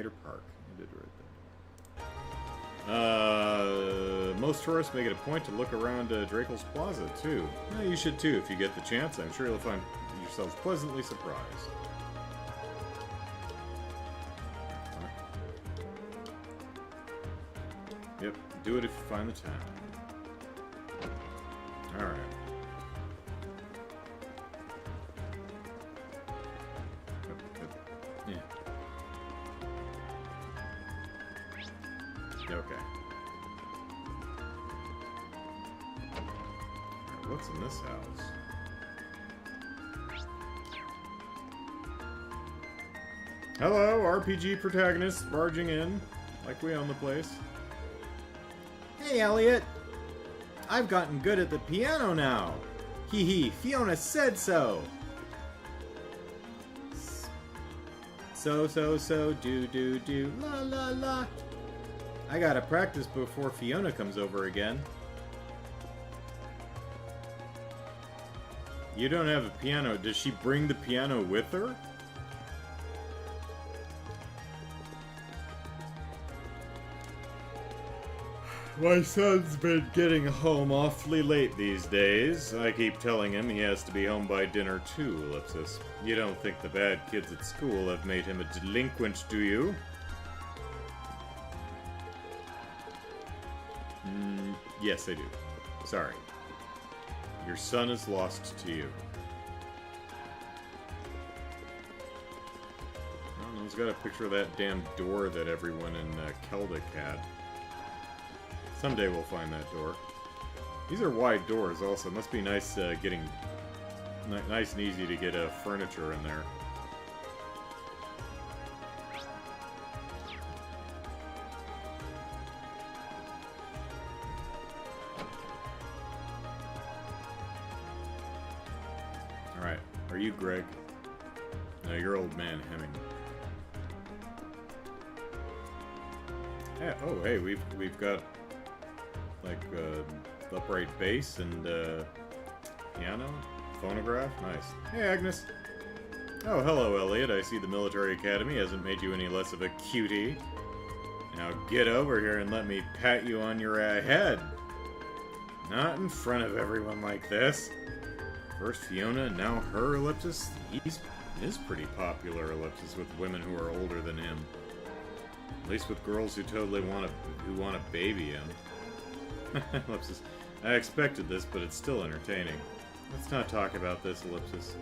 did right there. Most tourists make it a point to look around Drakel's Plaza, too. Yeah, you should too if you get the chance. I'm sure you'll find yourselves pleasantly surprised. Yep, do it if you find the time. Alright. Yeah. Okay. Alright, what's in this house? Hello, RPG protagonist barging in, like we own the place. Hey, Elliot! I've gotten good at the piano now! Hee hee, Fiona said so! So, do, la la la. I gotta practice before Fiona comes over again. You don't have a piano. Does she bring the piano with her? My son's been getting home awfully late these days. I keep telling him he has to be home by dinner too, Ellipsis. You don't think the bad kids at school have made him a delinquent, do you? Yes, I do. Sorry. Your son is lost to you. I don't know, he's got a picture of that damn door that everyone in Keldic had. Someday we'll find that door. These are wide doors also. Must be nice getting... nice and easy to get furniture in there. Alright. Are you Greg? No, you're old man Hemming. Yeah, oh, hey, we've got... like, upright bass and, piano? Phonograph? Nice. Hey, Agnes! Oh, hello, Elliot. I see the military academy hasn't made you any less of a cutie. Now get over here and let me pat you on your head. Not in front of everyone like this. First Fiona, and now her, Ellipsis. He is pretty popular, Ellipsis, with women who are older than him. At least with girls who totally want to baby him. Ellipsis. I expected this, but it's still entertaining. Let's not talk about this, Ellipsis.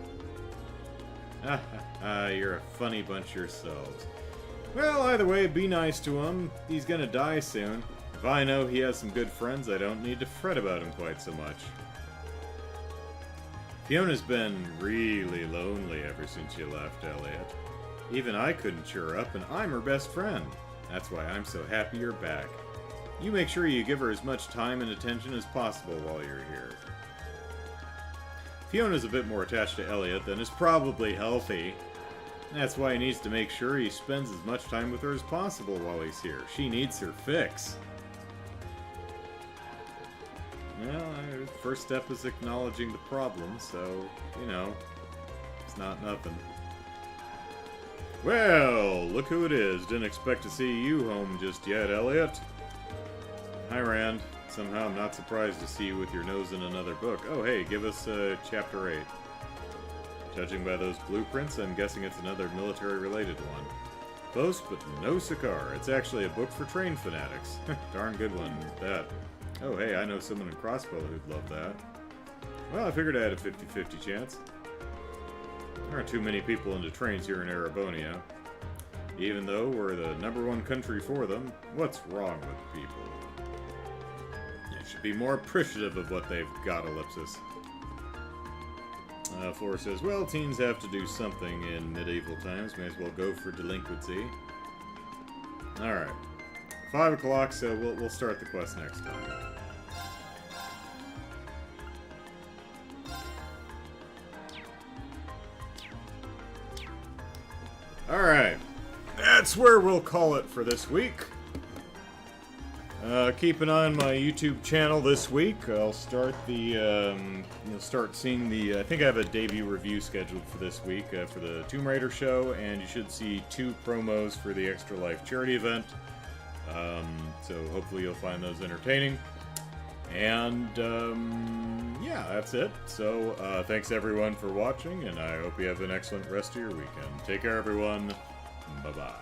You're a funny bunch yourselves. Well, either way, be nice to him. He's gonna die soon. If I know he has some good friends, I don't need to fret about him quite so much. Fiona's been really lonely ever since you left, Elliot. Even I couldn't cheer her up, and I'm her best friend. That's why I'm so happy you're back. You make sure you give her as much time and attention as possible while you're here. Fiona's a bit more attached to Elliot than is probably healthy. That's why he needs to make sure he spends as much time with her as possible while he's here. She needs her fix. Well, first step is acknowledging the problem, so, you know, it's not nothing. Well, look who it is. Didn't expect to see you home just yet, Elliot. Hi, Rand. Somehow I'm not surprised to see you with your nose in another book. Oh, hey, give us Chapter 8. Judging by those blueprints, I'm guessing it's another military-related one. Close, but no cigar. It's actually a book for train fanatics. Darn good one, that. Oh, hey, I know someone in Crossbow who'd love that. Well, I figured I had a 50-50 chance. There aren't too many people into trains here in Erebonia. Even though we're the #1 country for them, what's wrong with people? You should be more appreciative of what they've got, Ellipsis. Flora says, well, teens have to do something in medieval times. May as well go for delinquency. Alright. 5 o'clock, so we'll start the quest next time. Alright. That's where we'll call it for this week. Keep an eye on my YouTube channel this week. I'll start the, you'll start seeing the, I think I have a debut review scheduled for this week for the Tomb Raider show, and you should see 2 promos for the Extra Life charity event. So hopefully you'll find those entertaining. And, yeah, that's it. So, thanks everyone for watching, and I hope you have an excellent rest of your weekend. Take care, everyone. Bye-bye.